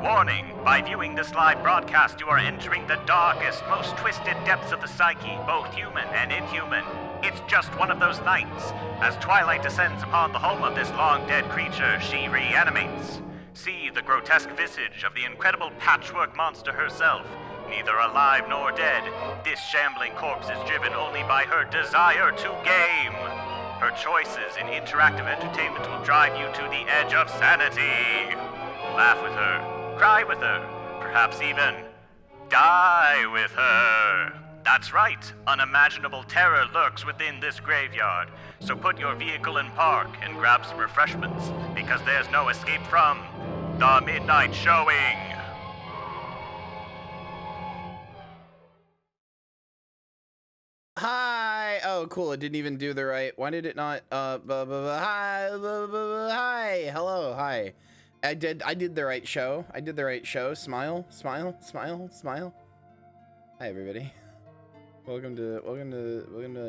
Warning, by viewing this live broadcast, you are entering the darkest, most twisted depths of the psyche, both human and inhuman. It's just one of those nights. As twilight descends upon the home of this long-dead creature, she reanimates. See the grotesque visage of the incredible patchwork monster herself. Neither alive nor dead, this shambling corpse is driven only by her desire to game. Her choices in interactive entertainment will drive you to the edge of sanity. Laugh with her, cry with her, perhaps even die with her. That's right, unimaginable terror lurks within this graveyard. So put your vehicle in park and grab some refreshments, because there's no escape from the midnight showing. Hi. Oh, cool. It didn't even do the right. Why did it not? Hi. Hi. Hello. Hi. I did the right show. I did the right show. Smile. Smile. Smile. Smile. Hi, everybody. Welcome to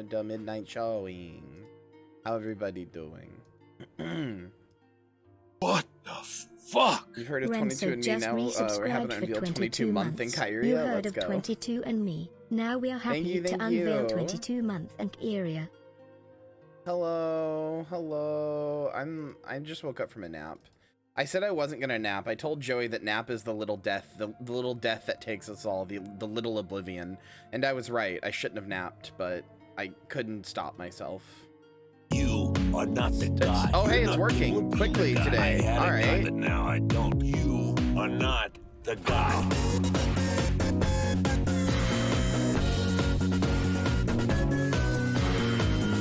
the midnight showing. How everybody doing? What the fuck? You've heard of 22andMe now. We're having to unveil 22-month in Kyria. You heard Let's of go. 22andMe. Now we are happy to unveil 22-month and Kyria. Hello. Hello. I just woke up from a nap. I said I wasn't gonna nap. I told Joey that nap is the little death, the little death that takes us all, the little oblivion. And I was right. I shouldn't have napped, but I couldn't stop myself. You are not the guy. Oh, hey, You're it's not working the quickly guy. today. I had All a guy, right. but now I don't. You are not the guy.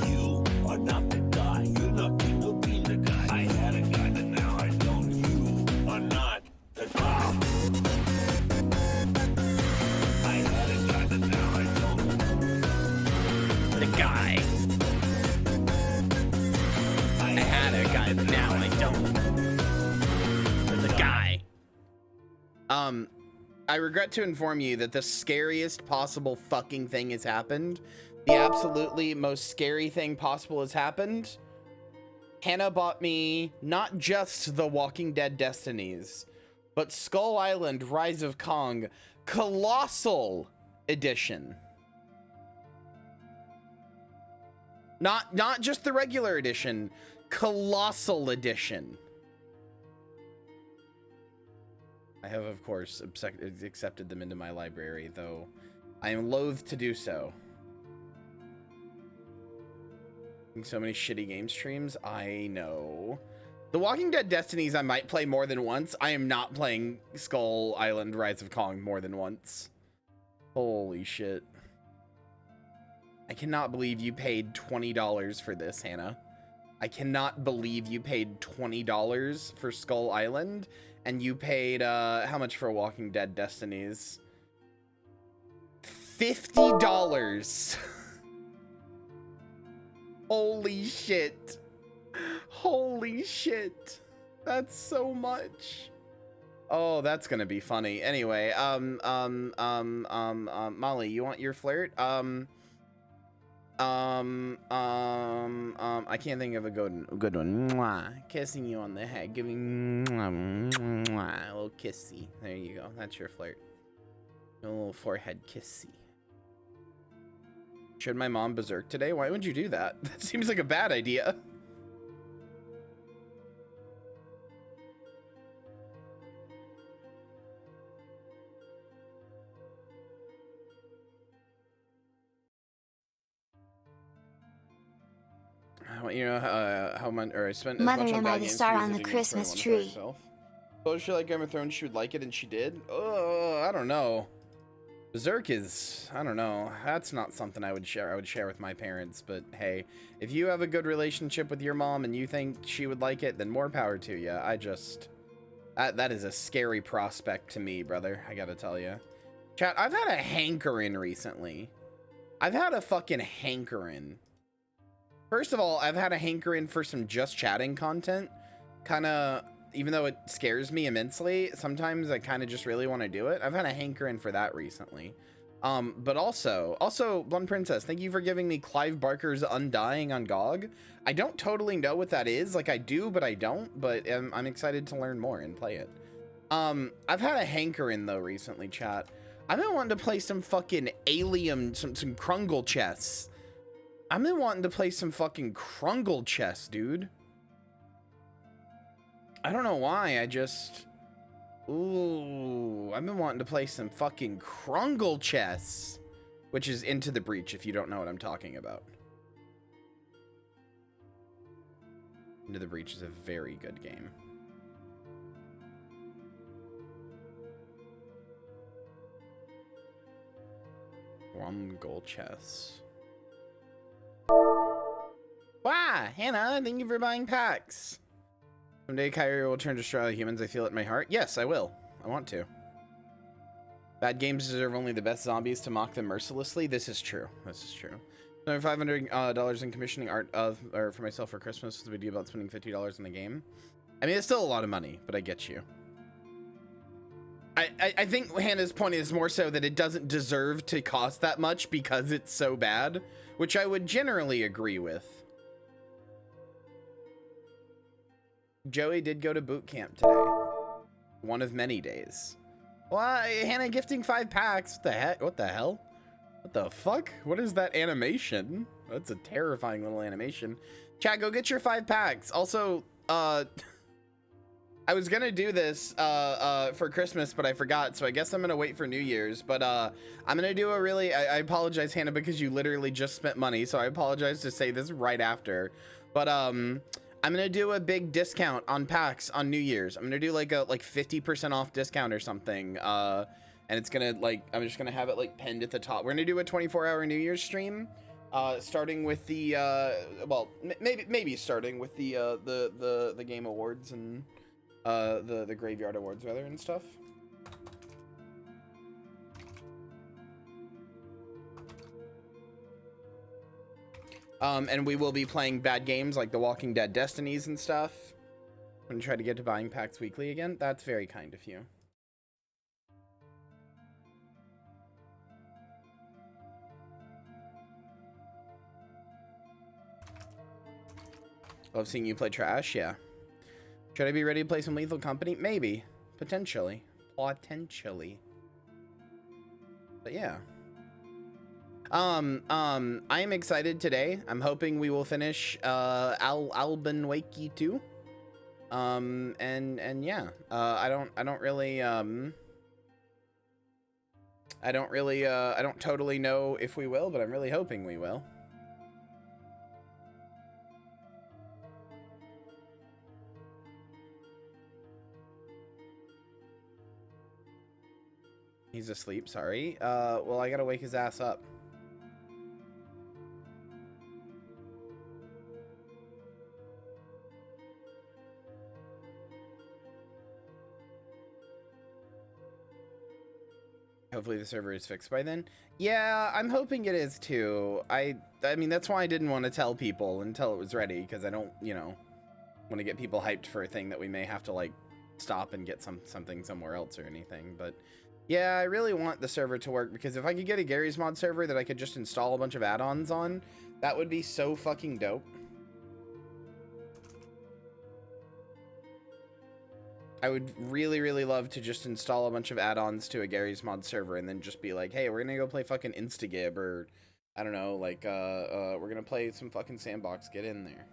You are not the guy. You're not gonna be the guy. I had a guy, but now I don't. You are not the guy. I had a guy, but now I don't. The guy. I had a guy, but now I don't. The guy. I regret to inform you that the scariest possible fucking thing has happened. The absolutely most scary thing possible has happened. Hannah bought me not just The Walking Dead Destinies, but Skull Island Rise of Kong Colossal Edition. Not just the regular edition, Colossal Edition. I have, of course, accepted them into my library, though I am loath to do so. So many shitty game streams, I know. The Walking Dead Destinies I might play more than once. I am not playing Skull Island Rise of Kong more than once. Holy shit. I cannot believe you paid $20 for this, Hannah. I cannot believe you paid $20 for Skull Island, and you paid, how much for Walking Dead Destinies? $50. Holy shit. Holy shit. That's so much. Oh, that's gonna be funny. Anyway, Molly, you want your flirt? I can't think of a good one. Mwah. Kissing you on the head, giving a little kissy. There you go. That's your flirt. A little forehead kissy. Should my mom berserk today? Why would you do that? That seems like a bad idea. You know how much, or I spent as Mother, much on am I bad the games star to on use the it to Christmas destroy one for tree? herself. Suppose she like Game of Thrones, she would like it, and she did. Oh, I don't know. Berserk is, I don't know. That's not something I would share. I would share with my parents. But hey, if you have a good relationship with your mom and you think she would like it, then more power to you. I just, that is a scary prospect to me, brother. I gotta tell you. Chat, I've had a hankering recently. I've had a fucking hankering. First of all, I've had a hankering for some just chatting content. Kinda, even though it scares me immensely, sometimes I kind of just really want to do it. I've had a hankering for that recently. But also, Blonde Princess, thank you for giving me Clive Barker's Undying on GOG. I don't totally know what that is. Like, I do, but I don't. But I'm excited to learn more and play it. I've had a hankering though recently, chat. I've been wanting to play some fucking Alien, some Krungle chess. I've been wanting to play some fucking Krungle chess, dude. I don't know why, ooh, I've been wanting to play some fucking Krungle chess, which is Into the Breach, if you don't know what I'm talking about. Into the Breach is a very good game. Krungle chess. Wow, Hannah, thank you for buying packs. Someday Kyrie will turn to destroy all humans. I feel it in my heart. Yes, I will. I want to. Bad games deserve only the best zombies to mock them mercilessly. This is true. This is true. Another $500 in commissioning art for myself for Christmas. The video about spending $50 in the game. I mean, it's still a lot of money, but I get you. I think Hannah's point is more so that it doesn't deserve to cost that much because it's so bad, which I would generally agree with. Joey did go to boot camp today. One of many days. Why, Hannah gifting 5 packs? What the heck? What the hell? What the fuck? What is that animation? That's a terrifying little animation. Chat, go get your 5 packs. Also, I was gonna do this for Christmas, but I forgot, so I guess I'm gonna wait for New Year's. But I'm gonna do a really, I apologize, Hannah, because you literally just spent money, so I apologize to say this right after. But I'm gonna do a big discount on packs on New Year's. I'm gonna do like a 50% off discount or something. And it's gonna I'm just gonna have it like pinned at the top. We're gonna do a 24-hour New Year's stream, starting with the well, maybe starting with the game awards and the graveyard awards rather and stuff. And we will be playing bad games like The Walking Dead Destinies and stuff. I'm gonna try to get to buying packs weekly again. That's very kind of you. Love seeing you play trash, yeah. Should I be ready to play some Lethal Company? Maybe. Potentially. Potentially. But yeah. I am excited today. I'm hoping we will finish Alban Wakey 2. And yeah. I don't totally know if we will, but I'm really hoping we will. He's asleep, sorry. Well, I gotta wake his ass up. Hopefully the server is fixed by then. Yeah, I'm hoping it is too. I mean, that's why I didn't want to tell people until it was ready, because I don't, you know, want to get people hyped for a thing that we may have to, like, stop and get something somewhere else or anything. But yeah, I really want the server to work, because if I could get a Garry's Mod server that I could just install a bunch of add-ons on, that would be so fucking dope. I would really, really love to just install a bunch of add-ons to a Garry's Mod server and then just be like, hey, we're gonna go play fucking Instagib, or I don't know, like, we're gonna play some fucking sandbox, get in there.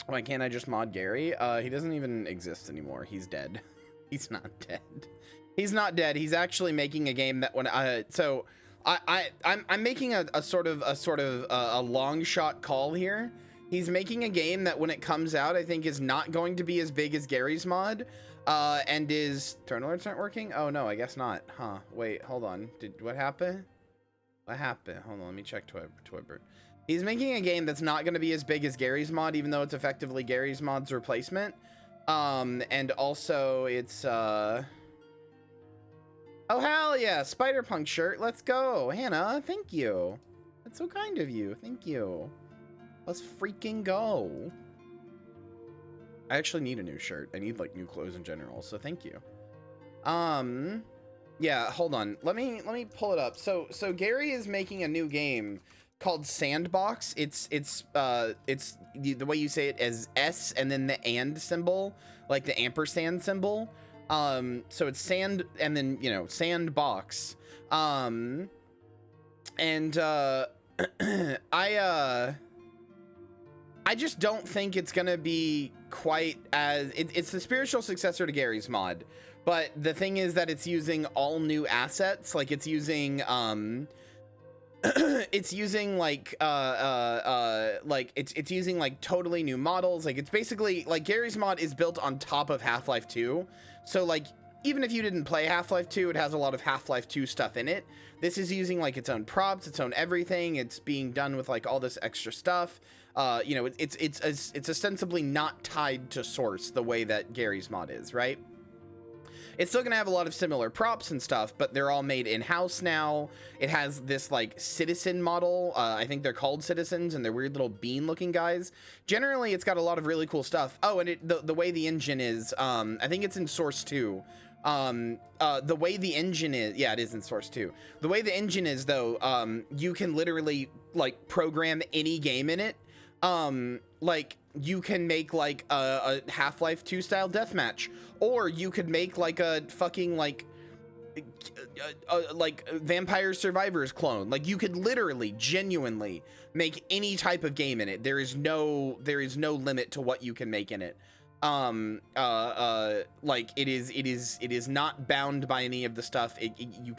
Why can't I just mod Gary? He doesn't even exist anymore. He's dead. He's not dead. He's not dead. He's actually making a game that when I'm making a sort of a long shot call here. He's making a game that when it comes out, I think is not going to be as big as Garry's Mod, and is turn alerts aren't working. Oh no, I guess not. Huh? Wait, hold on. What happened? What happened? Hold on, let me check Twitter. He's making a game that's not going to be as big as Garry's Mod, even though it's effectively Garry's Mod's replacement. And also it's, oh, hell yeah, Spider-Punk shirt, let's go. Hannah, thank you. That's so kind of you, thank you. Let's freaking go. I actually need a new shirt. I need, like, new clothes in general, so thank you. Yeah, hold on. Let me pull it up. So Gary is making a new game called Sandbox. It's the way you say it as S and then the and symbol, like the ampersand symbol. So it's sand and then, you know, Sandbox. And I just don't think it's gonna be quite as it's the spiritual successor to Garry's Mod, but the thing is that it's using all new assets. Like it's using it's using like it's using like totally new models. Like it's basically like Garry's Mod is built on top of Half-Life 2, so like even if you didn't play Half-Life 2, it has a lot of Half-Life 2 stuff in it. This is using like its own props, its own everything. It's being done with like all this extra stuff. You know, it's ostensibly not tied to source the way that Garry's Mod is, right? It's still gonna have a lot of similar props and stuff, but they're all made in-house now. It has this like citizen model. I think they're called citizens, and they're weird little bean-looking guys. Generally, it's got a lot of really cool stuff. Oh, and the way the engine is, I think it's in Source 2. The way the engine is, yeah, it is in Source 2. The way the engine is, though, you can literally like program any game in it. Like you can make like a Half-Life 2 style deathmatch, or you could make like a fucking like Vampire Survivors clone. Like you could literally not make any type of game in it. There is no limit to what you can make in it. Like it is not bound by any of the stuff. You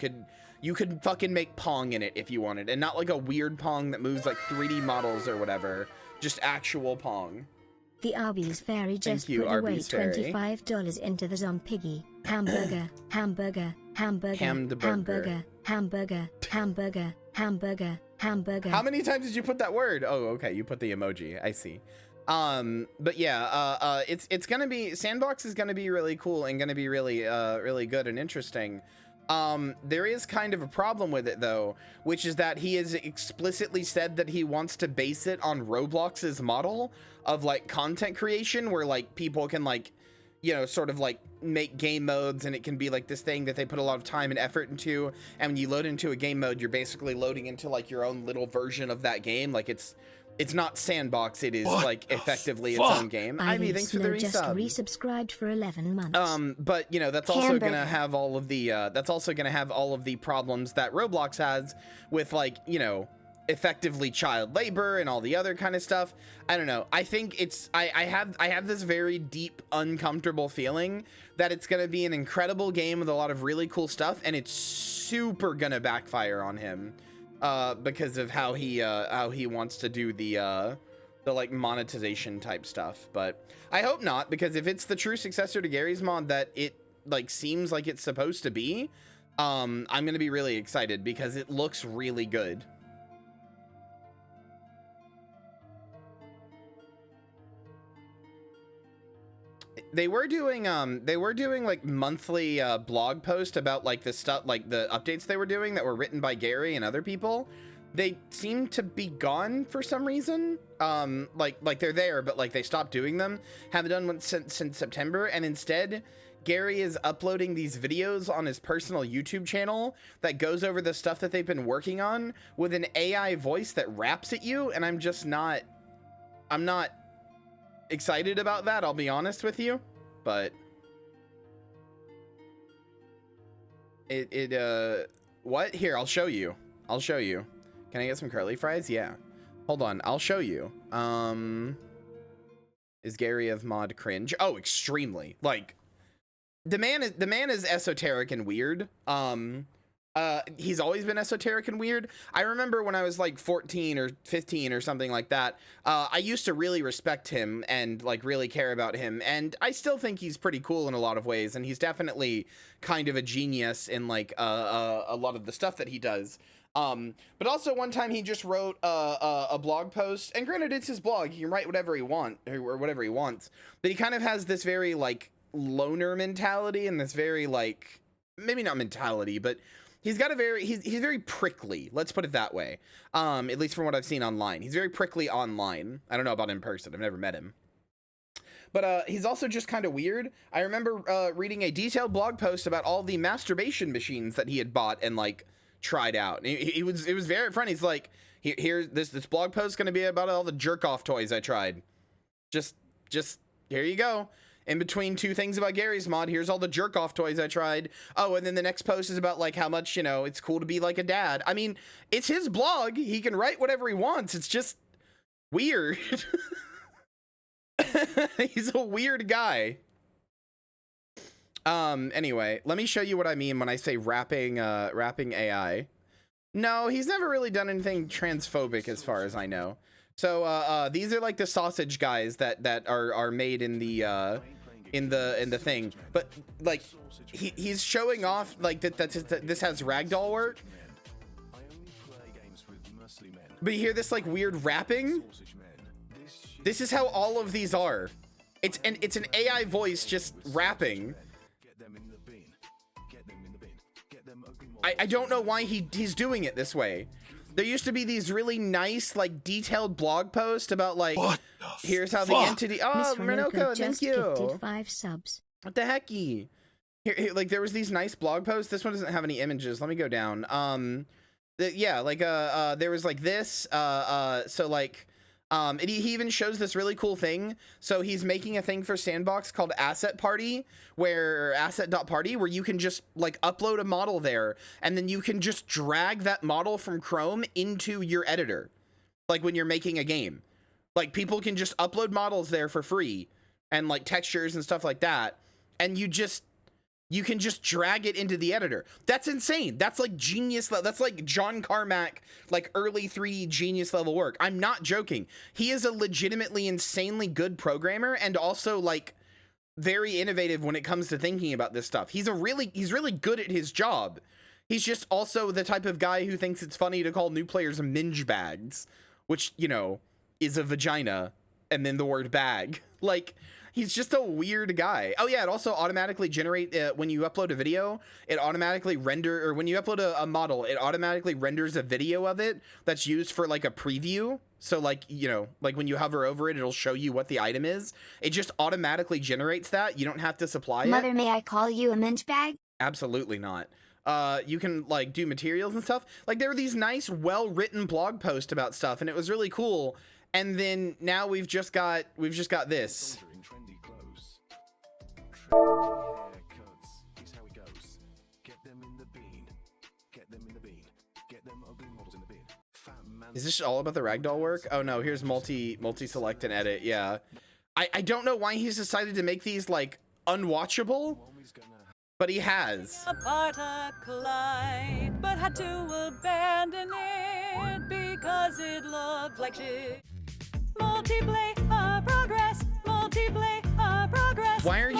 could fucking make Pong in it if you wanted, and not like a weird Pong that moves like 3D models or whatever. Just actual Pong. The Arby's Fairy just put away $25 into the Zompiggy. Hamburger, hamburger, hamburger, hamburger, hamburger, hamburger, hamburger, hamburger. How many times did you put that word? Oh, okay, you put the emoji. I see. But yeah, it's gonna be, Sandbox is gonna be really cool and gonna be really, really good and interesting. There is kind of a problem with it though, which is that he has explicitly said that he wants to base it on Roblox's model of like content creation, where like people can like, you know, sort of like make game modes, and it can be like this thing that they put a lot of time and effort into. And when you load into a game mode, you're basically loading into like your own little version of that game. Like it's not Sandbox, it is like effectively its own game. Ivy, thanks for the resub. Just resubscribed for 11 months. But you know, that's also gonna have all of the problems that Roblox has with, like, you know, effectively child labor and all the other kind of stuff. I don't know. I think it's I have this very deep, uncomfortable feeling that it's gonna be an incredible game with a lot of really cool stuff, and it's super gonna backfire on him. Because of how he wants to do the like monetization type stuff. But I hope not, because if it's the true successor to Garry's Mod that it like seems like it's supposed to be, I'm gonna be really excited because it looks really good. They were doing like monthly blog posts about like the stuff, like the updates they were doing that were written by Gary and other people. They seem to be gone for some reason. Like they're there, but like they stopped doing them. Haven't done one since September, and instead Gary is uploading these videos on his personal YouTube channel that goes over the stuff that they've been working on with an AI voice that raps at you, and I'm not excited about that, I'll be honest with you. But what? Here, I'll show you. Can I get some curly fries? Yeah, hold on, I'll show you. Is Gary of Mod cringe? Oh, extremely. Like the man is esoteric and weird. He's always been esoteric and weird. I remember when I was like 14 or 15 or something like that, I used to really respect him and like really care about him, and I still think he's pretty cool in a lot of ways, and he's definitely kind of a genius in like a lot of the stuff that he does. But also one time he just wrote a blog post, and granted it's his blog, he can write whatever he wants, but he kind of has this very like loner mentality, and this very like, maybe not mentality, but he's very prickly, let's put it that way. At least from what I've seen online, he's very prickly online. I don't know about in person, I've never met him. But he's also just kind of weird. I remember reading a detailed blog post about all the masturbation machines that he had bought and like tried out. It was very funny. He's like, Here, this blog post is going to be about all the jerk off toys I tried. Just here you go. In between two things about Gary's mod, here's all the jerk off toys I tried. Oh, and then the next post is about like how much, you know, it's cool to be like a dad. I mean, it's his blog. He can write whatever he wants. It's just weird. He's a weird guy. Anyway, let me show you what I mean when I say rapping AI. No, he's never really done anything transphobic as far as I know. So these are like the sausage guys that are made in the thing, but like he's showing off like that this has ragdoll work. But you hear this like weird rapping? This is how all of these are. It's an AI voice just rapping. I don't know why he's doing it this way. There used to be these really nice, like, detailed blog posts about, like, here's how the entity... Oh, Renoko, thank you. 5 subs. What the hecky? Here, like, there was these nice blog posts. This one doesn't have any images. Let me go down. Yeah, like, there was, like, this. So, like... he even shows this really cool thing. So he's making a thing for Sandbox called Asset Party, where asset.party, where you can just like upload a model there, and then you can just drag that model from Chrome into your editor. Like when you're making a game, like people can just upload models there for free and like textures and stuff like that. And you can just drag it into the editor. That's insane. That's like genius. That's like John Carmack, like early 3D genius level work. I'm not joking. He is a legitimately insanely good programmer and also like very innovative when it comes to thinking about this stuff. He's really good at his job. He's just also the type of guy who thinks it's funny to call new players minge bags, which, you know, is a vagina and then the word bag. Like, he's just a weird guy. Oh yeah, it also automatically generate when you upload a video, it automatically or when you upload a model, it automatically renders a video of it that's used for like a preview. So like, you know, like when you hover over it, it'll show you what the item is. It just automatically generates that. You don't have to supply it. Mother, may I call you a minge bag? Absolutely not. You can like do materials and stuff. Like there were these nice, well-written blog posts about stuff, and it was really cool. And then now we've just got this. Is this all about the ragdoll work? Oh no, here's multi-select and edit. Yeah, I don't know why he's decided to make these like unwatchable, but he has. Collide, but had to abandon it because it looked like shit. Multiplayer progress. Multiplayer progress. Why are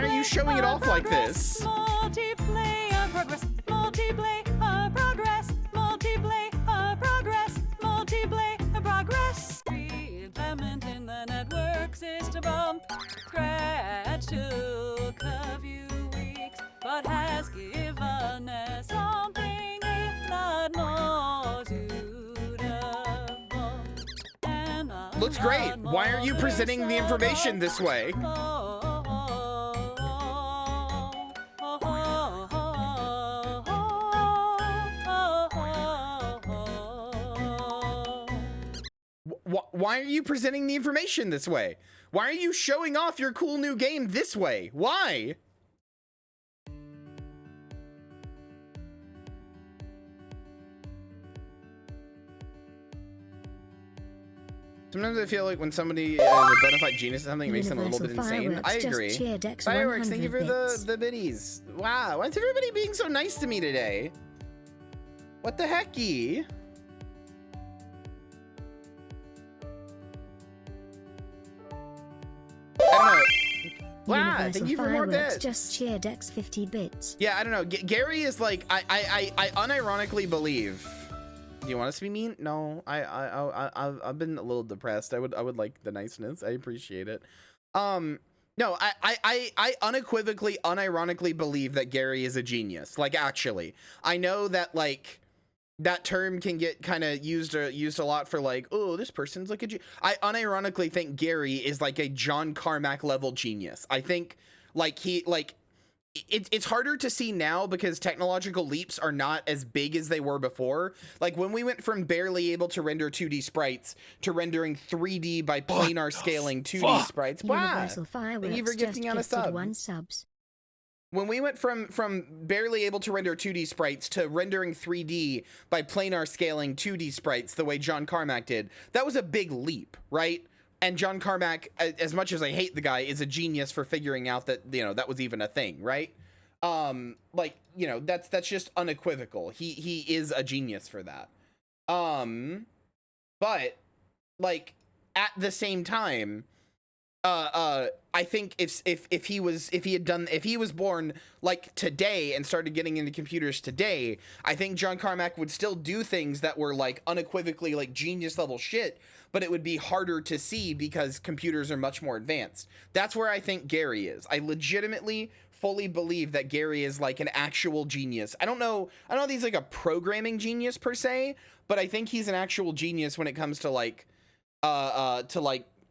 you showing it off like this? Multiplayer progress. Multiplayer progress. Multiplayer progress. Multiplayer progress. Implementing the network system from scratch took a few weeks, but has given us something if not more suitable. Looks great. Why are you presenting the information this way? Why are you presenting the information this way? Why are you showing off your cool new game this way? Why? Sometimes I feel like when somebody is a bona fide genius or something, it makes them a little bit insane. I agree. Fireworks, thank you for the biddies. Wow, why is everybody being so nice to me today? What the hecky? I don't know. Wow, thank you for more bits. Just cheer Dex 50 bits. Yeah, I don't know. Gary is like, I unironically believe. Do you want us to be mean? No, I've been a little depressed. I would like the niceness. I appreciate it. No, I unequivocally, unironically believe that Gary is a genius. Like, actually, I know that like that term can get kind of used a lot for like, oh, this person's like a genius. I unironically think Gary is like a John Carmack level genius. I think like it's harder to see now because technological leaps are not as big as they were before. Like when we went from barely able to render 2D sprites to rendering 3D by planar scaling 2D sprites. Wow. Universal Fireworks Thank you for gifting out a sub. 1 subs. When we went from barely able to render 2D sprites to rendering 3D by planar scaling 2D sprites the way John Carmack did, that was a big leap, right? And John Carmack, as much as I hate the guy, is a genius for figuring out that, you know, that was even a thing, right? Like, you know, that's just unequivocal. He is a genius for that. But like at the same time, I think if he was born like today and started getting into computers today, I think John Carmack would still do things that were like unequivocally like genius level shit, but it would be harder to see because computers are much more advanced. That's where I think Gary is. I legitimately fully believe that Gary is like an actual genius. I don't know if he's like a programming genius per se, but I think he's an actual genius when it comes to like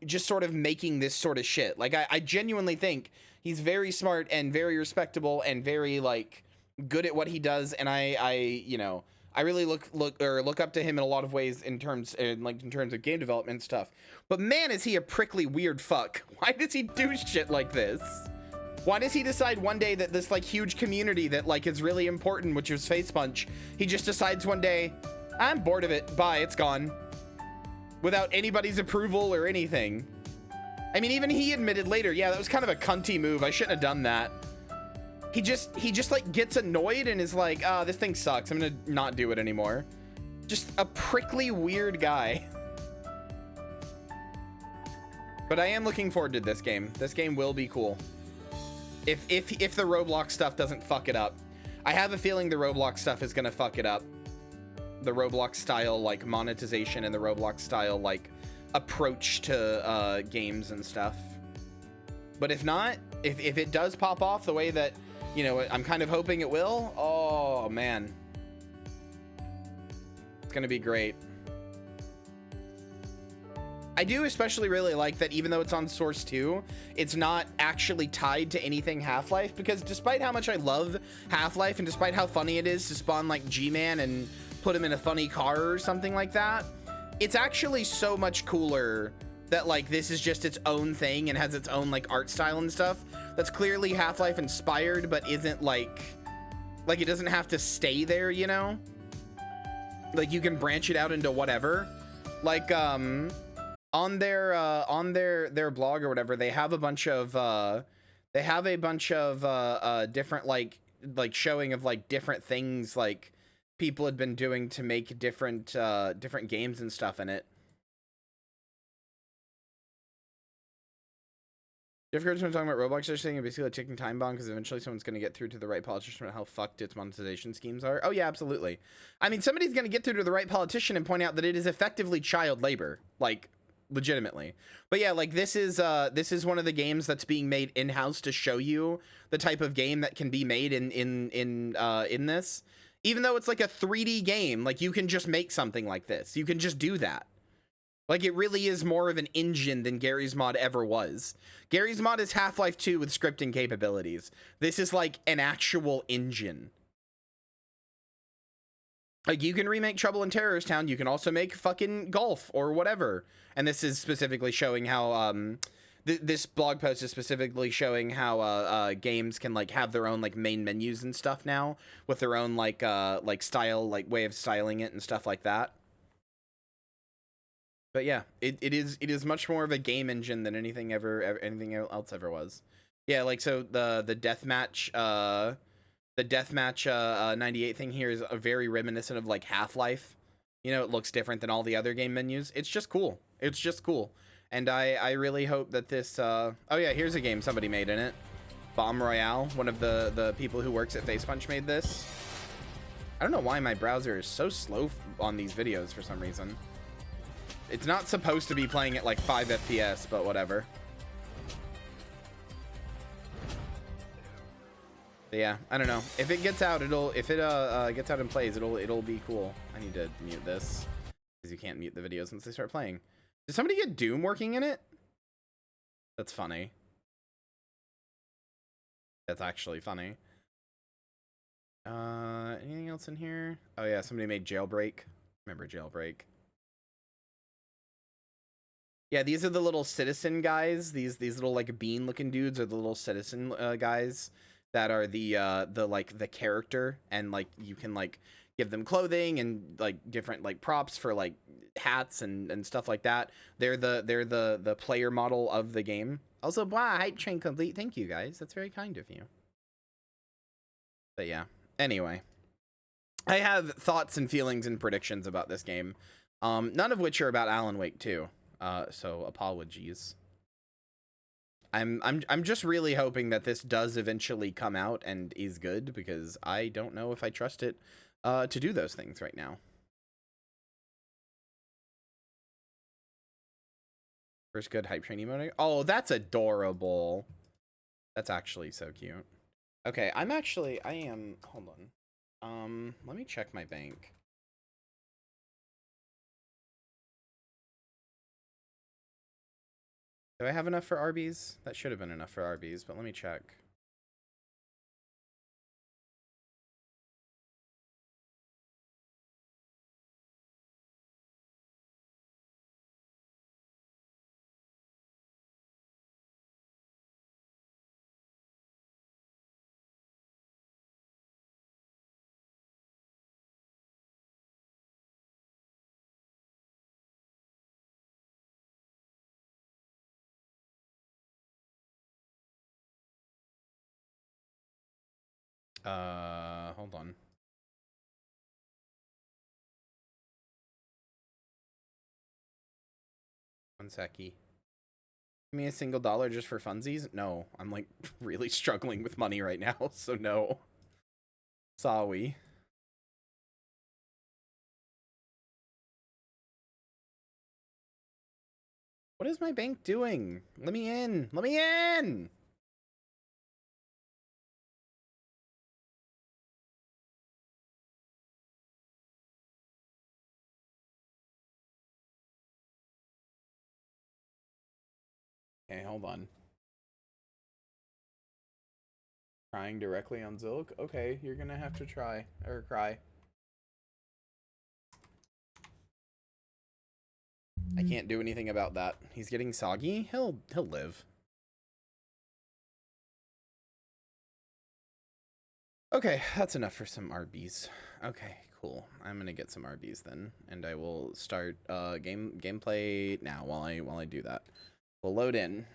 just sort of making this sort of shit. Like I genuinely think he's very smart and very respectable and very like good at what he does, and I you know, I really look up to him in a lot of ways in terms of game development stuff. But man, is he a prickly weird fuck. Why does he do shit like this? Why does he decide one day that this like huge community that like is really important, which is Face Punch, he just decides one day, I'm bored of it, bye, it's gone, without anybody's approval or anything? I mean, even he admitted later, yeah, that was kind of a cunty move, I shouldn't have done that. He just like gets annoyed and is like, this thing sucks, I'm gonna not do it anymore. Just a prickly weird guy. But I am looking forward to this game. This game will be cool. If the Roblox stuff doesn't fuck it up. I have a feeling the Roblox stuff is gonna fuck it up. The Roblox style like monetization and the Roblox style like approach to games and stuff. But if not, if it does pop off the way that, you know, I'm kind of hoping it will, oh man, it's gonna be great. I do especially really like that even though it's on Source 2, it's not actually tied to anything Half-Life, because despite how much I love Half-Life and despite how funny it is to spawn like G-Man and put him in a funny car or something like that, it's actually so much cooler that like this is just its own thing and has its own like art style and stuff that's clearly Half-Life inspired, but isn't like it doesn't have to stay there, you know? Like you can branch it out into whatever. Like on their blog or whatever, they have a bunch of different like showing of like different things like people had been doing to make different games and stuff in it. Jeff Gert's been talking about Roblox. They're saying basically a ticking time bomb because eventually someone's going to get through to the right politician about how fucked its monetization schemes are. Oh yeah, absolutely. I mean, somebody's going to get through to the right politician and point out that it is effectively child labor, like legitimately. But yeah, like this is one of the games that's being made in-house to show you the type of game that can be made in this. Even though it's like a 3D game, like you can just make something like this. You can just do that. Like it really is more of an engine than Garry's Mod ever was. Garry's Mod is Half-Life 2 with scripting capabilities. This is like an actual engine. Like you can remake Trouble in Terrorist Town. You can also make fucking Golf or whatever. And this is specifically showing how this blog post is specifically showing how games can like have their own like main menus and stuff now with their own like style, like way of styling it and stuff like that. But yeah, it is much more of a game engine than anything else ever was. Yeah, like so the deathmatch 98 thing here is a very reminiscent of like Half-Life. You know, it looks different than all the other game menus. It's just cool. It's just cool. And I really hope that this oh yeah, here's a game somebody made in it. Bomb Royale, one of the people who works at Face Punch made this. I don't know why my browser is so slow on these videos for some reason. It's not supposed to be playing at like 5 FPS, but whatever. But yeah, I don't know. If it gets out, if it gets out and plays, it'll be cool. I need to mute this because you can't mute the videos once they start playing. Did somebody get Doom working in it? That's funny. That's actually funny. Anything else in here? Oh yeah, somebody made Jailbreak. Remember Jailbreak? Yeah, these are the little citizen guys. These little like bean looking dudes are the little citizen guys that are the like the character, and like you can like give them clothing and like different like props for like hats and stuff like that. They're the player model of the game. Also, wow, hype train complete. Thank you guys. That's very kind of you. But yeah. Anyway, I have thoughts and feelings and predictions about this game. None of which are about Alan Wake 2. So apologies. I'm just really hoping that this does eventually come out and is good, because I don't know if I trust it to do those things right now. First good hype train emote. Oh, that's adorable. That's actually so cute. Okay, I am, hold on. Let me check my bank. Do I have enough for Arby's? That should have been enough for Arby's, but let me check. Hold on. One seckie. Give me a single dollar just for funsies? No, I'm like really struggling with money right now, so no. Sorry. What is my bank doing? Let me in. Let me in. Okay, hold on. Crying directly on Zilk? Okay, you're gonna have to try, or cry. I can't do anything about that. He's getting soggy. He'll live. Okay, that's enough for some Arby's. Okay, cool. I'm gonna get some Arby's then, and I will start gameplay now while I do that. We'll load in.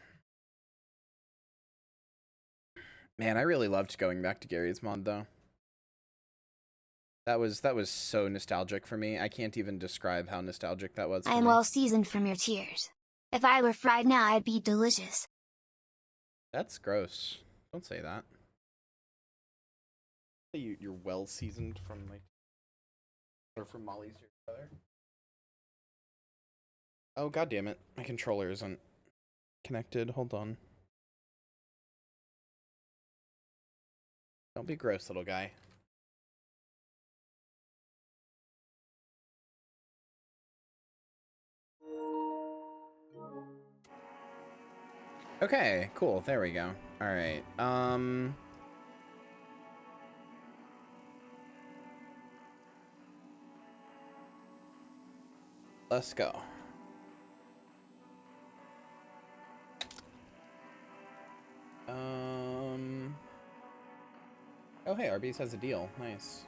Man, I really loved going back to Gary's mod though. That was so nostalgic for me. I can't even describe how nostalgic that was for I am me. well seasoned from your tears. If I were fried now, I'd be delicious. That's gross. Don't say that. You're well seasoned from like, or from Molly's your brother. Oh god damn it! My controller isn't connected. Hold on. Don't be gross, little guy. Okay, cool. There we go. All right. Let's go. Oh hey, Arby's has a deal. Nice.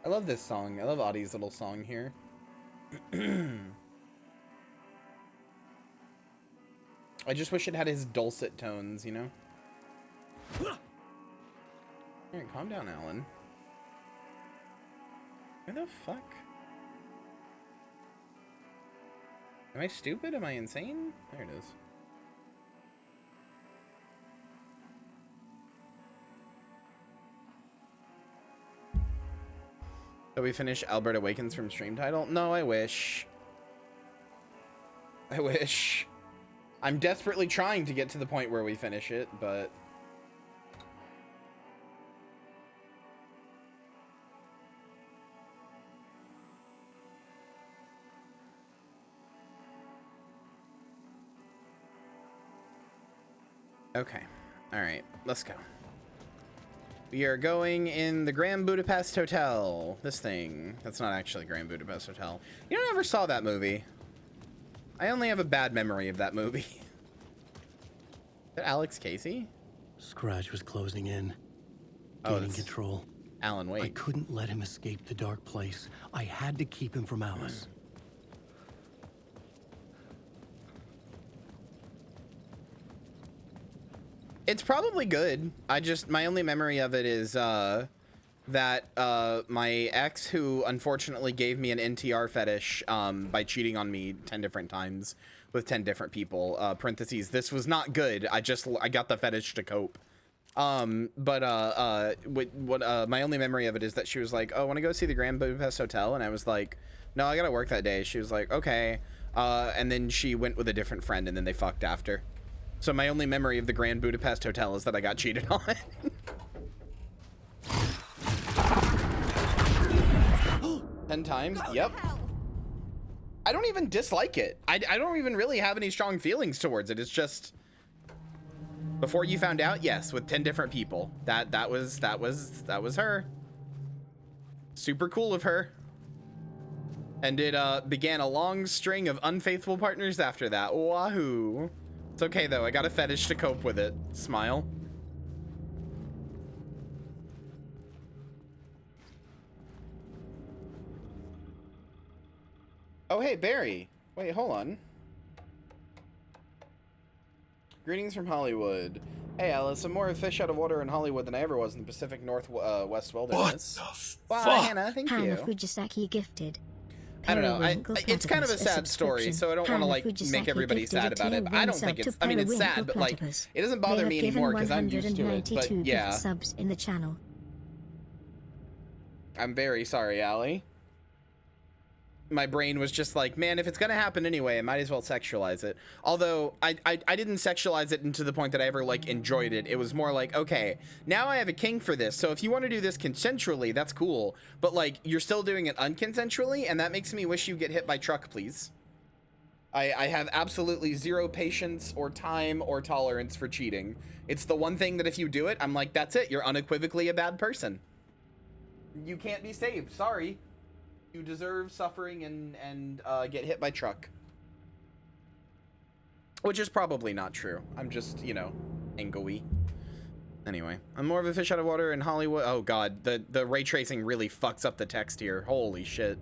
I love this song. I love Audie's little song here. I just wish it had his dulcet tones, you know? Alright, calm down, Alan. Where the fuck? Am I stupid? Am I insane? There it is. So we finish Albert Awakens from stream title? No, I wish. I wish. I'm desperately trying to get to the point where we finish it, but... Okay. Alright, let's go. We are going in the Grand Budapest Hotel. This thing. That's not actually Grand Budapest Hotel. You know, I never saw that movie. I only have a bad memory of that movie. Is that Alex Casey? Scratch was closing in. Oh, Gaining control. Alan Wake. I couldn't let him escape the dark place. I had to keep him from Alice. It's probably good. My only memory of it is that my ex, who unfortunately gave me an NTR fetish by cheating on me 10 different times with 10 different people, parentheses, this was not good. I got the fetish to cope. My only memory of it is that she was like, oh, want to go see the Grand Budapest Hotel? And I was like, no, I gotta work that day. She was like, okay. And then she went with a different friend and then they fucked after. So my only memory of the Grand Budapest Hotel is that I got cheated on. 10 times? Yep. I don't even dislike it. I don't even really have any strong feelings towards it. It's just... Before you found out, yes, with 10 different people. That was her. Super cool of her. And it began a long string of unfaithful partners after that. Wahoo. It's okay though, I got a fetish to cope with it. Smile. Oh hey, Barry. Wait, hold on. Greetings from Hollywood. Hey Alice, I'm more of a fish out of water in Hollywood than I ever was in the Pacific Northwest Wilderness. What the Wow, fuck? Hannah, thank Hannah you. Fujisaki gifted. I don't know. It's kind of a sad story, so I don't want to like make everybody sad about it. But I don't think it's. I mean, it's sad, but like it doesn't bother me anymore because I'm used to it. But yeah, subs in the channel. I'm very sorry, Allie. My brain was just like, man, if it's gonna happen anyway, I might as well sexualize it. Although I didn't sexualize it into the point that I ever like enjoyed it. It was more like, okay, now I have a kink for this. So if you want to do this consensually, that's cool. But like, you're still doing it unconsensually, and that makes me wish you get hit by truck, please. I have absolutely zero patience or time or tolerance for cheating. It's the one thing that if you do it, I'm like, that's it. You're unequivocally a bad person. You can't be saved. Sorry. You deserve suffering and get hit by truck. Which is probably not true. I'm just, you know, angry. Anyway, I'm more of a fish out of water in Hollywood. Oh god, the ray tracing really fucks up the text here. Holy shit.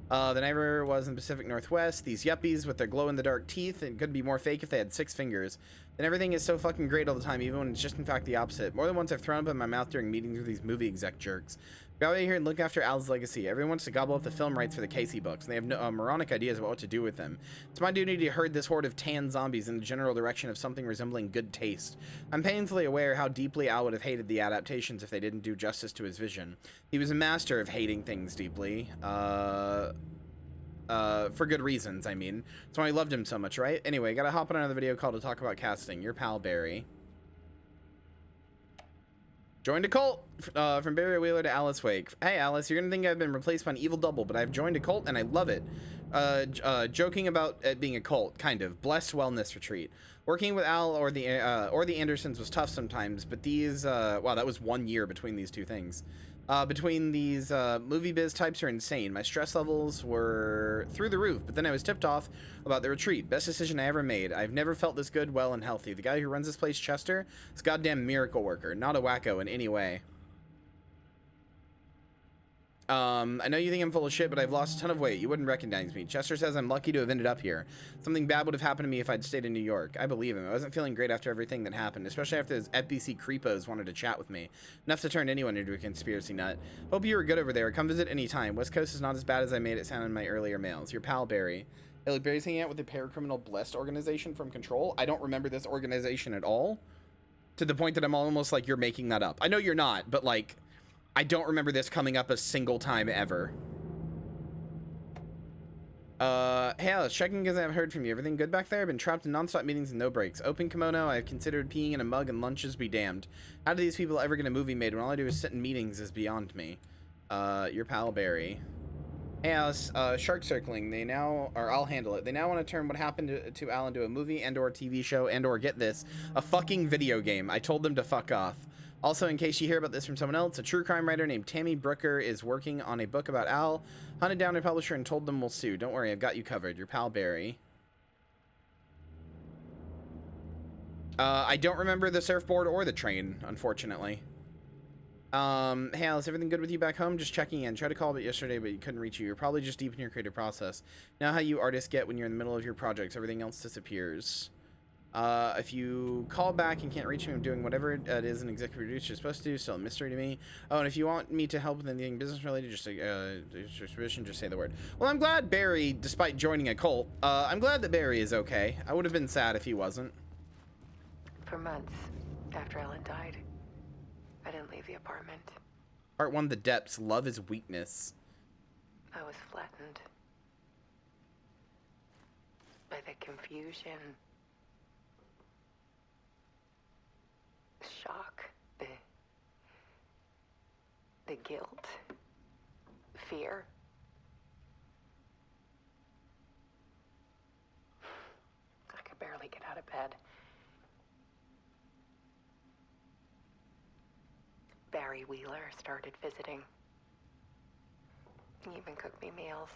Than I ever was in the Pacific Northwest. These yuppies with their glow-in-the-dark teeth. It could be more fake if they had 6 fingers. And everything is so fucking great all the time, even when it's just in fact the opposite. More than once I've thrown up in my mouth during meetings with these movie exec jerks. Go out here and look after Al's legacy. Everyone wants to gobble up the film rights for the Casey books, and they have no moronic ideas about what to do with them. It's my duty to herd this horde of tan zombies in the general direction of something resembling good taste. I'm painfully aware how deeply Al would have hated the adaptations if they didn't do justice to his vision. He was a master of hating things deeply. For good reasons, I mean. That's why I loved him so much, right? Anyway, gotta hop on another video call to talk about casting. Your pal, Barry. Joined a cult from Barry Wheeler to Alice Wake. Hey Alice, you're gonna think I've been replaced by an evil double, but I've joined a cult and I love it. Joking about it being a cult, kind of. Blessed wellness retreat. Working with Al or the Andersons was tough sometimes, but these wow, that was 1 year between these two things. Between these movie biz types are insane. My stress levels were through the roof, but then I was tipped off about the retreat. Best decision I ever made. I've never felt this good, well, and healthy. The guy who runs this place, Chester, is a goddamn miracle worker, not a wacko in any way. I know you think I'm full of shit, but I've lost a ton of weight. You wouldn't recognize me. Chester says I'm lucky to have ended up here. Something bad would have happened to me if I'd stayed in New York. I believe him. I wasn't feeling great after everything that happened, especially after those FBC creepos wanted to chat with me. Enough to turn anyone into a conspiracy nut. Hope you were good over there. Come visit anytime. West Coast is not as bad as I made it sound in my earlier mails. Your pal, Barry. Hey, look, Barry's hanging out with the paracriminal Blessed organization from Control. I don't remember this organization at all. To the point that I'm almost like, you're making that up. I know you're not, but like... I don't remember this coming up a single time ever. Hey Alice, checking because I haven't heard from you. Everything good back there? I've been trapped in non-stop meetings and no breaks. Open kimono, I've considered peeing in a mug and lunches be damned. How do these people ever get a movie made when all I do is sit in meetings is beyond me? Your pal Barry. Hey Alice, shark circling. They now, or I'll handle it. They now want to turn what happened to Al into a movie and or TV show and or, get this, a fucking video game. I told them to fuck off. Also, in case you hear about this from someone else, a true crime writer named Tammy Brooker is working on a book about Al. Hunted down a publisher and told them we'll sue. Don't worry, I've got you covered. Your pal Barry. I don't remember the surfboard or the train, unfortunately. Hey Alice, everything good with you back home? Just checking in. Tried to call it yesterday, but you couldn't reach you. You're probably just deep in your creative process. Now how you artists get when you're in the middle of your projects, everything else disappears. If you call back and can't reach me, I'm doing whatever it is an executive producer is supposed to do. Still a mystery to me. Oh, and if you want me to help with anything business related, just say the word. Well, I'm glad Barry, despite joining a cult, I'm glad that Barry is okay. I would have been sad if he wasn't. For months after Ellen died, I didn't leave the apartment. Part 1, The Depths. Love is weakness. I was flattened by the confusion, shock, the guilt, fear. I could barely get out of bed. Barry Wheeler started visiting. He even cooked me meals.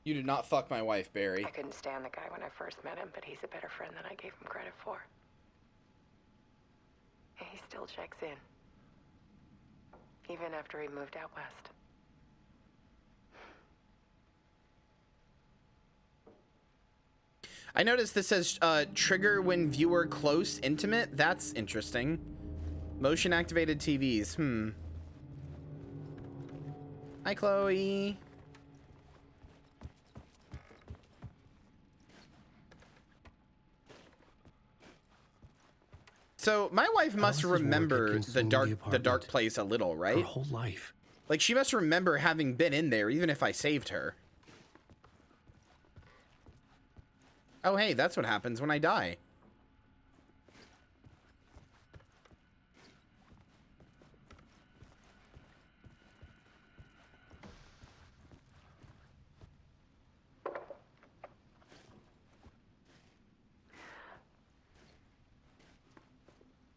You did not fuck my wife, Barry. I couldn't stand the guy when I first met him, but he's a better friend than I gave him credit for. And he still checks in. Even after he moved out west. I noticed this says trigger when viewer close intimate. That's interesting. Motion activated TVs. Hi, Chloe. So my wife must remember the dark place a little, right? Her whole life. Like she must remember having been in there, even if I saved her. Oh, hey, that's what happens when I die.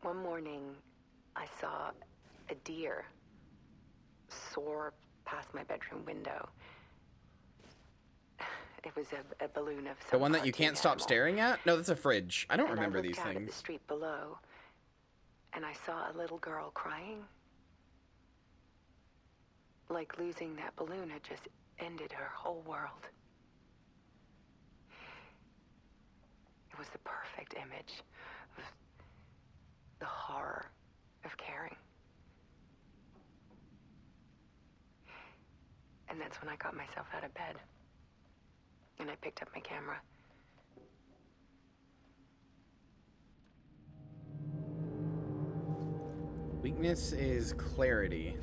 One morning, I saw a deer soar past my bedroom window. It was a balloon of some The one that you can't stop animal. staring at? No, that's a fridge. I don't And remember I looked these out at the things. street below, and I saw a little girl crying. Like losing that balloon had just ended her whole world. It was the perfect image of the horror of caring. And that's when I got myself out of bed. And I picked up my camera. Weakness is clarity.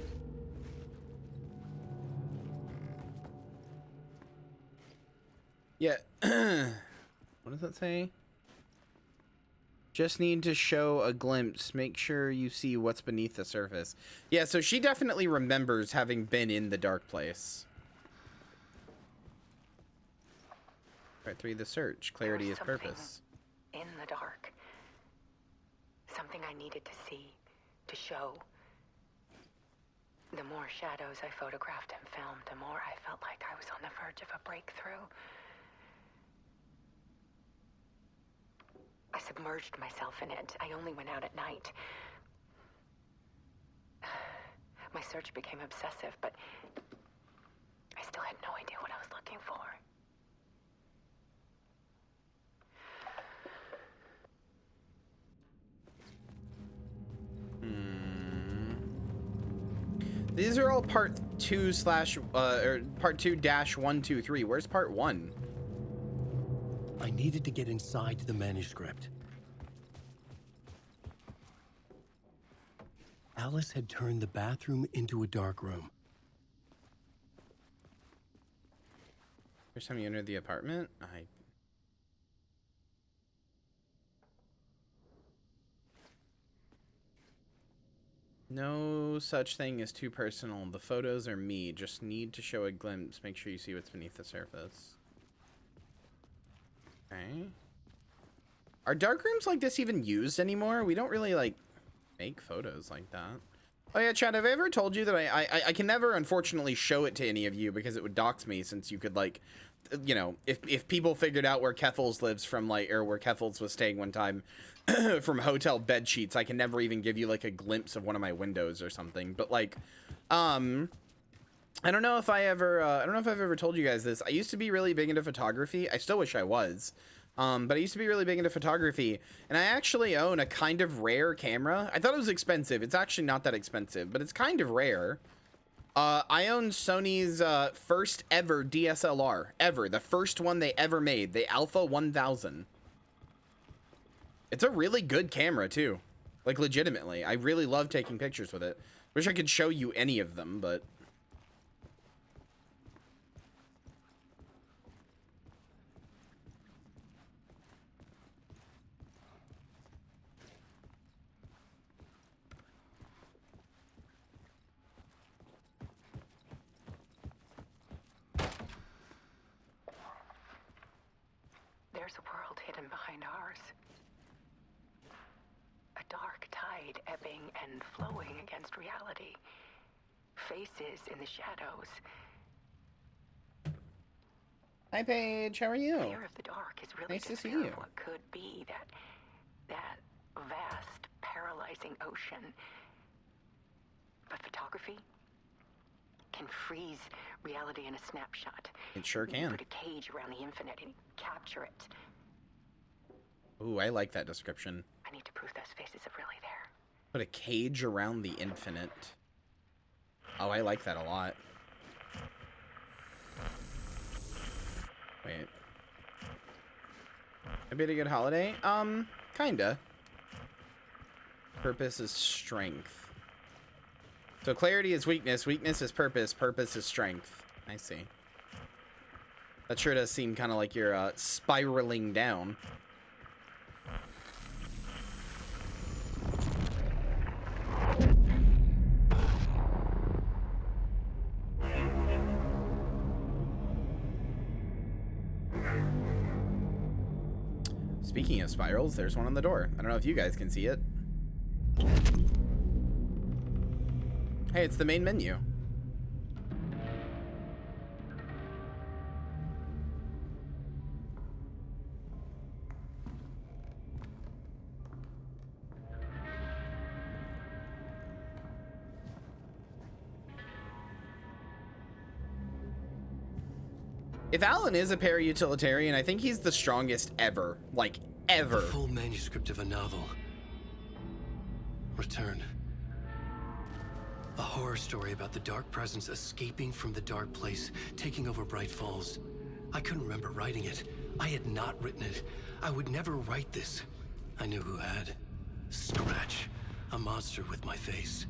Yeah. What does that say? Just need to show a glimpse. Make sure you see what's beneath the surface. Yeah, so she definitely remembers having been in the dark place. Part 3, the search. Clarity is purpose. In the dark. Something I needed to see, to show. The more shadows I photographed and filmed, the more I felt like I was on the verge of a breakthrough. I submerged myself in it. I only went out at night. My search became obsessive, but I still had no idea what I was looking for. These are all part 2 slash or part 2-123. Where's part 1? I needed to get inside the manuscript. Alice had turned the bathroom into a dark room. First time you entered the apartment? No such thing as too personal. The photos are me. Just need to show a glimpse. Make sure you see what's beneath the surface. Okay. Are dark rooms like this even used anymore? We don't really, like, make photos like that. Oh yeah, Chad, have I ever told you that I can never, unfortunately, show it to any of you because it would dox me, since you could, like, you know, if people figured out where Keffels lives from, like, or where Keffels was staying one time from hotel bed sheets, I can never even give you, like, a glimpse of one of my windows or something. But, like, I don't know if I've ever told you guys this. I used to be really big into photography. I still wish I was. But I used to be really big into photography, and I actually own a kind of rare camera. I thought it was expensive. It's actually not that expensive, but it's kind of rare. I own Sony's first ever DSLR, ever. The first one they ever made, the Alpha 1000. It's a really good camera, too. Like, legitimately. I really love taking pictures with it. Wish I could show you any of them, but... There's a world hidden behind ours. A dark tide ebbing and flowing against reality. Faces in the shadows. Hi, Paige. How are you? Fear of the dark is really Nice to just see fear you. of what could be, that vast, paralyzing ocean. But photography can freeze reality in a snapshot. It sure You can. put a cage around the infinite and capture it. Ooh, I like that description. I need to prove those faces are really there. Put a cage around the infinite. Oh, I like that a lot. Wait. Maybe a good holiday? Kinda. Purpose is strength. So clarity is weakness, weakness is purpose, purpose is strength. I see. That sure does seem kind of like you're spiraling down. Speaking of spirals, there's one on the door. I don't know if you guys can see it. Hey, it's the main menu. If Alan is a para-utilitarian, I think he's the strongest ever. Like, ever. The full manuscript of a novel. Return. A horror story about the dark presence escaping from the dark place, taking over Bright Falls. I couldn't remember writing it. I had not written it. I would never write this. I knew who had. Scratch. A monster with my face.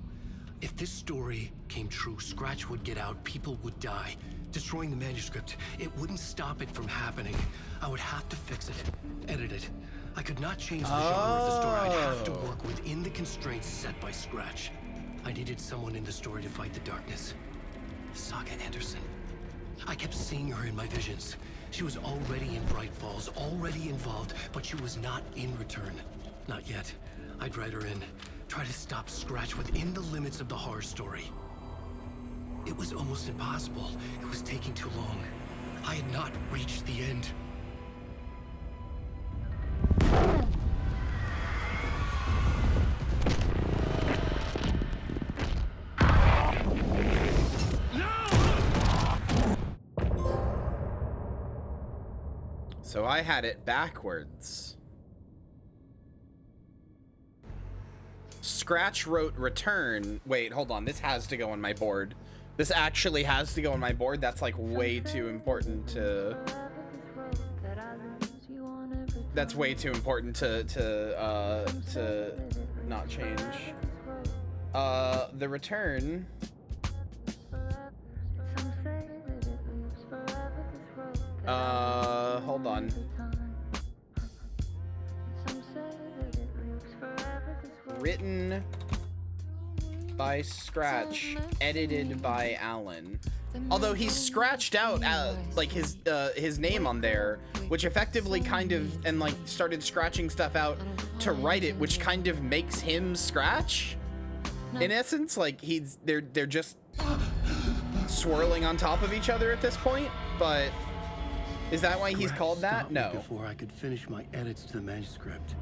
If this story came true, Scratch would get out, people would die. Destroying the manuscript, it wouldn't stop it from happening. I would have to fix it, edit it. I could not change the genre of the story. I'd have to work within the constraints set by Scratch. I needed someone in the story to fight the darkness. Saga Anderson. I kept seeing her in my visions. She was already in Bright Falls, already involved, but she was not in Return. Not yet. I'd write her in. Try to stop Scratch within the limits of the horror story. It was almost impossible. It was taking too long. I had not reached the end. So I had it backwards. Scratch wrote return. Wait, hold on. This has to go on my board. This actually has to go on my board. That's like way too important to... That's way too important to not change. The return... hold on. Written by Scratch, edited by Alan. Although he's scratched out like his name on there, which effectively kind of and like started scratching stuff out to write it, which kind of makes him Scratch. In essence, like they're just swirling on top of each other at this point. But is that why he's called that? No. Before I could finish my edits to the manuscript.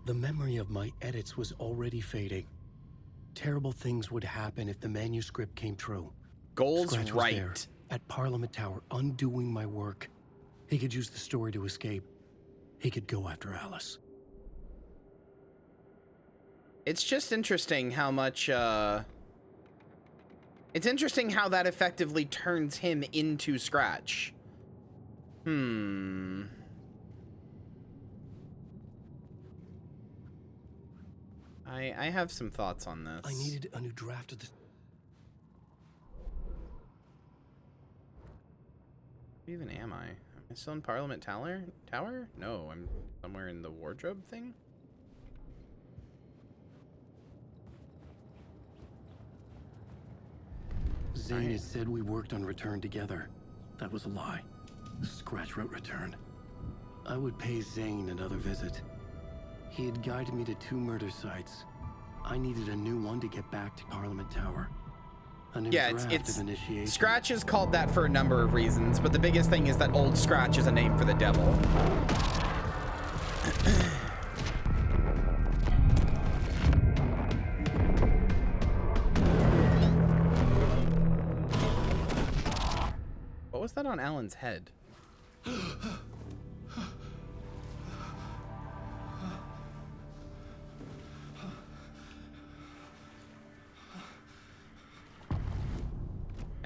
The memory of my edits was already fading. Terrible things would happen if the manuscript came true. Goals Scratch was right. there, at Parliament Tower, undoing my work. He could use the story to escape. He could go after Alice. It's just interesting how much, it's interesting how that effectively turns him into Scratch. I have some thoughts on this. I needed a new draft of the... Where even am I? Am I still in Parliament Tower? No, I'm somewhere in the wardrobe thing. Zane had said we worked on Return together. That was a lie. Scratch wrote Return. I would pay Zane another visit. He had guided me to 2 murder sites. I needed a new one to get back to Parliament Tower. A new draft of initiation. Scratch is called that for a number of reasons, but the biggest thing is that Old Scratch is a name for the devil. What was that on Alan's head?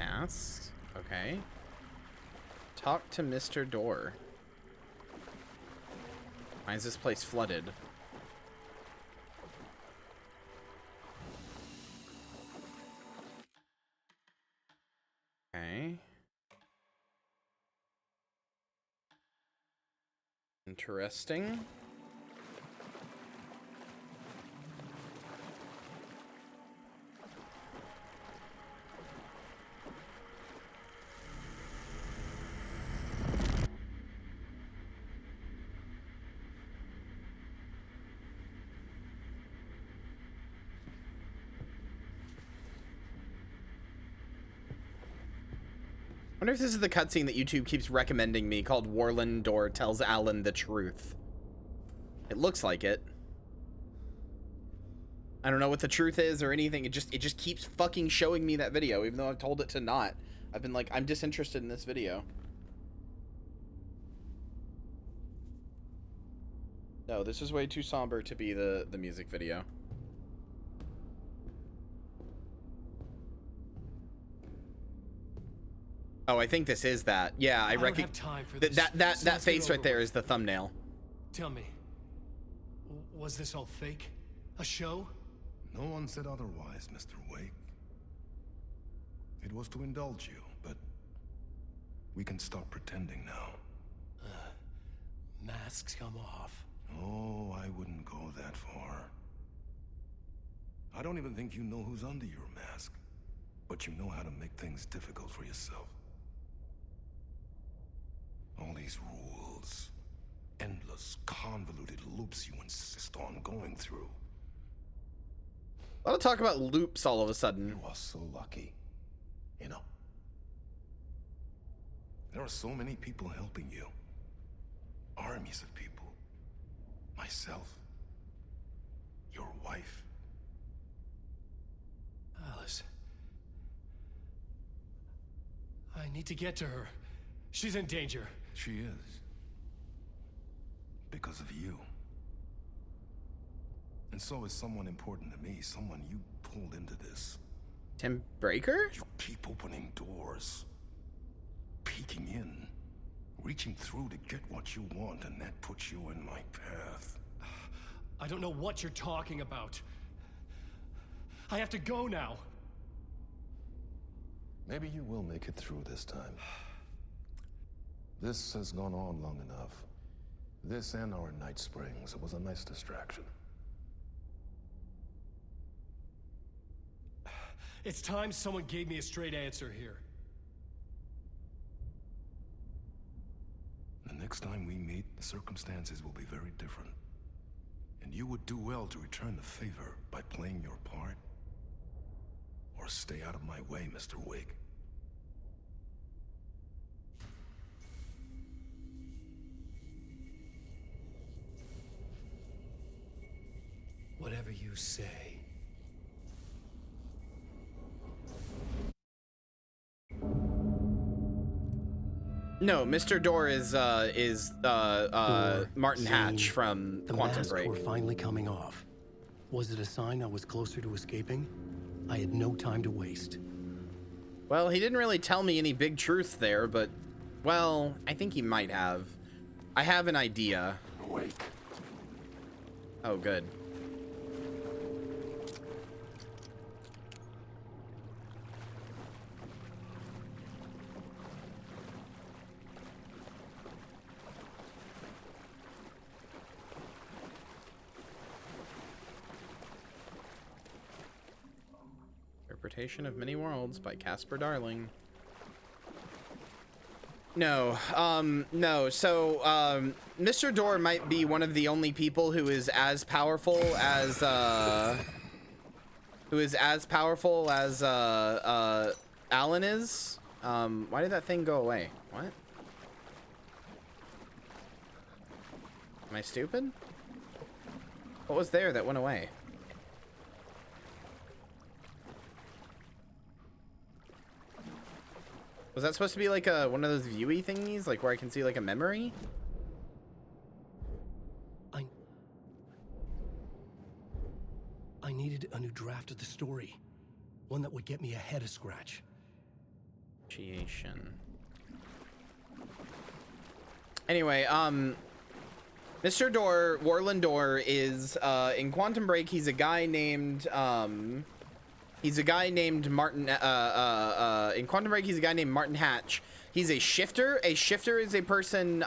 Ask. Okay. Talk to Mr. Door. Why is this place flooded? Okay. Interesting. I wonder if this is the cutscene that YouTube keeps recommending me called Warlin Door Tells Alan the Truth. It looks like it. I don't know what the truth is or anything. It just keeps fucking showing me that video, even though I've told it to not. I've been like, I'm disinterested in this video. No, this is way too somber to be the music video. Oh, I think this is that. Yeah, I reckon that face right there is the thumbnail. Tell me, was this all fake? A show? No one said otherwise, Mr. Wake. It was to indulge you, but we can stop pretending now. Masks come off. Oh, I wouldn't go that far. I don't even think you know who's under your mask, but you know how to make things difficult for yourself. All these rules, endless, convoluted loops you insist on going through. A lot of talk about loops all of a sudden. You are so lucky, you know. There are so many people helping you. Armies of people. Myself. Your wife. Alice. I need to get to her. She's in danger. She is. Because of you. And so is someone important to me, someone you pulled into this. Tim Breaker? You keep opening doors. Peeking in. Reaching through to get what you want, and that puts you in my path. I don't know what you're talking about. I have to go now. Maybe you will make it through this time. This has gone on long enough. This and our Night Springs. It was a nice distraction. It's time someone gave me a straight answer here. The next time we meet, the circumstances will be very different. And you would do well to return the favor by playing your part. Or stay out of my way, Mr. Wig. Whatever you say. No, Mr. Door is Martin Hatch from Quantum Break. The masks were finally coming off. Was it a sign I was closer to escaping? I had no time to waste. Well, he didn't really tell me any big truths there, but, well, I think he might have. I have an idea. Wait. Oh, good. Interpretation of Many Worlds by Casper Darling. No, no. So, Mr. Door might be one of the only people who is as powerful as, Alan is. Why did that thing go away? What? Am I stupid? What was there that went away? Was that supposed to be like one of those viewy thingies, like where I can see like a memory? I needed a new draft of the story. One that would get me ahead of Scratch. Initiation. Anyway, Mr. Door, Warlin Door is, in Quantum Break, he's a guy named, Martin, in Quantum Break, he's a guy named Martin Hatch. He's a shifter. A shifter is a person,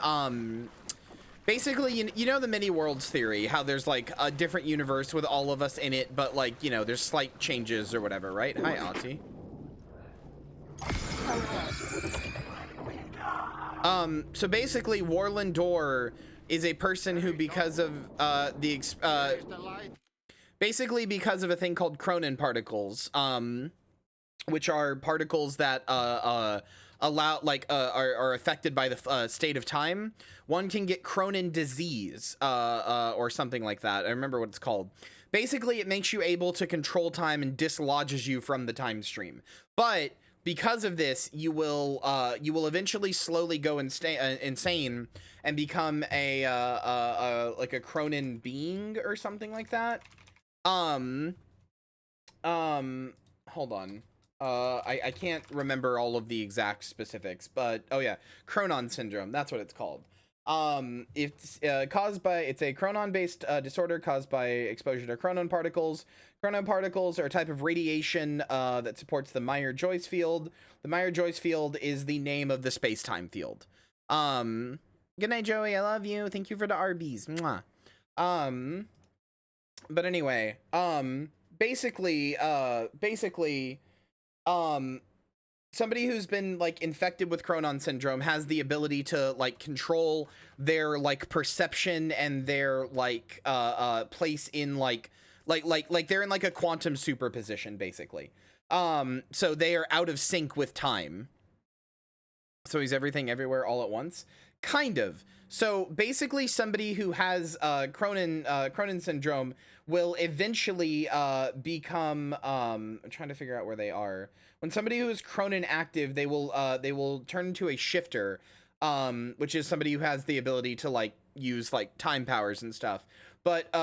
basically, you know the many worlds theory, how there's like a different universe with all of us in it, but like, you know, there's slight changes or whatever, right? Hi, Ozzy. So basically, Warlin Door is a person who, because of, basically because of a thing called Cronin particles, which are particles that are affected by the state of time. One can get Cronin disease, or something like that. I remember what it's called. Basically, it makes you able to control time and dislodges you from the time stream. But because of this, you will eventually slowly go insane and become like a Cronin being or something like that. Hold on. I can't remember all of the exact specifics, but oh yeah, Chronon syndrome. That's what it's called. It's caused by, it's a Chronon-based disorder caused by exposure to Chronon particles. Chronon particles are a type of radiation that supports the Meyer-Joyce field. The Meyer-Joyce field is the name of the space-time field. Good night, Joey. I love you. Thank you for the Arby's. Mwah. But anyway, basically, somebody who's been like infected with Chronon syndrome has the ability to like control their like perception and their like place in like they're in like a quantum superposition basically. So they are out of sync with time. So he's everything everywhere all at once. Kind of. So basically somebody who has Cronin syndrome will eventually become I'm trying to figure out where they are. When somebody who is Cronin active, they will turn into a shifter, which is somebody who has the ability to like use like time powers and stuff. But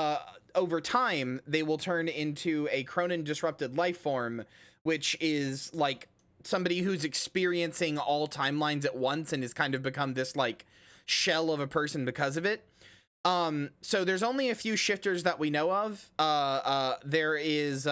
over time, they will turn into a Cronin disrupted life form, which is like somebody who's experiencing all timelines at once and has kind of become this like shell of a person because of it. So there's only a few shifters that we know of. There is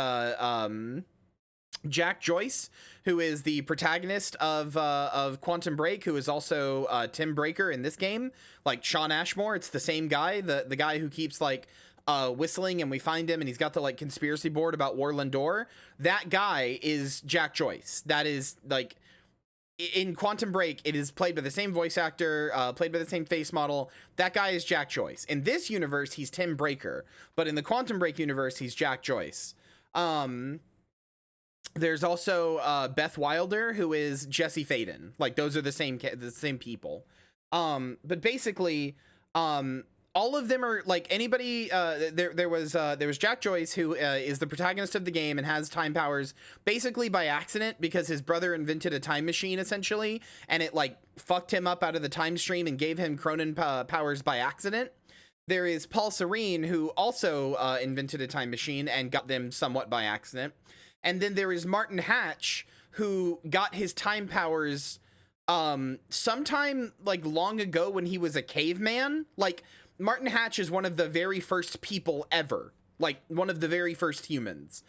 Jack Joyce, who is the protagonist of Quantum Break, who is also Tim Breaker in this game, like Shawn Ashmore. It's the same guy, the guy who keeps like whistling, and we find him and he's got the like conspiracy board about Warland Door. That guy is Jack Joyce. That is like in Quantum Break, it is played by the same voice actor, played by the same face model. That guy is Jack Joyce. In this universe, he's Tim Breaker, but in the Quantum Break universe, he's Jack Joyce. There's also Beth Wilder, who is Jesse Faden. Like those are the same people. But basically, all of them are like anybody. There was Jack Joyce, who is the protagonist of the game and has time powers basically by accident because his brother invented a time machine essentially, and it like fucked him up out of the time stream and gave him Cronin powers by accident. There is Paul Serene, who also invented a time machine and got them somewhat by accident. And then there is Martin Hatch, who got his time powers sometime like long ago when he was a caveman. Like Martin Hatch is one of the very first people ever, like one of the very first humans.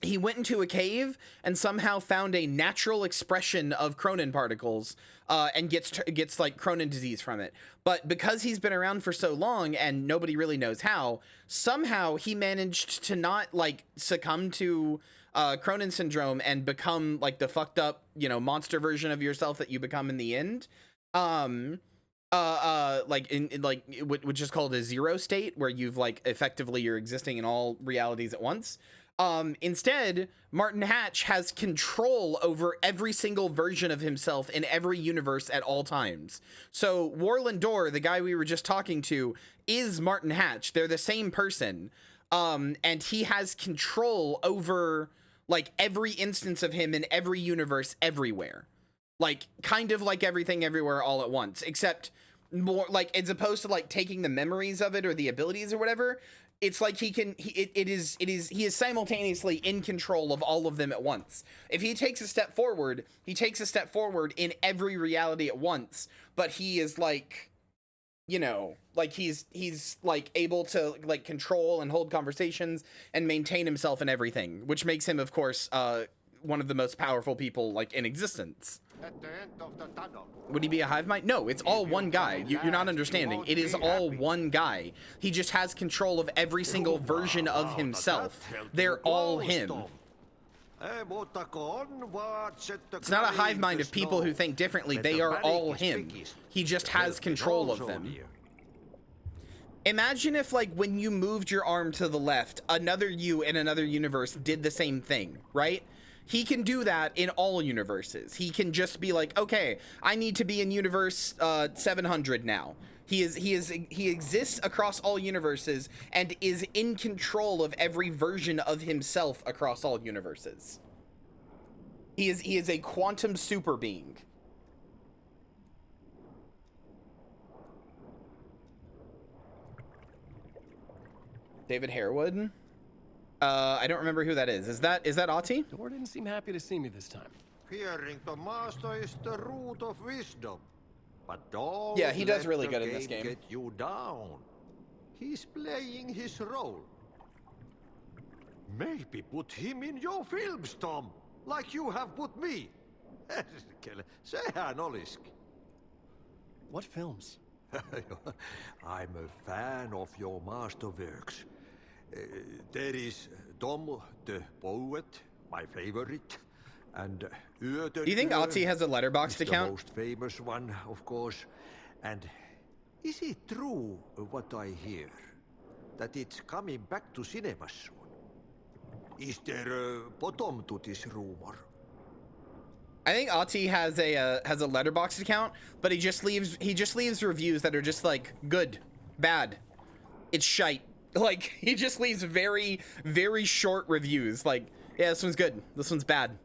He went into a cave and somehow found a natural expression of Cronin particles and gets like Cronin disease from it. But because he's been around for so long and nobody really knows how, somehow he managed to not like succumb to Cronin syndrome and become like the fucked up, you know, monster version of yourself that you become in the end. Like in like which is called a zero state, where you've like effectively you're existing in all realities at once. Instead, Martin Hatch has control over every single version of himself in every universe at all times. So Warland Door, the guy we were just talking to, is Martin Hatch. They're the same person. And he has control over like every instance of him in every universe everywhere. Like kind of like Everything Everywhere All at Once, except more like as opposed to like taking the memories of it or the abilities or whatever. It's like he is simultaneously in control of all of them at once. If he takes a step forward, he takes a step forward in every reality at once, but he is like, you know, like he's like able to like control and hold conversations and maintain himself in everything, which makes him, of course, one of the most powerful people like in existence. At the end of the tunnel. Would he be a hive mind? No, it's all one guy. You're not understanding. It is all one guy. He just has control of every single version of himself. They're all him. It's not a hive mind of people who think differently. They are all him. He just has control of them. Imagine if, like, when you moved your arm to the left, another you in another universe did the same thing, right? He can do that in all universes. He can just be like, okay, I need to be in universe 700 now. He exists across all universes and is in control of every version of himself across all universes. He is a quantum super being. David Harewood? I don't remember who that is. Is that Ahti? Door didn't seem happy to see me this time. Hearing the master is the root of wisdom. But don't yeah, he does let really the good in this game. Get you down. He's playing his role. Maybe put him in your films, Tom, like you have put me. Sehän oliski. What films? I'm a fan of your masterworks. There is Tom the Poet, my favorite, and do you think Ahti has a Letterboxd account? The most famous one, of course. And is it true what I hear, that it's coming back to cinemas soon? Is there a bottom to this rumor? I think Ahti has a Letterboxd account, but he just leaves reviews that are just like good, bad, it's shite, Like, he just leaves very, very short reviews. Like, yeah, this one's good. This one's bad.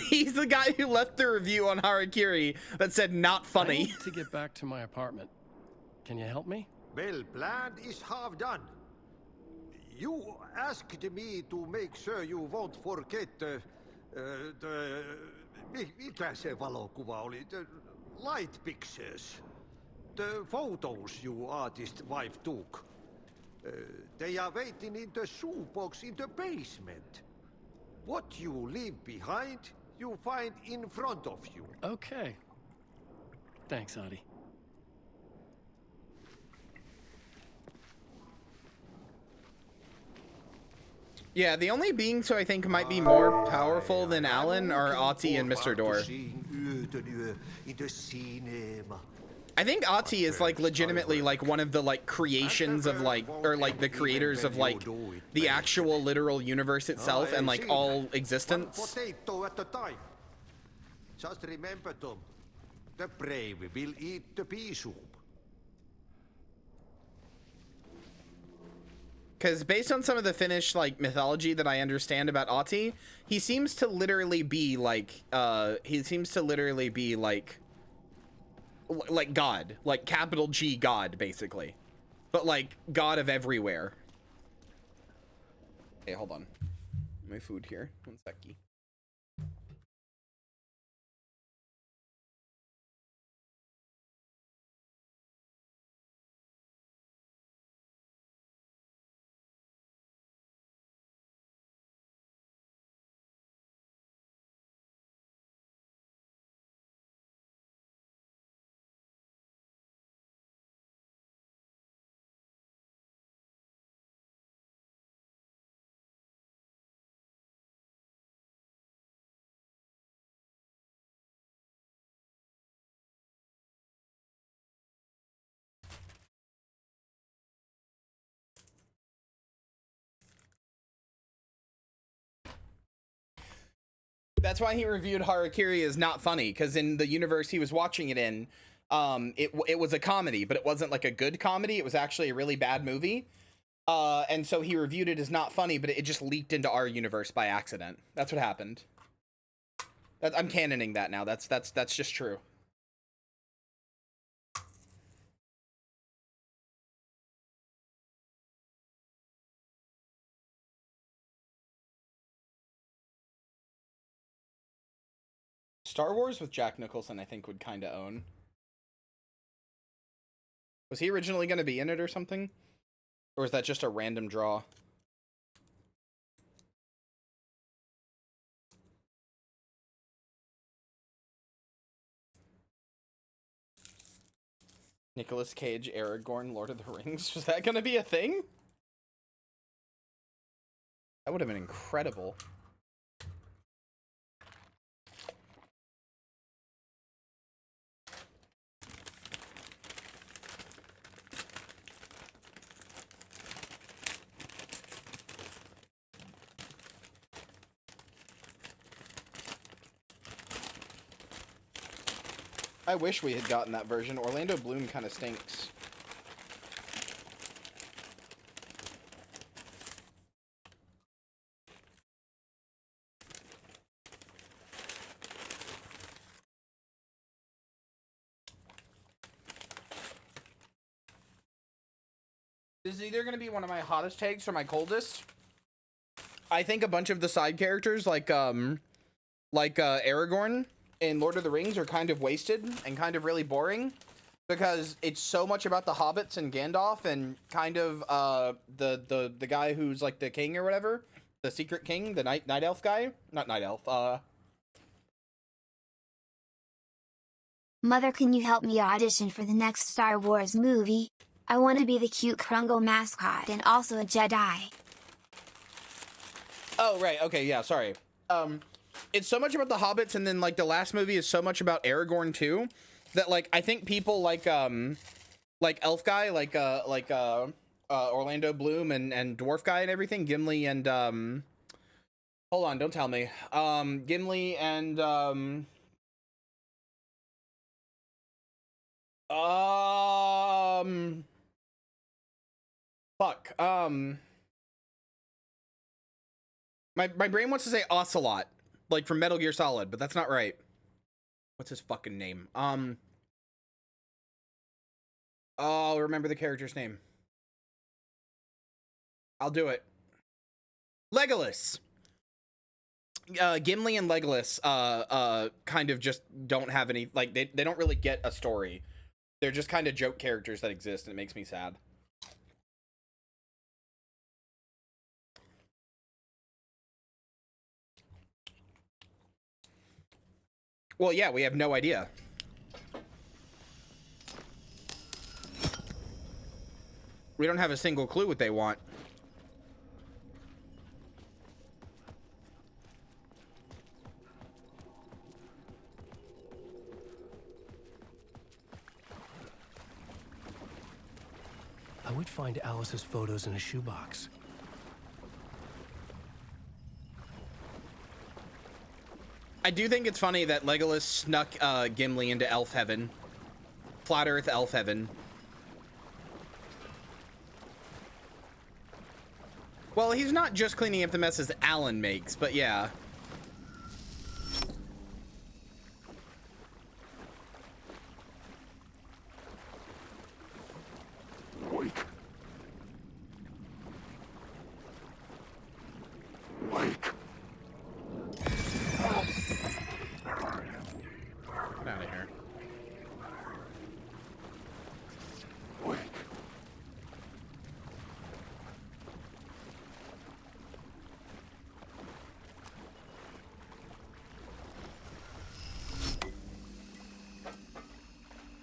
He's the guy who left the review on Harakiri that said not funny. I need to get back to my apartment. Can you help me? Well, plan is half done. You asked me to make sure you won't forget mikä se valokuva oli? The light pictures. The photos your artist wife took. They are waiting in the shoebox in the basement. What you leave behind, you find in front of you. Okay. Thanks, Adi. Yeah, the only beings who I think might be more powerful than Alan are Ahti and Mr. Door. In the cinema. I think Ahti is like legitimately like one of the like creations of like, or like the creators of like the actual literal universe itself and like all existence. Potato at a time. Just remember, Tom, the brave will eat the pea soup. Because based on some of the Finnish like mythology that I understand about Ahti, he seems to literally be like God, like capital G God, basically, but like God of everywhere. Hey, hold on, my food here, one seckie. That's why he reviewed Harakiri as not funny, because in the universe he was watching it in, it was a comedy, but it wasn't like a good comedy. It was actually a really bad movie. And so he reviewed it as not funny, but it just leaked into our universe by accident. That's what happened. I'm canoning that now. That's just true. Star Wars with Jack Nicholson, I think, would kind of own. Was he originally going to be in it or something? Or is that just a random draw? Nicolas Cage, Aragorn, Lord of the Rings. Was that going to be a thing? That would have been incredible. I wish we had gotten that version. Orlando Bloom kind of stinks. This is either going to be one of my hottest takes or my coldest. I think a bunch of the side characters like Aragorn in Lord of the Rings are kind of wasted and kind of really boring because it's so much about the hobbits and Gandalf and kind of the guy who's like the king or whatever, the secret king, the night elf guy, not night elf. Mother, can you help me audition for the next Star Wars movie? I want to be the cute Krungle mascot and also a Jedi. Oh right, okay, yeah, sorry. It's so much about the hobbits, and then like the last movie is so much about Aragorn too, that like I think people like elf guy, like Orlando Bloom and dwarf guy and everything, Gimli and hold on, don't tell me. Gimli and Fuck. My brain wants to say Ocelot, like from Metal Gear Solid, but that's not right. What's his fucking name? Oh, I'll remember the character's name. I'll do it. Legolas. Gimli and Legolas kind of just don't have any, like, they don't really get a story. They're just kind of joke characters that exist, and it makes me sad. Well, yeah, we have no idea. We don't have a single clue what they want. I would find Alice's photos in a shoebox. I do think it's funny that Legolas snuck Gimli into Elf Heaven. Flat Earth Elf Heaven. Well, he's not just cleaning up the messes Alan makes, but yeah. Wake. Wake. Get out of here. Wake.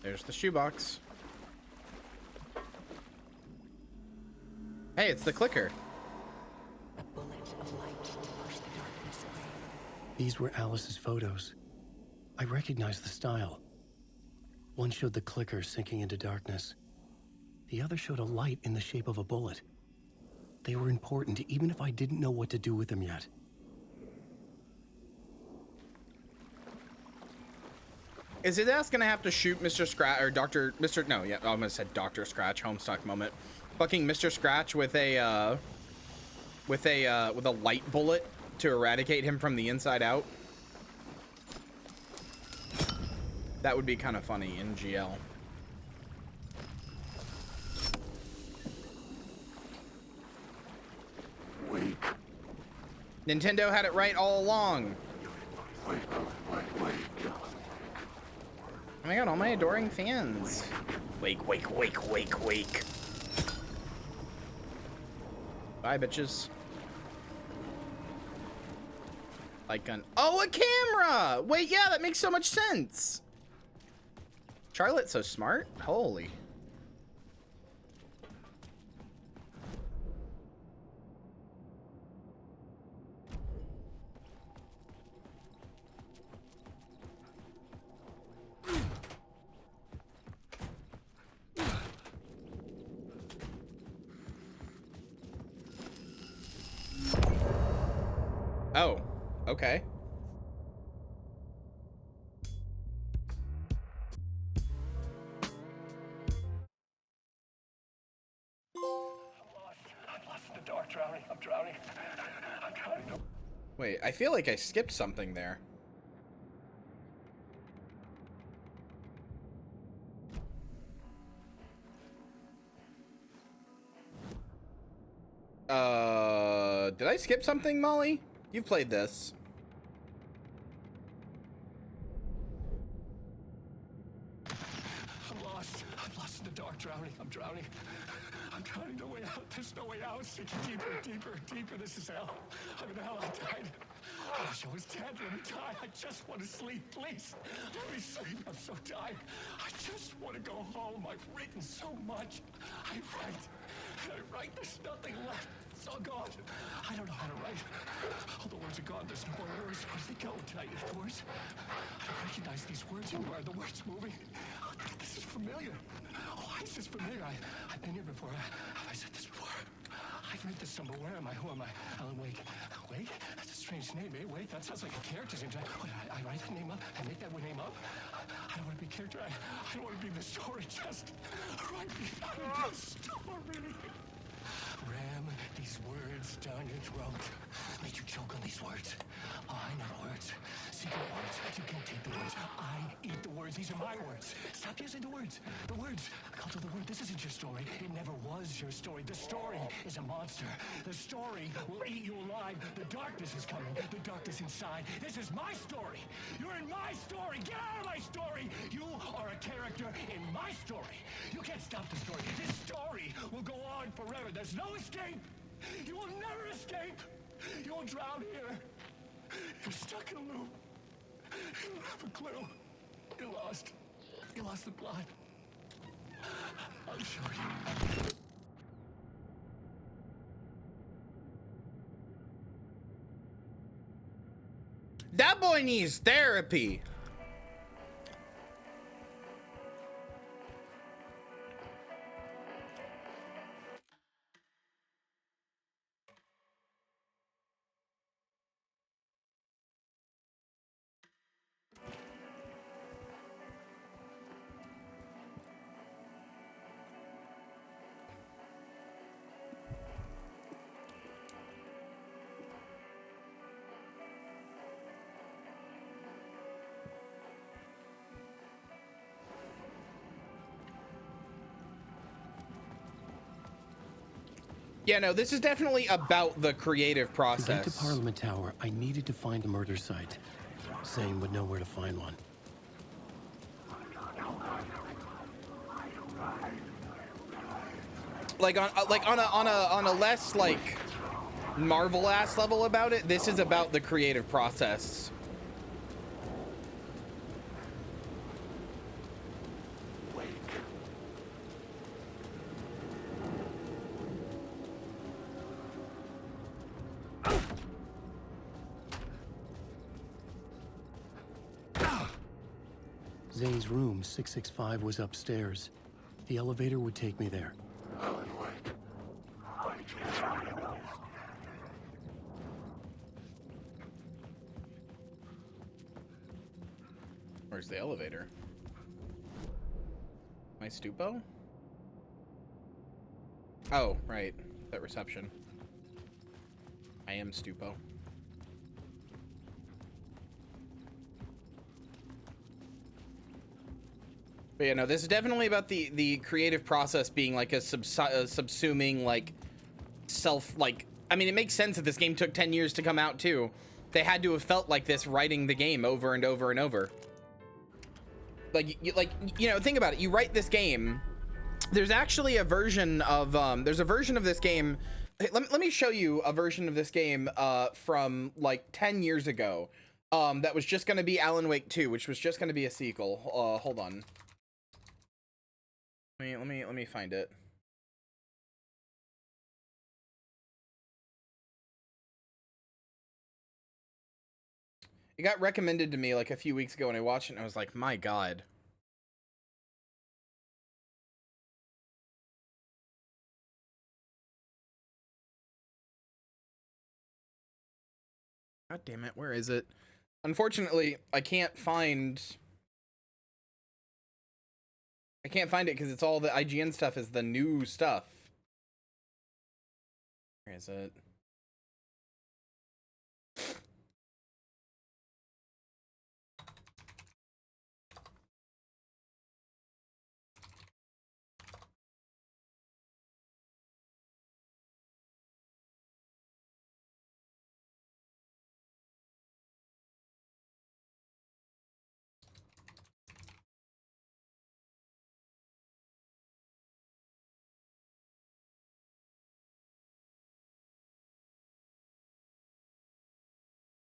There's the shoebox. Hey, it's the clicker. A bullet of light to push the darkness away. These were Alice's photos. I recognized the style. One showed the clicker sinking into darkness. The other showed a light in the shape of a bullet. They were important, even if I didn't know what to do with them yet. Is his ass gonna have to shoot Mr. Scratch or no, yeah, I almost said Dr. Scratch, Homestuck moment. Fucking Mr. Scratch with a light bullet to eradicate him from the inside out? That would be kind of funny in GL. Wake. Nintendo had it right all along. Wake. Oh my god, all my adoring fans. Wake, wake, wake, wake, wake. Bye, bitches. Like oh, a camera! Wait, yeah, that makes so much sense. Charlotte's so smart. Holy. Oh, okay. I'm lost in the dark, drowning. I'm drowning. Wait, I feel like I skipped something there. Did I skip something, Molly? You've played this. I'm lost in the dark, drowning. I'm drowning. I'm drowning. No way out. There's no way out. Sinking deeper. This is hell. I'm in hell. I died. I wish I was dead. Let me die. I just want to sleep, please. Let me sleep. I'm so tired. I just want to go home. I've written so much. I write. There's nothing left. It's all gone. I don't know how to write. All the words are gone. There's no more words. Where do they go? Did I eat words? I don't recognize these words anymore. Are the words moving? Oh, this is familiar. Oh, why is this familiar? I've been here before. Have I said this before? I've read this somewhere. Where am I? Who am I? Alan Wake. Wake? That's a strange name, eh? Wake? That sounds like a character's name. What, I write that name up? I make that name up? I don't want to be a character. I don't want to be the story. Just write me out of the story. these words down your throat. Make you choke on these words. Oh, I know the words. Secret words. You can't take the words. I eat the words. These are my words. Stop using the words. The words. Culture the word. This isn't your story. It never was your story. The story is a monster. The story will eat you alive. The darkness is coming. The darkness inside. This is my story. You're in my story. Get out of my story. You are a character in my story. You can't stop the story. This story will go on forever. There's no escape. You will never escape. You will drown here. You're stuck in a loop. You don't have a clue. You're lost. You lost the plot. I'll show you. That boy needs therapy. Yeah, no, this is definitely about the creative process. To get to Parliament Tower, I needed to find a murder site. Zane would know where to find one. Like on a less like Marvel ass level about it, this is about the creative process. Zane's room, 665, was upstairs. The elevator would take me there. Where's the elevator? My stupo? Oh, right. That reception. I am stupo. But yeah, no, this is definitely about the creative process being like a subsuming, like, I mean, it makes sense that this game took 10 years to come out, too. They had to have felt like this writing the game over and over and over. Like, you know, think about it. You write this game. There's actually a version of, there's a version of this game. Let me show you a version of this game from, like, 10 years ago. That was just going to be Alan Wake 2, which was just going to be a sequel. Hold on. Let me find it. It got recommended to me like a few weeks ago and I watched it and I was like, my God. God damn it, where is it? Unfortunately, I can't find it because it's all the IGN stuff is the new stuff. Where is it?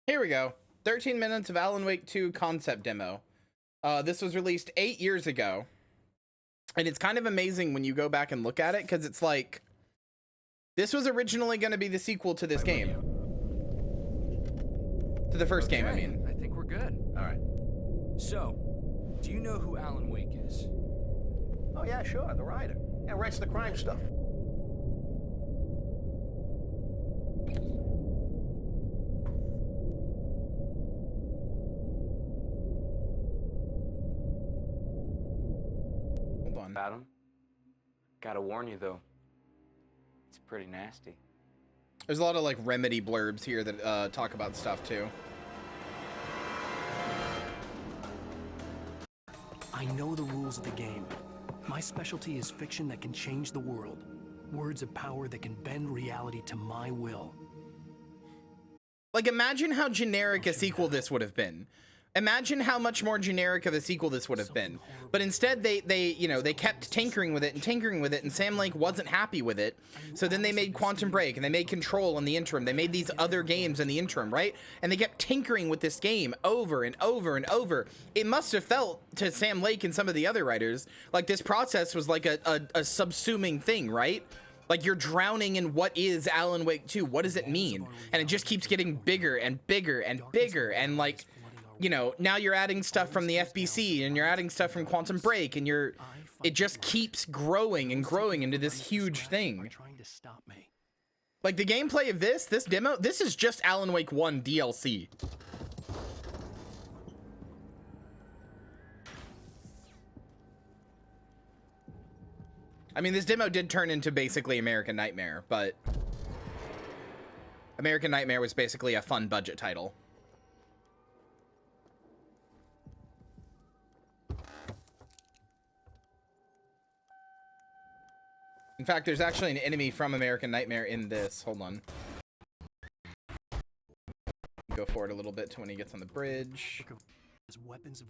Here we go. 13 minutes of Alan Wake 2 concept demo. This was released 8 years ago. And it's kind of amazing when you go back and look at it, because it's like, this was originally going to be the sequel to this game. To the first game, I mean. I think we're good. All right. So, do you know who Alan Wake is? Oh, yeah, sure. The writer. Yeah, writes the crime stuff. Adam, gotta warn you though, it's pretty nasty. There's a lot of like Remedy blurbs here that talk about stuff too. I know the rules of the game. My specialty is fiction that can change the world. Words of power that can bend reality to my will. Like, imagine how generic a sequel this would have been. Imagine how much more generic of a sequel this would have been. But instead, they kept tinkering with it, and Sam Lake wasn't happy with it. So then they made Quantum Break, and they made Control in the interim. They made these other games in the interim, right? And they kept tinkering with this game over and over and over. It must have felt to Sam Lake and some of the other writers like this process was like a subsuming thing, right? Like, you're drowning in what is Alan Wake 2. What does it mean? And it just keeps getting bigger and bigger and bigger. And, like, you know, now you're adding stuff from the FBC and you're adding stuff from Quantum Break, and it just keeps growing and growing into this huge thing. Like, the gameplay of this demo, this is just Alan Wake 1 DLC. I mean, this demo did turn into basically American Nightmare, but American Nightmare was basically a fun budget title. In fact, there's actually an enemy from American Nightmare in this. Hold on. Go forward a little bit to when he gets on the bridge. Weapons of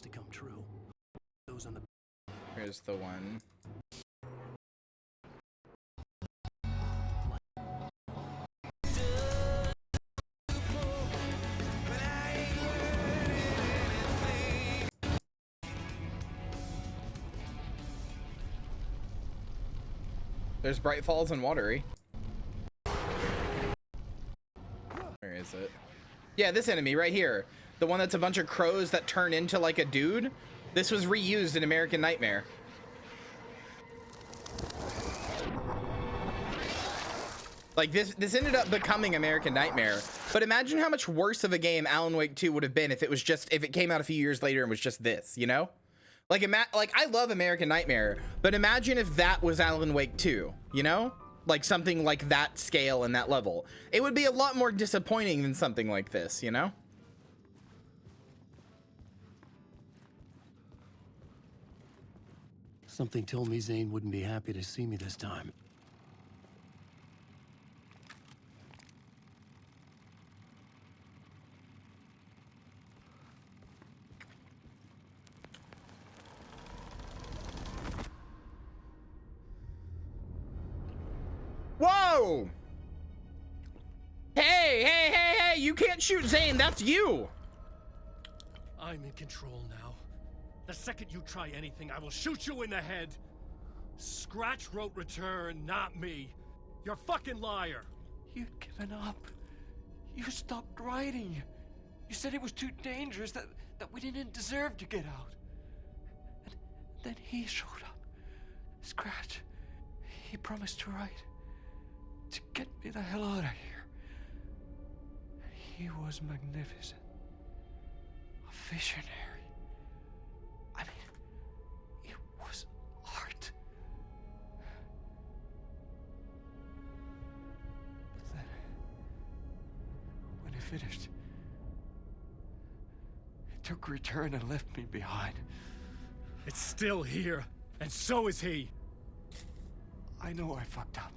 to come true. Those on the Here's the one. There's Bright Falls and Watery. Where is it? Yeah, this enemy right here. The one that's a bunch of crows that turn into like a dude. This was reused in American Nightmare. Like, this ended up becoming American Nightmare. But imagine how much worse of a game Alan Wake 2 would have been if it came out a few years later and was just this, you know? Like, I love American Nightmare, but imagine if that was Alan Wake 2, you know? Like, something like that scale and that level. It would be a lot more disappointing than something like this, you know? Something told me Zane wouldn't be happy to see me this time. Whoa! Hey, you can't shoot Zane, that's you! I'm in control now. The second you try anything, I will shoot you in the head. Scratch wrote Return, not me. You're a fucking liar. You'd given up. You stopped writing. You said it was too dangerous, that we didn't deserve to get out. And then he showed up. Scratch. He promised to write. To get me the hell out of here. He was magnificent. A visionary. I mean, it was art. But then, when he finished, he took Return and left me behind. It's still here, and so is he. I know I fucked up.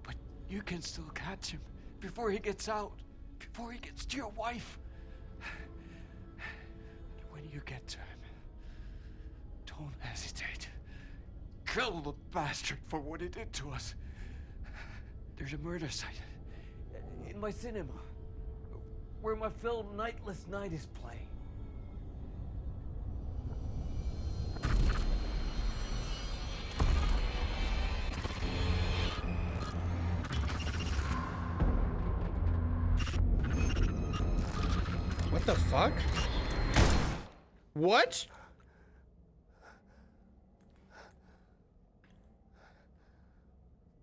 But you can still catch him before he gets out, before he gets to your wife. When you get to him, don't hesitate. Kill the bastard for what he did to us. There's a murder site in my cinema where my film Nightless Night is playing. What the fuck? What?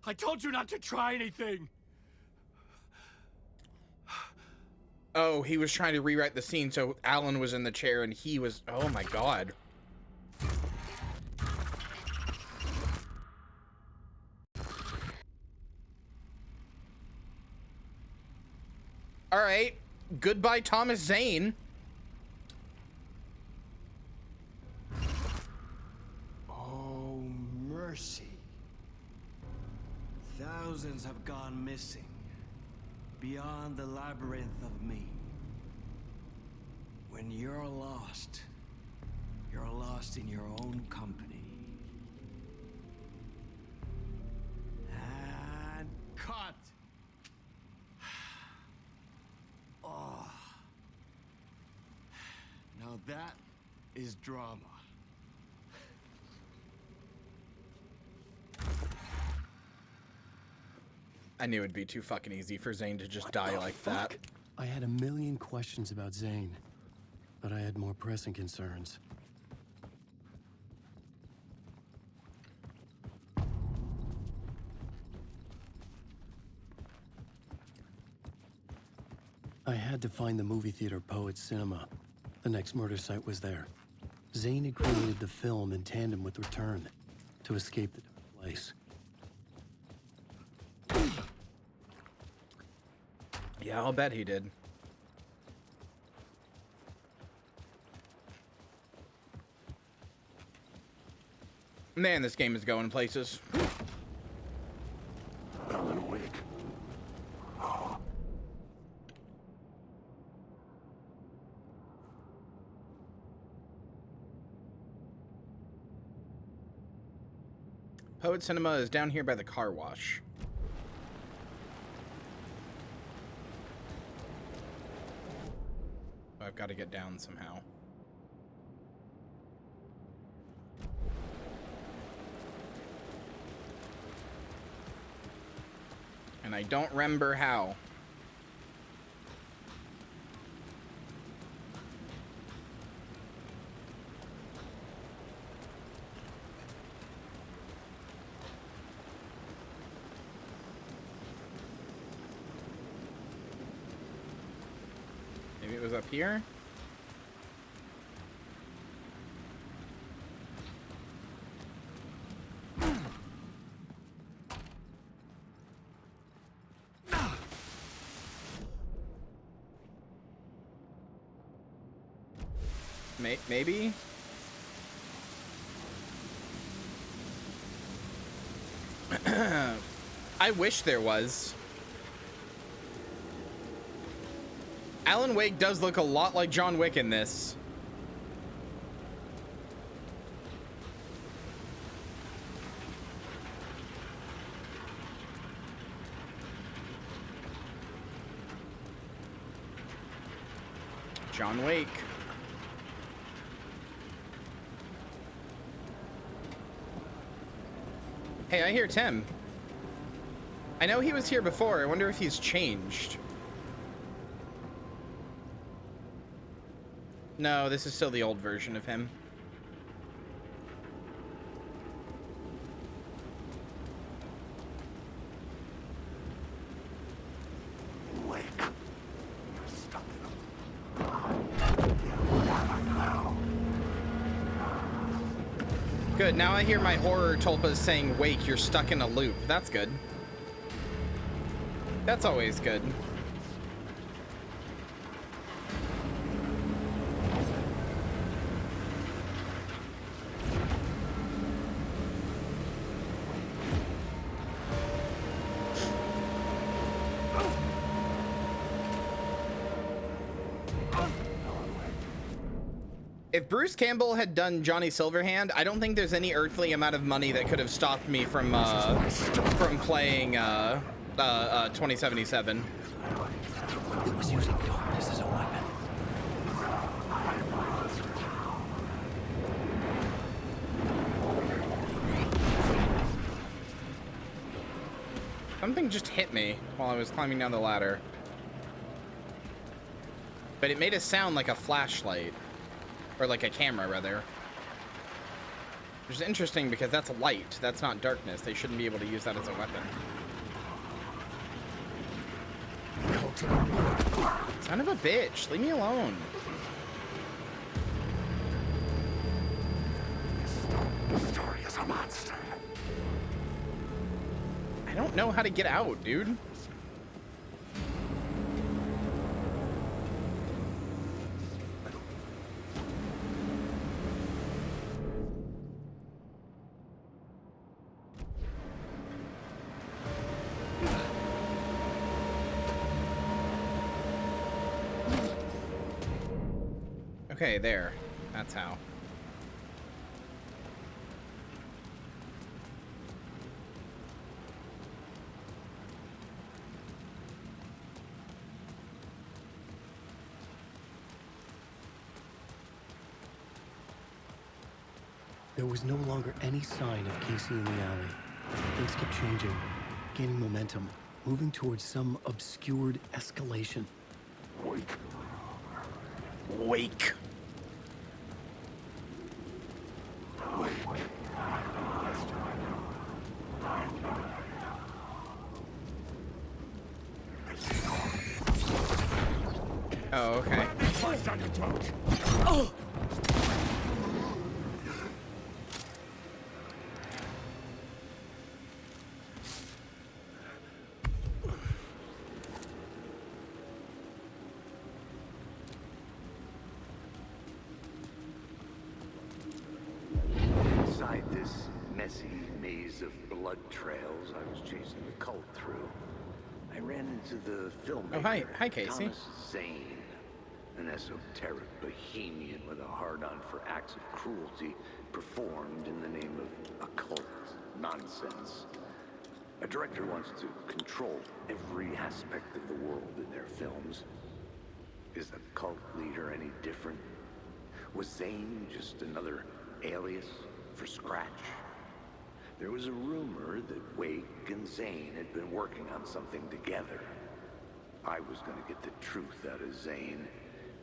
I told you not to try anything. Oh, he was trying to rewrite the scene, so Alan was in the chair and he was... Oh my god. Alright. Goodbye, Thomas Zane. Oh, mercy. Thousands have gone missing. Beyond the labyrinth of me. When you're lost in your own company. And cut! Oh. Now that is drama. I knew it'd be too fucking easy for Zane to just die like that. I had a million questions about Zane, but I had more pressing concerns. I had to find the movie theater Poet Cinema. The next murder site was there. Zane had created the film in tandem with Return to escape the dark place. Yeah, I'll bet he did. Man, this game is going places. Alan Wake. Poet Cinema is down here by the car wash. I've got to get down somehow. And I don't remember how. Maybe it was up here? Maybe? I wish there was. Alan Wake does look a lot like John Wick in this. John Wake. Hey, I hear Tim. I know he was here before. I wonder if he's changed. No, this is still the old version of him. Wake. You're stuck in a... Good, now I hear my horror tulpas saying, Wake, you're stuck in a loop. That's good. That's always good. If Bruce Campbell had done Johnny Silverhand, I don't think there's any earthly amount of money that could have stopped me from playing 2077. It was using darkness as a weapon. Something just hit me while I was climbing down the ladder. But it made a sound like a flashlight. Or like a camera, rather. Which is interesting because that's light. That's not darkness. They shouldn't be able to use that as a weapon. Son of a bitch, leave me alone. The story is a monster. I don't know how to get out, dude. Okay, there. That's how. There was no longer any sign of Casey in the alley. Things kept changing, gaining momentum, moving towards some obscured escalation. Wake. Oh, okay. Oh! Inside this messy maze of blood trails I was chasing the cult through, I ran into the filmmaker. Oh, hi, Casey. Thomas Zane, an esoteric bohemian with a hard-on for acts of cruelty performed in the name of occult nonsense. A director wants to control every aspect of the world in their films. Is the cult leader any different? Was Zane just another alias for Scratch? There was a rumor that Wake and Zane had been working on something together. I was going to get the truth out of Zane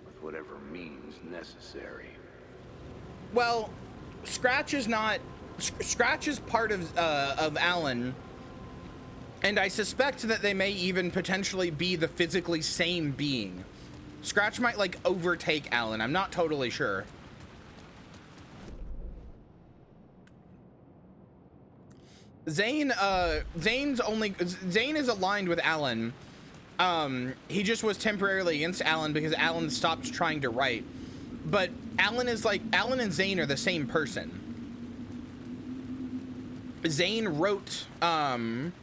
with whatever means necessary. Well, Scratch is not. Scratch is part of Alan, and I suspect that they may even potentially be the physically same being. Scratch might like overtake Alan. I'm not totally sure. Zane is aligned with Alan. He just was temporarily against Alan because Alan stopped trying to write. But Alan and Zane are the same person. Zane wrote Alan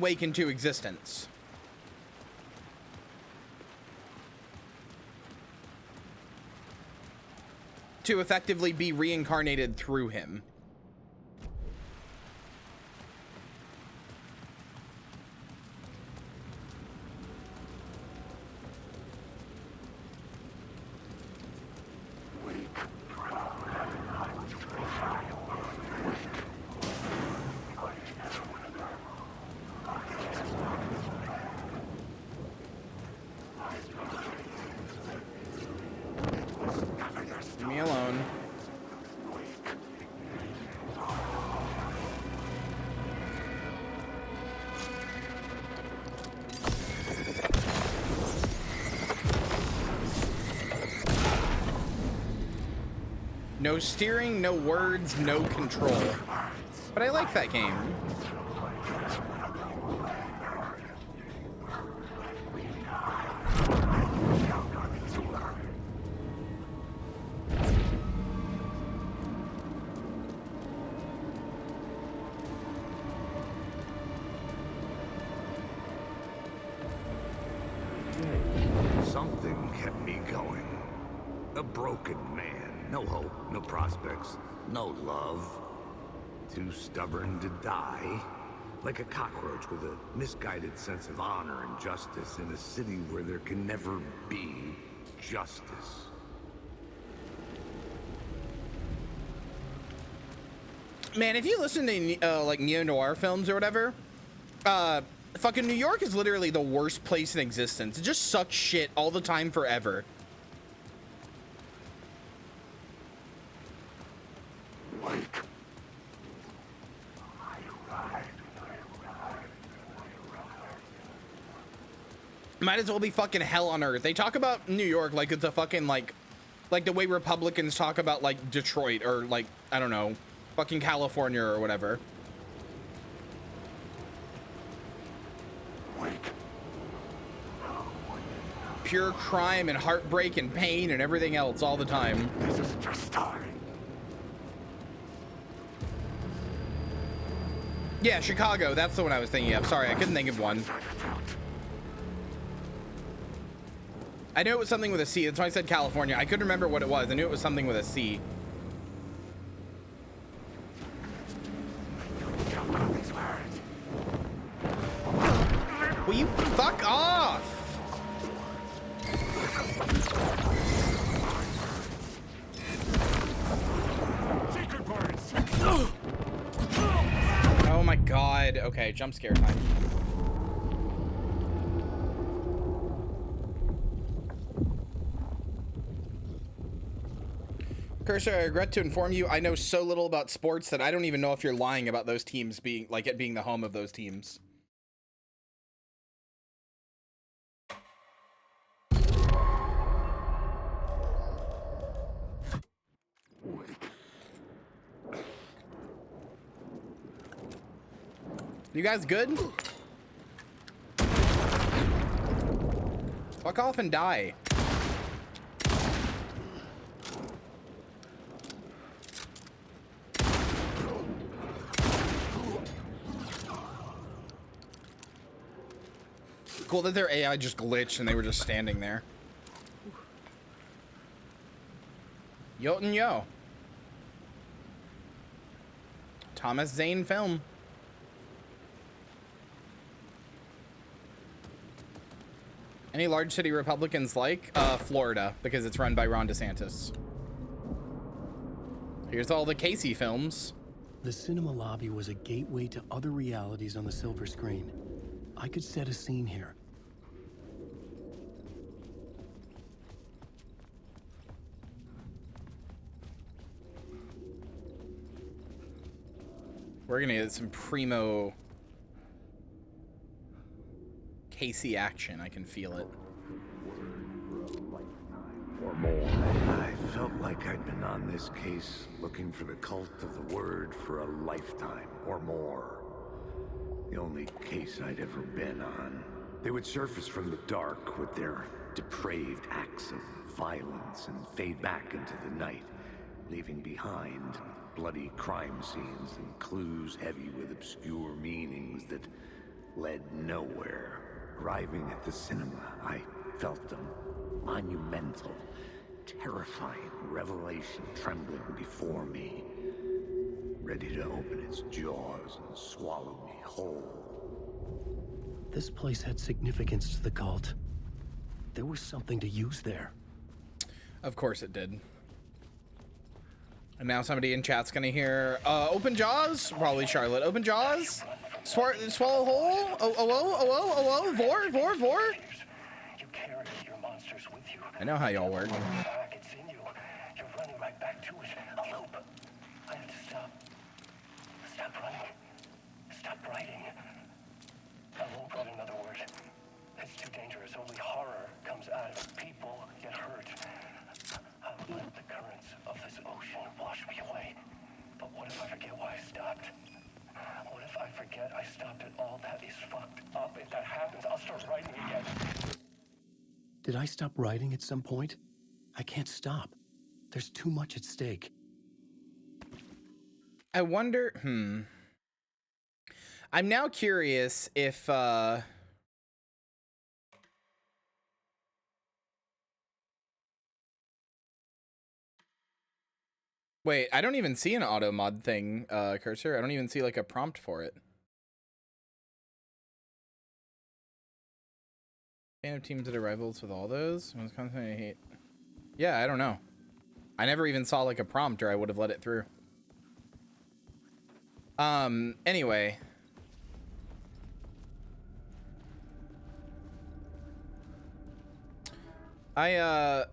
Wake into existence. To effectively be reincarnated through him. Leave me alone. No steering, no words, no control. But I like that game. Something kept me going. A broken man. No hope, no prospects, no love. Too stubborn to die. Like a cockroach with a misguided sense of honor and justice in a city where there can never be justice. Man, if you listen to like neo-noir films or whatever, fucking New York is literally the worst place in existence. It just sucks shit all the time forever. Might as well be fucking hell on earth. They talk about New York like it's a fucking like the way Republicans talk about like Detroit or like, I don't know, fucking California or whatever. Pure crime and heartbreak and pain and everything else all the time. This is just starting. Yeah, Chicago. That's the one I was thinking of. Sorry, I couldn't think of one. I knew it was something with a C. That's why I said California. I couldn't remember what it was. I knew it was something with a C. Will you fuck off? Oh my god. Okay, jump scare time. Cursor, I regret to inform you, I know so little about sports that I don't even know if you're lying about those teams being, like, it being the home of those teams. You guys good? Fuck off and die. Cool that their AI just glitched and they were just standing there. Yoten yo. Thomas Zane film. Any large city Republicans like? Florida, because it's run by Ron DeSantis. Here's all the Casey films. The cinema lobby was a gateway to other realities on the silver screen. I could set a scene here. We're gonna get some primo Casey action. I can feel it. Or more. I felt like I'd been on this case looking for the cult of the word for a lifetime or more. The only case I'd ever been on. They would surface from the dark with their depraved acts of violence and fade back into the night, leaving behind bloody crime scenes and clues heavy with obscure meanings that led nowhere. Arriving at the cinema, I felt a monumental, terrifying revelation trembling before me, ready to open its jaws and swallow me whole. This place had significance to the cult. There was something to use there. Of course it did. And now somebody in chat's gonna hear, open jaws? Probably Charlotte. Open jaws? Swallow whole? Oh, vor? You carry your monsters with you. I know how y'all work. It's in you. You're running right back to it. A loop. I have to stop. Stop running. Stop writing. I won't put another word. It's too dangerous. Only horror comes out of it. People get hurt. I'll let the currents of this ocean wash me away. But what if I forget why I stopped? What if I forget I stopped at all? That is fucked up. If that happens, I'll start writing again. Did I stop writing at some point? I can't stop. There's too much at stake. I wonder, I'm now curious if, wait, I don't even see an auto mod thing, Cursor. I don't even see like a prompt for it. Fan of teams that are rivals with all those? What's content I hate? Yeah, I don't know. I never even saw like a prompt, or I would have let it through. Anyway. I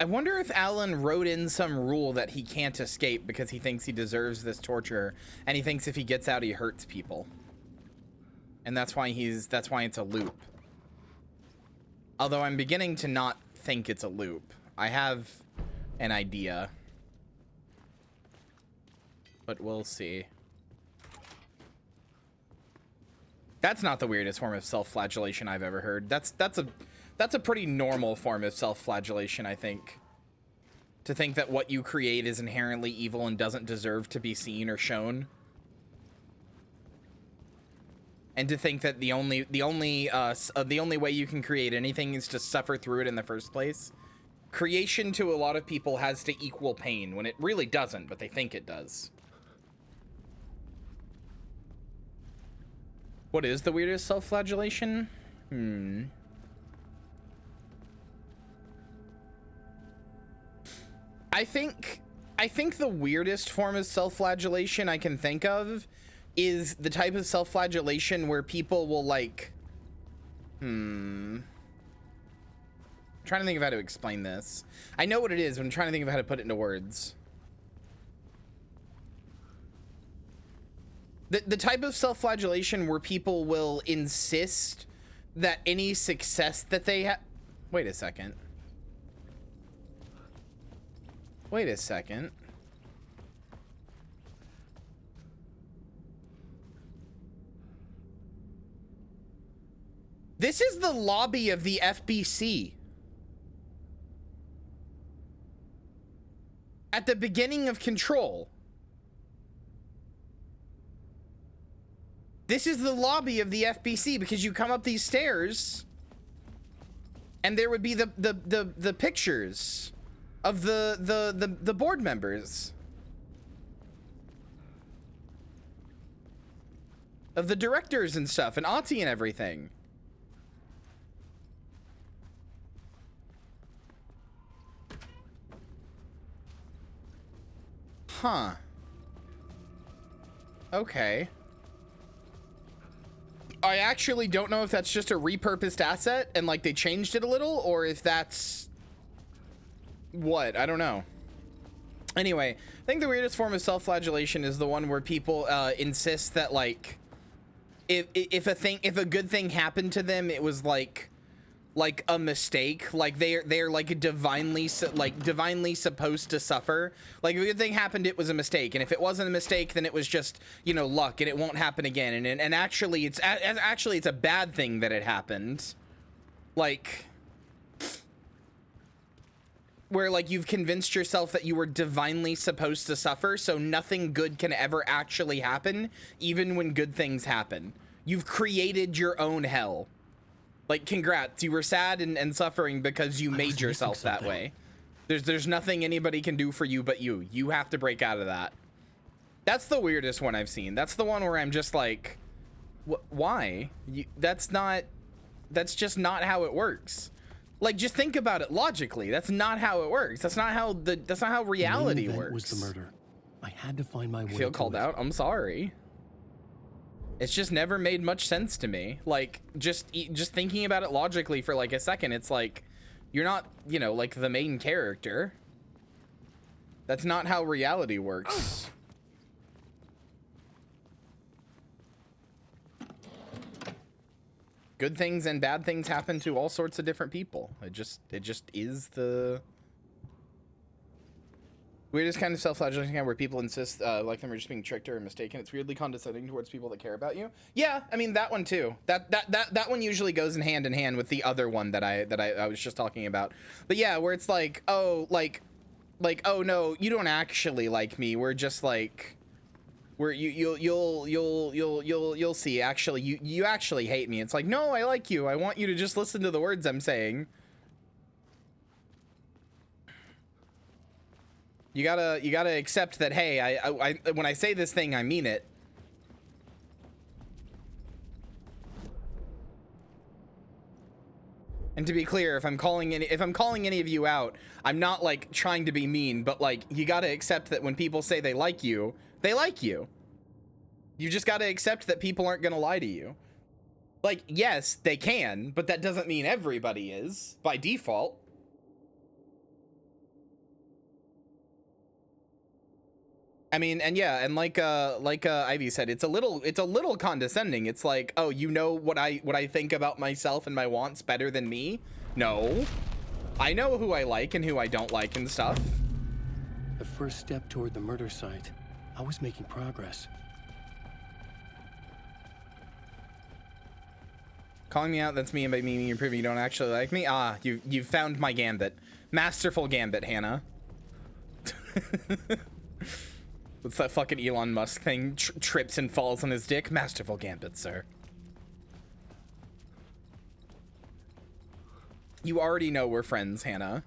wonder if Alan wrote in some rule that he can't escape because he thinks he deserves this torture, and he thinks if he gets out he hurts people. And that's why it's a loop. Although I'm beginning to not think it's a loop. I have an idea. But we'll see. That's not the weirdest form of self-flagellation I've ever heard. That's a pretty normal form of self-flagellation, I think. To think that what you create is inherently evil and doesn't deserve to be seen or shown. And to think that the only way you can create anything is to suffer through it in the first place. Creation to a lot of people has to equal pain when it really doesn't, but they think it does. What is the weirdest self-flagellation? I think the weirdest form of self-flagellation I can think of is the type of self-flagellation where people will like, I'm trying to think of how to explain this. I know what it is, but I'm trying to think of how to put it into words. The type of self-flagellation where people will insist that any success that they have... Wait a second. Wait a second. This is the lobby of the FBC. At the beginning of Control. This is the lobby of the FBC because you come up these stairs and there would be the pictures of the board members, of the directors and stuff, and Ahti and everything. Huh. Okay. I actually don't know if that's just a repurposed asset and like they changed it a little, or if that's what, I don't know. Anyway, I think the weirdest form of self-flagellation is the one where people insist that like if a good thing happened to them, it was like a mistake, like they're like divinely supposed to suffer. Like if a good thing happened, it was a mistake, and if it wasn't a mistake, then it was just, you know, luck and it won't happen again. And actually it's a bad thing that it happened. Like where like you've convinced yourself that you were divinely supposed to suffer, so nothing good can ever actually happen, even when good things happen. You've created your own hell. Like, congrats, you were sad and suffering because you made yourself that way. There's nothing anybody can do for you but you. You have to break out of that. That's the weirdest one I've seen. That's the one where I'm just like, why? That's just not how it works. Like, just think about it logically. That's not how it works. That's not how reality works. Was the murder. I had to find my way. I feel called out. I'm sorry. It's just never made much sense to me. Like, just thinking about it logically for like a second, it's like, you're not, you know, like the main character. That's not how reality works. Good things and bad things happen to all sorts of different people. It just is the weirdest kind of self-flagellation where people insist like them are just being tricked or mistaken. It's weirdly condescending towards people that care about you. Yeah, I mean that one too. That one usually goes in hand with the other one that I was just talking about. But yeah, where it's like, oh, like oh no, you don't actually like me. We're just like, where you'll see. Actually, you actually hate me. It's like, no, I like you. I want you to just listen to the words I'm saying. You gotta accept that, hey, I when I say this thing, I mean it. And to be clear, if I'm calling any of you out, I'm not like trying to be mean, but like you gotta accept that when people say they like you, they like you. You just gotta accept that people aren't gonna lie to you. Like, yes, they can, but that doesn't mean everybody is by default. I mean, and yeah, and like Ivy said, it's a little condescending. It's like, oh, you know what I think about myself and my wants better than me? No. I know who I like and who I don't like and stuff. The first step toward the murder site. I was making progress. Calling me out, that's me, and by me you're proving you don't actually like me. Ah, you found my gambit. Masterful gambit, Hannah. What's that fucking Elon Musk thing? Trips and falls on his dick? Masterful gambit, sir. You already know we're friends, Hannah.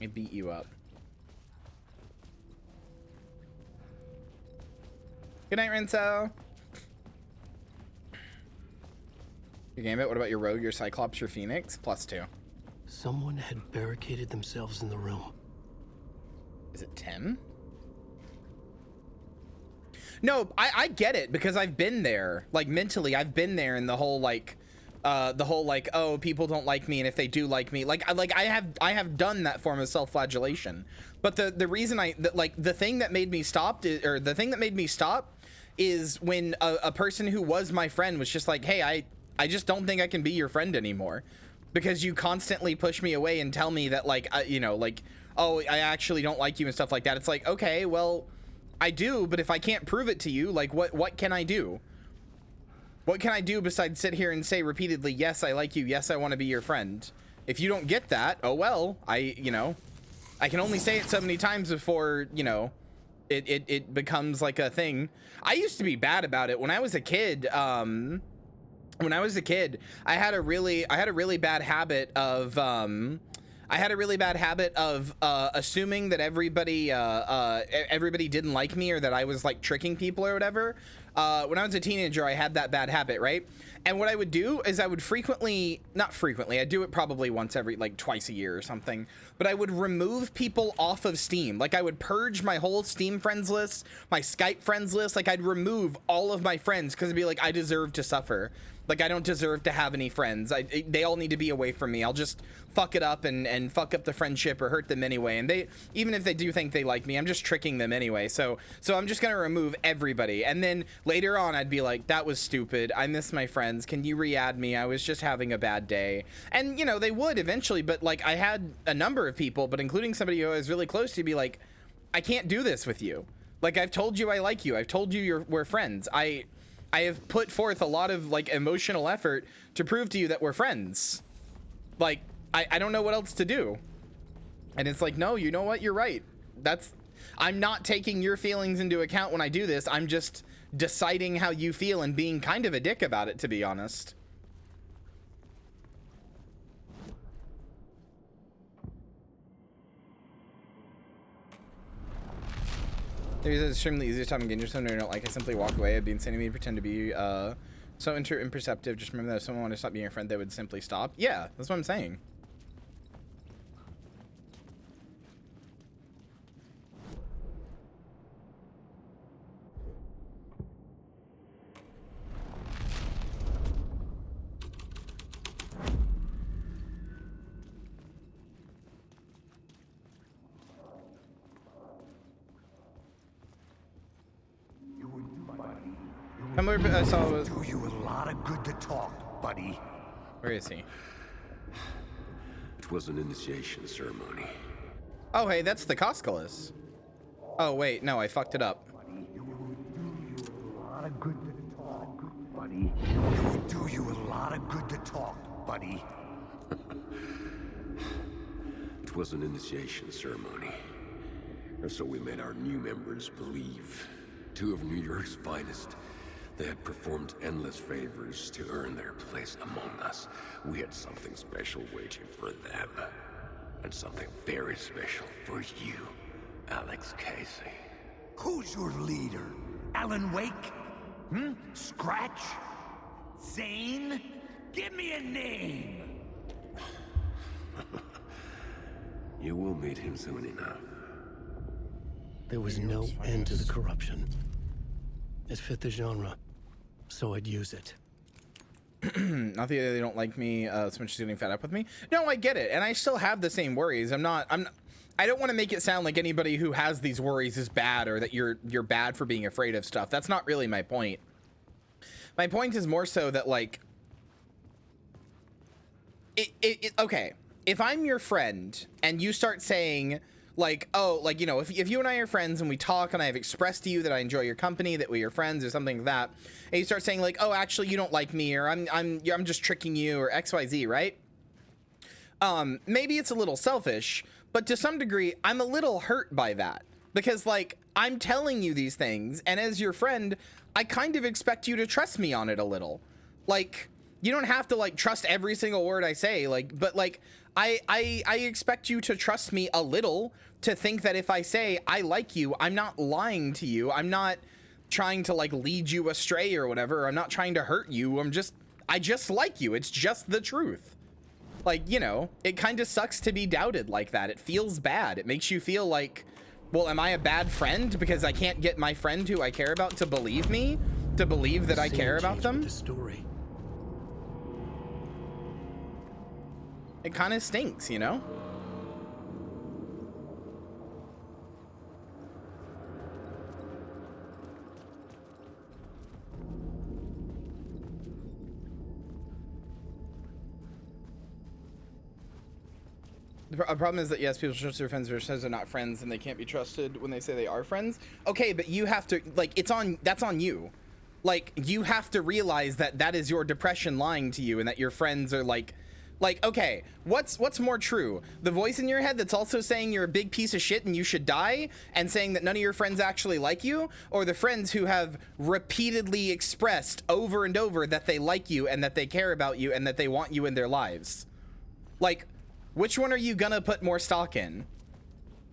I beat you up. Good night, Rinso. Your gambit, what about your rogue, your cyclops, your phoenix? +2. Someone had barricaded themselves in the room. Is it Tim? No, I get it because I've been there. Like mentally, I've been there in the whole like oh, people don't like me, and if they do like me, I have done that form of self-flagellation. But the reason the thing that made me stop is when a person who was my friend was just like, hey, I just don't think I can be your friend anymore because you constantly push me away and tell me that oh, I actually don't like you and stuff like that. It's like, okay, well, I do, but if I can't prove it to you, like what can I do? What can I do besides sit here and say repeatedly, yes, I like you, yes, I want to be your friend? If you don't get that, oh well, I can only say it so many times before, it becomes like a thing. I used to be bad about it when I was a kid. I had a really bad habit of assuming that everybody didn't like me or that I was like tricking people or whatever. When I was a teenager, I had that bad habit, right? And what I would do is I would I'd do it probably twice a year or something, but I would remove people off of Steam. Like I would purge my whole Steam friends list, my Skype friends list. Like I'd remove all of my friends because it'd be like, I deserve to suffer. Like I don't deserve to have any friends. They all need to be away from me. I'll just fuck it up and fuck up the friendship or hurt them anyway. And even if they do think they like me, I'm just tricking them anyway. So I'm just gonna remove everybody. And then later on, I'd be like, that was stupid. I miss my friends. Can you re-add me? I was just having a bad day. And they would eventually. But like I had a number of people, but including somebody who I was really close to, be like, I can't do this with you. Like I've told you I like you. I've told you we're friends. I have put forth a lot of like emotional effort to prove to you that we're friends. Like, I don't know what else to do. And it's like, no, you know what? You're right. I'm not taking your feelings into account when I do this. I'm just deciding how you feel and being kind of a dick about it, to be honest. There's extremely easy time engaging someone I don't like. I simply walk away. It'd be insane to me to pretend to be so imperceptive. Just remember that if someone wanted to stop being your friend, they would simply stop. Yeah, that's what I'm saying. I saw do you a lot of good to talk, buddy. Where is he? It was an initiation ceremony. Oh, hey, that's the Cosculus. Oh, wait, no, I fucked it up. A lot of good to talk, buddy. It would do you a lot of good to talk, buddy. It was an initiation ceremony. Or so we made our new members believe. 2 of New York's finest. They had performed endless favors to earn their place among us. We had something special waiting for them. And something very special for you, Alex Casey. Who's your leader? Alan Wake? Scratch? Zane? Give me a name! You will meet him soon enough. There was no end to the corruption. It fit the genre, so I'd use it. Not that they don't like me so much as getting fed up with me. No, I get it, and I still have the same worries. I don't want to make it sound like anybody who has these worries is bad or that you're bad for being afraid of stuff. That's not really my point. My point is more so that, like, okay, if I'm your friend and you start saying, like, oh, like, you know, if you and I are friends and we talk and I've expressed to you that I enjoy your company, that we are friends or something like that, and you start saying, like, oh, actually you don't like me, or I'm just tricking you, or XYZ, right? Maybe it's a little selfish, but to some degree, I'm a little hurt by that. Because, like, I'm telling you these things, and as your friend, I kind of expect you to trust me on it a little. Like, you don't have to, like, trust every single word I say, like, but, like, I expect you to trust me a little, to think that if I say I like you, I'm not lying to you. I'm not trying to, like, lead you astray or whatever. I'm not trying to hurt you. I just like you. It's just the truth. Like, you know, it kind of sucks to be doubted like that. It feels bad. It makes you feel like, well, am I a bad friend because I can't get my friend who I care about to believe me, to believe that I care about them? The story. It kind of stinks, you know? The problem is that, yes, people trust their friends versus they're not friends, and they can't be trusted when they say they are friends. Okay, but you have to, like, that's on you. Like, you have to realize that that is your depression lying to you, and that your friends are like, okay, what's more true? The voice in your head that's also saying you're a big piece of shit and you should die, and saying that none of your friends actually like you, or the friends who have repeatedly expressed over and over that they like you and that they care about you and that they want you in their lives? Like, which one are you gonna put more stock in?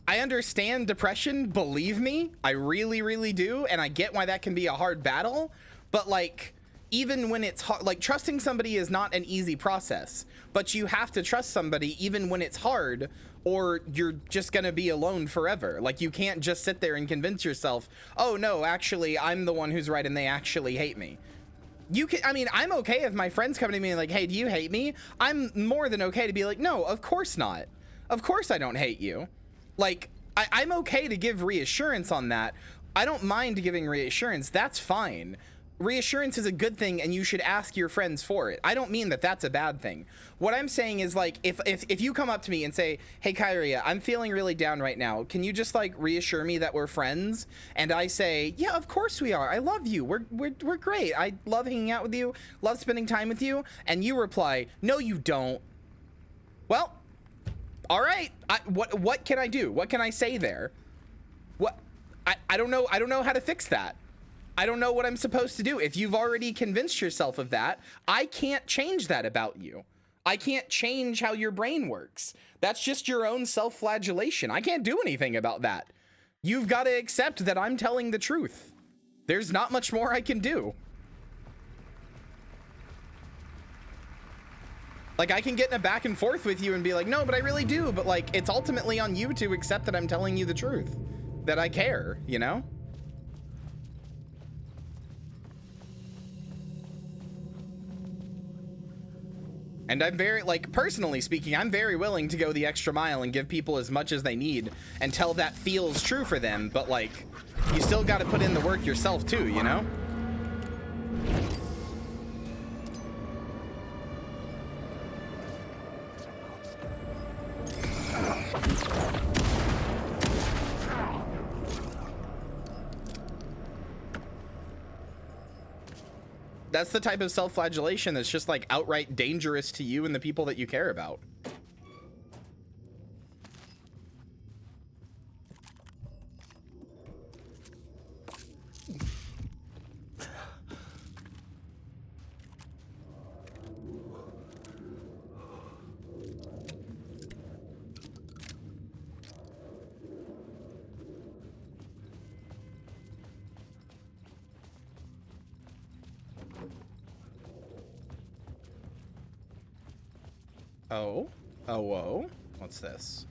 I understand depression, believe me, I really, really do, and I get why that can be a hard battle, but, like, even when it's hard, like, trusting somebody is not an easy process, but you have to trust somebody even when it's hard, or you're just gonna be alone forever. Like, you can't just sit there and convince yourself, oh no, actually, I'm the one who's right and they actually hate me. You can, I mean, I'm okay if my friends come to me and like, hey, do you hate me? I'm more than okay to be like, no, of course not. Of course I don't hate you. Like, I'm okay to give reassurance on that. I don't mind giving reassurance. That's fine. Reassurance is a good thing, and you should ask your friends for it. I don't mean that that's a bad thing. What I'm saying is, like, if you come up to me and say, hey, Kyria, I'm feeling really down right now. Can you just, like, reassure me that we're friends? And I say, yeah, of course we are. I love you. We're great. I love hanging out with you. Love spending time with you. And you reply, no, you don't. Well, all right. What can I do? What can I say there? What? I don't know. I don't know how to fix that. I don't know what I'm supposed to do. If you've already convinced yourself of that, I can't change that about you. I can't change how your brain works. That's just your own self-flagellation. I can't do anything about that. You've got to accept that I'm telling the truth. There's not much more I can do. Like, I can get in a back and forth with you and be like, no, but I really do. But, like, it's ultimately on you to accept that I'm telling you the truth. That I care, you know? And I'm very, like, personally speaking, I'm very willing to go the extra mile and give people as much as they need until that feels true for them. But, like, you still got to put in the work yourself too, you know? That's the type of self-flagellation that's just, like, outright dangerous to you and the people that you care about. Oh? Oh, whoa. What's this?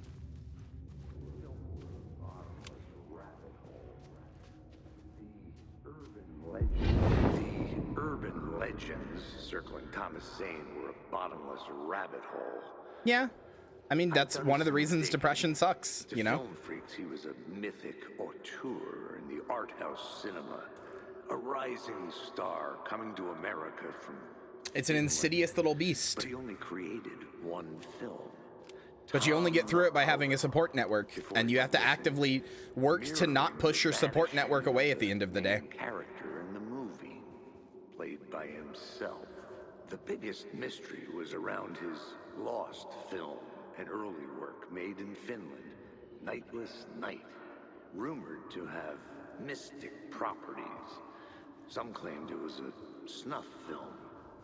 The urban legends circling Thomas Zane were a bottomless rabbit hole. Yeah. I mean, that's one of the reasons depression sucks, you know? To film freaks, he was a mythic auteur in the art house cinema. A rising star coming to America from... It's an insidious little beast. But he only created one film. But you only get through it by having a support network, and you have to actively work to not push your support network away at the end of the day. Character in the movie, played by himself. The biggest mystery was around his lost film, an early work made in Finland, Nightless Night, rumored to have mystic properties. Some claimed it was a snuff film,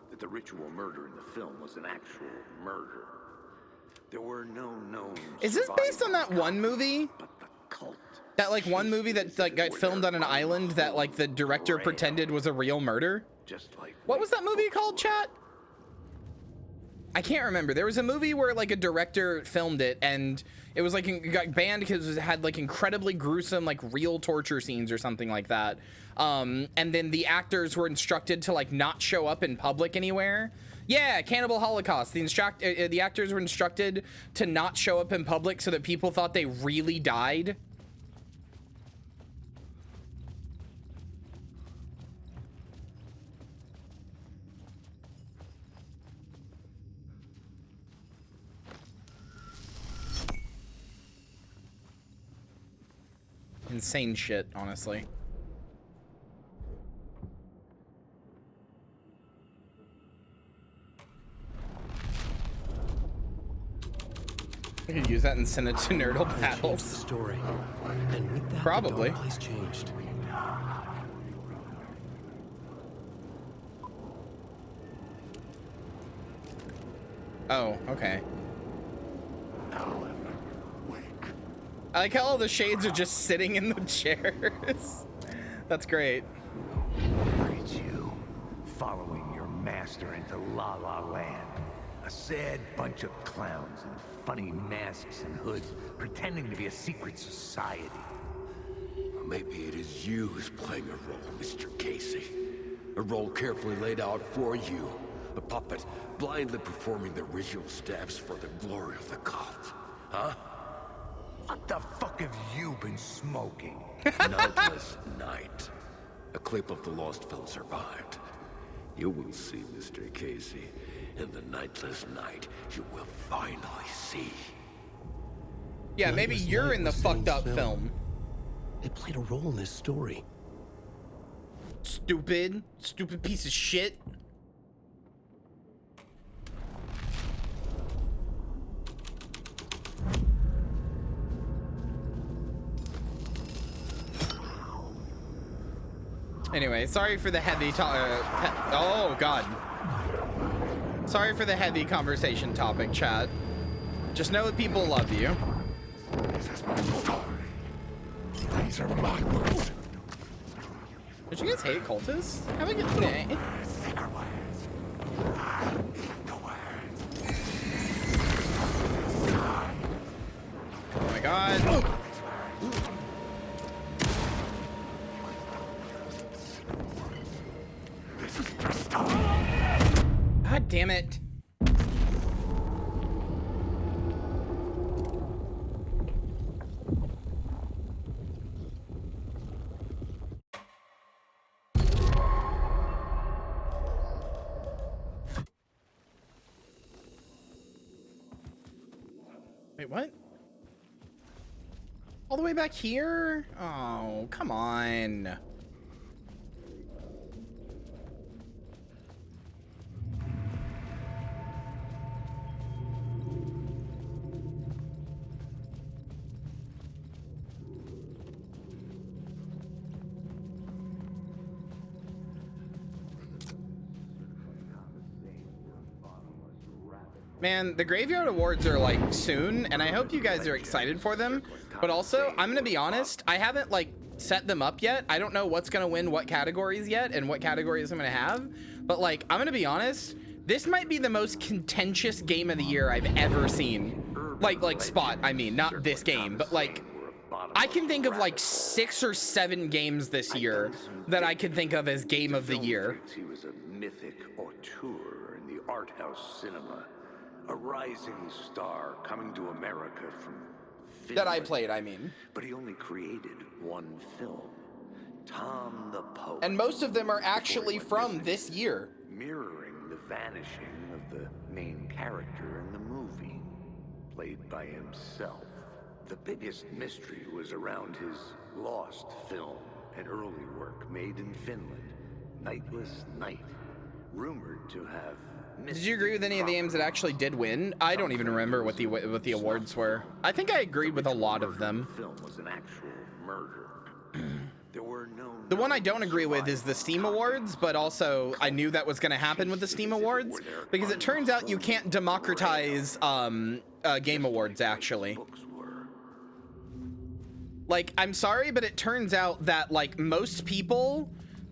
that the ritual murder in the film was an actual murder. There were no known... Is this based on that one movie? That like one movie that like got filmed on an island that like the director pretended was a real murder? What was that movie called, chat? I can't remember. There was a movie where like a director filmed it and it was like it got banned because it had like incredibly gruesome like real torture scenes or something like that. And then the actors were instructed to like not show up in public anywhere. Yeah, Cannibal Holocaust. The actors were instructed to not show up in public so that people thought they really died. Insane shit, honestly. I could use that and send it to Nerdle Battles. Story. And with that, probably. The dark place changed. Oh, okay. I like how all the shades are just sitting in the chairs. That's great. Look at you, following your master into La La Land. A sad bunch of clowns in funny masks and hoods, pretending to be a secret society. Maybe it is you who's playing a role, Mr. Casey. A role carefully laid out for you. A puppet blindly performing the ritual steps for the glory of the cult. Huh? What the fuck have you been smoking? Nightless Night. A clip of the lost film survived. You will see, Mr. Casey. In the Nightless Night, you will finally see. Yeah, maybe you're in the fucked up film. They played a role in this story. Stupid piece of shit. Anyway, sorry for the heavy oh god. Sorry for the heavy conversation topic, chat. Just know that people love you. These are my words. Did you guys hate cultists? Have a good day. Oh my god. God damn it. Wait, what? All the way back here? Oh, come on. Man, the Graveyard Awards are like soon, and I hope you guys are excited for them. But also, I'm gonna be honest, I haven't like set them up yet. I don't know what's gonna win what categories yet and what categories I'm gonna have. But like, I'm gonna be honest, this might be the most contentious game of the year I've ever seen. Like Spot, I mean, not this game, but like, I can think of like 6 or 7 games this year that I could think of as game of the year. He was a mythic auteur in the art house cinema. A rising star coming to America from Finland. That I played, I mean. But he only created one film. Tom the Poet. And most of them are actually from this year. Mirroring the vanishing of the main character in the movie, played by himself. The biggest mystery was around his lost film, an early work made in Finland, Nightless Night, rumored to have... Did you agree with any of the games that actually did win? I don't even remember what the awards were. I think I agreed with a lot of them. The film was an actual murder. There were no... The one I don't agree with is the Steam Awards, but also I knew that was going to happen with the Steam Awards because it turns out you can't democratize game awards, actually. Like, I'm sorry, but it turns out that, like, most people...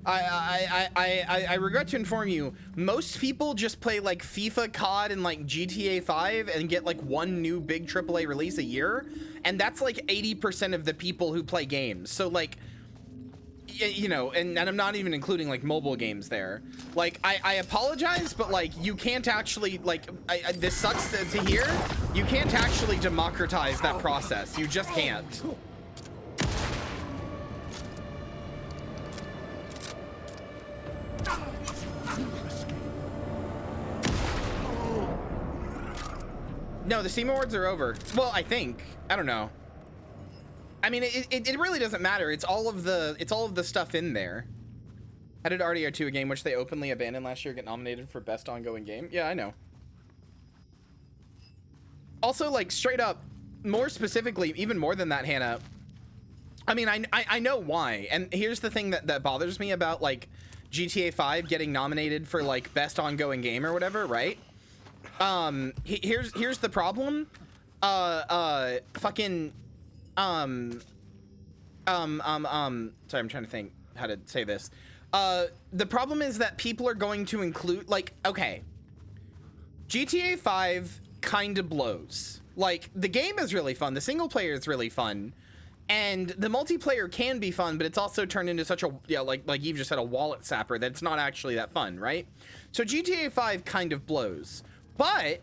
I regret to inform you, most people just play like FIFA, COD, and like GTA 5 and get like one new big AAA release a year, and that's like 80% of the people who play games. So like, you know, and I'm not even including like mobile games there. Like, I apologize, but like you can't actually like, this sucks to hear, you can't actually democratize that process. You just can't. No, the Steam Awards are over. Well, I think. I don't know. I mean, it really doesn't matter. It's all of the stuff in there. How did RDR2, a game which they openly abandoned last year, get nominated for Best Ongoing Game? Yeah, I know. Also, like, straight up, more specifically, even more than that, Hannah, I mean, I know why. And here's the thing that bothers me about, like, GTA 5 getting nominated for, like, Best Ongoing Game or whatever, right? Here's the problem. Sorry, I'm trying to think how to say this. The problem is that people are going to include, like, okay, GTA 5 kind of blows. Like, the game is really fun, the single player is really fun, and the multiplayer can be fun, but it's also turned into such a, yeah, like Eve just said, a wallet sapper that it's not actually that fun, right? So GTA 5 kind of blows. But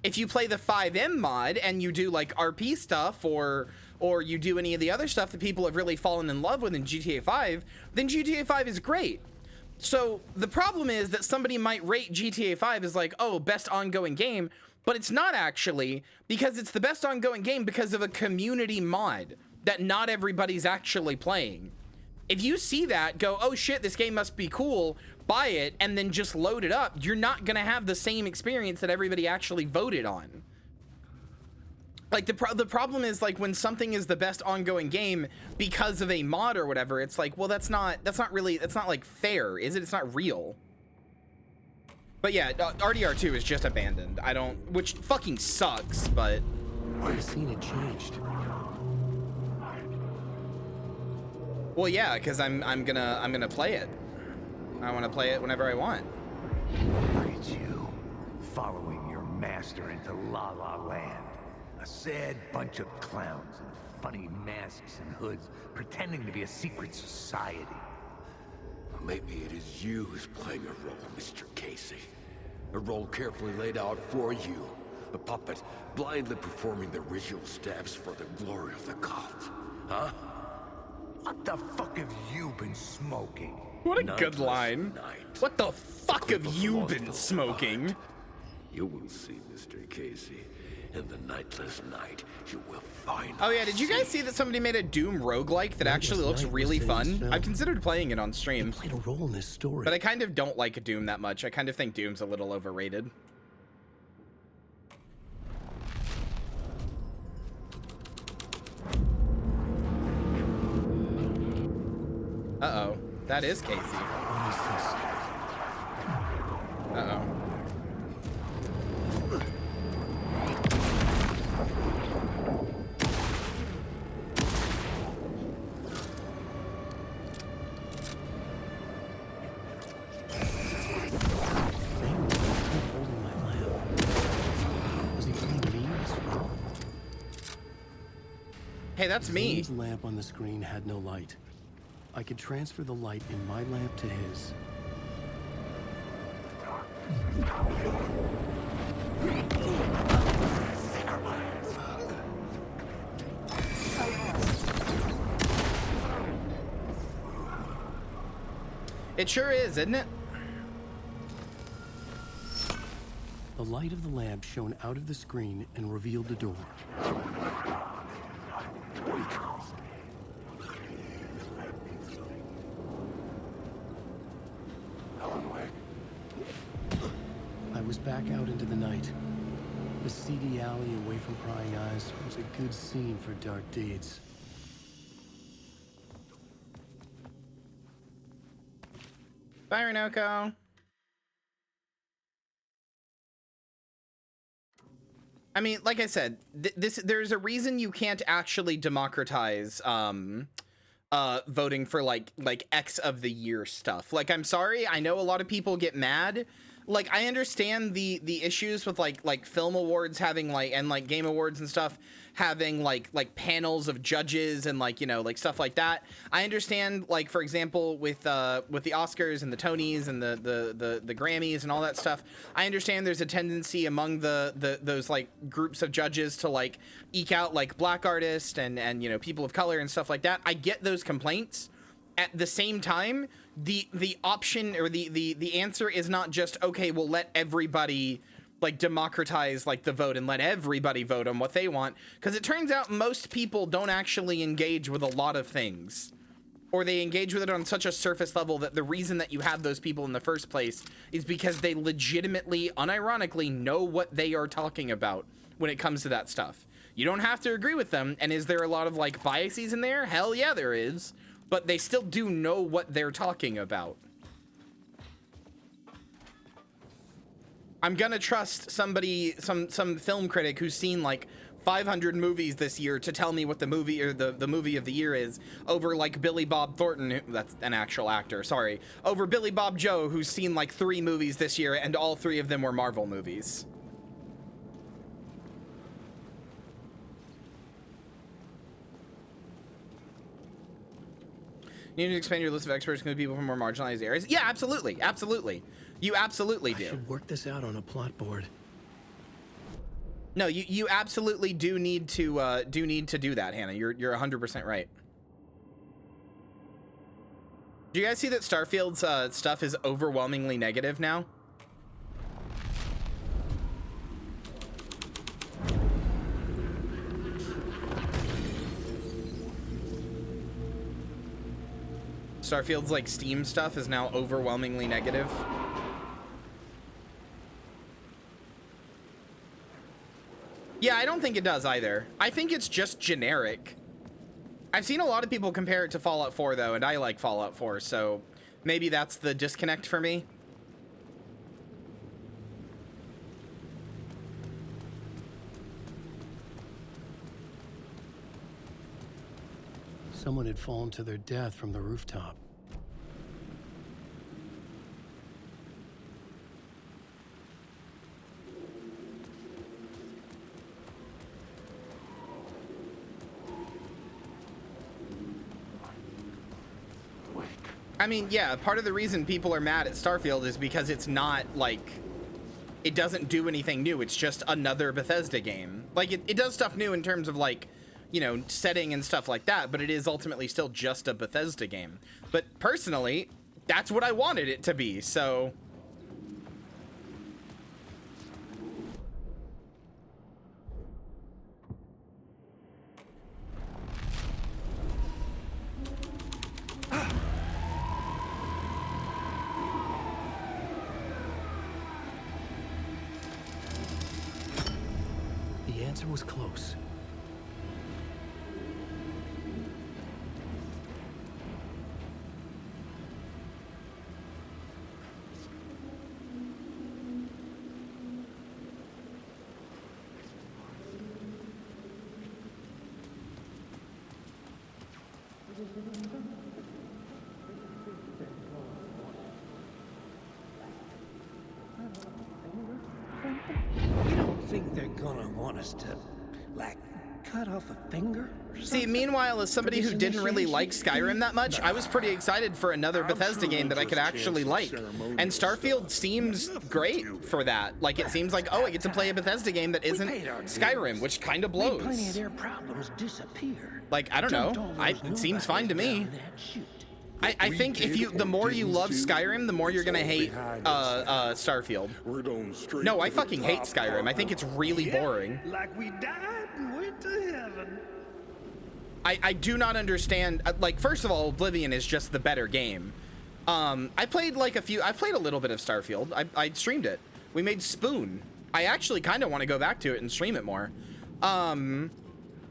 if you play the 5M mod and you do like RP stuff or you do any of the other stuff that people have really fallen in love with in GTA 5, then GTA 5 is great. So the problem is that somebody might rate GTA 5 as like, oh, best ongoing game, but it's not actually, because it's the best ongoing game because of a community mod that not everybody's actually playing. If you see that, go, oh shit, this game must be cool, buy it, and then just load it up, you're not gonna have the same experience that everybody actually voted on. Like, the problem is, like, when something is the best ongoing game because of a mod or whatever, it's like, well, that's not like fair, is it? It's not real. But yeah, RDR2 is just abandoned. Which fucking sucks, but... I've seen it changed. Well, yeah, because I'm gonna play it. I want to play it whenever I want. Look at you, following your master into La La Land. A sad bunch of clowns in funny masks and hoods, pretending to be a secret society. Maybe it is you who's playing a role, Mr. Casey. A role carefully laid out for you. A puppet blindly performing the ritual steps for the glory of the cult. Huh? What the fuck have you been smoking? What a good line. What the fuck have you been smoking? You will see, Mr. Casey. In the Nightless Night, you will find... Oh yeah, did you guys see that somebody made a Doom roguelike that actually looks really fun? I've considered playing it on stream. Played a role in this story. But I kind of don't like Doom that much. I kind of think Doom's a little overrated. Uh-oh. That is Casey. What is this? Uh-oh. Hey, that's me. Zane's lamp on the screen had no light. I could transfer the light in my lamp to his. It sure is, isn't it? The light of the lamp shone out of the screen and revealed the door. I was back out into the night. The seedy alley away from prying eyes was a good scene for dark deeds. Bye, Runoko. I mean, like I said, there's a reason you can't actually democratize voting for like X of the year stuff. Like, I'm sorry, I know a lot of people get mad. Like, I understand the issues with like film awards having like game awards and stuff having like panels of judges and like, you know, like stuff like that. I understand, like, for example, with the Oscars and the Tonys and the Grammys and all that stuff. I understand there's a tendency among those like groups of judges to like eke out like black artists and you know, people of color and stuff like that. I get those complaints. At the same time, the option or the answer is not just, okay, well, let everybody like democratize like the vote and let everybody vote on what they want, because it turns out most people don't actually engage with a lot of things, or they engage with it on such a surface level that the reason that you have those people in the first place is because they legitimately, unironically know what they are talking about when it comes to that stuff. You don't have to agree with them. And is there a lot of like biases in there? Hell yeah, there is. But they still do know what they're talking about. I'm gonna trust somebody, some film critic who's seen like 500 movies this year to tell me what the movie or the movie of the year is, over like Billy Bob Thornton, that's an actual actor, sorry, over Billy Bob Joe, who's seen like 3 movies this year and all 3 of them were Marvel movies. You need to expand your list of experts to people from more marginalized areas. Yeah, absolutely, absolutely. You absolutely do. I should work this out on a plot board. No, you absolutely do need to do that, Hannah. You're 100% right. Do you guys see that Starfield's stuff is overwhelmingly negative now? Starfield's like Steam stuff is now overwhelmingly negative. Yeah, I don't think it does either. I think it's just generic. I've seen a lot of people compare it to Fallout 4 though, and I like Fallout 4, so maybe that's the disconnect for me. Someone had fallen to their death from the rooftop. I mean, yeah, part of the reason people are mad at Starfield is because it's not like, it doesn't do anything new. It's just another Bethesda game. Like it does stuff new in terms of like, you know, setting and stuff like that, but it is ultimately still just a Bethesda game. But personally, that's what I wanted it to be, so... The answer was close. You don't think they're gonna want us to, like, cut off a finger? See, meanwhile, as somebody who didn't really like Skyrim that much, I was pretty excited for another Bethesda game that I could actually like. And Starfield seems great for that. Like, it seems like, oh, I get to play a Bethesda game that isn't Skyrim, which kind of blows. Plenty of their problems disappear. Like, I don't know. It seems fine to me. I think the more you love Skyrim, the more you're gonna hate Starfield. No, I fucking hate Skyrim. I think it's really boring. Like we died and went to heaven. I do not understand. Like, first of all, Oblivion is just the better game. I played a little bit of Starfield. I streamed it. We made Spoon. I actually kind of want to go back to it and stream it more.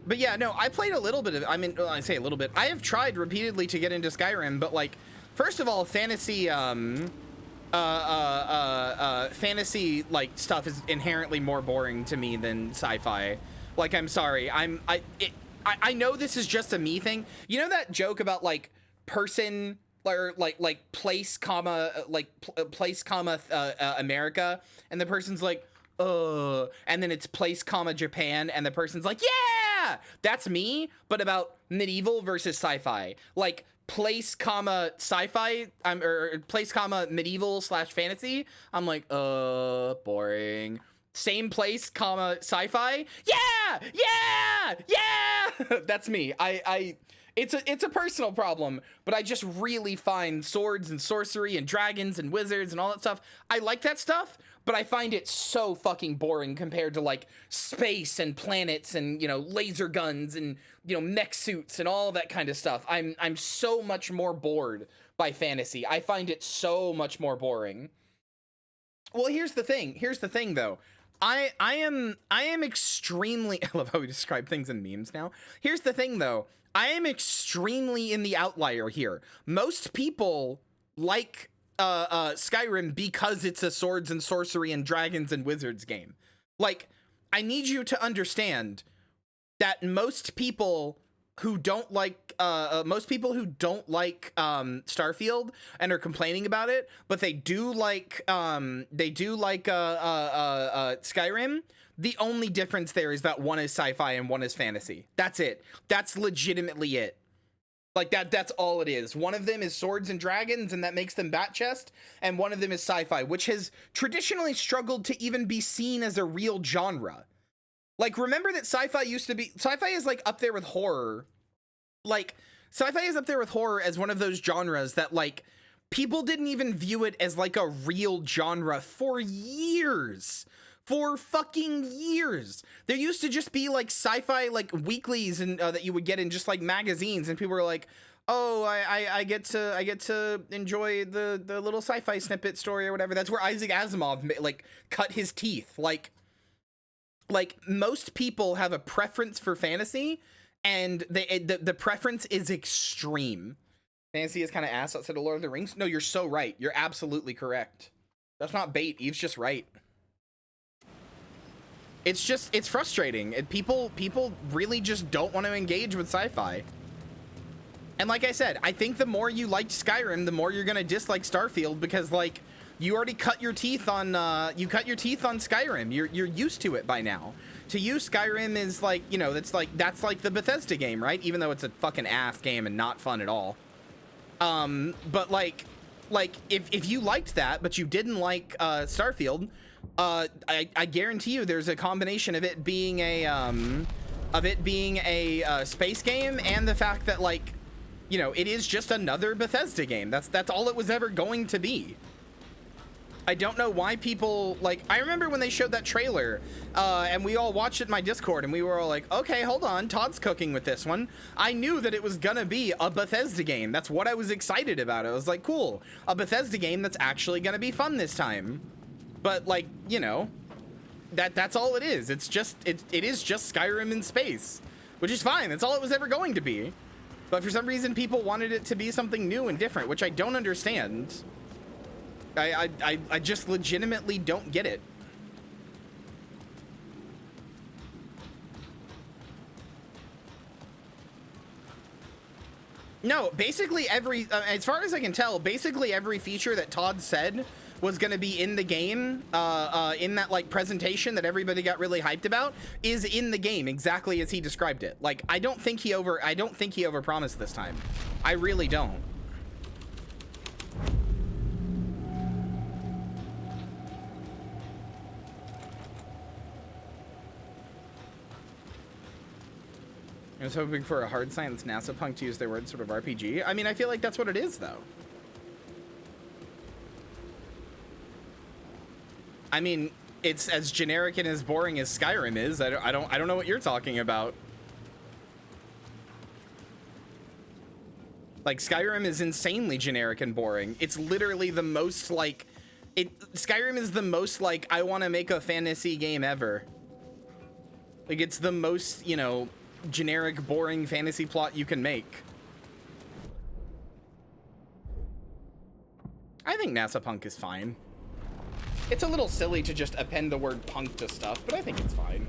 But yeah, no, I played a little bit of, I say a little bit. I have tried repeatedly to get into Skyrim, but like, first of all, fantasy like stuff is inherently more boring to me than sci-fi. Like, I'm sorry. I know this is just a me thing. You know that joke about like person or like place comma America, and the person's like, and then it's place comma Japan, and the person's like, yeah, that's me, but about medieval versus sci-fi. Like, place comma sci-fi, or place comma medieval / fantasy, I'm like, boring. Same place comma sci-fi, yeah, that's me. It's a personal problem, but I just really find swords and sorcery and dragons and wizards and all that stuff. I like that stuff, but I find it so fucking boring compared to like space and planets and, you know, laser guns and, you know, mech suits and all that kind of stuff. I'm so much more bored by fantasy. I find it so much more boring. Well, here's the thing though. I am extremely, I love how we describe things in memes now. Here's the thing though. I am extremely in the outlier here. Most people like Skyrim because it's a swords and sorcery and dragons and wizards game. Like, I need you to understand that most people who don't like Starfield and are complaining about it, but they do like Skyrim. The only difference there is that one is sci-fi and one is fantasy. That's it. That's legitimately it. Like, that's all it is. One of them is swords and dragons, and that makes them bat chest, and one of them is sci-fi, which has traditionally struggled to even be seen as a real genre. Like, remember that sci-fi is like up there with horror. Like, sci-fi is up there with horror as one of those genres that, like, people didn't even view it as like a real genre for years. For fucking years. There used to just be like sci-fi like weeklies and that you would get in just like magazines, and people were like, oh, I get to enjoy the little sci-fi snippet story or whatever. That's where Isaac Asimov like cut his teeth. Like most people have a preference for fantasy, and the preference is extreme. Fantasy is kind of ass outside of Lord of the Rings. No, you're so right. You're absolutely correct. That's not bait. Eve's just right. It's frustrating. People really just don't want to engage with sci-fi. And like I said, I think the more you liked Skyrim, the more you're gonna dislike Starfield, because like you already cut your teeth on Skyrim. You're used to it by now. To you, Skyrim is like, you know, that's like the Bethesda game, right? Even though it's a fucking ass game and not fun at all. But like if you liked that, but you didn't like Starfield, I guarantee you there's a combination of it being a space game and the fact that, like, you know, it is just another Bethesda game. That's all it was ever going to be. I don't know why people, like, I remember when they showed that trailer and we all watched it in my Discord and we were all like, okay, hold on, Todd's cooking with this one. I knew that it was gonna be a Bethesda game. That's what I was excited about. I was like, cool, a Bethesda game that's actually gonna be fun this time. But, like, you know, that's all it is. It is just Skyrim in space, which is fine. That's all it was ever going to be. But for some reason, people wanted it to be something new and different, which I don't understand. I just legitimately don't get it. No, basically as far as I can tell, basically every feature that Todd said was going to be in the game, in that like presentation that everybody got really hyped about, is in the game exactly as he described it. Like, I don't think he overpromised this time. I really don't. I was hoping for a hard science NASA punk to use their word sort of RPG. I mean, I feel like that's what it is, though. I mean, it's as generic and as boring as Skyrim is. I don't know what you're talking about. Like, Skyrim is insanely generic and boring. It's literally the most, like... Skyrim is the most, like, I want to make a fantasy game ever. Like, it's the most, you know, generic, boring fantasy plot you can make. I think NASA Punk is fine. It's a little silly to just append the word punk to stuff, but I think it's fine.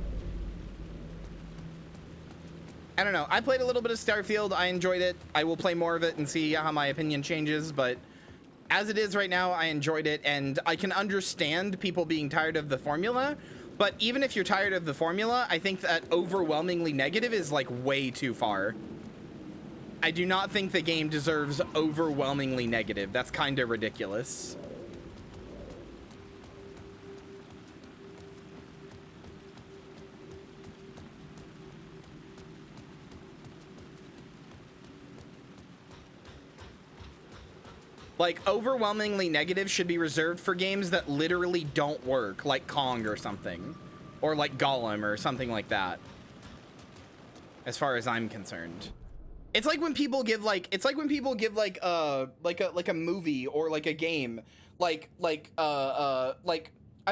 I don't know. I played a little bit of Starfield. I enjoyed it. I will play more of it and see how my opinion changes, but as it is right now, I enjoyed it, and I can understand people being tired of the formula, but even if you're tired of the formula, I think that overwhelmingly negative is, like, way too far. I do not think the game deserves overwhelmingly negative. That's kind of ridiculous. Like, overwhelmingly negative should be reserved for games that literally don't work, like Kong or something, or like Gollum or something like that. As far as I'm concerned, it's like when people give like a movie or like a game, like I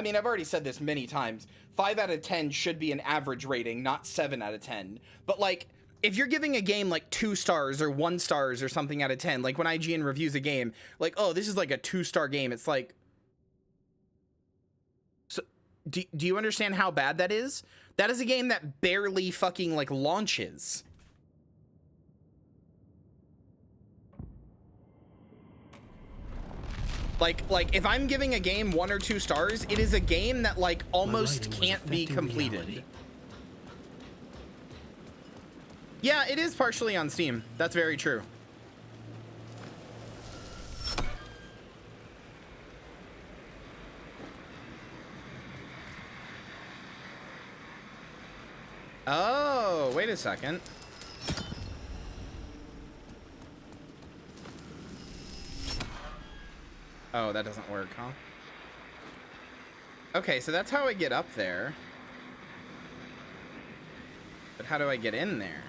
mean, I've already said this many times. 5 out of 10 should be an average rating, not 7 out of 10. But like, if you're giving a game like 2 stars or 1 stars or something out of 10, like when IGN reviews a game, like, oh, this is like a 2-star game. It's like, so do you understand how bad that is? That is a game that barely fucking like launches. Like if I'm giving a game 1 or 2 stars, it is a game that like almost can't be completed. Reality. Yeah, it is partially on Steam. That's very true. Oh, wait a second. Oh, that doesn't work, huh? Okay, so that's how I get up there. But how do I get in there?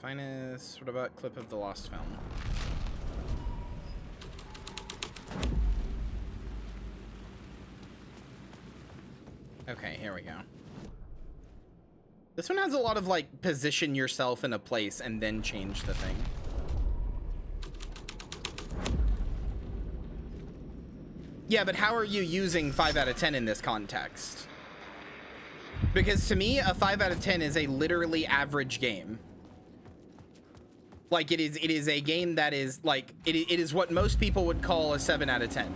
Finest. What about clip of the lost film? Okay, here we go. This one has a lot of like position yourself in a place and then change the thing. Yeah, but how are you using 5 out of 10 in this context? Because to me, a 5 out of 10 is a literally average game. Like, it is a game that is, like, it is what most people would call a 7 out of 10.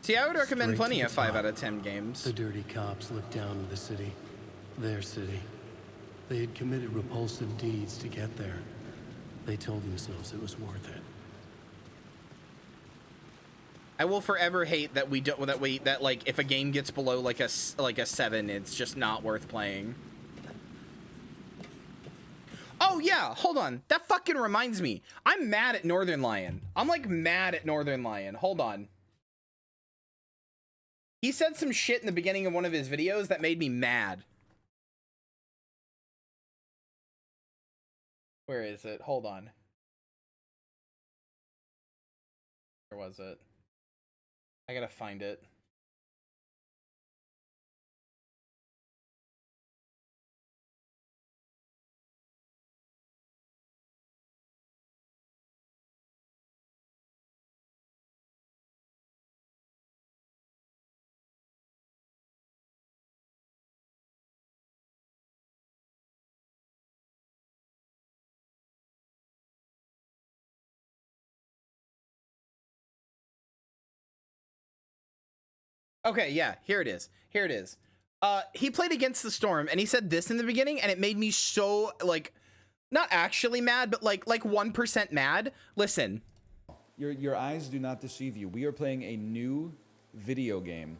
See, I would recommend plenty of 5 out of 10 games. The dirty cops looked down on the city. Their city. They had committed repulsive deeds to get there. They told themselves it was worth it. I will forever hate that that like if a game gets below like a 7, it's just not worth playing. Oh yeah, hold on. That fucking reminds me. I'm mad at Northern Lion. I'm like mad at Northern Lion. Hold on. He said some shit in the beginning of one of his videos that made me mad. Where is it? Hold on. Where was it? I gotta find it. Okay, yeah, here it is. Here it is. He played Against the Storm, and he said this in the beginning, and it made me so, like, not actually mad, but like 1% mad. Listen. Your eyes do not deceive you. We are playing a new video game.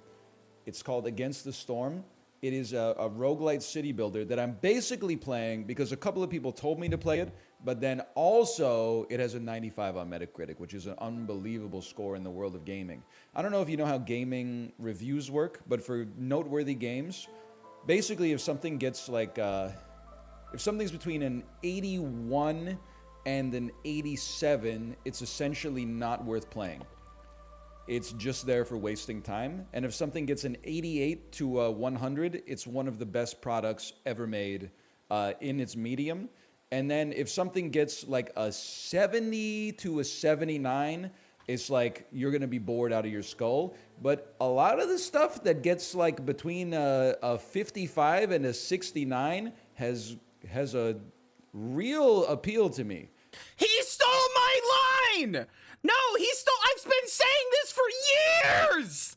It's called Against the Storm. It is a roguelite city builder that I'm basically playing because a couple of people told me to play it, but then also it has a 95 on Metacritic, which is an unbelievable score in the world of gaming. I don't know if you know how gaming reviews work, but for noteworthy games, basically if something gets like, if something's between an 81 and an 87, it's essentially not worth playing. It's just there for wasting time. And if something gets an 88 to a 100, it's one of the best products ever made in its medium. And then if something gets like a 70 to a 79, it's like you're gonna be bored out of your skull. But a lot of the stuff that gets like between a 55 and a 69 has a real appeal to me. He stole my line! No, I've been saying this for years!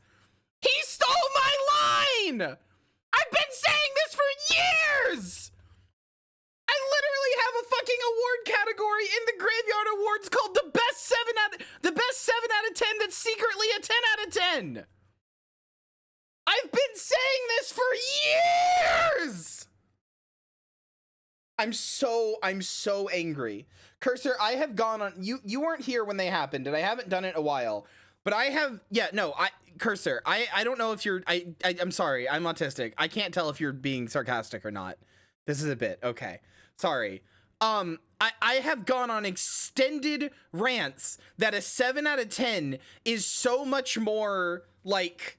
He stole my line! I've been saying this for years! I literally have a fucking award category in the Graveyard Awards called the best 7 out of 10 that's secretly a 10 out of 10. I've been saying this for years! I'm so angry. Cursor, I have gone on, you weren't here when they happened, and I haven't done it in a while, but I have, Cursor, I don't know if you're, I'm sorry, I'm autistic. I can't tell if you're being sarcastic or not. This is a bit, okay. Sorry. I have gone on extended rants that a 7 out of 10 is so much more, like,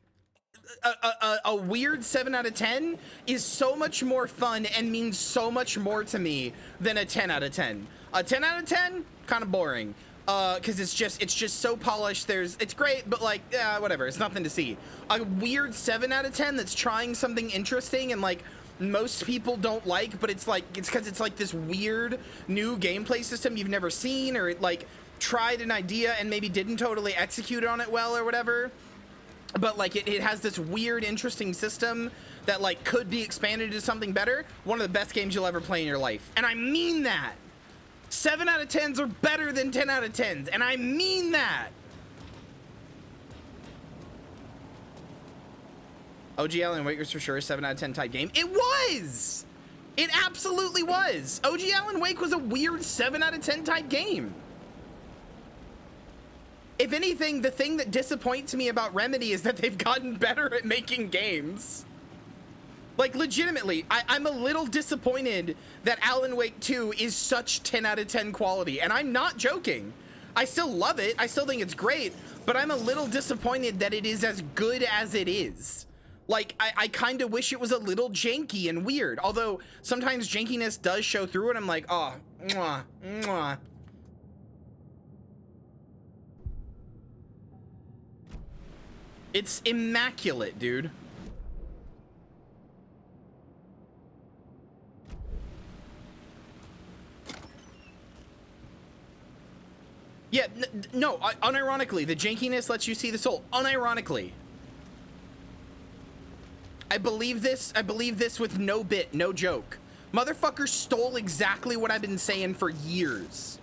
a weird 7 out of 10 is so much more fun and means so much more to me than a 10 out of 10. A 10 out of 10, kind of boring, because it's just so polished. It's great, but like, whatever, it's nothing to see. A weird 7 out of 10 that's trying something interesting and like most people don't like, but it's because it's like this weird new gameplay system you've never seen, or it like tried an idea and maybe didn't totally execute on it well or whatever. But like it has this weird, interesting system that like could be expanded into something better. One of the best games you'll ever play in your life. And I mean that. 7 out of 10s are better than 10 out of 10s. And I mean that. OG Alan Wake was for sure a 7 out of 10 type game. It was. It absolutely was. OG Alan Wake was a weird 7 out of 10 type game. If anything, the thing that disappoints me about Remedy is that they've gotten better at making games. Like, legitimately, I'm a little disappointed that Alan Wake 2 is such 10 out of 10 quality, and I'm not joking. I still love it, I still think it's great, but I'm a little disappointed that it is as good as it is. Like, I kind of wish it was a little janky and weird, although sometimes jankiness does show through, and I'm like, oh, mwah, mwah. It's immaculate, dude. Yeah, no, unironically, the jankiness lets you see the soul. Unironically. I believe this with no bit, no joke. Motherfucker stole exactly what I've been saying for years.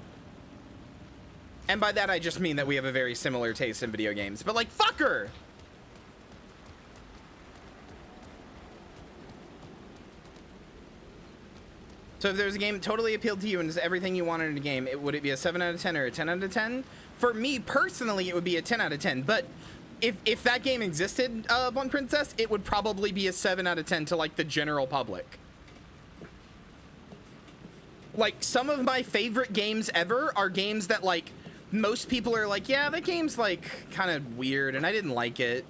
And by that, I just mean that we have a very similar taste in video games. But like, fucker! So if there's a game that totally appealed to you and is everything you wanted in a game, would it be a 7 out of 10 or a 10 out of 10? For me, personally, it would be a 10 out of 10. But if that game existed, One Princess, it would probably be a 7 out of 10 to, like, the general public. Like, some of my favorite games ever are games that, like, most people are like, yeah, that game's, like, kind of weird, and I didn't like it.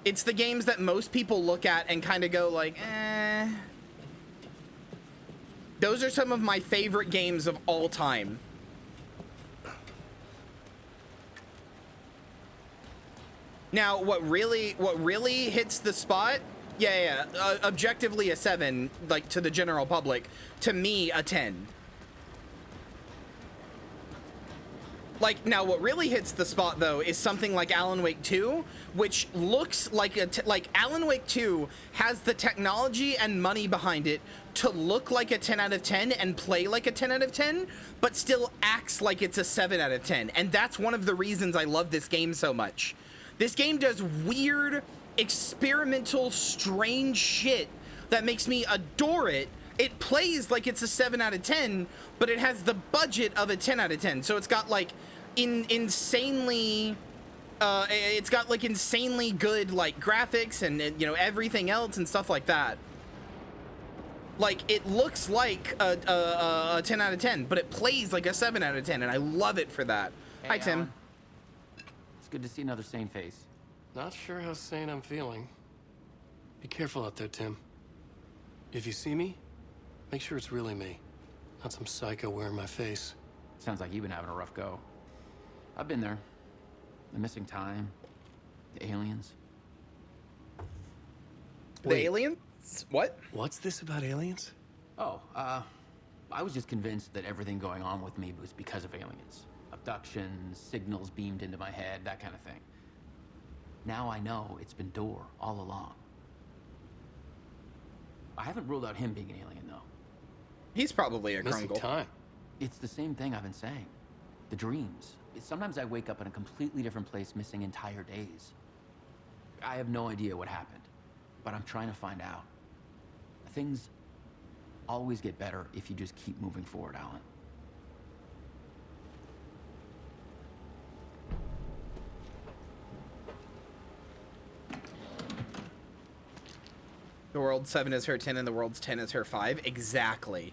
It's the games that most people look at and kind of go, like, eh. Those are some of my favorite games of all time. Now, what really hits the spot? Yeah, objectively a 7, like, to the general public. To me, a 10. Like, now what really hits the spot, though, is something like Alan Wake 2, which looks like like Alan Wake 2 has the technology and money behind it to look like a 10 out of 10 and play like a 10 out of 10, but still acts like it's a 7 out of 10. And that's one of the reasons I love this game so much. This game does weird, experimental, strange shit that makes me adore it. It plays like it's a 7 out of 10, but it has the budget of a 10 out of 10. So it's got like insanely good like graphics and you know, everything else and stuff like that. Like, it looks like a 10 out of 10, but it plays like a 7 out of 10, and I love it for that. Hey, Hi, Tim. Alan. It's good to see another sane face. Not sure how sane I'm feeling. Be careful out there, Tim. If you see me, make sure it's really me, not some psycho wearing my face. Sounds like you've been having a rough go. I've been there. The missing time, the aliens. The aliens? What? What's this about aliens? Oh, I was just convinced that everything going on with me was because of aliens. Abductions, signals beamed into my head, that kind of thing. Now I know it's been Door all along. I haven't ruled out him being an alien, though. He's probably a Missing Krungle. time. It's the same thing I've been saying. The dreams. Sometimes I wake up in a completely different place, missing entire days. I have no idea what happened, but I'm trying to find out. Things always get better if you just keep moving forward, Alan. The world's 7 is her 10 and the world's 10 is her 5. Exactly.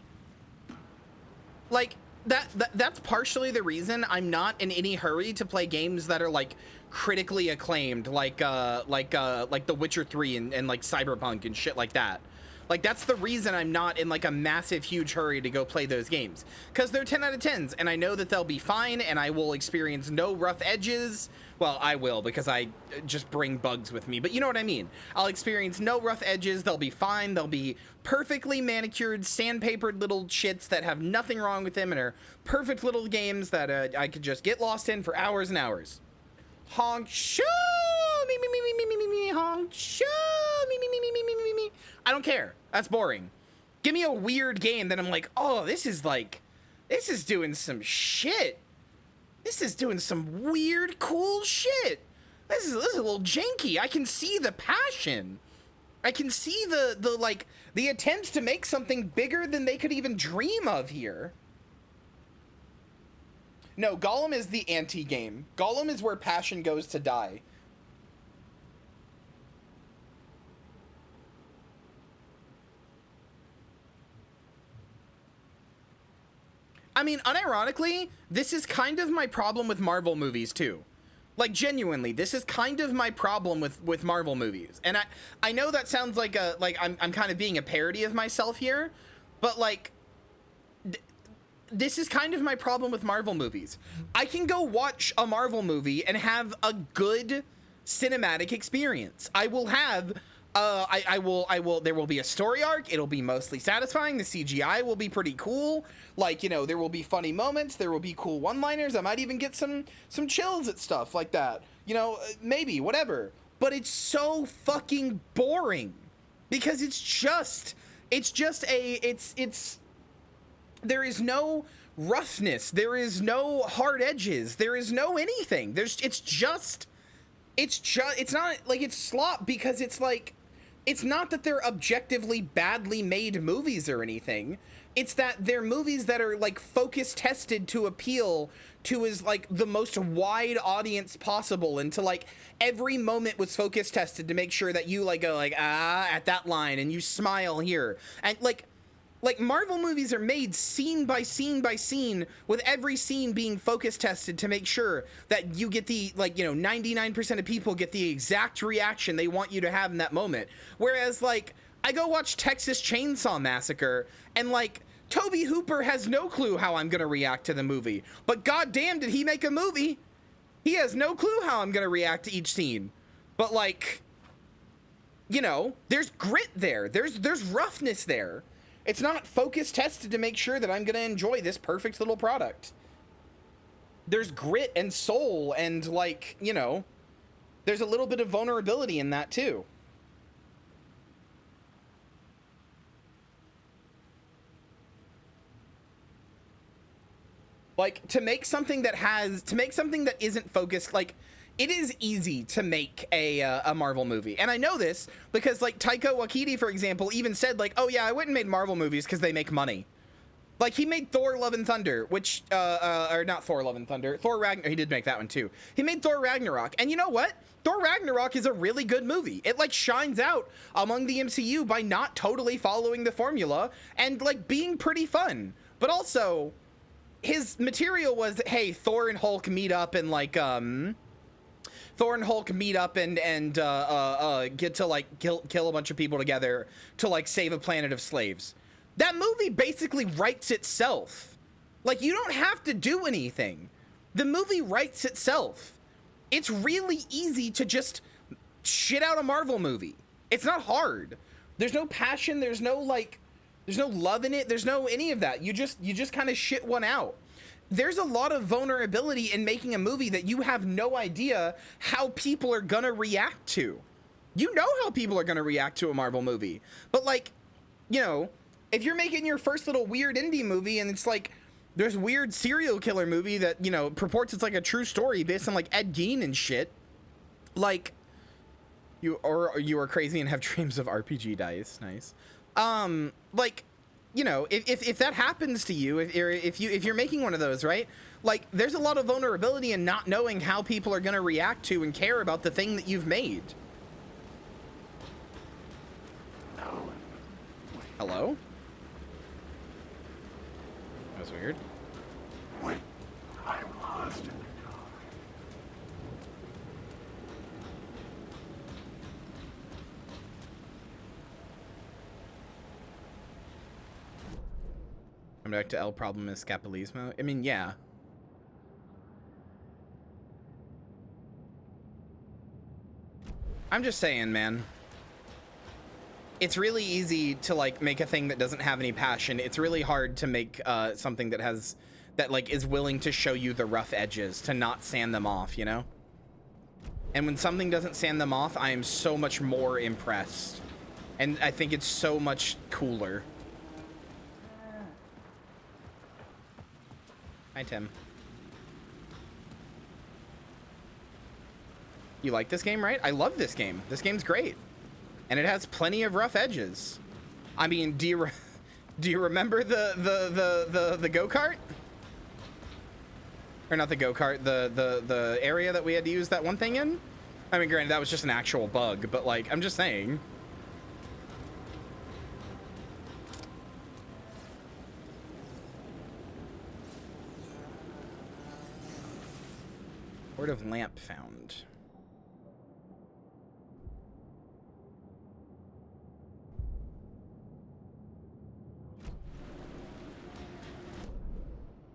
Like, that's partially the reason I'm not in any hurry to play games that are like critically acclaimed, like The Witcher 3 and like Cyberpunk and shit like that. Like, that's the reason I'm not in like a massive huge hurry to go play those games, because they're 10 out of 10s and I know that they'll be fine and I will experience no rough edges. Well, I will, because I just bring bugs with me, but you know what I mean. I'll experience no rough edges. They'll be fine. They'll be perfectly manicured, sandpapered little shits that have nothing wrong with them and are perfect little games that I could just get lost in for hours and hours. Honk shoo, me me me me me me me me, honk shoo, me me me me me me me me. I don't care. That's boring. Give me a weird game that I'm like, oh, this is doing some shit. This is doing some weird, cool shit. This is a little janky. I can see the passion. I can see the attempts to make something bigger than they could even dream of here. No, Gollum is the anti-game. Gollum is where passion goes to die. I mean, unironically, this is kind of my problem with Marvel movies too. Like, genuinely, this is kind of my problem with Marvel movies. And I know that sounds like I'm kind of being a parody of myself here, but like, this is kind of my problem with Marvel movies. I can go watch a Marvel movie and have a good cinematic experience. I will have I will there will be a story arc. It'll be mostly satisfying. The CGI will be pretty cool. Like, you know, there will be funny moments, there will be cool one-liners. I might even get some chills at stuff like that. You know, maybe, whatever. But it's so fucking boring because there is no roughness, there is no hard edges, there is no anything. It's not like it's slop, because it's like, it's not that they're objectively badly made movies or anything. It's that they're movies that are like focus tested to appeal to as like the most wide audience possible, and to like every moment was focus tested to make sure that you like go like at that line and you smile here. And like Marvel movies are made scene by scene by scene, with every scene being focus tested to make sure that you get the, like, you know, 99% of people get the exact reaction they want you to have in that moment. Whereas, like, I go watch Texas Chainsaw Massacre, and, like, Toby Hooper has no clue how I'm gonna react to the movie. But goddamn, did he make a movie? He has no clue how I'm gonna react to each scene. But, like, you know, there's grit there. There's roughness there. It's not focus tested to make sure that I'm going to enjoy this perfect little product. there's grit and soul and, like, you know, there's a little bit of vulnerability in that too. Like, to make something that isn't focused, like, it is easy to make a Marvel movie. And I know this because, like, Taika Waititi, for example, even said, like, oh yeah, I went and made Marvel movies because they make money. Like, he made Thor Love and Thunder, which, or not Thor Love and Thunder, Thor Ragnarok, he did make that one too. He made Thor Ragnarok, and you know what? Thor Ragnarok is a really good movie. It, like, shines out among the MCU by not totally following the formula and, like, being pretty fun. But also, his material was, hey, Thor and Hulk meet up and, like, and get to, like, kill a bunch of people together to, like, save a planet of slaves. That movie basically writes itself. Like, you don't have to do anything. The movie writes itself. It's really easy to just shit out a Marvel movie. It's not hard. There's no passion, there's no, like, there's no love in it, there's no any of that. You just kind of shit one out. There's a lot of vulnerability in making a movie that you have no idea how people are gonna react to. You know how people are gonna react to a Marvel movie. But, like, you know, if you're making your first little weird indie movie and it's like, there's weird serial killer movie that, you know, purports it's like a true story based on, like, Ed Gein and shit, like, you are crazy and have dreams of RPG dice. Nice. Like, you know, if that happens to you, if you're making one of those, right? Like, there's a lot of vulnerability in not knowing how people are going to react to and care about the thing that you've made. Hello? That was weird. Wait, I'm lost. I'm back to El Problem Escapismo. I mean, yeah. I'm just saying, man. It's really easy to, like, make a thing that doesn't have any passion. It's really hard to make something that like is willing to show you the rough edges, to not sand them off, you know? And when something doesn't sand them off, I am so much more impressed. And I think it's so much cooler. Hi, Tim. You like this game, right? I love this game. This game's great. And it has plenty of rough edges. I mean, do you remember the go-kart? Or not the go-kart, the area that we had to use that one thing in? I mean, granted, that was just an actual bug, but, like, I'm just saying. Word of lamp found.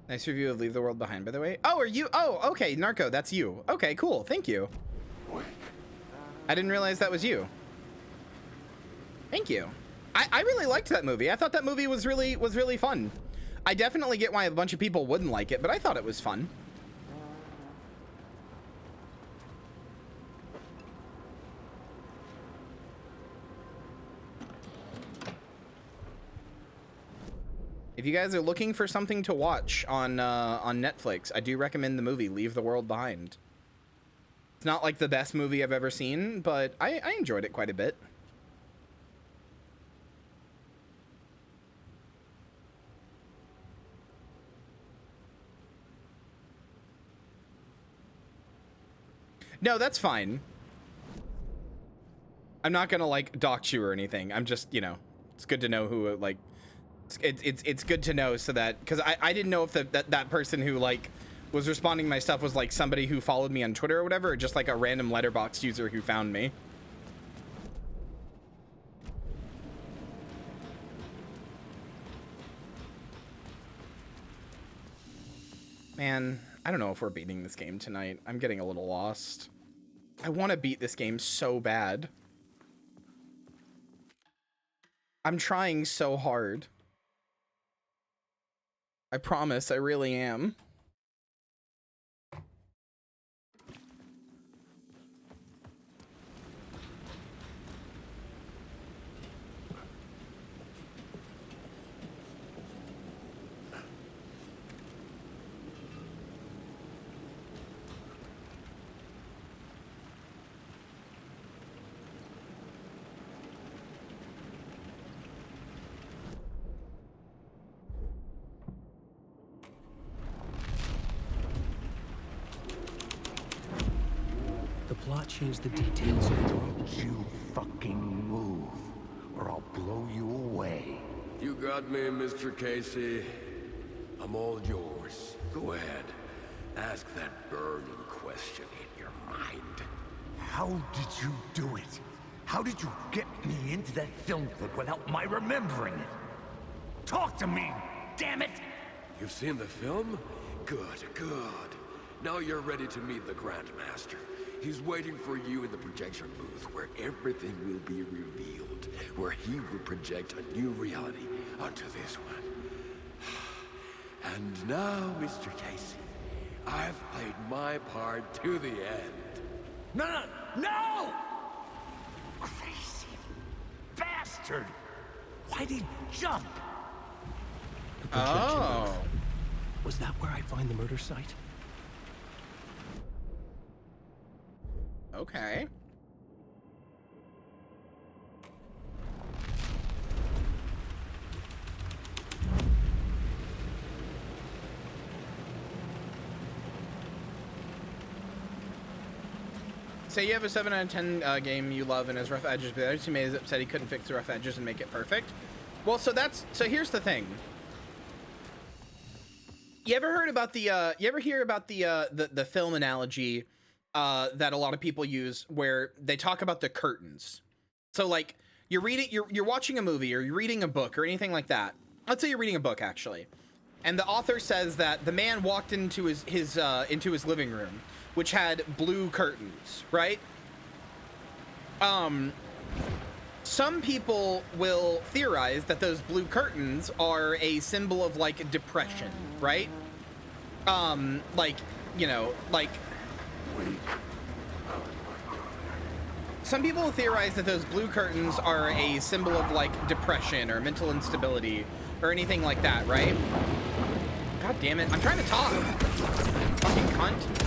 Nice review of Leave the World Behind, by the way. Oh, are you? Oh, okay, Narco, that's you. Okay, cool, thank you. I didn't realize that was you. Thank you. I really liked that movie. I thought that movie was really fun. I definitely get why a bunch of people wouldn't like it, but I thought it was fun. If you guys are looking for something to watch on Netflix, I do recommend the movie Leave the World Behind. It's not like the best movie I've ever seen, but I enjoyed it quite a bit. No, that's fine. I'm not gonna, like, dox you or anything. I'm just, you know, it's good to know who, like, it's good to know, so that, because I didn't know if that person who, like, was responding to my stuff was, like, somebody who followed me on Twitter or whatever, or just, like, a random Letterboxd user who found me. Man, I don't know if we're beating this game tonight. I'm getting a little lost. I want to beat this game so bad. I'm trying so hard. I promise, I really am. change the details of the world. Don't you fucking move, or I'll blow you away. You got me, Mr. Casey. I'm all yours. Go ahead. Ask that burning question in your mind. How did you do it? How did you get me into that film clip without my remembering it? Talk to me, damn it! You've seen the film? Good, good. Now you're ready to meet the Grandmaster. He's waiting for you in the projection booth where everything will be revealed, where he will project a new reality onto this one. And now, Mr. Casey, I've played my part to the end. No! Crazy bastard! Why'd he jump? The projection Oh. booth. Was that where I find the murder site? Okay. Say you have a 7 out of 10 game you love and has rough edges, but others who made it said he couldn't fix the rough edges and make it perfect. Well, so here's the thing. You ever heard about the you ever hear about the film analogy that a lot of people use where they talk about the curtains? So like you're watching a movie or you're reading a book or anything like that. Let's say you're reading a book actually. And the author says that the man walked into his living room, which had blue curtains, right? Some people will theorize that those blue curtains are a symbol of like depression, right? Like, you know, like some people theorize that those blue curtains are a symbol of like depression or mental instability or anything like that, right? God damn it, I'm trying to talk. Fucking cunt.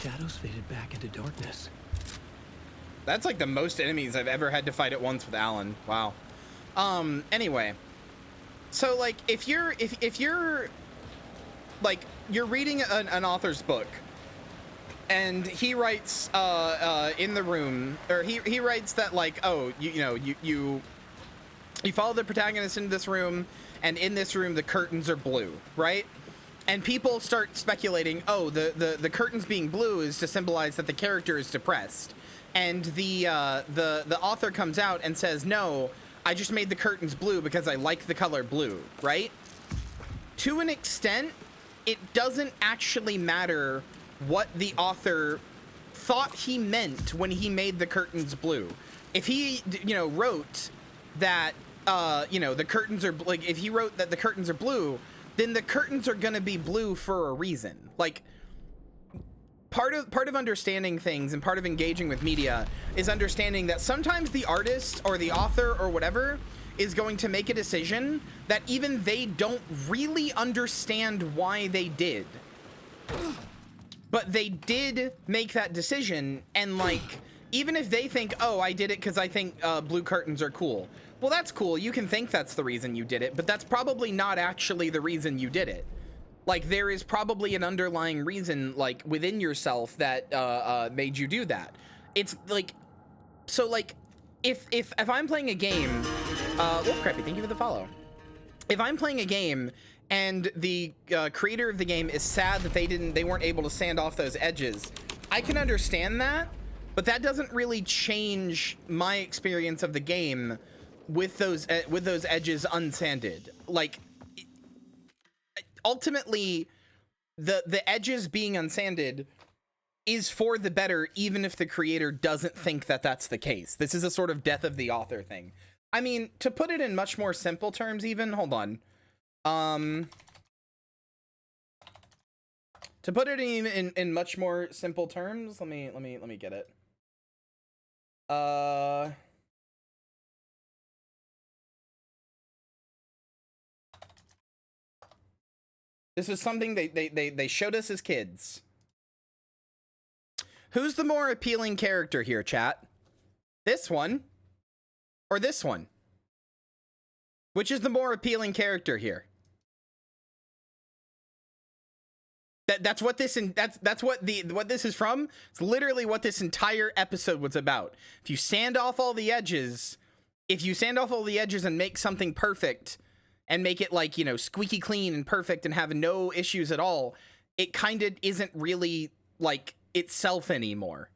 Shadows faded back into darkness. That's like the most enemies I've ever had to fight at once with Alan. Wow. Anyway, so like if you're like you're reading an author's book and he writes in the room, or he writes that like, oh, you follow the protagonist into this room, and in this room the curtains are blue, right? And people start speculating, oh, the curtains being blue is to symbolize that the character is depressed. And the author comes out and says, no, I just made the curtains blue because I like the color blue, right? To an extent, it doesn't actually matter what the author thought he meant when he made the curtains blue. If he, wrote that, the curtains are, like, if he wrote that the curtains are blue, then the curtains are gonna be blue for a reason. Like, part of understanding things and part of engaging with media is understanding that sometimes the artist or the author or whatever is going to make a decision that even they don't really understand why they did. But they did make that decision, and like, even if they think, oh, I did it because I think blue curtains are cool. Well, that's cool. You can think that's the reason you did it, but that's probably not actually the reason you did it. Like, there is probably an underlying reason, like, within yourself that made you do that. It's like, so like, if I'm playing a game, oh, crappy, thank you for the follow. If I'm playing a game and the creator of the game is sad that they weren't able to sand off those edges, I can understand that. but that doesn't really change my experience of the game with those edges unsanded. Like, ultimately, the edges being unsanded is for the better, even if the creator doesn't think that that's the case. This is a sort of death of the author thing. I mean, to put it in much more simple terms, even, hold on. To put it in much more simple terms, let me get it. This is something they showed us as kids. Who's the more appealing character here, chat? This one or this one? Which is the more appealing character here? That's what this what this is from. It's literally what this entire episode was about. If you sand off all the edges, and make something perfect and make it, like, you know, squeaky clean and perfect and have no issues at all, it kind of isn't really like itself anymore.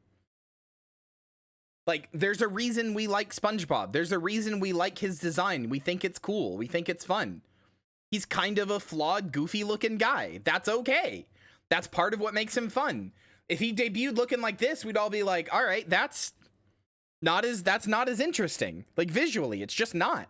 Like, there's a reason we like SpongeBob. There's a reason we like his design. We think it's cool. We think it's fun. He's kind of a flawed, goofy looking guy. That's okay. That's part of what makes him fun. If he debuted looking like this, we'd all be like, all right, that's not as interesting. Like, visually, it's just not.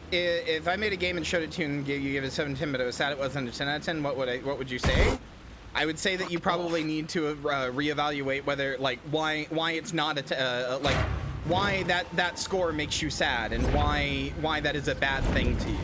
If I made a game and showed it to you and you gave it a 7/10, but it was sad it wasn't a 10 out of 10, what would you say? I would say that you probably need to reevaluate whether, like, why it's not like, why that score makes you sad and why that is a bad thing to you.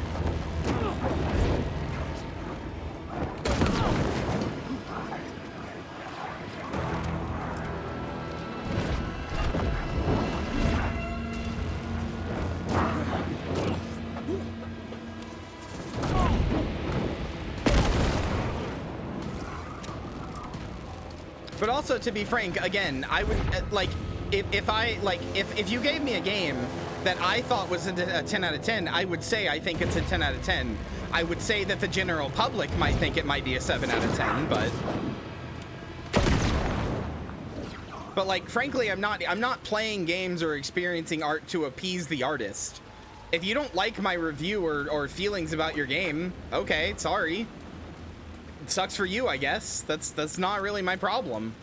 But also, to be frank, again, I would, like, if you gave me a game that I thought was a 10 out of 10, I would say I think it's a 10 out of 10. I would say that the general public might think it might be a 7 out of 10, but like, frankly, I'm not playing games or experiencing art to appease the artist. If you don't like my review or feelings about your game, okay, sorry. It sucks for you, I guess. That's not really my problem.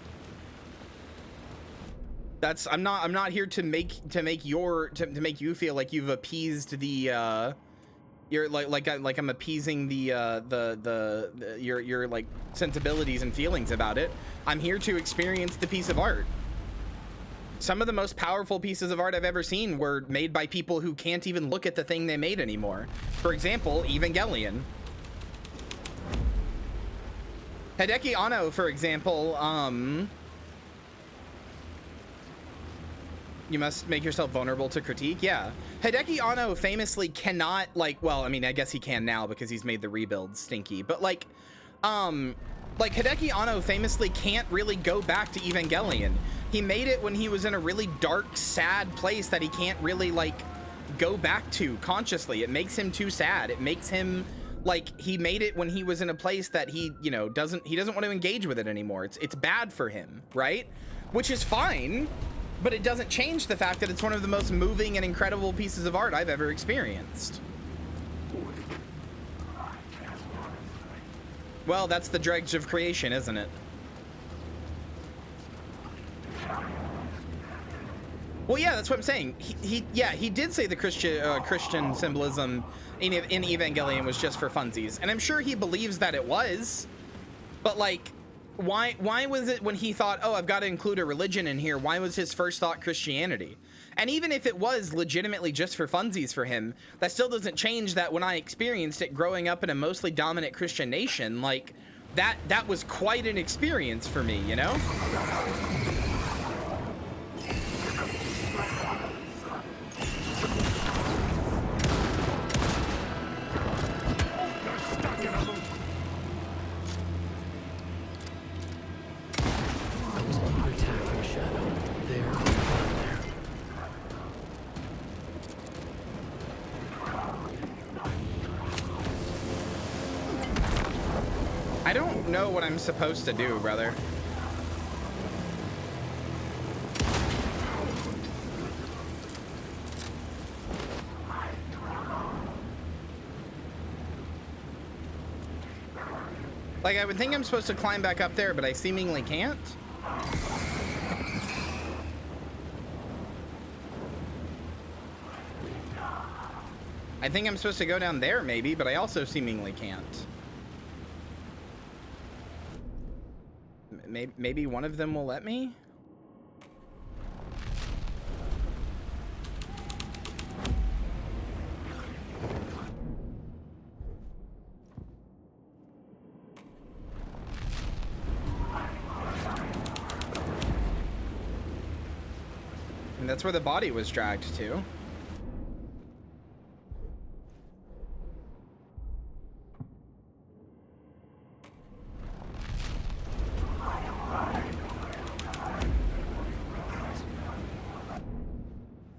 I'm not here to make you feel like you've appeased the you're like I'm appeasing the your like sensibilities and feelings about it. I'm here to experience the piece of art. Some of the most powerful pieces of art I've ever seen were made by people who can't even look at the thing they made anymore. For example, Evangelion. Hideki Anno, for example, you must make yourself vulnerable to critique. Yeah. Hideki Anno famously cannot, like, well, I mean, I guess he can now because he's made the rebuild stinky, but like Hideki Anno famously can't really go back to Evangelion. He made it when he was in a really dark, sad place that he can't really, like, go back to consciously. It makes him too sad. It makes him, like, he made it when he was in a place that he, you know, doesn't want to engage with it anymore. It's bad for him, right? Which is fine, but it doesn't change the fact that it's one of the most moving and incredible pieces of art I've ever experienced. Well, that's the dregs of creation, isn't it? Well, yeah, that's what I'm saying. He did say the Christian symbolism in Evangelion was just for funsies, and I'm sure he believes that it was. But like, why was it when he thought, oh, I've got to include a religion in here? Why was his first thought Christianity? And even if it was legitimately just for funsies for him, that still doesn't change that when I experienced it growing up in a mostly dominant Christian nation, like that was quite an experience for me, you know? know what I'm supposed to do, brother. Like, I would think I'm supposed to climb back up there, but I seemingly can't. I think I'm supposed to go down there, maybe, but I also seemingly can't. Maybe one of them will let me? And that's where the body was dragged to.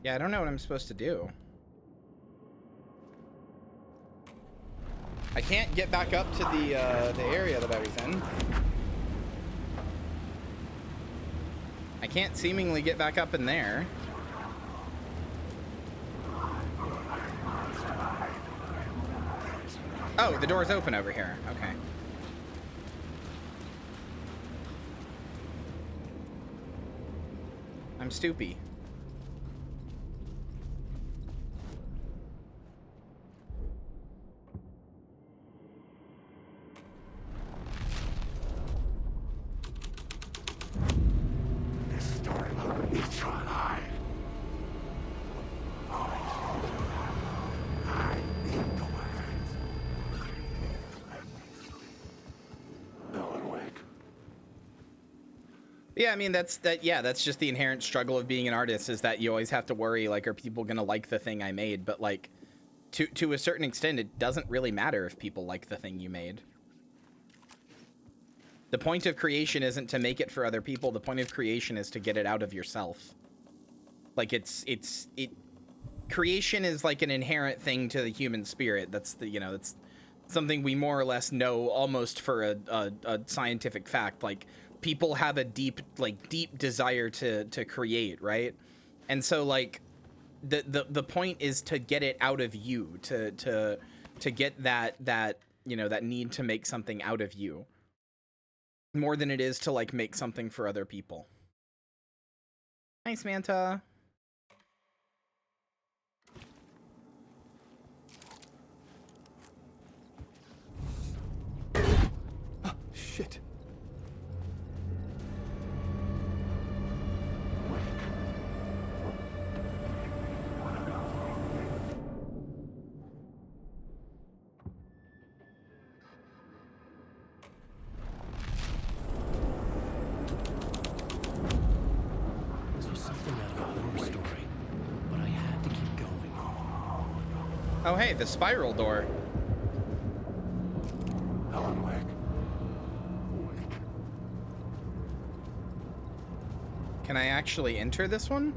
Yeah, I don't know what I'm supposed to do. I can't get back up to the area that I was in. I can't seemingly get back up in there. Oh, the door's open over here. Okay. I'm stoopy. Yeah, I mean, that's just the inherent struggle of being an artist, is that you always have to worry, like, are people gonna like the thing I made? But, like, to a certain extent, it doesn't really matter if people like the thing you made. The point of creation isn't to make it for other people. The point of creation is to get it out of yourself. Like, creation is like an inherent thing to the human spirit. That's that's something we more or less know almost for a scientific fact. Like, people have a deep desire to create, right? And so, like, the point is to get it out of you, to get that need to make something out of you, more than it is to, like, make something for other people. Nice, Manta. Oh, shit. Oh, hey, the spiral door. Alan Wake. Can I actually enter this one?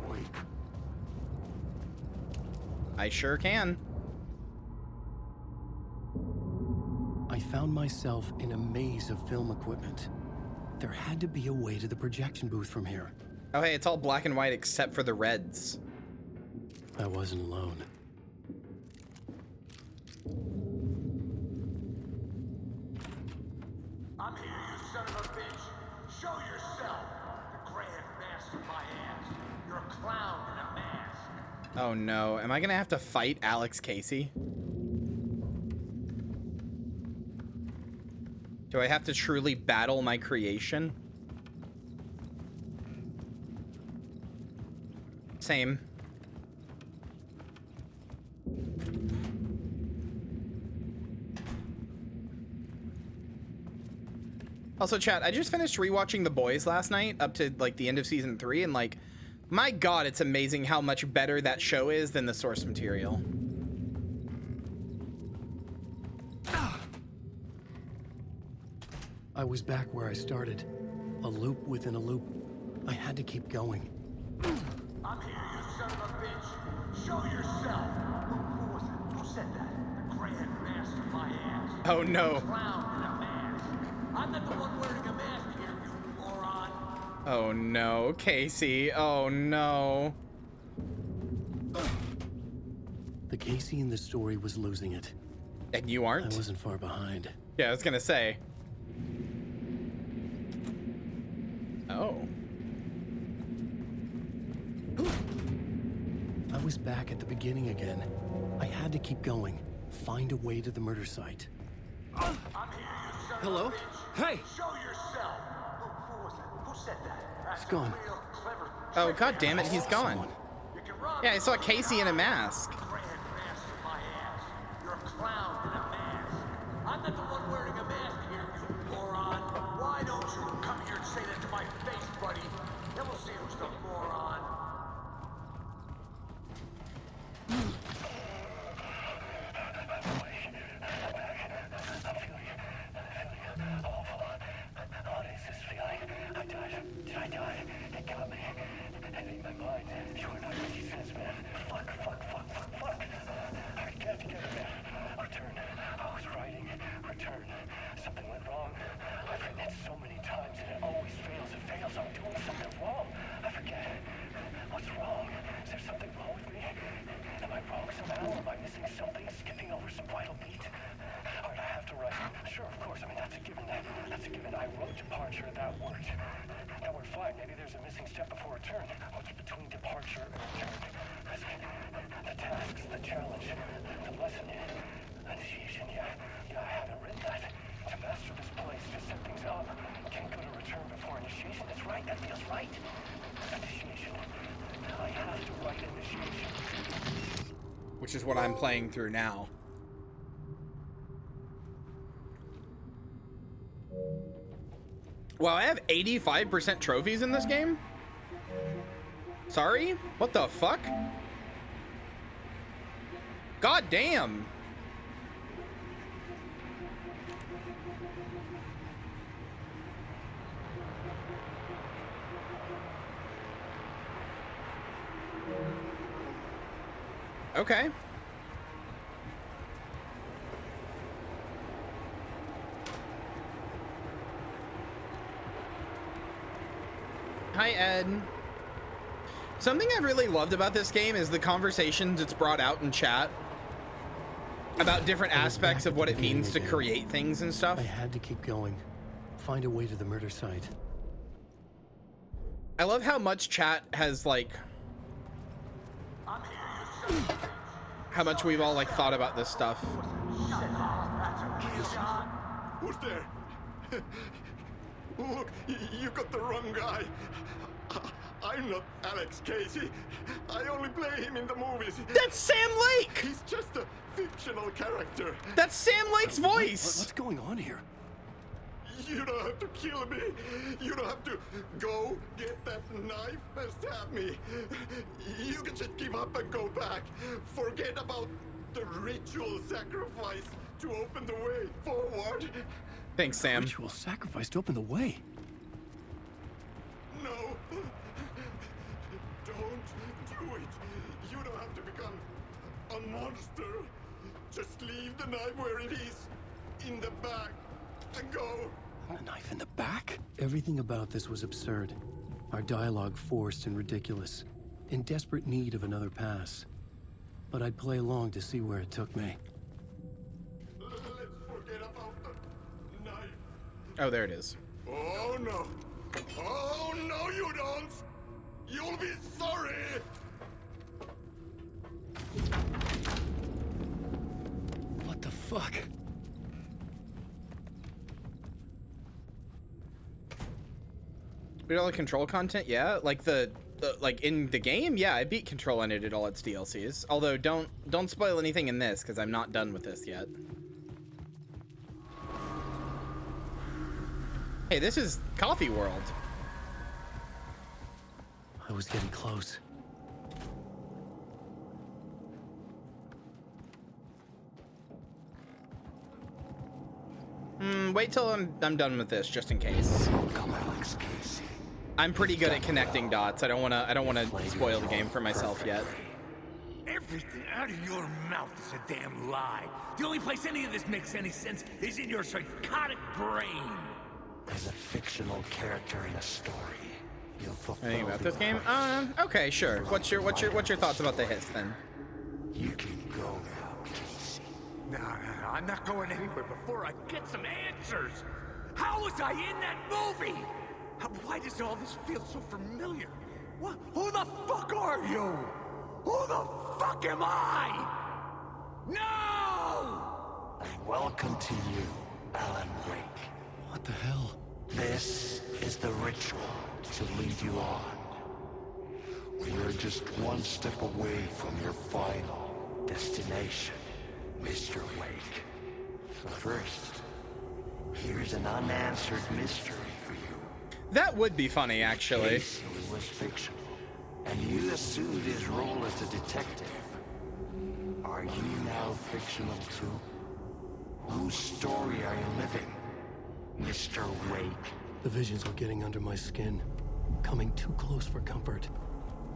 I sure can. I found myself in a maze of film equipment. There had to be a way to the projection booth from here. Oh, hey, it's all black and white except for the reds. I wasn't alone. I'm here, you son of a bitch. Show yourself. The Grand Master my ass. You're a clown in a mask. Oh no, am I gonna have to fight Alex Casey? Do I have to truly battle my creation? Same. Also, chat, I just finished rewatching The Boys last night up to, like, the end of season 3, and, like, my god, it's amazing how much better that show is than the source material. I was back where I started. A loop within a loop. I had to keep going. I'm here, you son of a bitch. Show yourself. Who was it? Who said that? The Grand Master my ass. Oh no. Clown in a mask. I'm not the one wearing a mask here, you moron. Oh no, Casey. Oh no. The Casey in the story was losing it. And you aren't? I wasn't far behind. Yeah, I was gonna say. Oh. I was back at the beginning again. I had to keep going. Find a way to the murder site. I'm here, you son Hello? of a bitch. Hey! Show yourself. Who was that? Who said that? That's He's gone. a real clever Oh, god damn it, he's gone. You can run. Yeah, I saw Casey in a mask. Grand master my ass. You're a clown in a mask. I'm not the one wearing a mask here, you moron. Why don't you come here and say that to my face, buddy? Then we'll see who's the moron. What is this feeling? I died. Did I die? It got me. It ate my mind. You are not what he says, man. Fuck. I can't get it, man. Return. I was writing. Return. Something went wrong. I've written it so many times and it always fails. It fails. I'm doing something wrong. I forget. What's wrong? Is there something wrong with me? Am I wrong somehow? Am I missing something? Skipping over some vital beat? Alright, I have to write. Sure, of course. I mean, that's a given. That's a given. I wrote departure. That worked. Now we're fine. Maybe there's a missing step before return. What's between departure and return? The tasks, the challenge, the lesson, initiation. Yeah, I haven't written that. To master this place, to set things up. Can't go to return before initiation. That's right. That feels right. Initiation. I have to write initiation. Which is what I'm playing through now. Wow, I have 85% trophies in this game? Sorry? What the fuck? God damn. Okay. Hi, Ed. Something I really loved about this game is the conversations it's brought out in chat about different aspects of what it means to create things and stuff. I had to keep going. Find a way to the murder site. I love how much chat has, like, how much we've all, like, thought about this stuff. Who's there? Look, you got the wrong guy. I'm not Alex Casey. I only play him in the movies. That's Sam Lake! He's just a fictional character. That's Sam Lake's voice! What's going on here? You don't have to kill me. You don't have to go get that knife and stab me. You can just give up and go back. Forget about the ritual sacrifice to open the way forward. Thanks, Sam. Ritual sacrifice to open the way. No. Don't do it. You don't have to become a monster. Just leave the knife where it is. In the back. And go. A knife in the back? Everything about this was absurd. Our dialogue forced and ridiculous. In desperate need of another pass. But I'd play along to see where it took me. Let's forget about the knife. Oh, there it is. Oh no. Oh no, you don't. You'll be sorry. What the fuck? Beat all the Control content? Yeah, like the like in the game? Yeah, I beat Control and I did all its DLCs. Although don't spoil anything in this because I'm not done with this yet. Hey, this is Coffee World. I was getting close. Wait till I'm done with this, just in case. I'm pretty good at connecting dots. I don't wanna spoil the game for myself yet. Everything out of your mouth is a damn lie. The only place any of this makes any sense is in your psychotic brain. as a fictional character in a story. You'll fulfill Anything about the this game? Okay, sure. What's your thoughts about the hits then? You can go now, Casey. No, I'm not going anywhere before I get some answers. How was I in that movie? Why does all this feel so familiar? What? Who the fuck are you? Who the fuck am I? No! Welcome to you, Alan Wake. What the hell? This is the ritual to lead you on. We're just one step away from your final destination, Mr. Wake. But first, here's an unanswered mystery for you. That would be funny, actually. Casey was fictional, and you assumed his role as a detective. Are you now fictional too? Whose story are you living, Mr. Wake? The visions are getting under my skin, coming too close for comfort.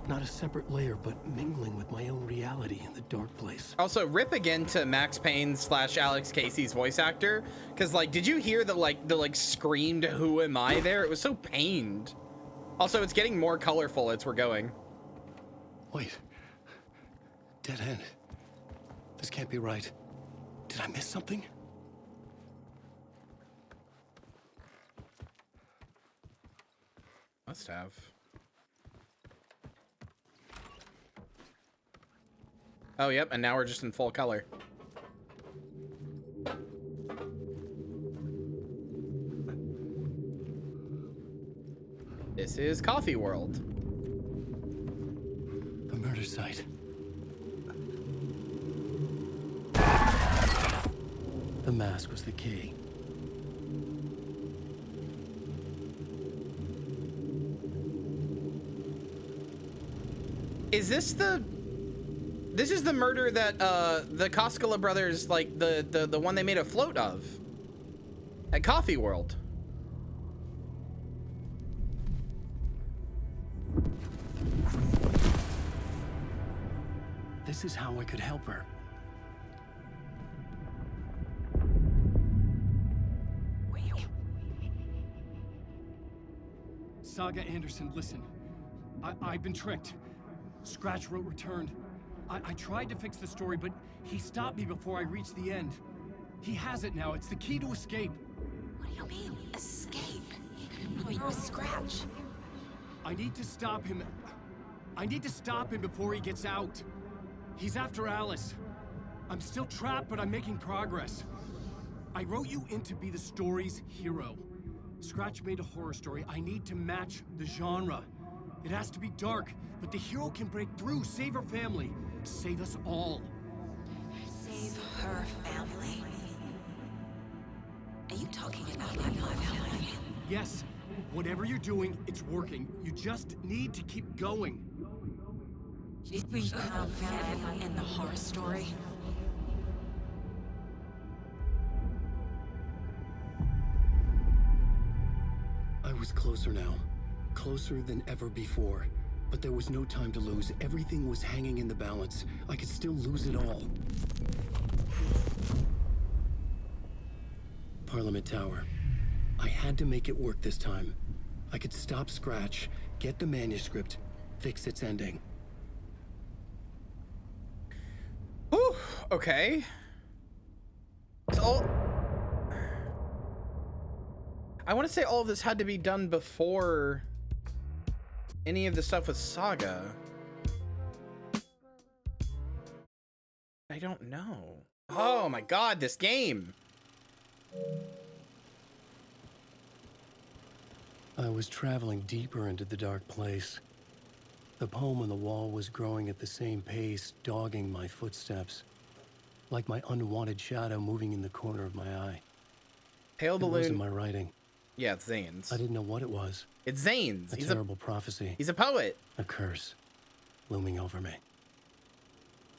Not a separate layer, but mingling with my own reality in the dark place. Also, rip again to Max Payne / Alex Casey's voice actor, because like, did you hear the screamed "Who am I?" there? It was so pained. Also, it's getting more colorful as we're going. Wait, dead end. This can't be right. Did I miss something? Must have. Oh, yep, and now we're just in full color. This is Coffee World. The murder site. The mask was the key. Is this the... This is the murder that the Koskela brothers, like the one they made a float of at Coffee World. This is how I could help her. Saga Anderson, listen. I've been tricked. Scratch wrote returned. I tried to fix the story, but he stopped me before I reached the end. He has it now. It's the key to escape. What do you mean, escape? Wait, Scratch. I need to stop him. I need to stop him before he gets out. He's after Alice. I'm still trapped, but I'm making progress. I wrote you in to be the story's hero. Scratch made a horror story. I need to match the genre. It has to be dark, but the hero can break through, save her family, save us all. Save her family? Are you talking about my family? Yes. Whatever you're doing, it's working. You just need to keep going. We found family in the horror story. I was closer now. Closer than ever before. But there was no time to lose. Everything was hanging in the balance. I could still lose it all. Parliament Tower. I had to make it work this time. I could stop Scratch, get the manuscript, fix its ending. Whew, okay. So I want to say all of this had to be done before any of the stuff with Saga. I don't know. Oh my god, this game. I was traveling deeper into the dark place. The poem on the wall was growing at the same pace, dogging my footsteps. Like my unwanted shadow moving in the corner of my eye. Pale Balloon. It wasn't my writing. Yeah, it's Zane's. I didn't know what it was. It's Zane's. A terrible prophecy. He's a poet. A curse looming over me.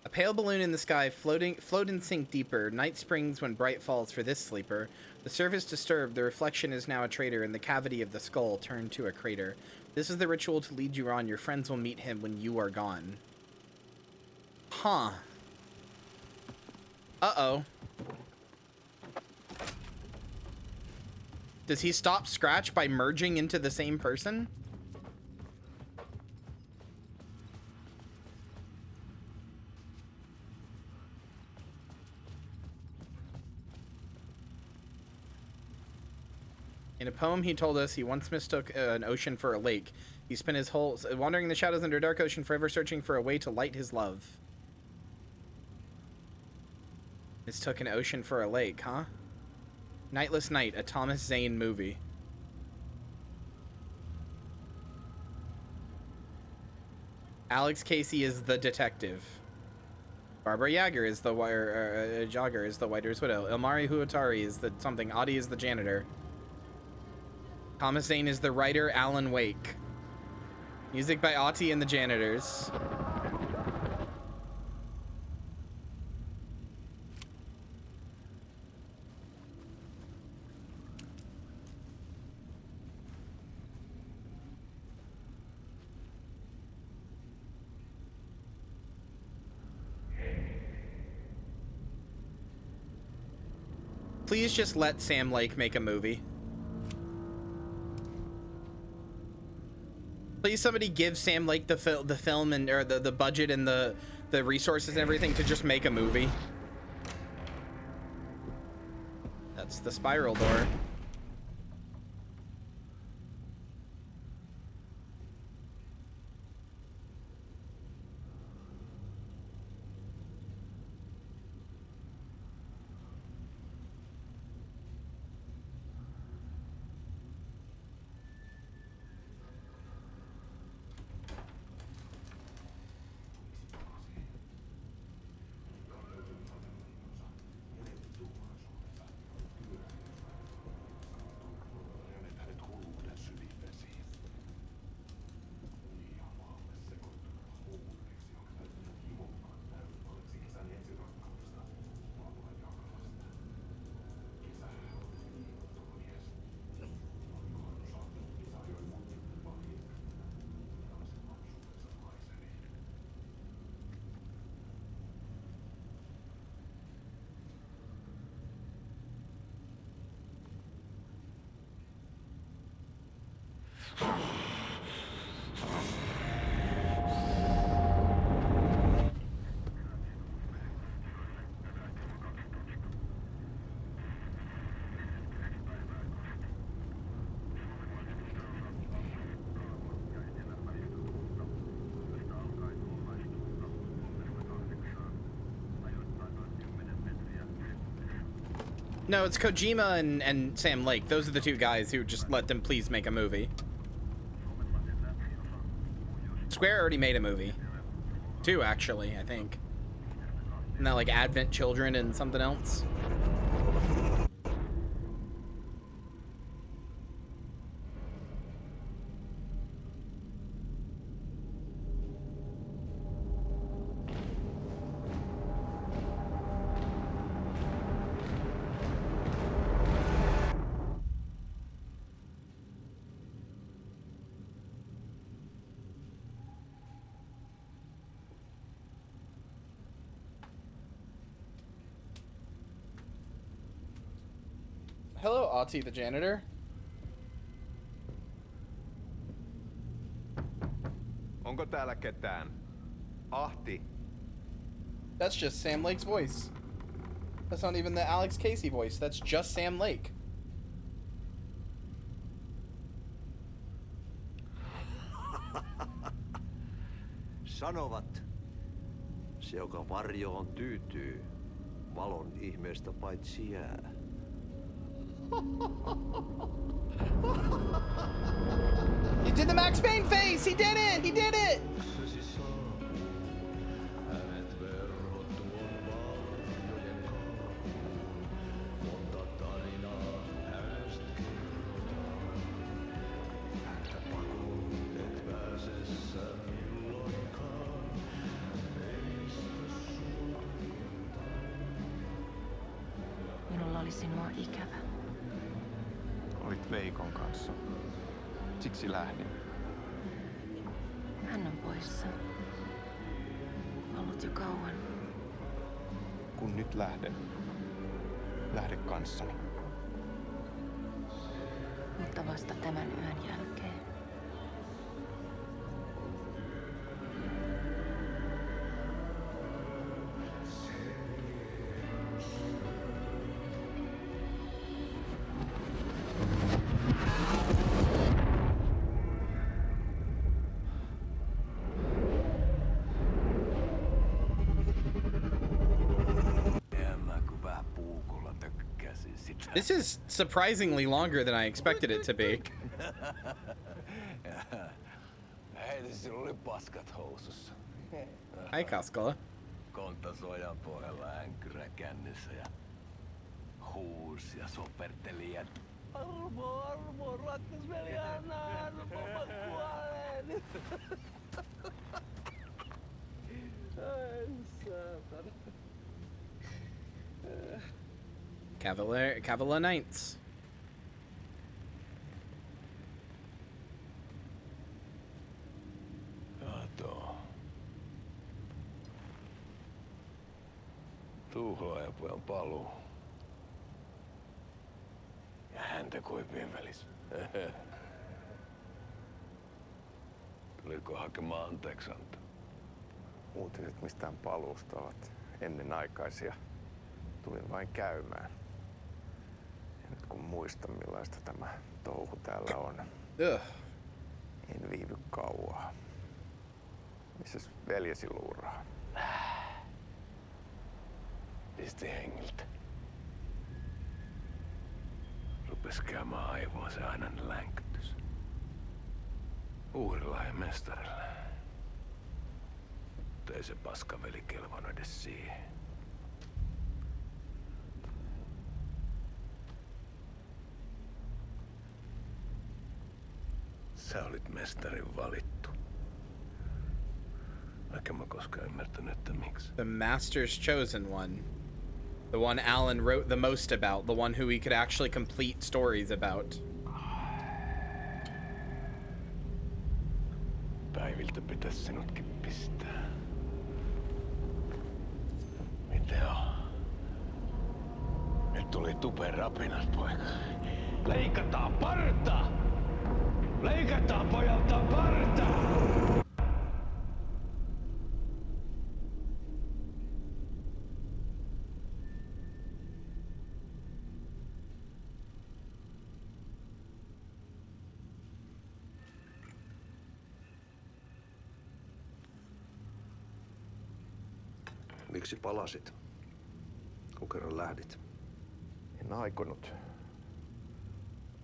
A pale balloon in the sky, float and sink deeper. Night springs when bright falls for this sleeper. The surface disturbed, the reflection is now a traitor, and the cavity of the skull turned to a crater. This is the ritual to lead you on. Your friends will meet him when you are gone. Huh. Uh-oh. Does he stop Scratch by merging into the same person? In a poem he told us he once mistook an ocean for a lake. He spent his whole wandering in the shadows under a dark ocean, forever searching for a way to light his love. Mistook an ocean for a lake, huh? Nightless Night, a Thomas Zane movie. Alex Casey is the detective. Barbara Yager is the Jogger is the Whiter's widow. Ilmari Huatari is the something. Audie is the janitor. Thomas Zane is the writer. Alan Wake. Music by Audie and the Janitors. Please just let Sam Lake make a movie. Please somebody give Sam Lake the film and or the budget and the resources and everything to just make a movie. That's the spiral door. No, it's Kojima and Sam Lake. Those are the two guys who just let them please make a movie. Square already made a movie. Two, actually, I think. Isn't that like Advent Children and something else? Hello, Audie the janitor. Onko täällä ketään? Ahti. That's just Sam Lake's voice. That's not even the Alex Casey voice. That's just Sam Lake. Sanovat, se joka varjoon tyytyy, valon ihmeestä paitsi jää. He did the Max Payne face! He did it! He did it! Minulla oli sinua ikävä. Olit Veikon kanssa. Siksi lähdin. Hän on poissa. Ollut jo kauan. Kun nyt lähden, lähde kanssani. Mutta vasta tämän yön jälkeen. This is surprisingly longer than I expected it to be. Hi, Kaskala. Konttasojan pohjalla änkyrä kännissä ja huusi ja soperteli ja armo, rakkas veli, anna armo, mä kuolen. Ai saatana. Cavalier Knights. Tuhlaajapojan paluu. Ja häntä koipien välissä. Tuliko hakemaan anteeksiantoa? Uutiset mistään paluusta ovat ennenaikaisia. Tulin vain käymään. Ja nyt kun muistan millaista tämä touhu täällä on, en viivy kauaa. Missäs veljesi luuraa? Pisti hengiltä. Rupes käymään aivoa se aina länkytys. Uurilahden mestarille. Mutta ei se paskaveli kelvannut edes siihen. Sä olit mestarin valittu. Vaikka mä koskaan ymmärtänyt, että miksi. The Master's chosen one. The one Alan wrote the most about. The one who he could actually complete stories about. Päiviltä pitäis sinutkin pistää. Mitä on? Nyt tuli tupen rapinat, poika. Leikataan parta! Leikataan pojalta parta! Miksi palasit? Kun kerran lähdit? En aikonut.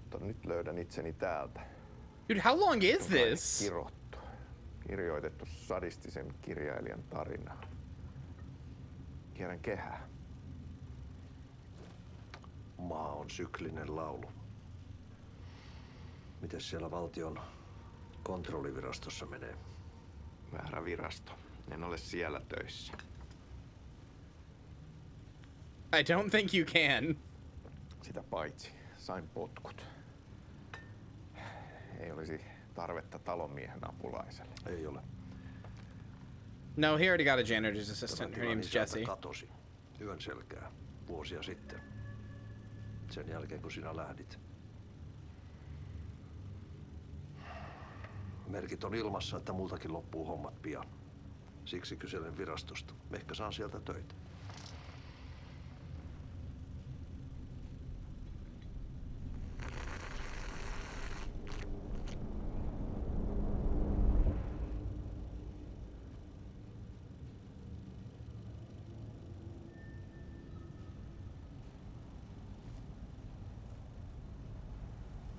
Mutta nyt löydän itseni täältä. Dude, how long is this? Kirottu. Kirjoitettu sadistisen kirjailijan tarinaa. Kierrän kehää. Maa on syklinen laulu. Mites siellä valtion kontrollivirastossa menee? Väärä virasto. En ole siellä töissä. I don't think you can. Sitä paitsi sain potkut. Ei olisi tarvetta talonmiehen apulaiselle. Ei ole. No, he already got a janitor's assistant. Her name's Jessie. Katosi yön selkää vuosia sitten. Sen jälkeen kun sinä lähdit. Merkit on ilmassa, että multakin loppuu hommat pian. Siksi kyselen virastosta. Ehkä saan sieltä töitä.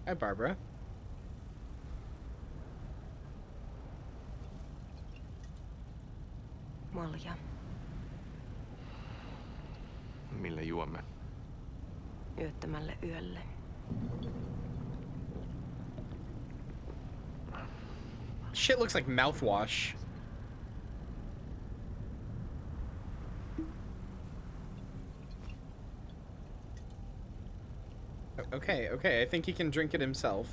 Hi, Barbara. Malja. Mille juomme? Yöttömälle yölle. Shit looks like mouthwash. Okay, I think he can drink it himself.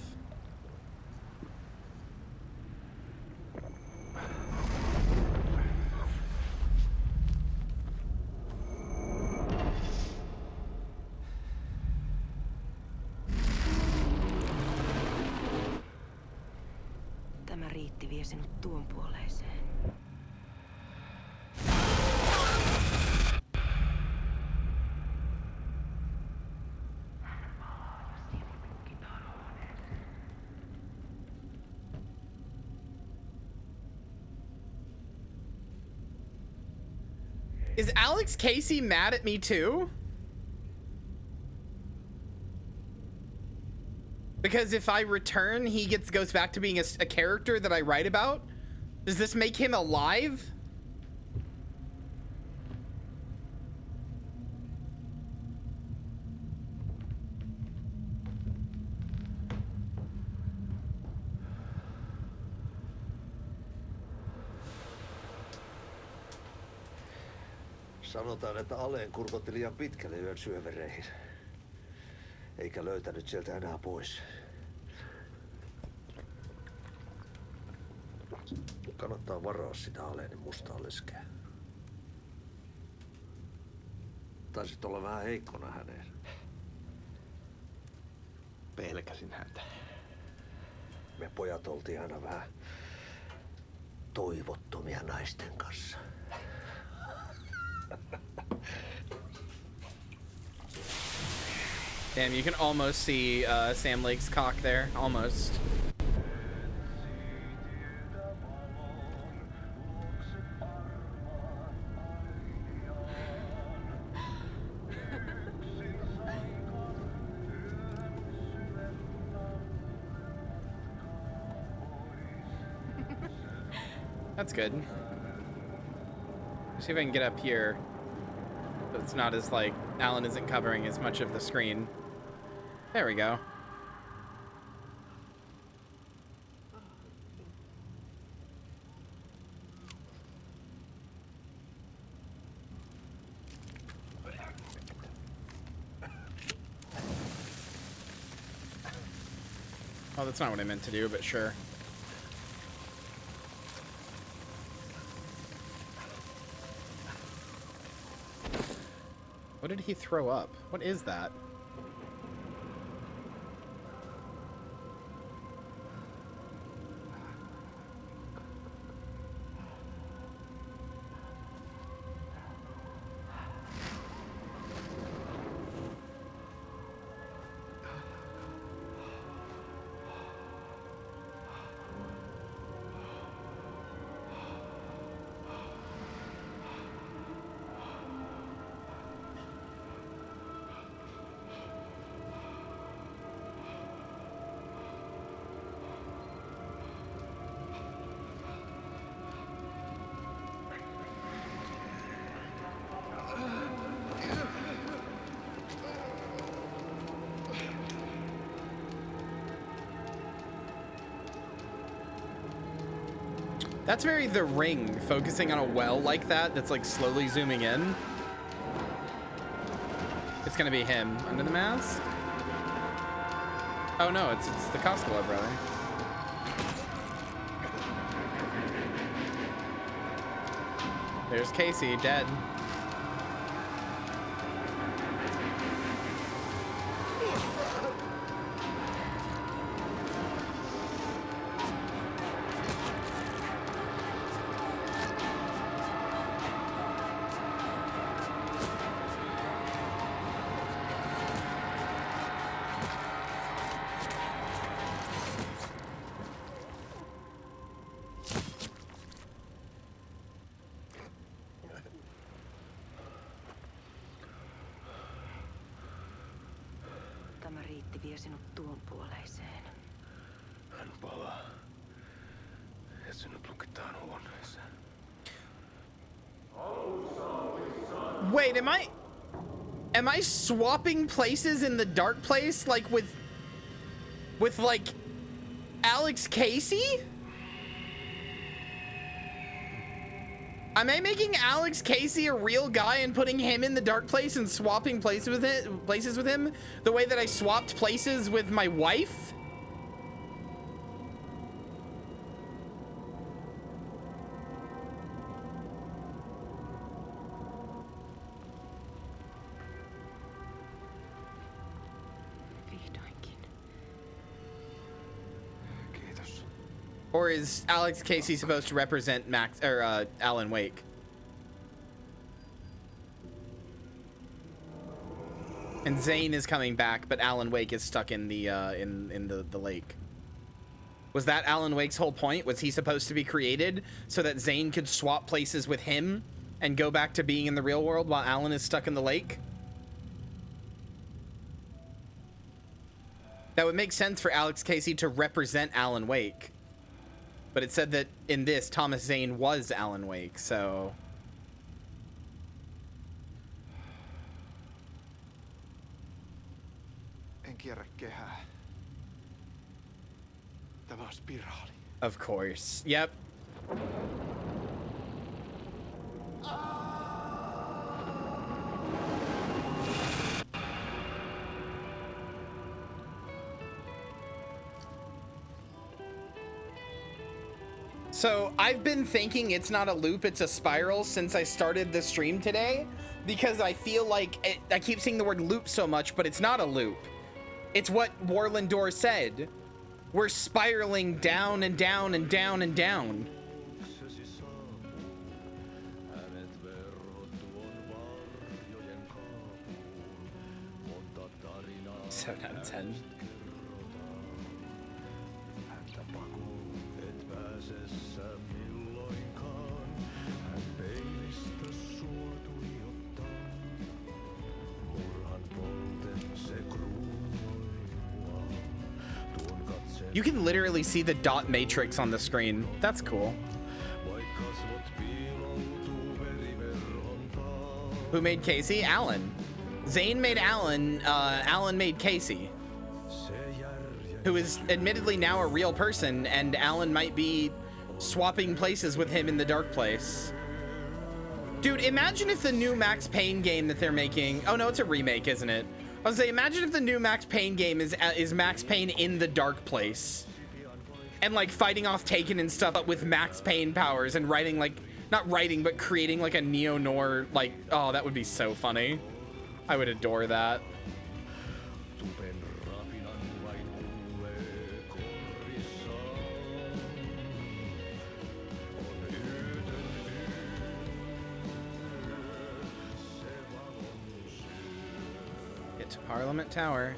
vie sinut tuon puoleiseen. Is Alex Casey mad at me too? Because if I return, he goes back to being a character that I write about? Does this make him alive? Sanotaan, että Aleen kurkotti liian pitkälle yön syövereihin. Eikä löytänyt sieltä enää pois. Kannattaa varaa sitä Aleenin mustaa leskeä. Taisit olla vähän heikkona häneen. Pelkäsin häntä. Me pojat oltiin aina vähän toivottomia naisten kanssa. Damn, you can almost see Sam Lake's cock there. Almost. That's good. See if I can get up here. So it's not as like Alan isn't covering as much of the screen. There we go. Oh, that's not what I meant to do, but sure. What did he throw up? What is that? That's very The Ring, focusing on a well like that, that's like slowly zooming in. It's gonna be him under the mask. Oh no, it's the Koskela brother. There's Casey, dead. Tämä riitti vie sinut tuon puoleiseen. Hän palaa. Ja sinut lukitaan huoneeseen. Wait, am I swapping places in the dark place like with like Alex Casey? Am I making Alex Casey a real guy and putting him in the dark place and swapping places with him the way that I swapped places with my wife? Kiitos. Or is Alex Casey supposed to represent Alan Wake? And Zane is coming back, but Alan Wake is stuck in the the lake. Was that Alan Wake's whole point? Was he supposed to be created so that Zane could swap places with him and go back to being in the real world while Alan is stuck in the lake? That would make sense for Alex Casey to represent Alan Wake. But it said that in this, Thomas Zane was Alan Wake, so... En kierrä kehää. Tämä on spiraali. Of course. Yep. So I've been thinking it's not a loop, it's a spiral since I started the stream today, because I feel like I keep saying the word loop so much, but it's not a loop. It's what Warlin Door said. We're spiraling down and down and down and down. 7 out of 10. You can literally see the dot matrix on the screen. That's cool. Who made Casey? Alan. Zane made Alan. Alan made Casey. Who is admittedly now a real person, and Alan might be swapping places with him in the dark place. Dude, imagine if the new Max Payne game that they're making... Oh no, it's a remake, isn't it? I was gonna say, imagine if the new Max Payne game is Max Payne in the dark place. And like fighting off Taken and stuff, but with Max Payne powers and writing like, not writing, but creating like a neo-noir, like, oh, that would be so funny. I would adore that. Get to Parliament Tower.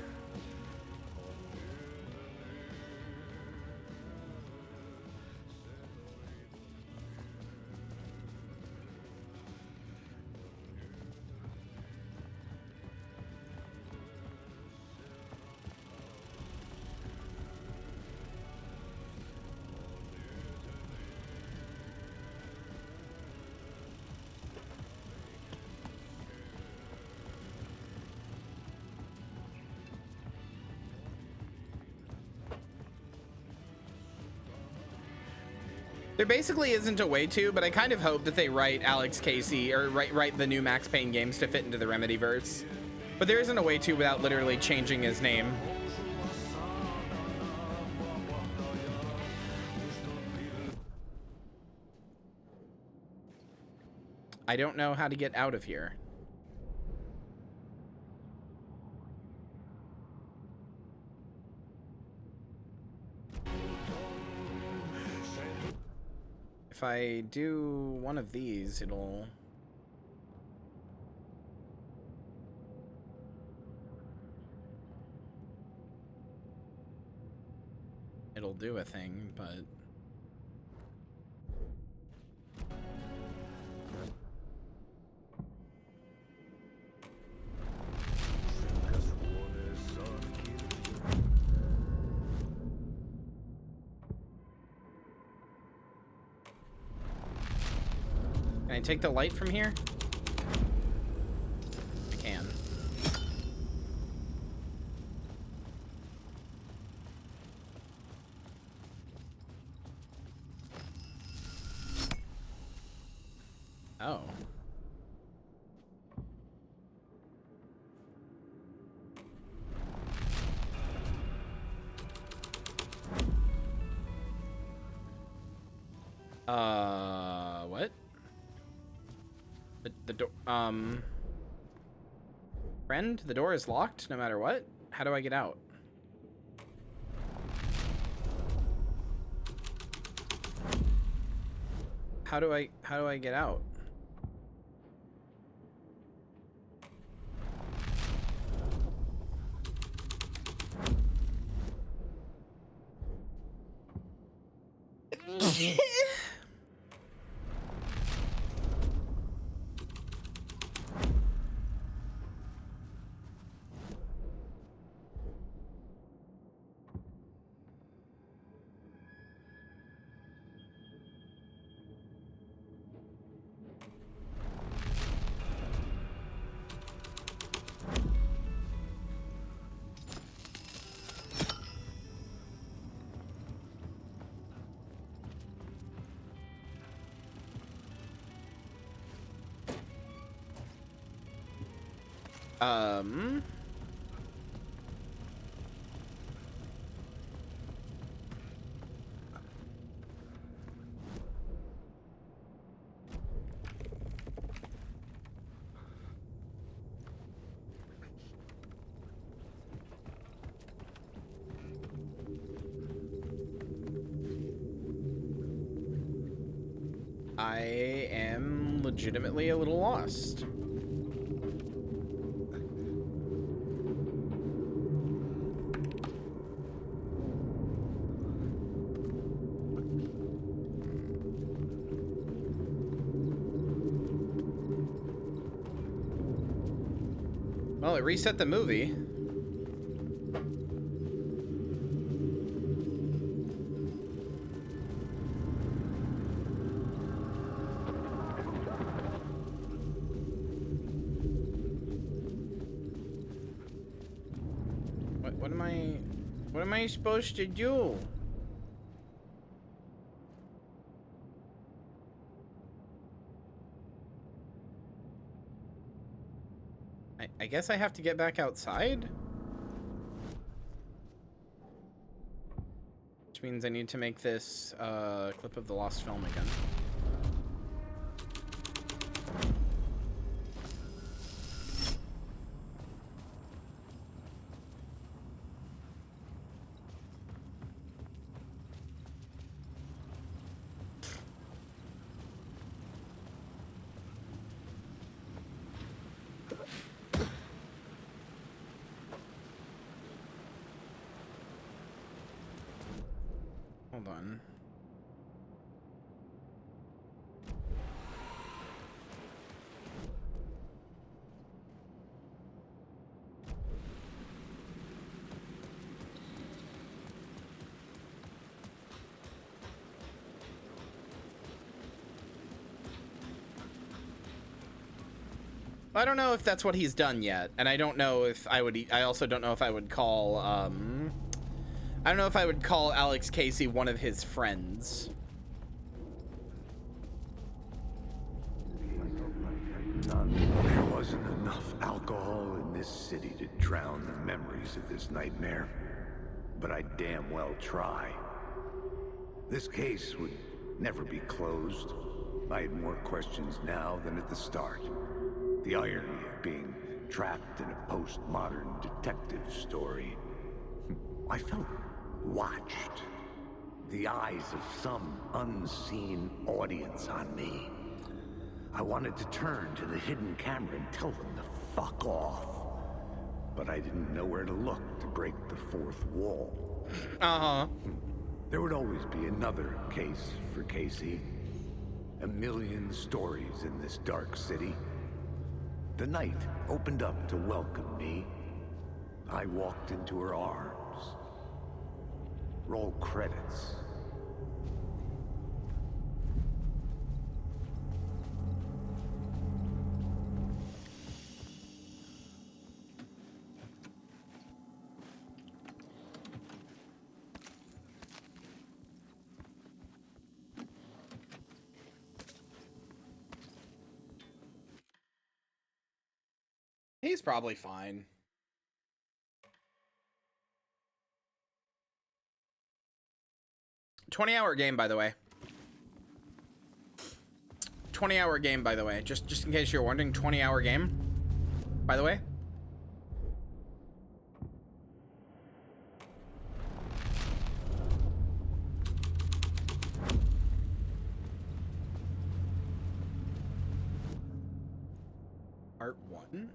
There basically isn't a way to, but I kind of hope that they write Alex Casey or write the new Max Payne games to fit into the Remedyverse. But there isn't a way to without literally changing his name. I don't know how to get out of here. If I do one of these, it'll do a thing, but can I take the light from here? I can. Oh. What? The door, friend, the door is locked no matter what? How do I get out? How do I get out? I am legitimately a little lost. Well, it reset the movie. What am I supposed to do? I guess I have to get back outside? Which means I need to make this clip of the lost film again. Hold on. I don't know if that's what he's done yet, and I don't know if I would. I also don't know if I would call. I don't know if I would call Alex Casey one of his friends. There wasn't enough alcohol in this city to drown the memories of this nightmare, but I damn well try. This case would never be closed. I had more questions now than at the start. The irony of being trapped in a postmodern detective story. I felt watched. The eyes of some unseen audience on me. I wanted to turn to the hidden camera and tell them to fuck off. But I didn't know where to look to break the fourth wall. Uh-huh. There would always be another case for Casey. A million stories in this dark city. The night opened up to welcome me. I walked into her arms. Roll credits. He's probably fine. $20-hour game, by the way. 20-hour game, by the way. Just in case you're wondering, 20-hour game, by the way. Part 1?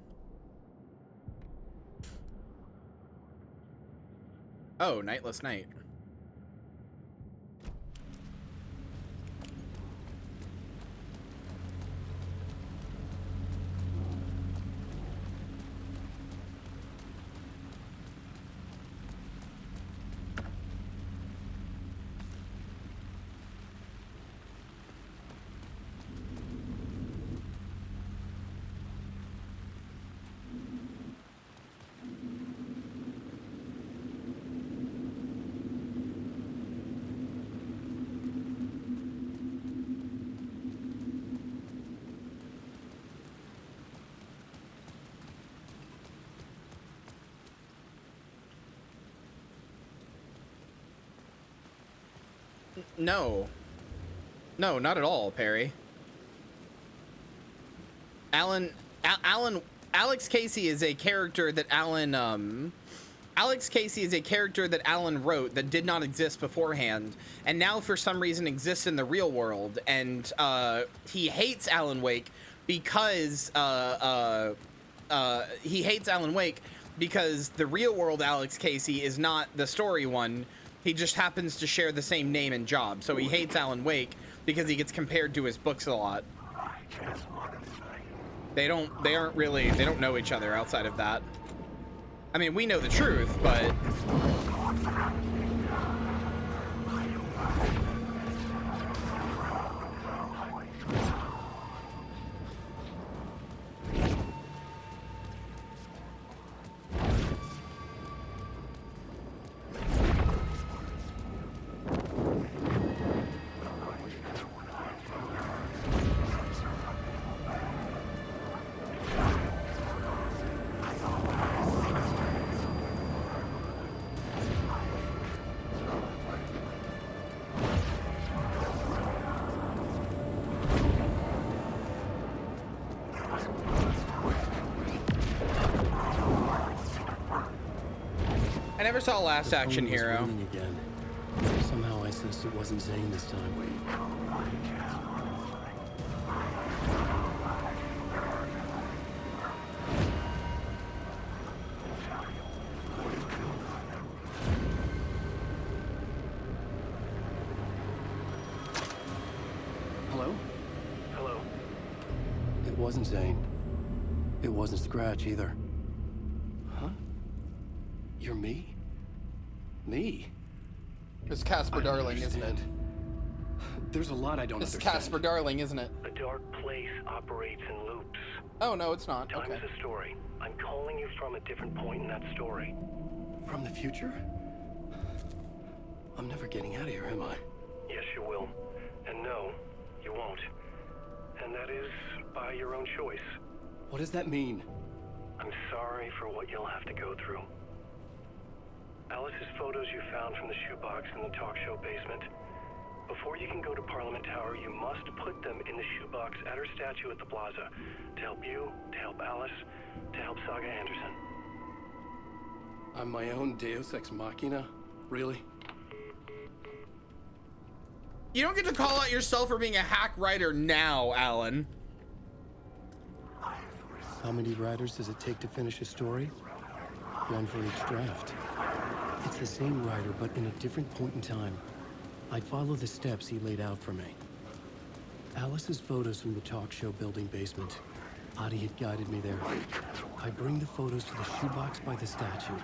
Oh, Nightless Night. No. No, not at all, Perry. Alex Casey is a character that Alex Casey is a character that Alan wrote that did not exist beforehand, and now for some reason exists in the real world, and he hates Alan Wake because he hates Alan Wake because the real world Alex Casey is not the story one. He just happens to share the same name and job, so he hates Alan Wake because he gets compared to his books a lot. They don't know each other outside of that. I mean, we know the truth, but I never saw Last Action Hero. Again. Somehow I sensed it wasn't Zane this time. Hello? Hello? It wasn't Zane. It wasn't Scratch either. Huh? You're me? Me? It's Casper Darling, isn't it? There's a lot I don't understand. understand. It's Casper Darling, isn't it? The dark place operates in loops. Oh, no, it's not. Time's Okay. a story. I'm calling you from a different point in that story. From the future? I'm never getting out of here, am I? Yes, you will. And no, you won't. And that is by your own choice. What does that mean? I'm sorry for what you'll have to go through. Alice's photos you found from the shoebox in the talk show basement. Before you can go to Parliament Tower, you must put them in the shoebox at her statue at the plaza. To help you, to help Alice, to help Saga Anderson. I'm my own Deus Ex Machina? Really? You don't get to call out yourself for being a hack writer now, Alan. How many writers does it take to finish a story? One for each draft. It's the same writer, but in a different point in time. I'd follow the steps he laid out for me. Alice's photos from the talk show building basement. Adi had guided me there. I bring the photos to the shoebox by the statue.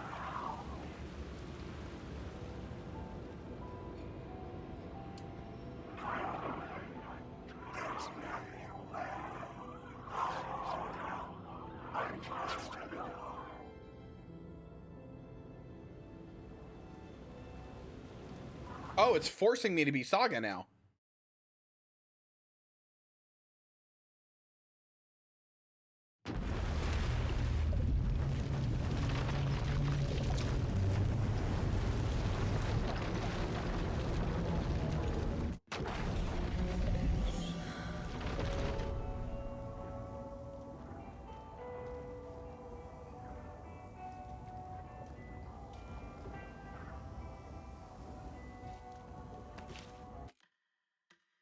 Oh, it's forcing me to be Saga now.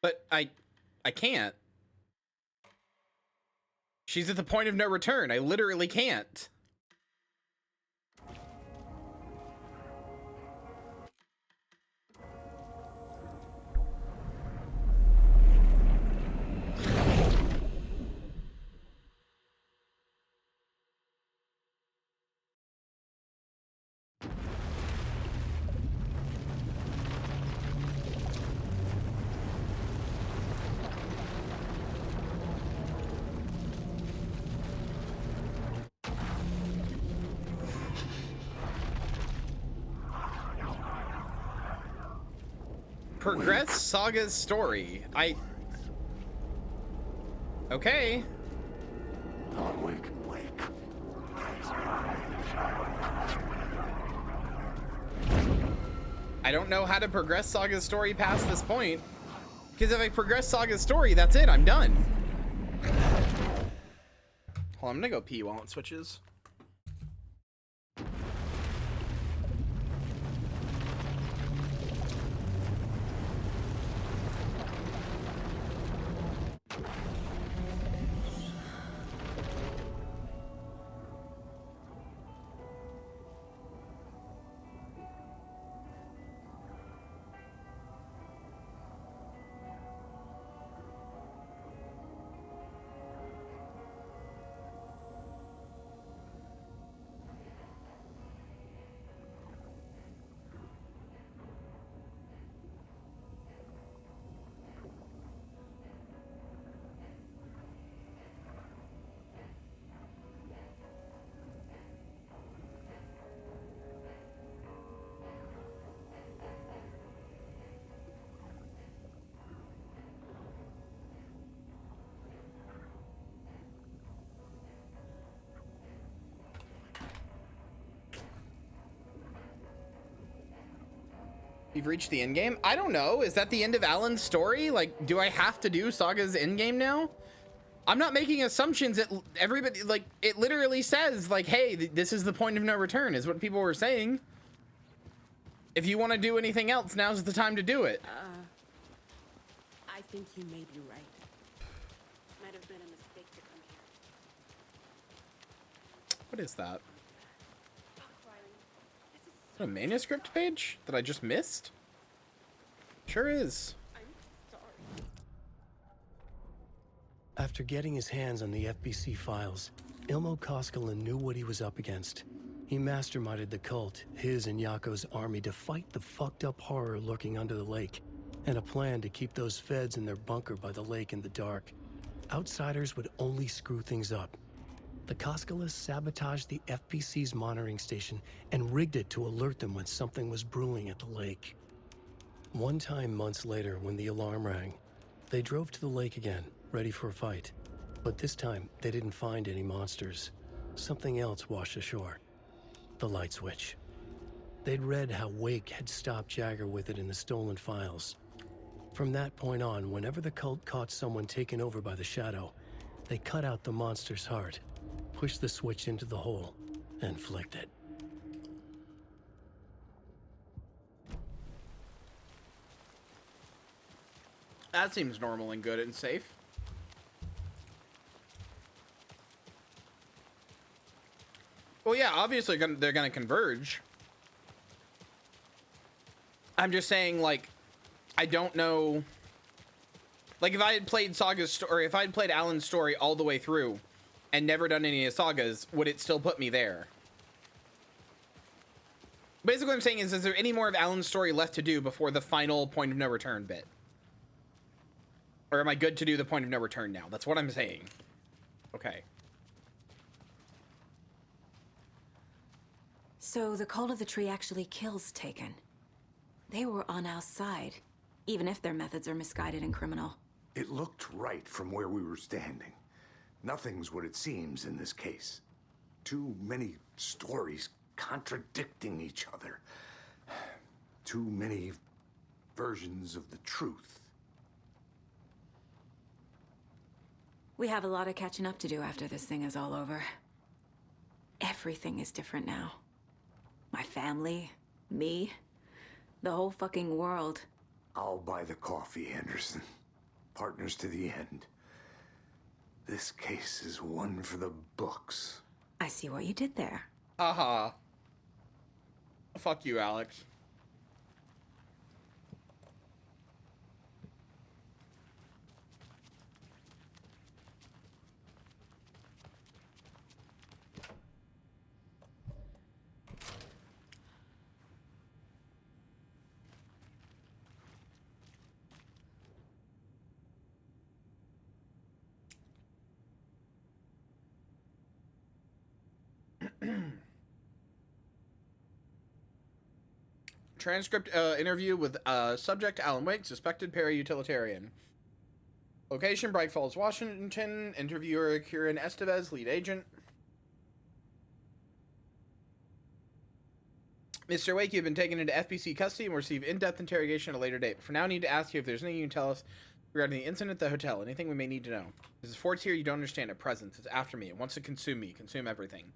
But I can't. She's at the point of no return. I literally can't. Progress Saga's story. Okay. I don't know how to progress Saga's story past this point. Because if I progress Saga's story, that's it. I'm done. Hold on, I'm gonna go pee while it switches. We've reached the end game. I don't know. Is that the end of Alan's story? Like, do I have to do Saga's end game now? I'm not making assumptions that everybody, like, it literally says, like, hey, this is the point of no return, is what people were saying. If you want to do anything else, now's the time to do it. I think you may be right. Might have been a mistake to come here. What is that? Is that a manuscript page that I just missed? Sure is. After getting his hands on the FBC files, Ilmo Koskinen knew what he was up against. He masterminded the cult, his and Yako's army, to fight the fucked up horror lurking under the lake, and a plan to keep those feds in their bunker by the lake in the dark. Outsiders would only screw things up. The Koskilas sabotaged the FBC's monitoring station and rigged it to alert them when something was brewing at the lake. One time months later, when the alarm rang, they drove to the lake again, ready for a fight. But this time, they didn't find any monsters. Something else washed ashore. The light switch. They'd read how Wake had stopped Jagger with it in the stolen files. From that point on, whenever the cult caught someone taken over by the Shadow, they cut out the monster's heart, pushed the switch into the hole, and flicked it. That seems normal and good and safe. Well, yeah, obviously they're gonna converge. I'm just saying, like, I don't know. Like, if I had played Saga's story, if I had played Alan's story all the way through and never done any of Saga's, would it still put me there? Basically, what I'm saying is there any more of Alan's story left to do before the final point of no return bit? Or am I good to do the point of no return now? That's what I'm saying. Okay. So the Cult of the Tree actually kills Taken. They were on our side, even if their methods are misguided and criminal. It looked right from where we were standing. Nothing's what it seems in this case. Too many stories contradicting each other. Too many versions of the truth. We have a lot of catching up to do after this thing is all over. Everything is different now. My family, me, the whole fucking world. I'll buy the coffee, Anderson. Partners to the end. This case is one for the books. I see what you did there. Haha. Fuck you, Alex. Transcript interview with subject Alan Wake, suspected para-utilitarian. Location, Bright Falls, Washington. Interviewer, Kieran Estevez, lead agent. Mr. Wake, you've been taken into FBC custody and will receive in-depth interrogation at a later date. But for now, I need to ask you if there's anything you can tell us regarding the incident at the hotel. Anything we may need to know. This Fort's here, you don't understand it. Presence. It's after me. It wants to consume me. Consume everything.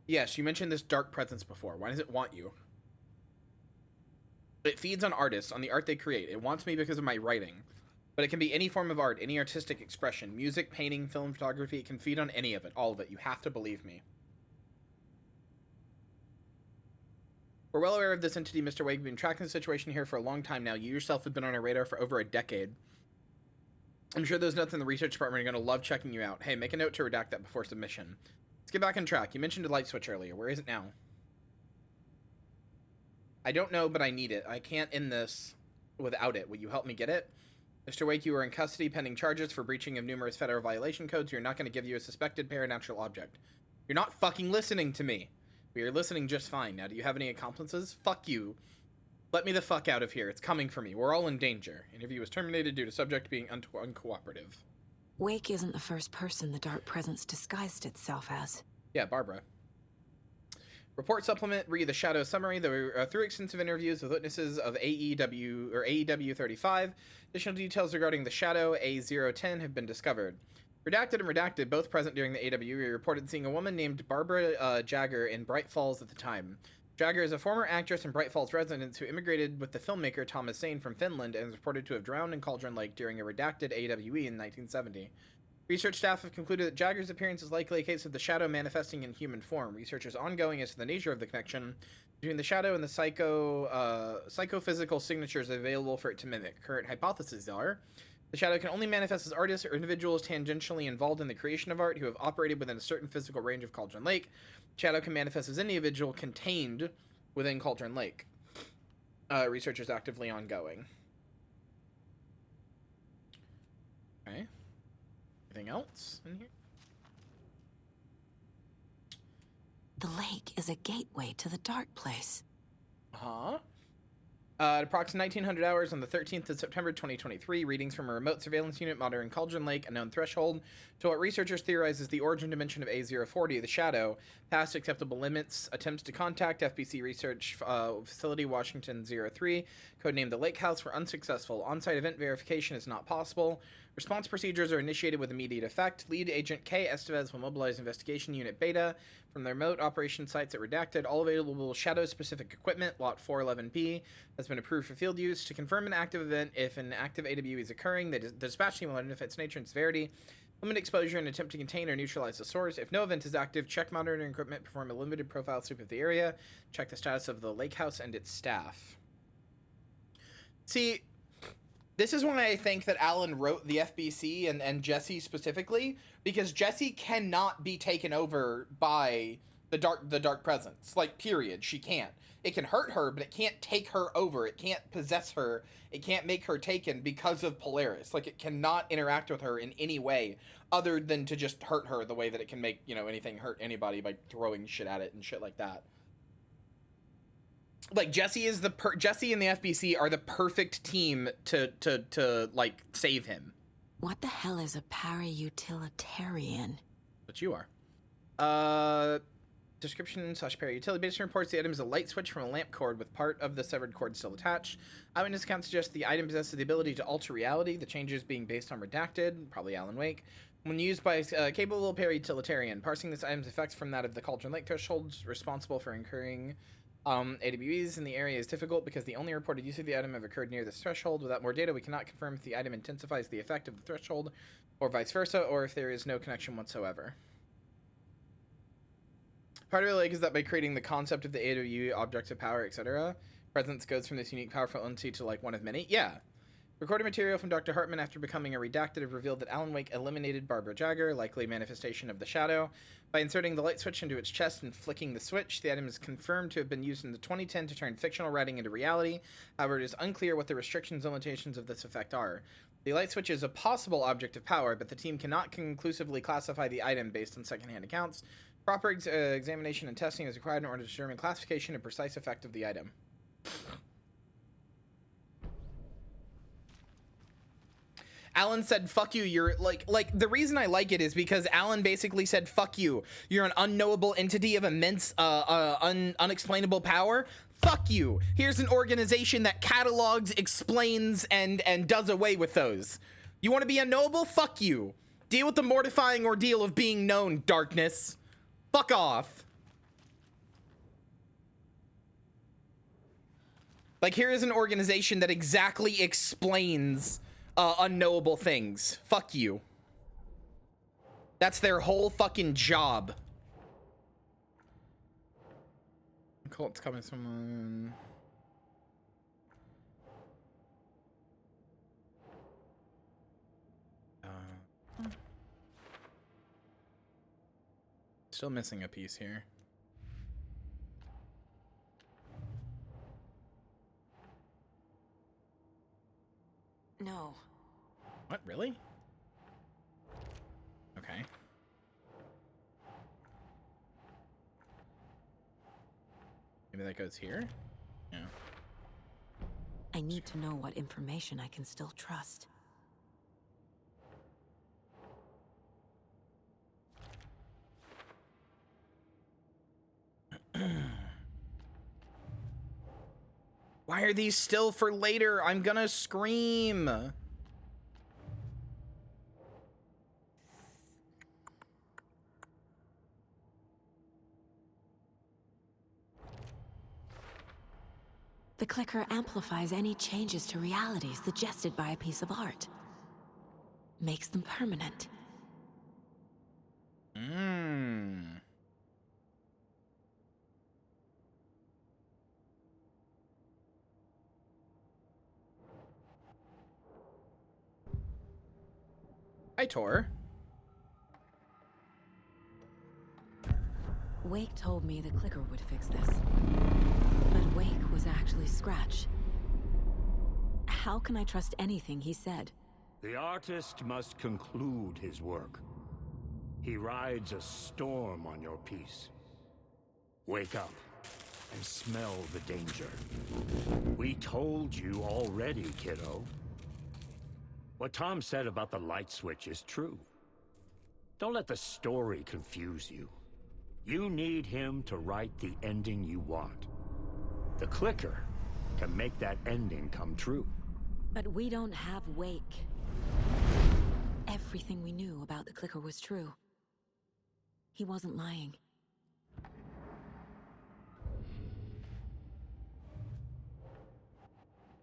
Yes, you mentioned this dark presence before. Why does it want you? It feeds on artists, on the art they create. It wants me because of my writing. But it can be any form of art, any artistic expression. Music, painting, film, photography. It can feed on any of it. All of it. You have to believe me. We're well aware of this entity, Mr. Wake. We've been tracking the situation here for a long time now. You yourself have been on our radar for over a decade. I'm sure those nuts in the research department are going to love checking you out. Hey, make a note to redact that before submission. Let's get back on track. You mentioned a light switch earlier. Where is it now? I don't know, but I need it. I can't end this without it. Will you help me get it? Mr. Wake, you are in custody pending charges for breaching of numerous federal violation codes. You're not going to give you a suspected paranatural object. You're not fucking listening to me. But you're listening just fine. Now, do you have any accomplices? Fuck you. Let me the fuck out of here. It's coming for me. We're all in danger. Interview was terminated due to subject being uncooperative. Wake isn't the first person the dark presence disguised itself as. Yeah, Barbara. Report supplement, read the Shadow summary. Through extensive interviews with witnesses of AEW 35, additional details regarding the Shadow A010 have been discovered. Redacted and Redacted, both present during the AWE, reported seeing a woman named Barbara Jagger in Bright Falls at the time. Jagger is a former actress and Bright Falls resident who immigrated with the filmmaker Thomas Zane from Finland and is reported to have drowned in Cauldron Lake during a redacted AWE in 1970. Research staff have concluded that Jagger's appearance is likely a case of the Shadow manifesting in human form. Research is ongoing as to the nature of the connection between the Shadow and the psychophysical signatures available for it to mimic. Current hypotheses are the Shadow can only manifest as artists or individuals tangentially involved in the creation of art who have operated within a certain physical range of Cauldron Lake. Shadow can manifest as any individual contained within Cauldron Lake. Research is actively ongoing. Okay. Anything else in here? The lake is a gateway to the dark place. Uh-huh. At approximately 1900 hours on the 13th of September 2023, readings from a remote surveillance unit monitoring Cauldron Lake, a known threshold, to what researchers theorize is the origin dimension of A040, the Shadow, past acceptable limits, attempts to contact FBC Research Facility Washington 03, codenamed the Lake House, were unsuccessful. On-site event verification is not possible. Response procedures are initiated with immediate effect. Lead Agent K. Estevez will mobilize Investigation Unit Beta from the remote operation sites at Redacted. All available Shadow-specific equipment, Lot 411P, has been approved for field use. To confirm an active event, if an active AWE is occurring, the dispatch team will identify its nature and severity, limit exposure, and attempt to contain or neutralize the source. If no event is active, check monitoring equipment, perform a limited profile sweep of the area, check the status of the lake house and its staff. See, this is why I think that Alan wrote the FBC and Jesse specifically, because Jesse cannot be taken over by the dark presence. Like, period. She can't. It can hurt her, but it can't take her over. It can't possess her. It can't make her taken because of Polaris. Like, it cannot interact with her in any way other than to just hurt her the way that it can make, you know, anything hurt anybody by throwing shit at it and shit like that. Like, Jesse is Jesse and the FBC are the perfect team to like save him. What the hell is a para-utilitarian? But you are. Description / para-utility. Based on reports, the item is a light switch from a lamp cord with part of the severed cord still attached. Eyewitness accounts suggest the item possesses the ability to alter reality, the changes being based on Redacted, probably Alan Wake. When used by a capable para-utilitarian, parsing this item's effects from that of the Cauldron Lake thresholds responsible for incurring AWEs in the area is difficult because the only reported use of the item have occurred near this threshold. Without more data, we cannot confirm if the item intensifies the effect of the threshold, or vice versa, or if there is no connection whatsoever. Part of it like is that by creating the concept of the AWE, objects of power, etc., presence goes from this unique powerful entity to like one of many. Yeah. Recorded material from Dr. Hartman after becoming a redacted have revealed that Alan Wake eliminated Barbara Jagger, likely manifestation of the shadow, by inserting the light switch into its chest and flicking the switch. The item is confirmed to have been used in the 2010 to turn fictional writing into reality. However, it is unclear what the restrictions and limitations of this effect are. The light switch is a possible object of power, but the team cannot conclusively classify the item based on secondhand accounts. Proper examination and testing is required in order to determine classification and precise effect of the item. Alan said, fuck you, you're like the reason I like it is because Alan basically said, fuck you, you're an unknowable entity of immense, unexplainable power. Fuck you. Here's an organization that catalogs, explains, and does away with those. You want to be unknowable? Fuck you. Deal with the mortifying ordeal of being known, darkness. Fuck off. Like, here is an organization that exactly explains unknowable things. Fuck you. That's their whole fucking job. Cult's coming someone. Still missing a piece here. No. What, really? Okay. Maybe that goes here? Yeah. I need to know what information I can still trust. Why are these still for later? I'm gonna scream. The clicker amplifies any changes to reality suggested by a piece of art. Makes them permanent. Hi, Tor. Wake told me the clicker would fix this. But Wake was actually Scratch. How can I trust anything he said? The artist must conclude his work. He rides a storm on your piece. Wake up and smell the danger. We told you already, kiddo. What Tom said about the light switch is true. Don't let the story confuse you. You need him to write the ending you want. The clicker can make that ending come true. But we don't have Wake. Everything we knew about the clicker was true. He wasn't lying.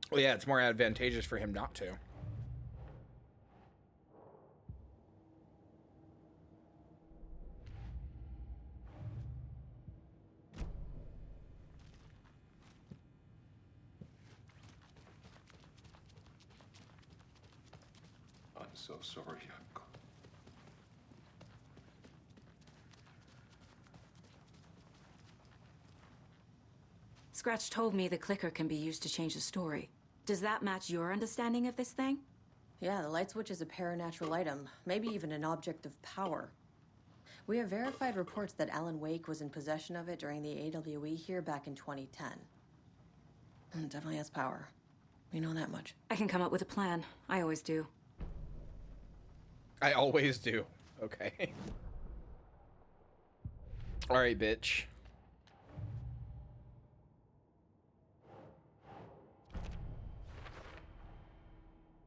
Well, yeah, it's more advantageous for him not to. I'm so sorry, Uncle. Scratch told me the clicker can be used to change the story. Does that match your understanding of this thing? Yeah, the light switch is a paranatural item, maybe even an object of power. We have verified reports that Alan Wake was in possession of it during the AWE here back in 2010. It definitely has power. We know that much. I can come up with a plan. I always do. I always do. Okay. Alright, bitch.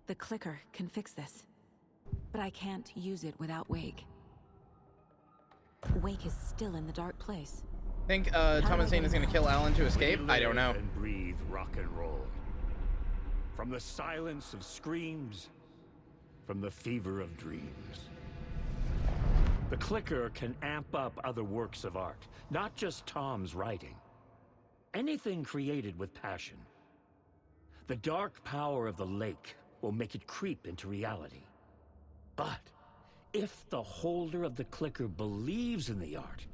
The clicker can fix this. But I can't use it without Wake. Wake is still in the dark place. Think Thomasine is gonna kill Alan to escape? I don't know. And breathe rock and roll. From the silence of screams, from the fever of dreams. The clicker can amp up other works of art, not just Tom's writing. Anything created with passion. The dark power of the lake will make it creep into reality. But if the holder of the clicker believes in the art,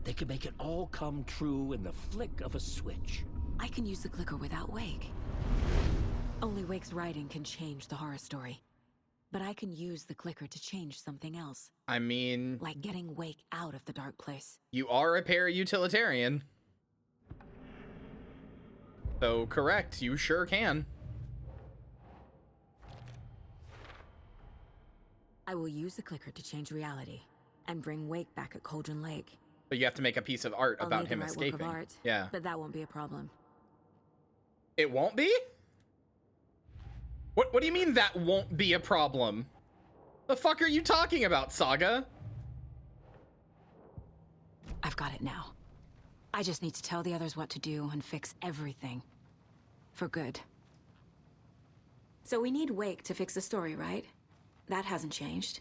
they can make it all come true in the flick of a switch. I can use the clicker without Wake. Only Wake's writing can change the horror story. But I can use the clicker to change something else. I mean... like getting Wake out of the dark place. You are a para-utilitarian. So, correct, you sure can. I will use the clicker to change reality and bring Wake back at Cauldron Lake. But you have to make a piece of art about him escaping. Work of art, yeah. But that won't be a problem. It won't be? What do you mean that won't be a problem? The fuck are you talking about, Saga? I've got it now. I just need to tell the others what to do and fix everything. For good. So we need Wake to fix the story, right? That hasn't changed.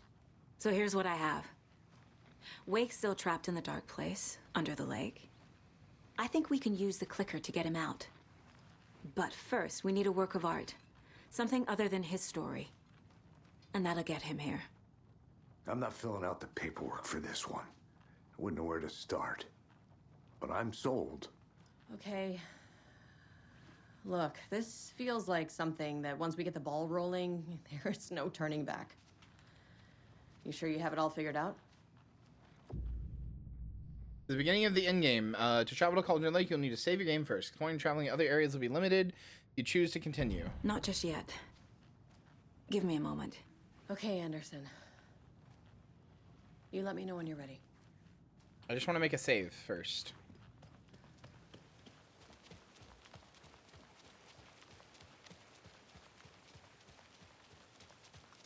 So here's what I have. Wake's still trapped in the dark place, under the lake. I think we can use the clicker to get him out. But first, we need a work of art. Something other than his story. And that'll get him here. I'm not filling out the paperwork for this one. I wouldn't know where to start. But I'm sold. Okay. Look, this feels like something that once we get the ball rolling, there's no turning back. You sure you have it all figured out? The beginning of the endgame. To travel to Cauldron Lake, you'll need to save your game first. Exploring and traveling other areas will be limited. You choose to continue. Not just yet. Give me a moment. Okay, Anderson. You let me know when you're ready. I just want to make a save first.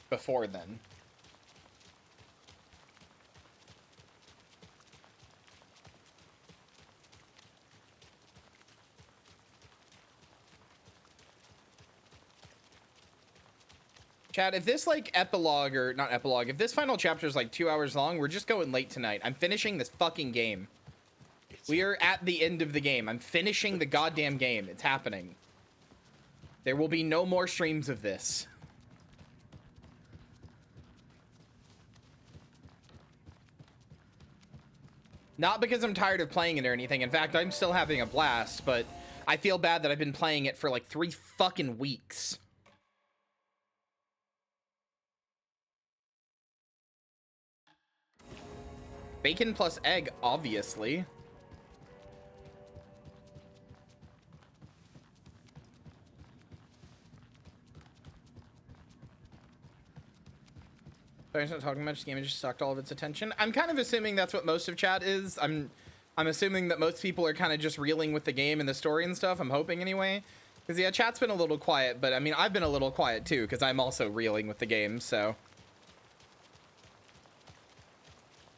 Before then. Chad, if this like epilogue or not epilogue, if this final chapter is like 2 hours long, we're just going late tonight. I'm finishing this fucking game. We are at the end of the game. I'm finishing the goddamn game. It's happening. There will be no more streams of this. Not because I'm tired of playing it or anything. In fact, I'm still having a blast, but I feel bad that I've been playing it for like 3 fucking weeks. Bacon plus egg, obviously. Sorry, I'm not talking much. The game just sucked all of its attention. I'm kind of assuming that's what most of chat is. I'm assuming that most people are kind of just reeling with the game and the story and stuff. I'm hoping anyway. Because yeah, chat's been a little quiet, but I mean, I've been a little quiet too, because I'm also reeling with the game, so.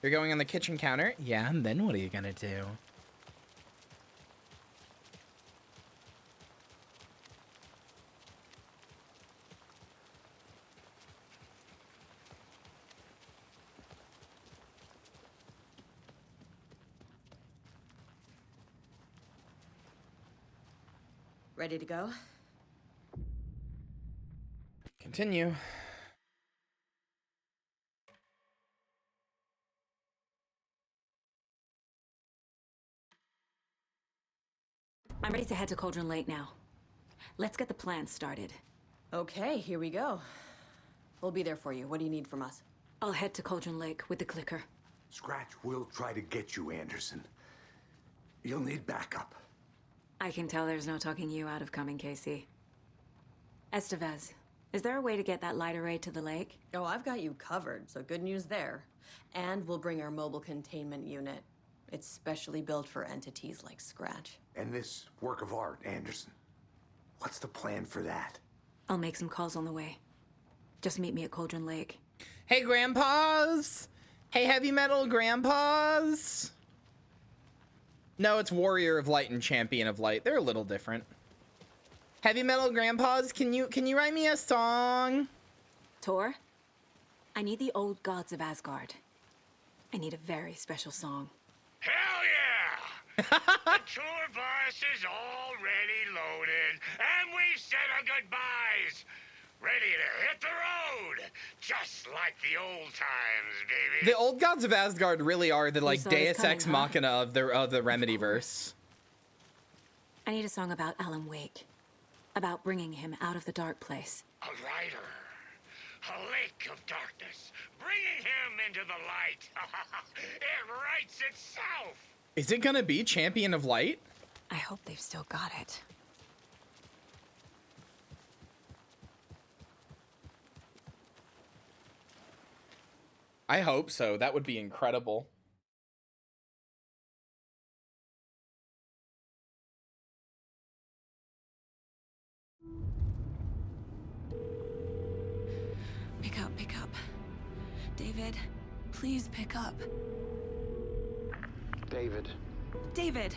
You're going on the kitchen counter? Yeah, and then what are you gonna do? Ready to go? Continue. I'm ready to head to Cauldron Lake now. Let's get the plan started. Okay, here we go. We'll be there for you. What do you need from us? I'll head to Cauldron Lake with the clicker. Scratch will try to get you, Anderson. You'll need backup. I can tell there's no talking you out of coming, Casey. Estevez, is there a way to get that light array to the lake? Oh, I've got you covered, so good news there. And we'll bring our mobile containment unit. It's specially built for entities like Scratch. And this work of art, Anderson. What's the plan for that? I'll make some calls on the way. Just meet me at Cauldron Lake. Hey, grandpas! Hey, heavy metal grandpas! No, it's Warrior of Light and Champion of Light. They're a little different. Heavy Metal Grandpas, can you write me a song? Tor, I need the old gods of Asgard. I need a very special song. Hell yeah! The tour bus is already loaded, and we've said our goodbyes. Ready to hit the road, just like the old times, baby. The old gods of Asgard really are the like saw this Deus Ex coming, huh? Machina of the Remedyverse. I need a song about Alan Wake. About bringing him out of the dark place. A rider, a lake of darkness, bringing him into the light. It writes itself. Is it gonna be Champion of Light? I hope they've still got it. I hope so. That would be incredible. Pick up. David, please pick up. David. David!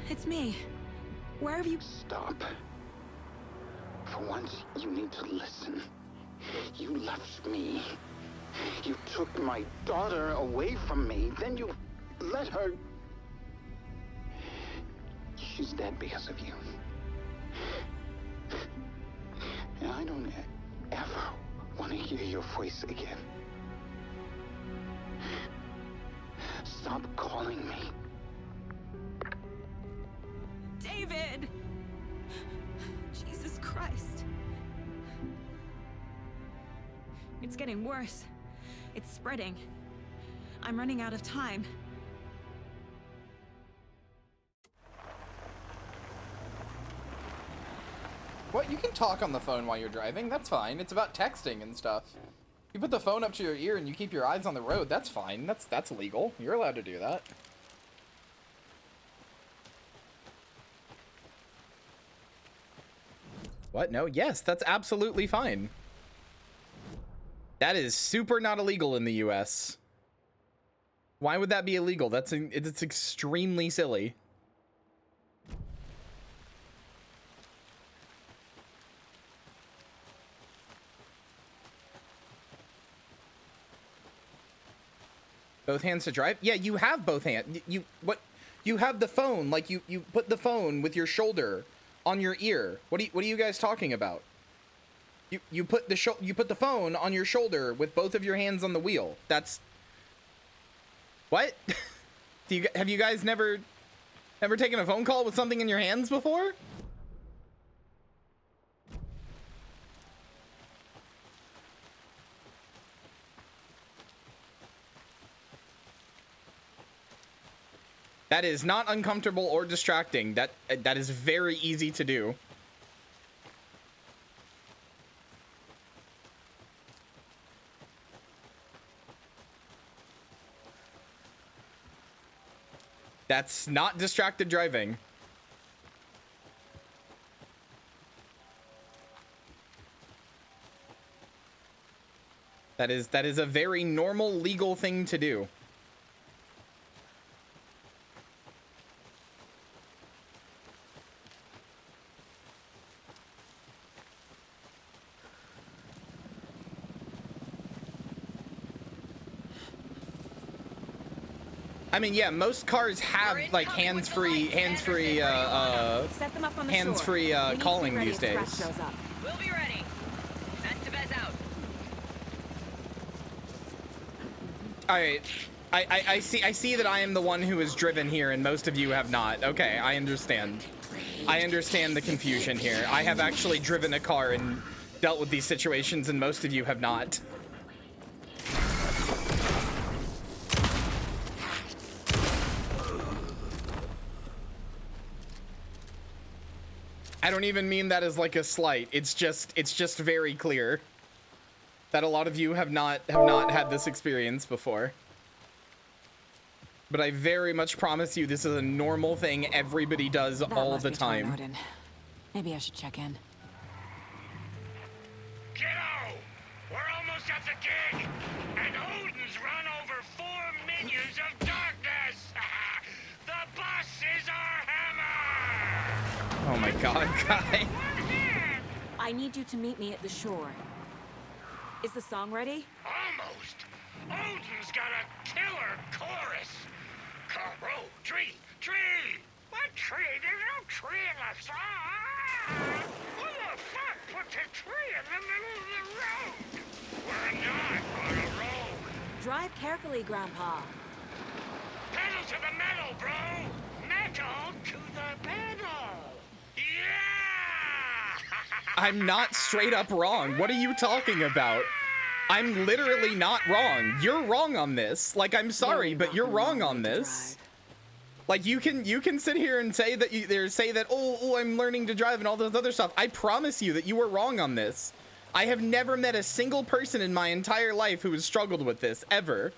It's me. Where have you... Stop. For once, you need to listen. You left me. You took my daughter away from me. Then you let her... She's dead because of you. And I don't ever want to hear your voice again. Stop calling me. David! Jesus Christ. It's getting worse. It's spreading. I'm running out of time. What? You can talk on the phone while you're driving. That's fine. It's about texting and stuff. You put the phone up to your ear and you keep your eyes on the road. That's fine. That's legal. You're allowed to do that. What? No? Yes, that's absolutely fine. That is super not illegal in the US. Why would that be illegal? It's extremely silly. Both hands to drive? Yeah, you have both hands. You have the phone, like you put the phone with your shoulder on your ear. What are you guys talking about? You put the phone on your shoulder with both of your hands on the wheel. That's what? Have you guys never taken a phone call with something in your hands before? That is not uncomfortable or distracting. That is very easy to do. That's not distracted driving. That is a very normal legal thing to do. I mean, yeah, most cars have like hands-free calling these days. We'll be ready. Estevez out. All right, I see that I am the one who is driven here, and most of you have not. Okay, I understand. I understand the confusion here. I have actually driven a car and dealt with these situations, and most of you have not. I don't even mean that as like a slight. It's just very clear that a lot of you have not had this experience before. But I very much promise you this is a normal thing everybody does all the time. Odin. Maybe I should check in. Kiddo! We're almost at the gig! And Odin's run over 4 minions of darkness! The boss god, guy. I need you to meet me at the shore. Is the song ready? Almost. Odin's got a killer chorus. Crow, tree, tree. What tree? There's no tree in the song. Who the fuck puts a tree in the middle of the road? We're not on a road. Drive carefully, Grandpa. Pedal to the metal, bro. Metal to the pedal. Yeah! I'm not straight up wrong. What are you talking about? I'm literally not wrong. You're wrong on this. Like, I'm sorry, but you're wrong on this. Like, you can sit here and say that oh, I'm learning to drive and all this other stuff. I promise you that you were wrong on this. I have never met a single person in my entire life who has struggled with this, ever.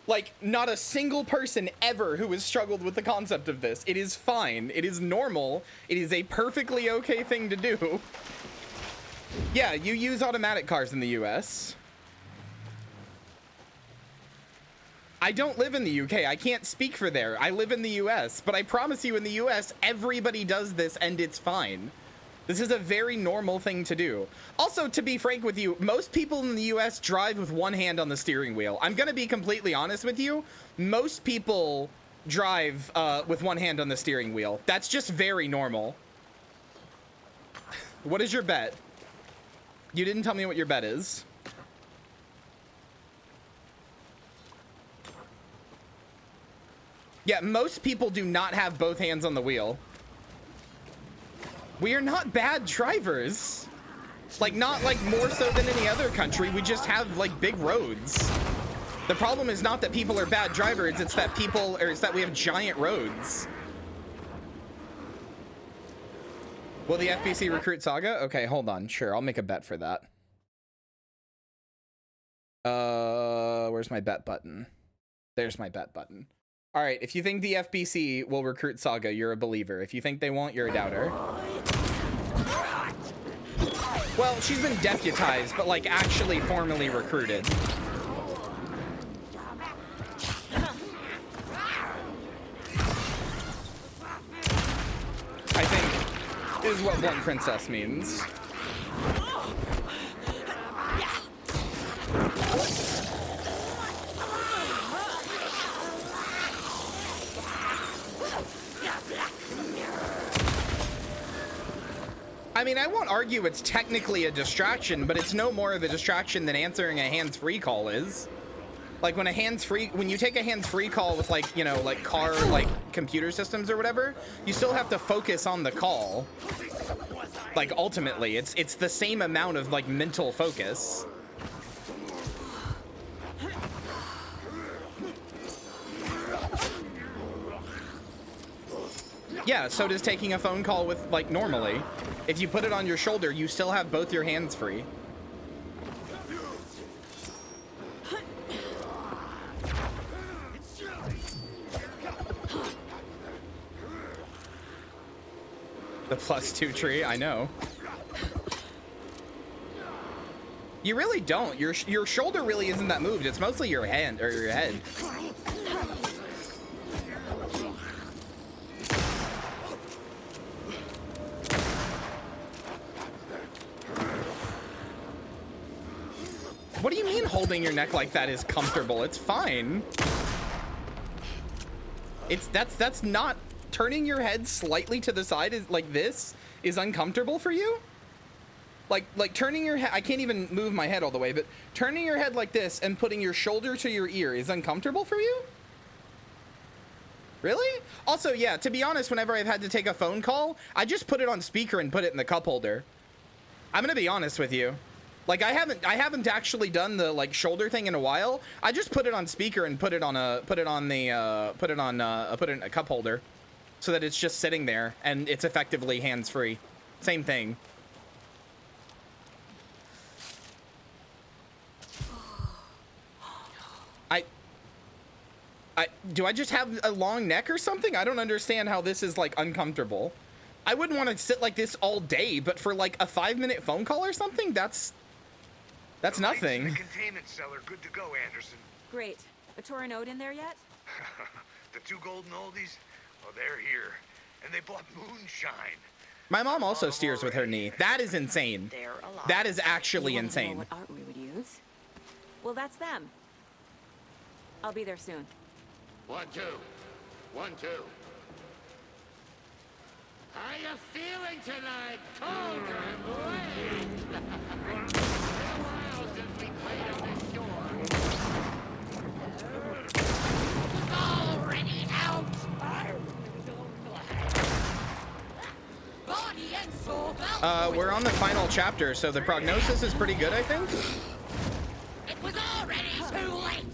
Like, not a single person ever who has struggled with the concept of this. It is fine. It is normal. It is a perfectly okay thing to do. Yeah, you use automatic cars in the US. I don't live in the UK. I can't speak for there. I live in the US, but I promise you in the US, everybody does this and it's fine. This is a very normal thing to do. Also, to be frank with you, most people in the US drive with one hand on the steering wheel. I'm gonna be completely honest with you. Most people drive with one hand on the steering wheel. That's just very normal. What is your bet? You didn't tell me what your bet is. Yeah, most people do not have both hands on the wheel. We are not bad drivers. Like, not like more so than any other country. We just have like big roads. The problem is not that people are bad drivers, it's that it's that we have giant roads. Will the FBC recruit Saga? Okay, hold on. Sure, I'll make a bet for that. Where's my bet button? There's my bet button. All right, if you think the FBC will recruit Saga, you're a believer. If you think they won't, you're a doubter. Well, she's been deputized, but like actually formally recruited. I think is what one princess means. I mean, I won't argue it's technically a distraction, but it's no more of a distraction than answering a hands-free call is. Like when you take a hands-free call with like, you know, like car, like computer systems or whatever, you still have to focus on the call. Like ultimately, it's the same amount of like mental focus. Yeah, so does taking a phone call with like normally. If you put it on your shoulder, you still have both your hands free. The +2 tree, I know. You really don't. Your shoulder really isn't that moved. It's mostly your hand or your head. What do you mean holding your neck like that is comfortable? It's fine. That's not turning your head slightly to the side is like this is uncomfortable for you? Like turning your head, I can't even move my head all the way, but turning your head like this and putting your shoulder to your ear is uncomfortable for you? Really? Also, yeah, to be honest, whenever I've had to take a phone call, I just put it on speaker and put it in the cup holder. I'm gonna be honest with you. Like I haven't actually done the like shoulder thing in a while. I just put it on speaker and put it in a cup holder so that it's just sitting there and it's effectively hands-free. Same thing. Do I just have a long neck or something? I don't understand how this is like uncomfortable. I wouldn't want to sit like this all day, but for like a 5-minute phone call or something, that's nothing. The containment cellar, good to go, Anderson. Great. A Torin Ode in there yet? The 2 golden oldies? Oh, they're here. And they bought moonshine. My mom also steers with her knee. That is insane. That is actually You wanna know insane. what art we would use? Well, that's them. I'll be there soon. 1, 2. 1, 2. How you feeling tonight, Cauldron Lake? Been a while since we played on this shore. It's already out. Body and soul. We're on the final chapter, so the prognosis is pretty good, I think. It was already too late.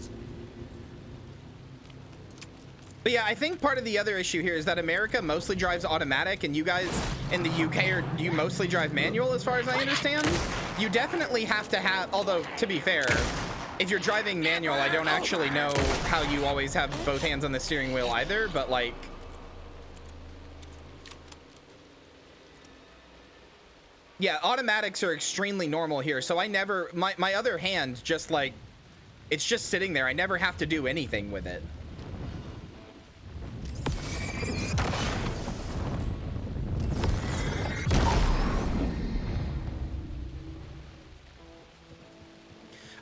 But yeah, I think part of the other issue here is that America mostly drives automatic, and you guys in the UK you mostly drive manual, as far as I understand. You definitely have to have, although to be fair, if you're driving manual, I don't actually know how you always have both hands on the steering wheel either, but like, yeah, automatics are extremely normal here. So I never, my other hand just like, it's just sitting there. I never have to do anything with it.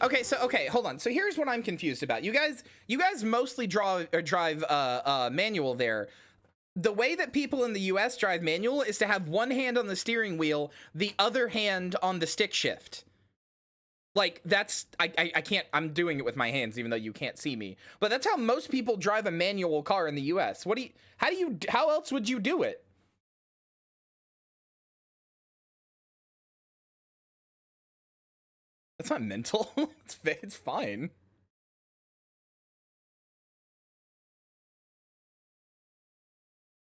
Okay, so hold on. So here's what I'm confused about. You guys mostly drive manual there. The way that people in the US drive manual is to have one hand on the steering wheel, the other hand on the stick shift. Like that's I can't, I'm doing it with my hands even though you can't see me. But that's how most people drive a manual car in the US. How else would you do it? That's not mental. It's fine.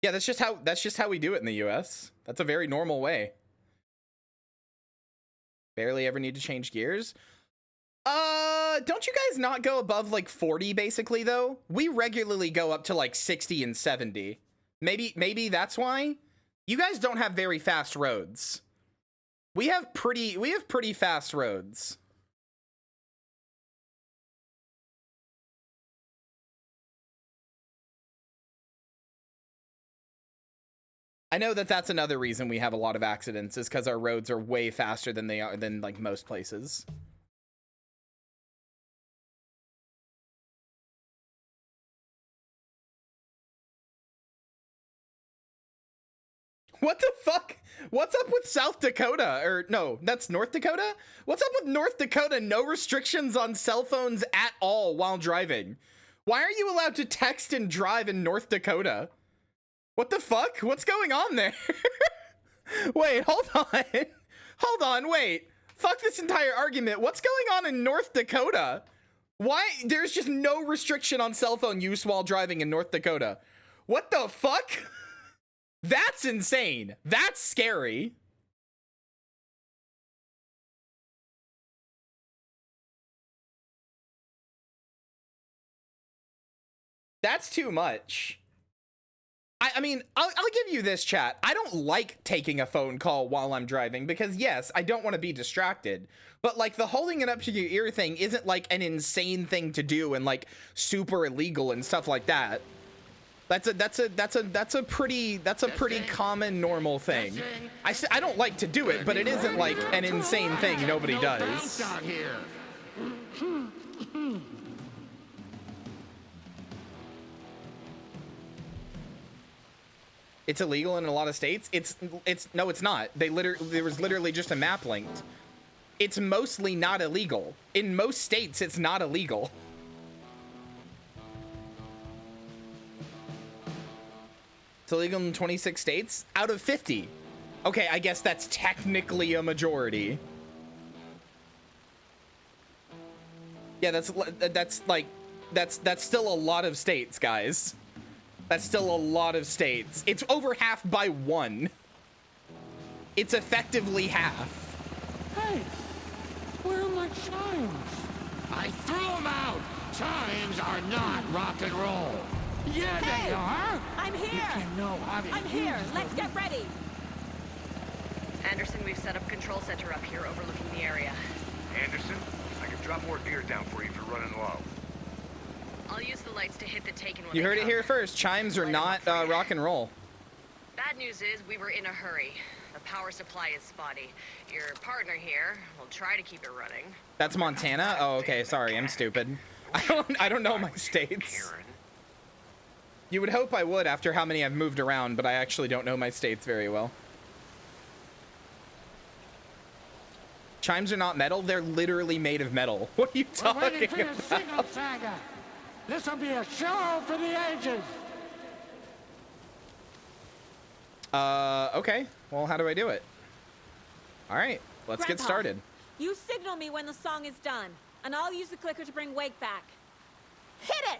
Yeah, that's just how we do it in the US. That's a very normal way. Barely ever need to change gears. Don't you guys not go above like 40 basically though? We regularly go up to like 60 and 70. Maybe that's why. You guys don't have very fast roads. We have pretty fast roads. I know that that's another reason we have a lot of accidents is because our roads are way faster than they are than like most places. What the fuck? What's up with South Dakota? Or no, that's North Dakota? What's up with North Dakota? No restrictions on cell phones at all while driving. Why are you allowed to text and drive in North Dakota? What the fuck? What's going on there? Wait, hold on. Hold on, wait. Fuck this entire argument. What's going on in North Dakota? Why? There's just no restriction on cell phone use while driving in North Dakota. What the fuck? That's insane. That's scary. That's too much. I mean, I'll give you this, chat. I don't like taking a phone call while I'm driving because, yes, I don't want to be distracted. But, like, the holding it up to your ear thing isn't, like, an insane thing to do and, like, super illegal and stuff like that. That's a pretty common, normal thing. I don't like to do it, but it isn't, like, an insane thing nobody does. It's illegal in a lot of states. No, it's not. There was literally just a map linked. It's mostly not illegal. In most states, it's not illegal. It's illegal in 26 states out of 50. Okay, I guess that's technically a majority. Yeah, that's still a lot of states, guys. That's still a lot of states. It's over half by one. It's effectively half. Hey, where are my chimes? I threw them out. Chimes are not rock and roll. Yeah, Hey, they are. I'm here. You can know how to I'm here. use Let's them. get ready. Anderson, we've set up control center up here overlooking the area. Anderson, I can drop more gear down for you if you're running low. I'll use the lights to hit the Taken when You they heard it come. here first. Chimes are not rock and roll. Bad news is we were in a hurry. power supply is spotty. Your partner here will try to keep it running. That's Montana? Oh, okay. Sorry, I'm stupid. I don't know my states. You would hope I would after how many I've moved around, but I actually don't know my states very well. Chimes are not metal, they're literally made of metal. What are you talking about? This will be a show for the ages. Okay. Well, how do I do it? All right, let's get Grandpa, started. You signal me when the song is done, and I'll use the clicker to bring Wake back. Hit it!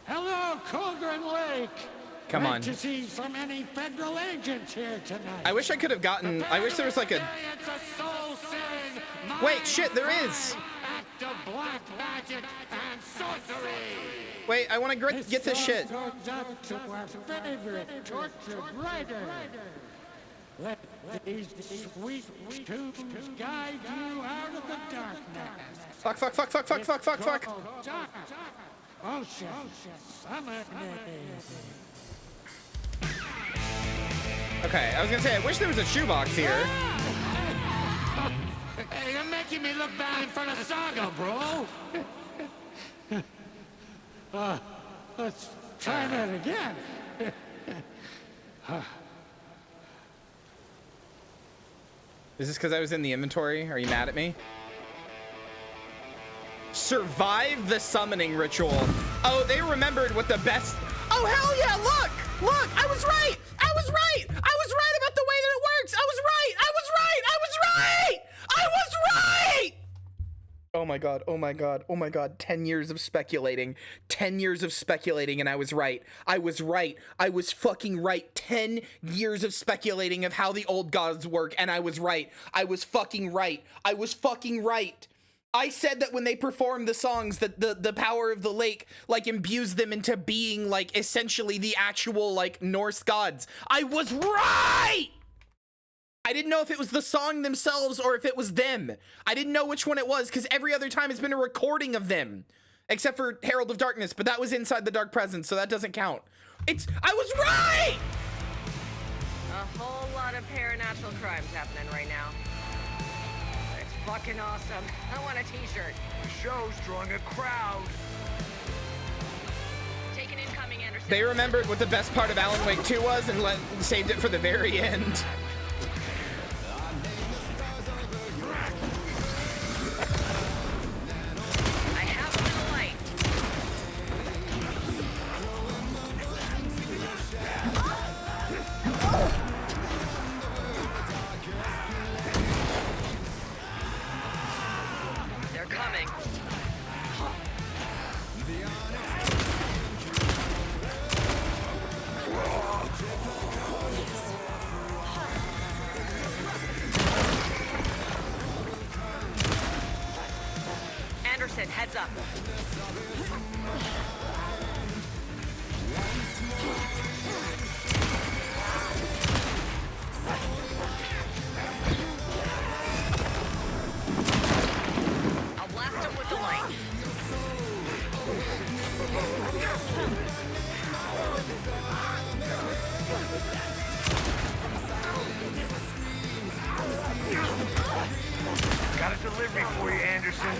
Hello, Colgren Lake. Come Great on. to see so many federal agents here tonight. I wish I could have gotten, I wish there was like a... It's a soul-searing, Wait, shit, there is! act of black magic and sorcery. Wait, I want to get this shit. Goes out to our favorite tortured writer. Let these sweet tunes guide you out of the darkness. Fuck, fuck, fuck, fuck, fuck, fuck, fuck, fuck. Dark ocean, summer Okay, I was gonna say, I wish there was a shoebox here. Hey, you're making me look bad in front of Saga, bro. Let's try that again. Is this because I was in the inventory? Are you mad at me? Survive the summoning ritual. Oh, they remembered what the best... Oh, hell yeah, look! Look, I was right! I was right! I was right about the way that it works! I was right! I was right! I was right! I was right! Oh my god, oh my god, oh my god. 10 years of speculating. 10 years of speculating and I was right. I was right. I was fucking right. 10 years of speculating of how the old gods work and I was right. I was fucking right. I was fucking right. I said that when they perform the songs that the power of the lake like imbues them into being like essentially the actual like Norse gods. I was right! I didn't know if it was the song themselves or if it was them. I didn't know which one it was because every other time it's been a recording of them. Except for Herald of Darkness, but that was inside the Dark Presence, so that doesn't count. I was right! A whole lot of paranatural crimes happening right now. It's fucking awesome. I want a t-shirt. The show's drawing a crowd. Take an incoming, Anderson. They remembered what the best part of Alan Wake 2 was and saved it for the very end. They're coming. Anderson, heads up. I'll blast him with the light. Got a delivery for you, Anderson.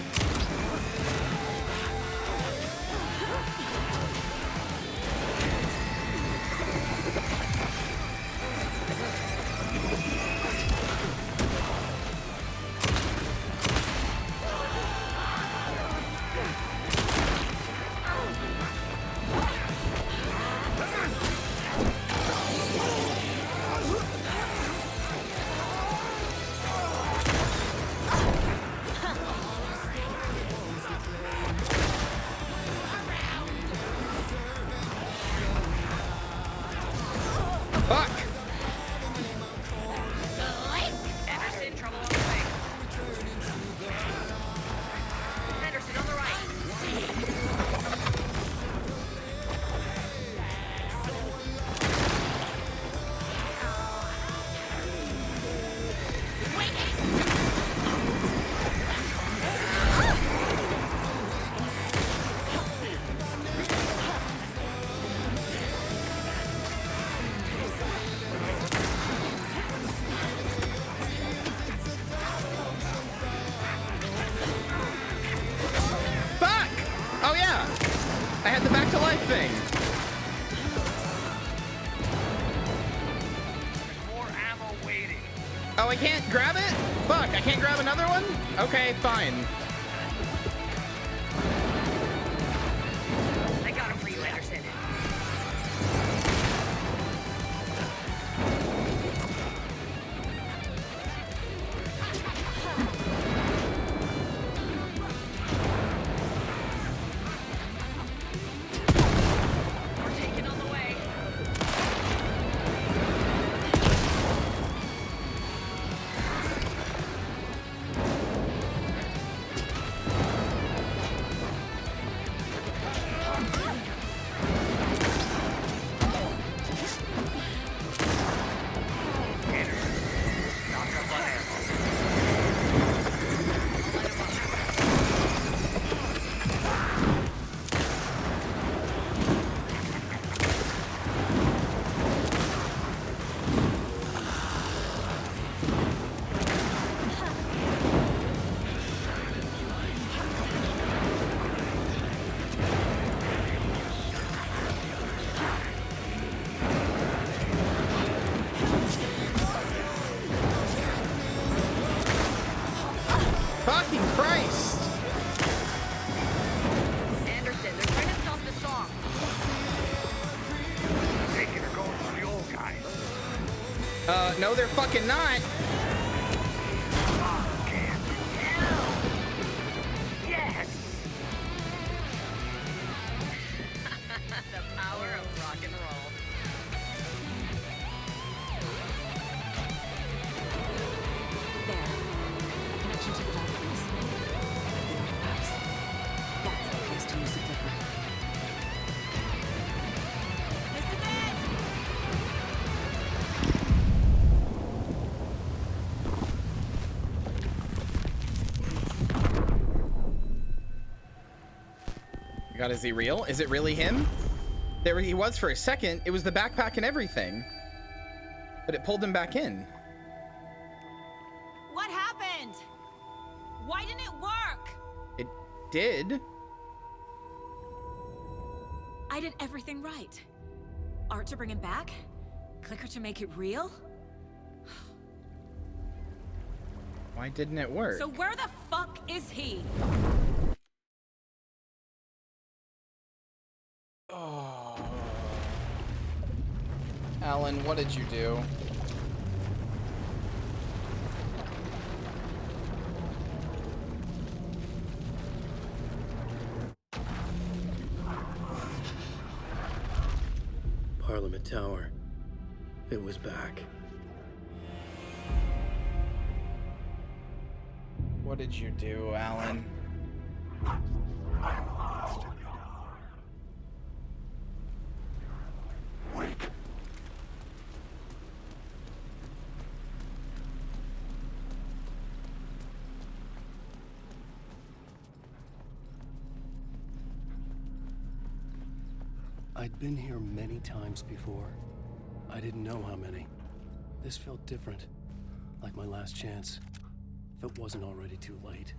to life thing. More ammo waiting. Oh, I can't grab it? Fuck, I can't grab another one? Okay, fine. I got him for you, Anderson. We're taking on the way. Fucking Christ! Anderson, they're trying to stop the song. Thinking they're going for the old guy. No, they're fucking not. Yes! The power of rock and roll. There. Connection to the dark place. The artifacts. That's the place to use the clicker. This is it! God, is he real? Is it really him? There he was for a second. It was the backpack and everything. But it pulled him back in. What happened? Why didn't it work? It did. I did everything right. Art to bring him back? Clicker to make it real? Why didn't it work? So where the fuck is he? Oh. Alan, what did you do? Parliament Tower. It was back. What did you do, Alan? I'd been here many times before. I didn't know how many. This felt different, like my last chance, if it wasn't already too late.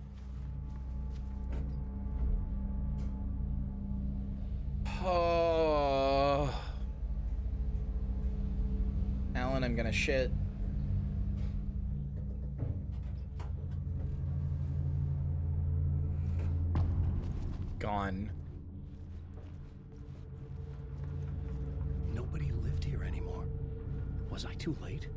Oh. Alan, I'm gonna shit. Gone. Nobody lived here anymore. Was I too late?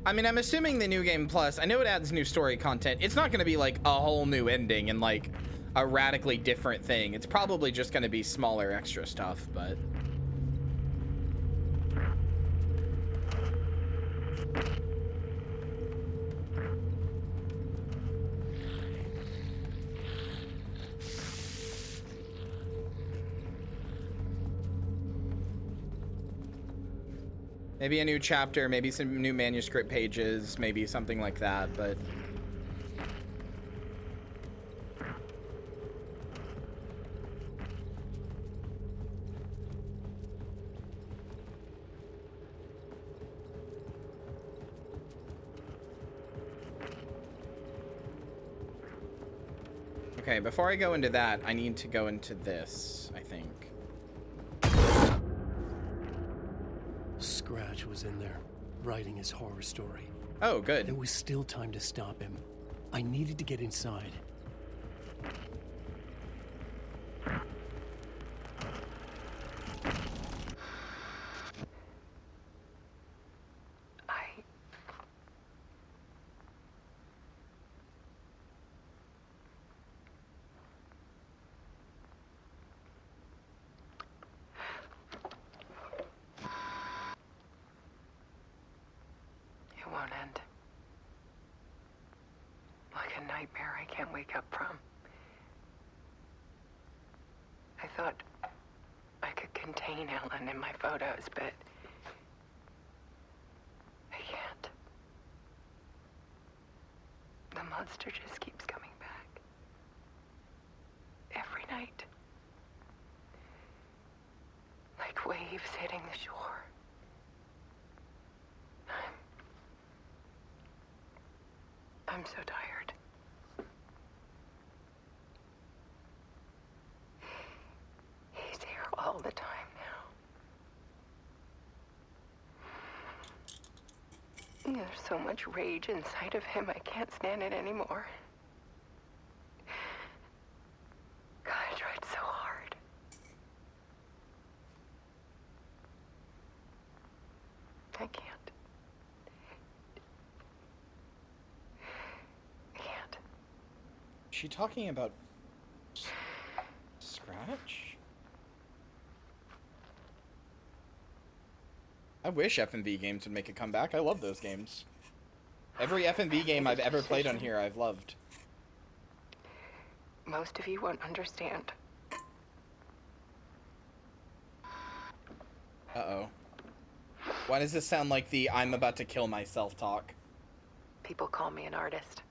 I mean, I'm assuming the New Game Plus, I know it adds new story content. It's not going to be like a whole new ending and like a radically different thing. It's probably just going to be smaller extra stuff, but... Maybe a new chapter, maybe some new manuscript pages, maybe something like that, but... Okay, before I go into that, I need to go into this, I think. Scratch was in there, writing his horror story. Oh, good. There was still time to stop him. I needed to get inside. It won't end. Like a nightmare I can't wake up from. I thought I could contain Ellen in my photos, but I can't. The monster just keeps coming back. Every night. Like waves hitting the shore. I'm so tired. He's here all the time now. There's so much rage inside of him, I can't stand it anymore. God, I tried so hard. I can't. Is she talking about Scratch? I wish F&V games would make a comeback. I love those games. Every F&V game I've ever played on here, I've loved. Most of you won't understand. Uh-oh. Why does this sound like the I'm about to kill myself talk? People call me an artist.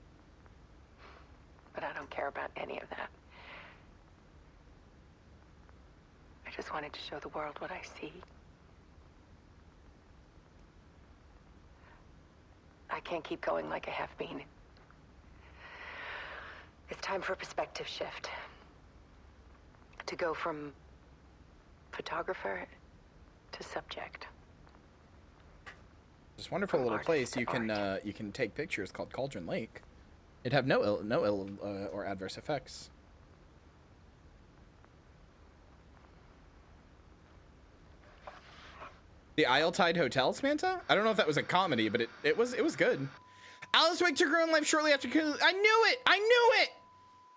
But I don't care about any of that. I just wanted to show the world what I see. I can't keep going like I have been. It's time for a perspective shift. To go from photographer to subject. This wonderful little place you can take pictures called Cauldron Lake. It'd have no ill or adverse effects. The Isletide Hotel, Samantha? I don't know if that was a comedy, but it was good. Alice Wake took her own life shortly after. I knew it! I knew it!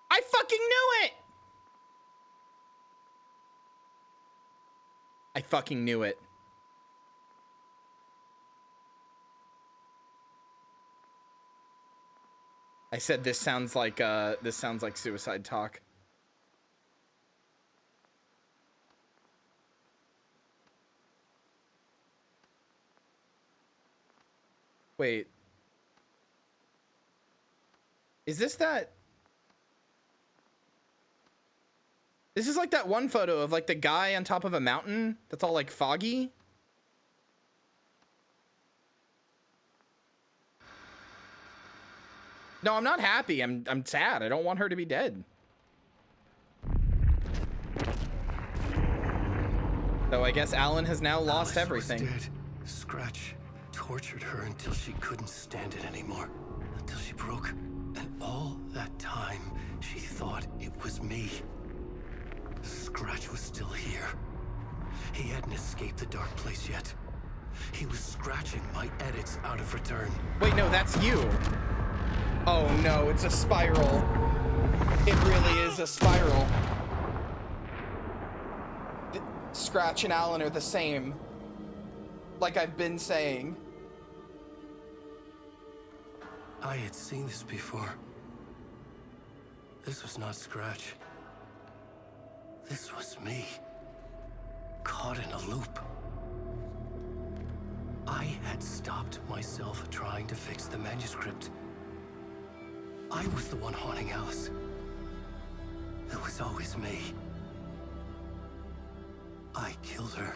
I fucking knew it! I fucking knew it. I said this sounds like suicide talk. Wait. Is this that? This is like that one photo of like the guy on top of a mountain that's all like foggy. No, I'm not happy. I'm sad. I don't want her to be dead. Though I guess Alan has now lost everything. Was dead. Scratch tortured her until she couldn't stand it anymore. Until she broke. And all that time, she thought it was me. Scratch was still here. He hadn't escaped the dark place yet. He was scratching my edits out of return. Wait, no, that's you. Oh no, it's a spiral. It really is a spiral. Scratch and Alan are the same. Like I've been saying. I had seen this before. This was not Scratch. This was me. Caught in a loop. I had stopped myself trying to fix the manuscript. I was the one haunting Alice. It was always me. I killed her.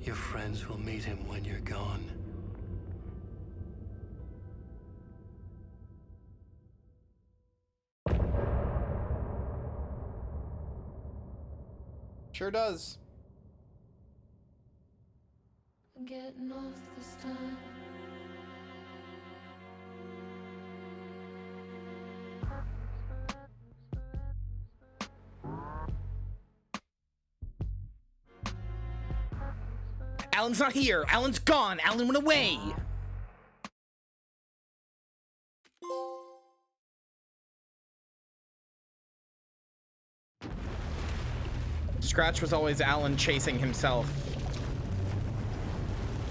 Your friends will meet him when you're gone. Sure does. I'm getting off this time. Alan's not here. Alan's gone. Alan went away. Scratch was always Alan chasing himself.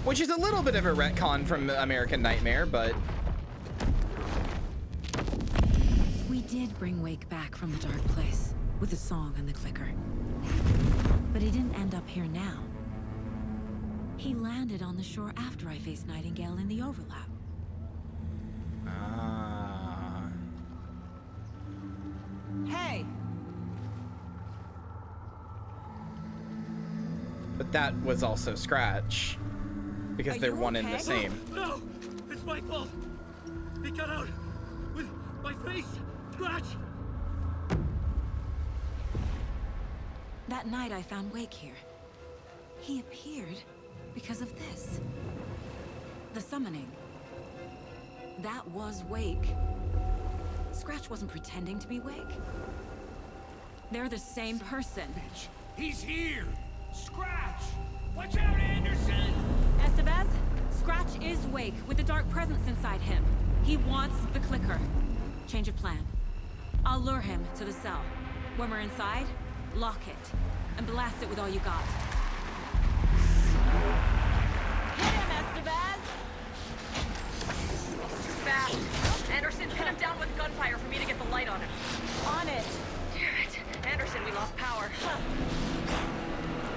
Which is a little bit of a retcon from American Nightmare, but... We did bring Wake back from the dark place, with the song and the clicker. But he didn't end up here now. He landed on the shore after I faced Nightingale in the overlap. Ah. Hey! But that was also Scratch. Because they're one and the same. No! It's my fault! He got out with my face! Scratch! That night I found Wake here. He appeared because of this. The summoning. That was Wake. Scratch wasn't pretending to be Wake. They're the same person. Bitch! He's here! Scratch! Watch out, Anderson! Estevez, Scratch is Wake with the dark presence inside him. He wants the clicker. Change of plan. I'll lure him to the cell. When we're inside, lock it and blast it with all you got. Hit him, Estevez! Too fast. Anderson, pin him down with gunfire for me to get the light on him. On it. Damn it. Anderson, we lost power.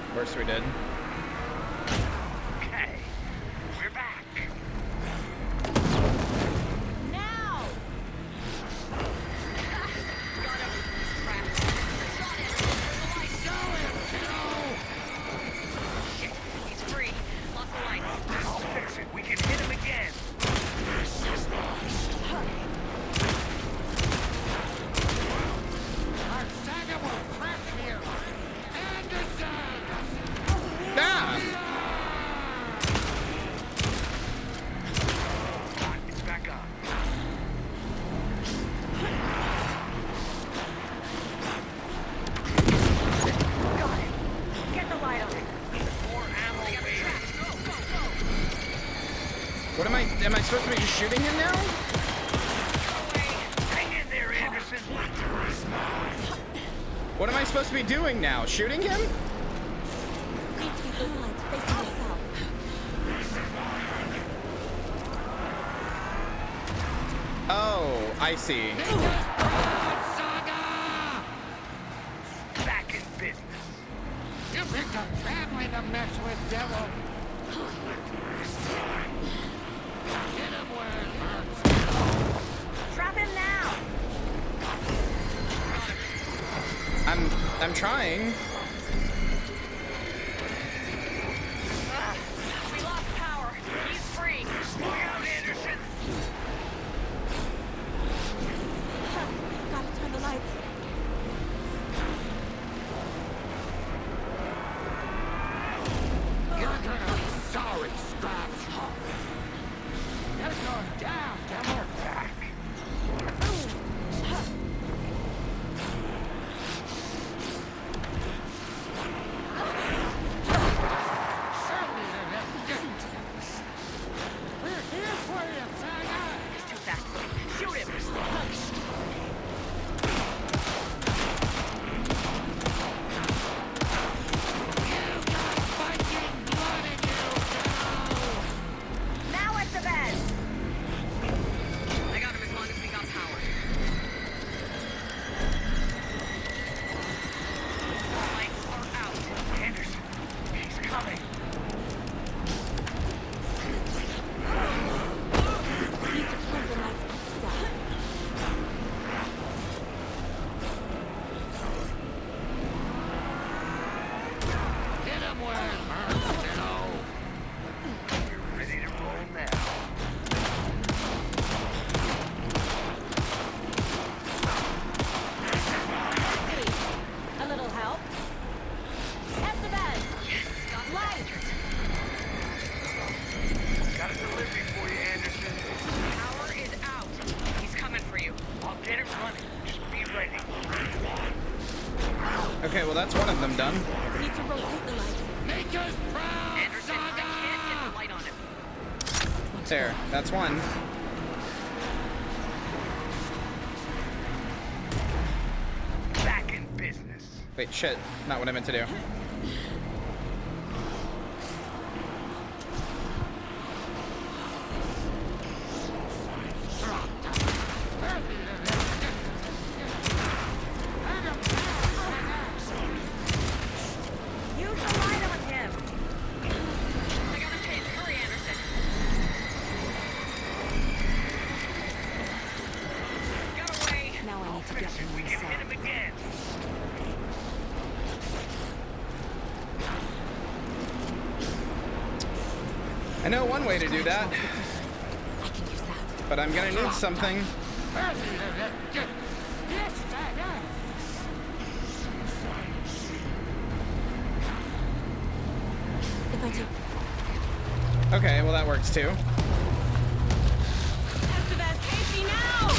Of course we did. Okay. We're back. Now! Got him. Crap. Shot Anderson. There's the light. Show him, kiddo! Shit. He's free. Lost the light. I'll fix it. We can hit him again. This is lost. Our saga will crash here. Anderson! Ah! It's back on. Got it. Get the light on him. More ammo, baby. Go, go, go. What am I supposed to be just shooting him now? Hang in there, Anderson. What am I supposed to be doing now? Shooting him? Need to get blue lights facing the cell. Oh, I see. Back in business. You picked a family to mess with, devil. Hit him where it hurts. Drop him now. I'm trying. We lost power. He's free. Look out, Anderson. Gotta turn the lights. You're gonna be sorry, Scratch. You're going down, devil. Back. We're here for you, Saga. He's too fast. Shoot him. You've got Viking blood in you, kiddo. Now at the bed. Got a delivery for you, Anderson. Power is out. He's coming for you. I'll get it running. Just be ready. Okay, well that's one of them done. Need to rotate the lights. Make us proud, Anderson, I can't get the light on him. There, that's one. Back in business. Wait, shit. Not what I meant to do. Use the light on him. I got his hit. Hurry, Anderson. Got away. Now I need to get him We can hit him again. I know one way to do that. But I'm gonna need something. If I take Okay, well that works too. Estevez, Casey, now!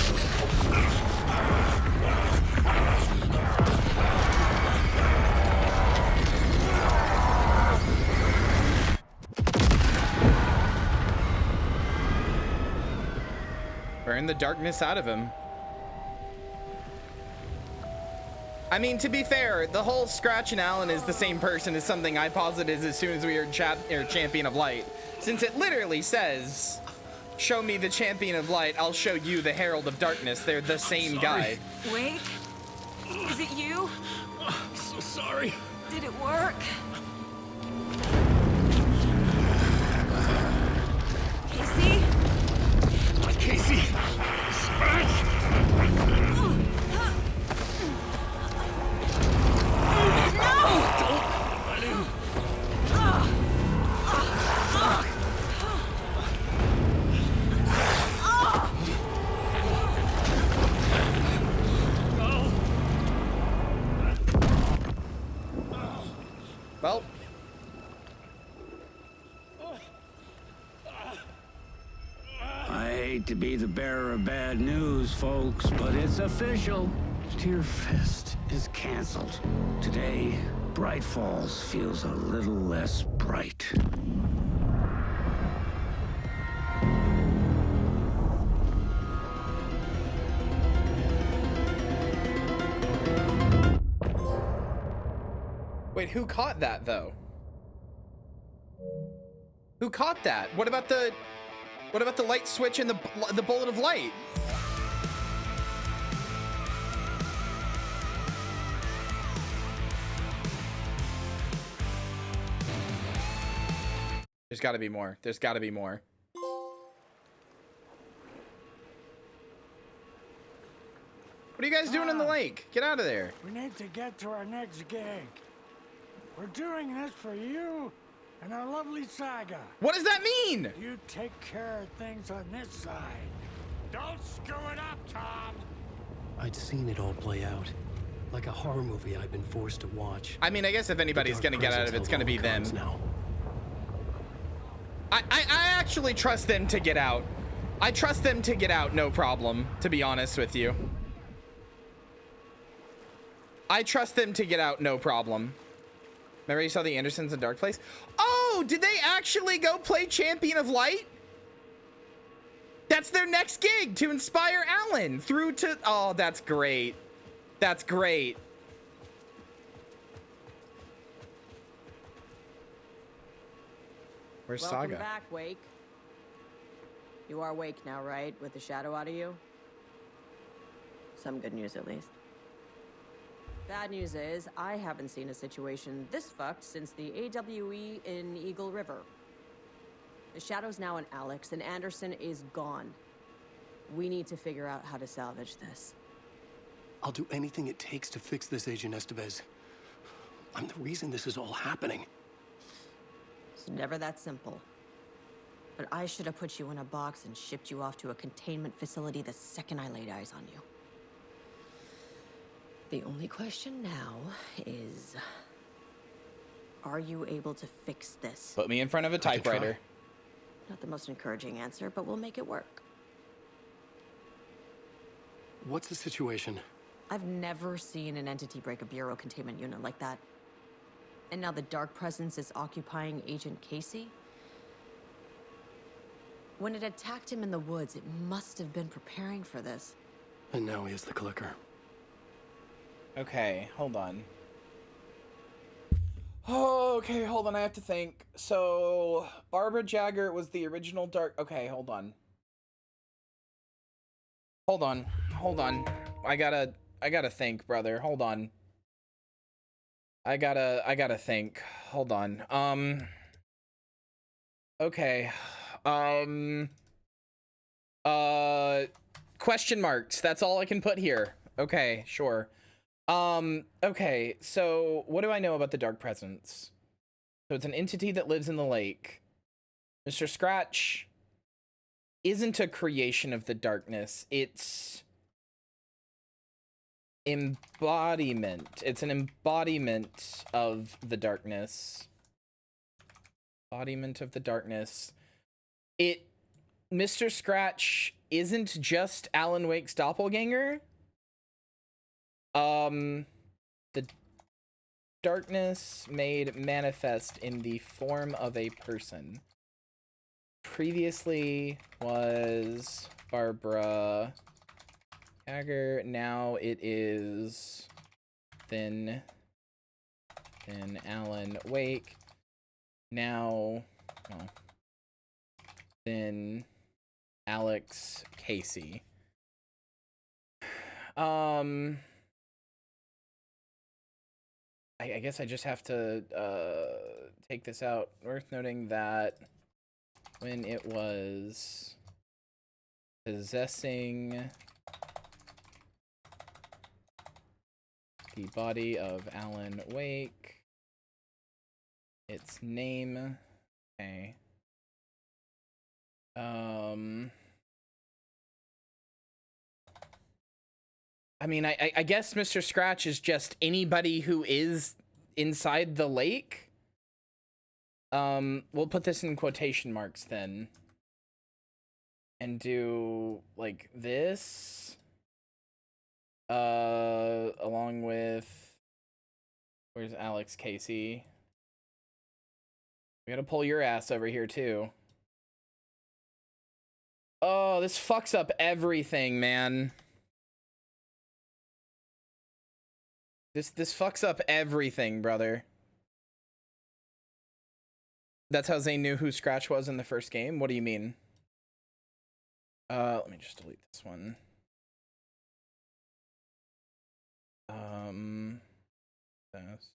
Burn the darkness out of him. I mean, to be fair, the whole Scratch and Alan is the same person is something I posited as soon as we heard Champion of Light. Since it literally says, show me the Champion of Light, I'll show you the Herald of Darkness. They're the same guy. Wake? Is it you? I'm so sorry. Did it work? Casey? Casey! Scratch! Well. I hate to be the bearer of bad news, folks, but it's official. Tear Fest is canceled. Today, Bright Falls feels a little less bright. Wait, who caught that though? Who caught that? What about the light switch and the bullet of light? There's got to be more. There's got to be more. What are you guys doing in the lake? Get out of there. We need to get to our next gig. We're doing this for you and our lovely saga. What does that mean? You take care of things on this side. Don't screw it up, Tom. I'd seen it all play out. Like a horror movie I'd been forced to watch. I mean, I guess if anybody's gonna get out of it, it's gonna be them. I actually trust them to get out. I trust them to get out, no problem, to be honest with you. I trust them to get out, no problem. Remember you saw the Andersons in Dark Place? Oh, did they actually go play Champion of Light? That's their next gig, to inspire Alan through to... Oh, that's great. That's great. Where's Welcome Saga? back, Wake. You are Wake now, right? With the shadow out of you? Some good news, at least. Bad news is, I haven't seen a situation this fucked since the AWE in Eagle River. The shadow's now in Alex, and Anderson is gone. We need to figure out how to salvage this. I'll do anything it takes to fix this, Agent Estevez. I'm the reason this is all happening. It's never that simple. But I should have put you in a box and shipped you off to a containment facility the second I laid eyes on you. The only question now is, are you able to fix this? Put me in front of a typewriter. Not the most encouraging answer, but we'll make it work. What's the situation? I've never seen an entity break a bureau containment unit like that. And now the Dark Presence is occupying Agent Casey? When it attacked him in the woods, it must have been preparing for this. And now he has the clicker. Okay, hold on. Oh, okay, hold on, I have to think. So, Barbara Jagger was the original Dark... Okay, hold on. Hold on. I gotta think, brother. Hold on. I gotta think. Hold on. Okay. Question marks. That's all I can put here. Okay, sure. Okay, so what do I know about the Dark Presence? So it's an entity that lives in the lake. Mr. Scratch isn't a creation of the darkness. It's embodiment. It's an embodiment of the darkness. Embodiment of the darkness. Mr. Scratch isn't just Alan Wake's doppelganger. The darkness made manifest in the form of a person. Previously was Barbara Jagger. Now it is then Alan Wake. Now, well, then Alex Casey. I guess I just have to take this out. Worth noting that when it was possessing the body of Alan Wake, its name, okay. I mean, I guess Mr. Scratch is just anybody who is inside the lake. We'll put this in quotation marks then. And do, like, this. Along with... Where's Alex Casey? We gotta pull your ass over here, too. Oh, this fucks up everything, man. This fucks up everything, brother. That's how Zane knew who Scratch was in the first game? What do you mean? Let me just delete this one. This.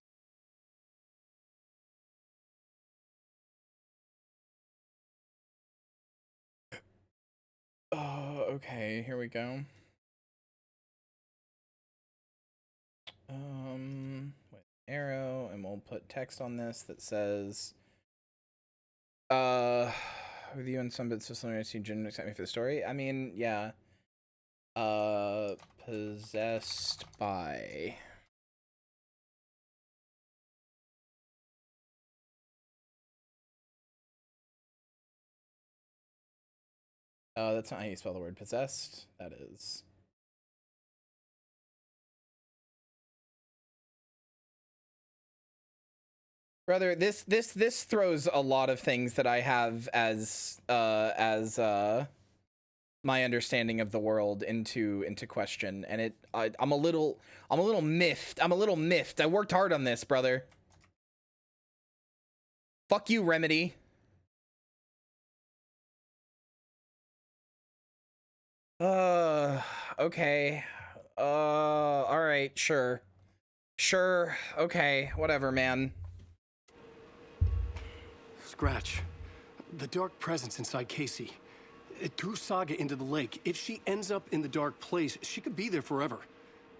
Oh, okay, here we go. With arrow, and we'll put text on this that says, with you and some bits of similarity, you didn't accept me for the story. I mean, yeah. Possessed by. That's not how you spell the word possessed. That is. Brother, this throws a lot of things that I have as my understanding of the world into question, and I'm a little miffed. I'm a little miffed. I worked hard on this, brother. Fuck you, Remedy. Okay. All right, sure. Sure. Okay, whatever, man. Scratch. The dark presence inside Casey. It threw Saga into the lake. If she ends up in the dark place, she could be there forever.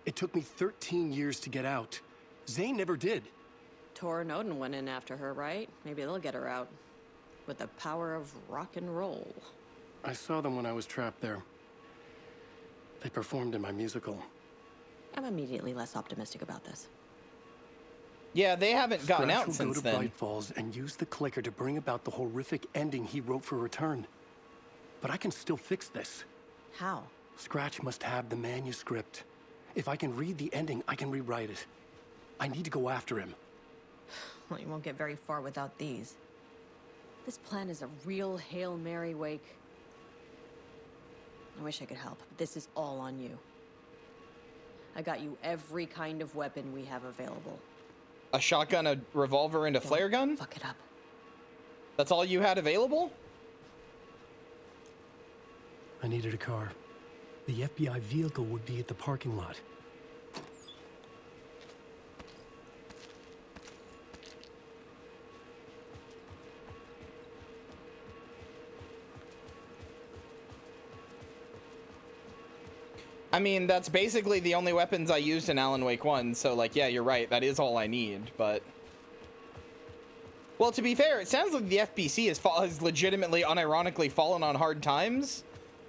It took me 13 years to get out. Zane never did. Tor and Odin went in after her, right? Maybe they'll get her out. With the power of rock and roll. I saw them when I was trapped there. They performed in my musical. I'm immediately less optimistic about this. Yeah, they haven't gotten Scratch out will since go to then. Bright Falls and use the clicker to bring about the horrific ending he wrote for Return. But I can still fix this. How? Scratch must have the manuscript. If I can read the ending, I can rewrite it. I need to go after him. Well, you won't get very far without these. This plan is a real Hail Mary, Wake. I wish I could help, but this is all on you. I got you every kind of weapon we have available. A shotgun, a revolver, and a flare gun? Fuck it up. That's all you had available? I needed a car. The FBI vehicle would be at the parking lot. I mean, that's basically the only weapons I used in Alan Wake 1, so like, yeah, you're right, that is all I need, but... Well, to be fair, it sounds like the FBC has legitimately, unironically fallen on hard times.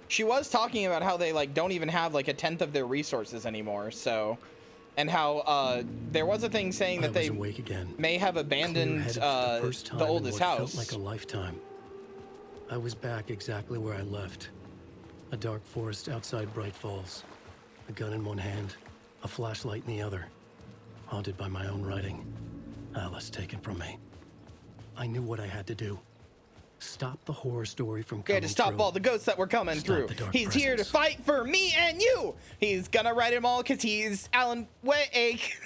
She was talking about how they, like, don't even have, like, 1/10 of their resources anymore, so... And how, there was a thing saying that they may have abandoned, the oldest house. Felt like a lifetime. I was back exactly where I left. A dark forest outside Bright Falls. A gun in one hand, a flashlight in the other. Haunted by my own writing. Alice taken from me. I knew what I had to do. Stop the horror story from coming to stop through. all the ghosts that were coming through. He's here to fight for me and you. He's gonna write them all because he's Alan Wake.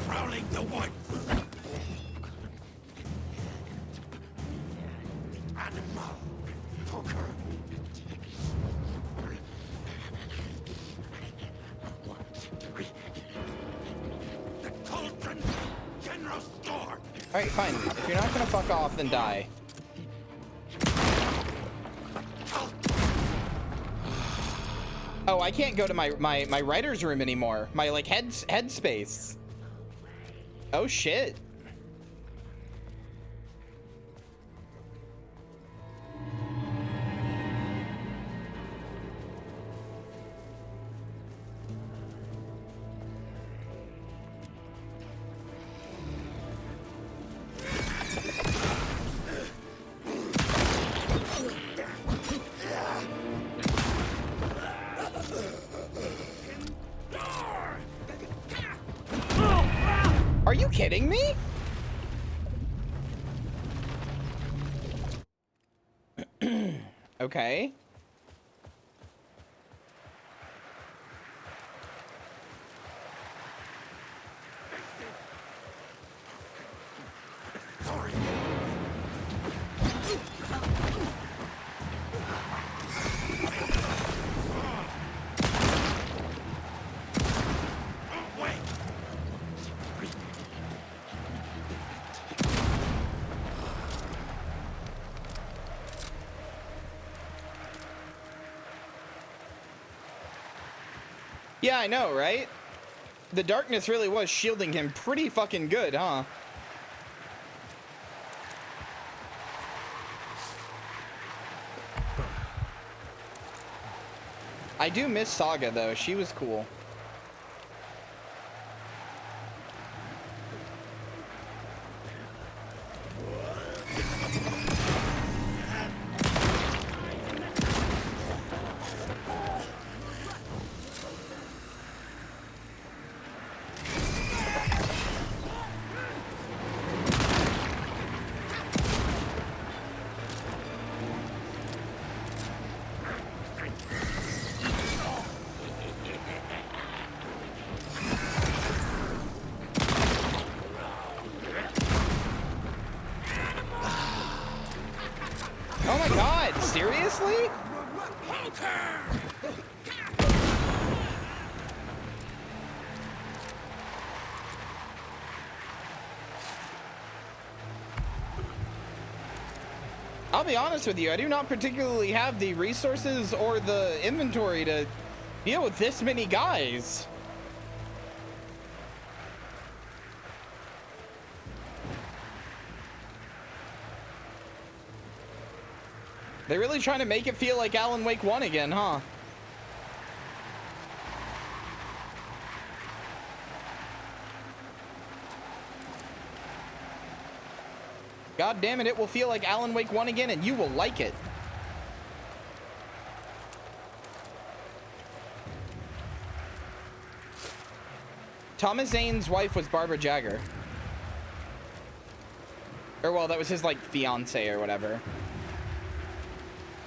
Prowling the woods. Animal. Poker. The Cauldron General Store. All right, fine. If you're not gonna fuck off, then die. Oh, I can't go to my writer's room anymore. My like head space. Oh shit. Are you kidding me? Okay. Yeah, I know, right? The darkness really was shielding him pretty fucking good, huh? I do miss Saga, though. She was cool. Oh my god, seriously? I'll be honest with you, I do not particularly have the resources or the inventory to deal with this many guys. They're really trying to make it feel like Alan Wake 1 again, huh? God damn it, it will feel like Alan Wake 1 again, and you will like it. Thomas Zane's wife was Barbara Jagger. Or, well, that was his, like, fiance or whatever.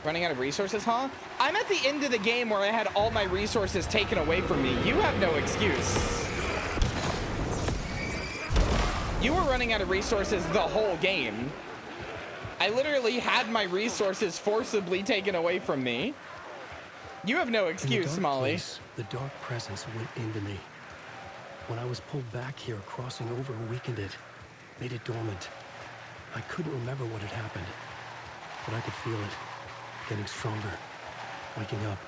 Running out of resources, huh? I'm at the end of the game where I had all my resources taken away from me. You have no excuse. You were running out of resources the whole game. I literally had my resources forcibly taken away from me. You have no excuse, Molly. Place, the dark presence went into me. When I was pulled back here, crossing over weakened it, made it dormant. I couldn't remember what had happened, but I could feel it, getting stronger, waking up.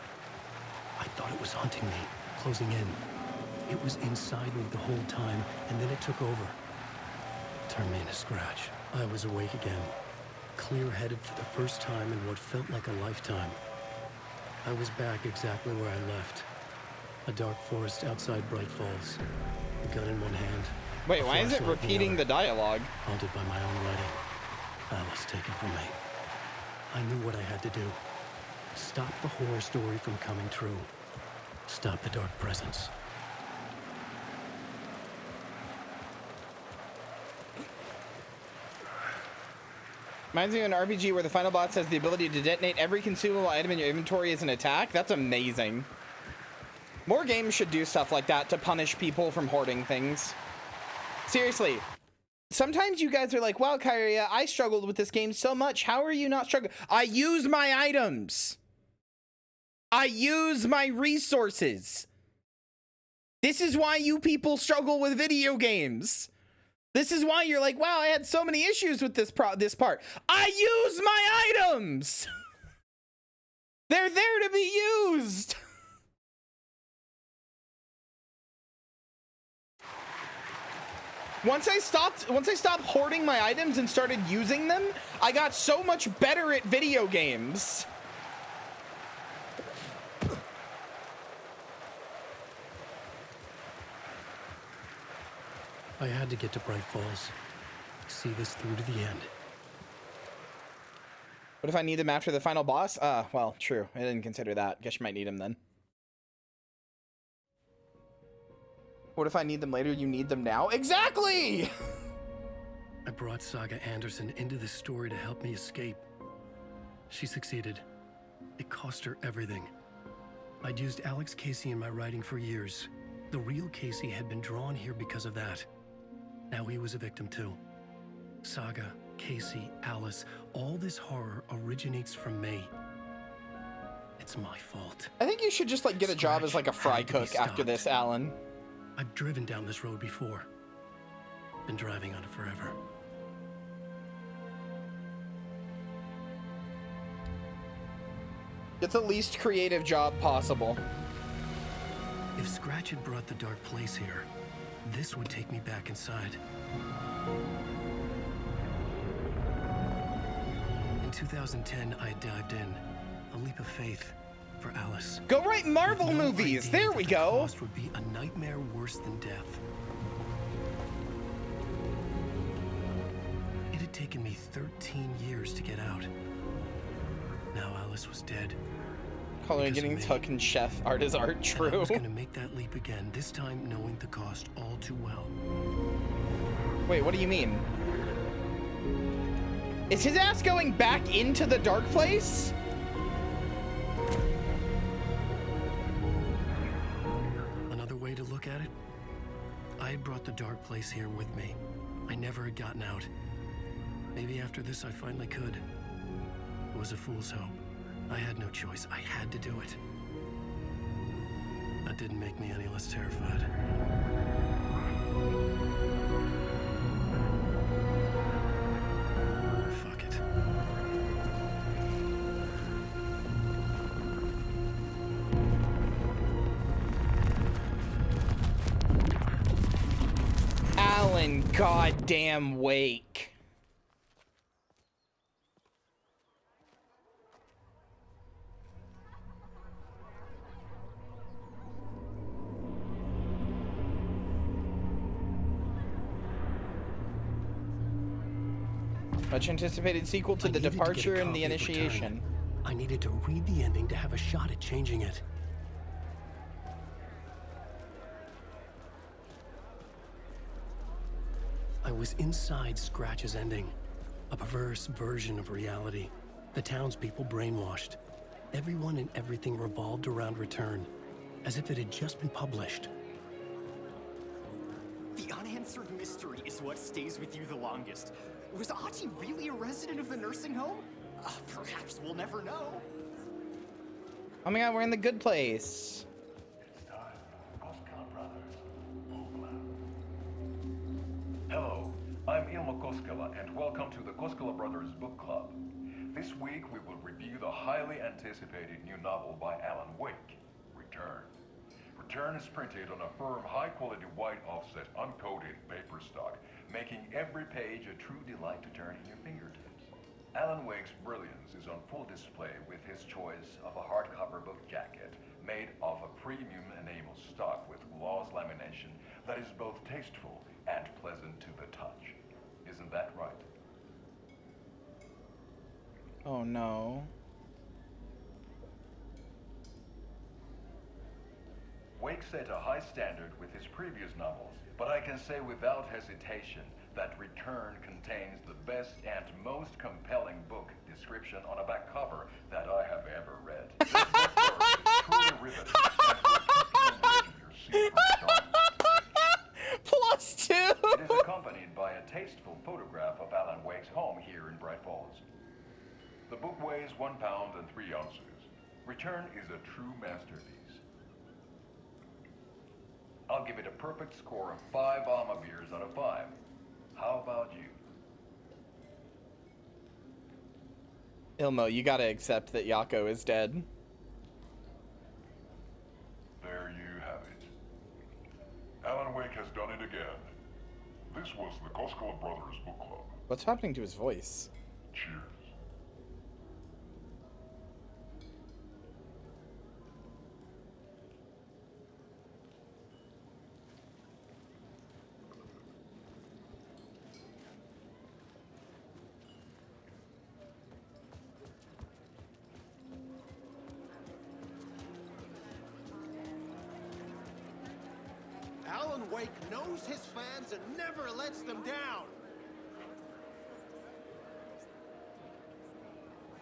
I thought it was hunting me, closing in. It was inside me the whole time, and then it took over. Turned me into scratch. I was awake again, clear-headed for the first time in what felt like a lifetime. I was back exactly where I left. A dark forest outside Bright Falls. A gun in one hand. Wait, why is it repeating the dialogue? Haunted by my own writing. Alice taken from me. I knew what I had to do. Stop the horror story from coming true. Stop the dark presence. Reminds me of an RPG where the final boss has the ability to detonate every consumable item in your inventory as an attack. That's amazing. More games should do stuff like that to punish people from hoarding things. Seriously. Sometimes you guys are like, wow, Kyria, I struggled with this game so much. How are you not struggling? I use my items. I use my resources. This is why you people struggle with video games. This is why you're like, wow, I had so many issues with this part. I use my items. They're there to be used. Once I stopped hoarding my items and started using them, I got so much better at video games. I had to get to Bright Falls. See this through to the end. What if I need them after the final boss? Well, true. I didn't consider that. Guess you might need them then. What if I need them later? You need them now? Exactly! I brought Saga Anderson into this story to help me escape. She succeeded. It cost her everything. I'd used Alex Casey in my writing for years. The real Casey had been drawn here because of that. Now he was a victim too. Saga, Casey, Alice, all this horror originates from me. It's my fault. I think you should just like get a job as like a fry cook after this, Alan. I've driven down this road before. Been driving on it forever. Get the least creative job possible. If Scratch had brought the dark place here, this would take me back inside. In 2010, I dived in. A leap of faith for Alice. Go write Marvel movies. There we go. The cost would be a nightmare worse than death. It had taken me 13 years to get out. Now Alice was dead. Calling getting Tuck and Chef art is art, true. And I was gonna make that leap again, this time knowing the cost all too well. Wait, what do you mean? Is his ass going back into the dark place? Another way to look at it, I had brought the dark place here with me. I never had gotten out. Maybe after this I finally could. It was a fool's hope. I had no choice. I had to do it. That didn't make me any less terrified. Fuck it. Alan goddamn Wake. Much anticipated sequel to The Departure and The Initiation. I needed to read the ending to have a shot at changing it. I was inside Scratch's ending, a perverse version of reality. The townspeople brainwashed. Everyone and everything revolved around Return, as if it had just been published. The unanswered mystery is what stays with you the longest. Was Achi really a resident of the nursing home? Perhaps we'll never know. Oh my god, we're in the good place. Hello, I'm Ilmo Koskela, and welcome to the Koskela Brothers Book Club. This week we will review the highly anticipated new novel by Alan Wake, Return. Return is printed on a firm, high-quality white offset, uncoated paper stock, making every page a true delight to turn in your fingertips. Alan Wake's brilliance is on full display with his choice of a hardcover book jacket made of a premium enamel stock with gloss lamination that is both tasteful and pleasant to the touch. Isn't that right? Oh no. Wake set a high standard with his previous novels, but I can say without hesitation that Return contains the best and most compelling book description on a back cover that I have ever read. This book cover is truly riveting and will keep you on the edge of your seat from start. +2! It is accompanied by a tasteful photograph of Alan Wake's home here in Bright Falls. The book weighs 1 pound and 3 ounces. Return is a true masterpiece. I'll give it a perfect score of 5 Alma beers out of 5. How about you? Ilmo, you gotta accept that Yako is dead. There you have it. Alan Wake has done it again. This was the Koskela Brothers Book Club. What's happening to his voice? Cheers. Alan Wake knows his fans and never lets them down.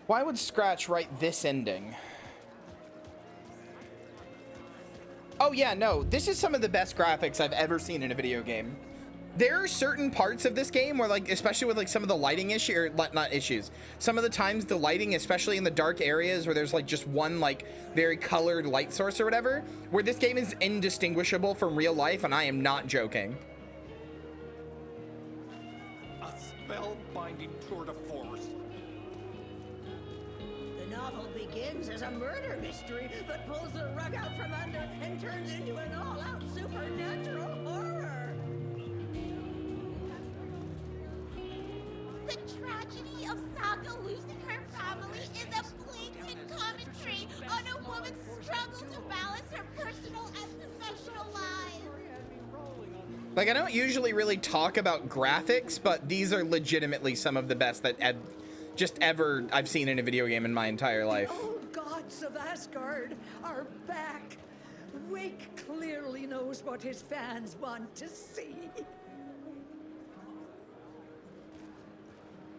Why would Scratch write this ending? Oh yeah, no, this is some of the best graphics I've ever seen in a video game. There are certain parts of this game where, like, especially with like some of the lighting issue, or not issues, some of the times the lighting, especially in the dark areas where there's like just one like very colored light source or whatever, where this game is indistinguishable from real life, and I am not joking. A spellbinding tour de force. The novel begins as a murder mystery that pulls the rug out from under and turns into an all-out supernatural horror. The tragedy of Saga losing her family is a blatant commentary on a woman's struggle to balance her personal and professional lives. Like, I don't usually really talk about graphics, but these are legitimately some of the best that just ever I've seen in a video game in my entire life. The old gods of Asgard are back. Wake clearly knows what his fans want to see.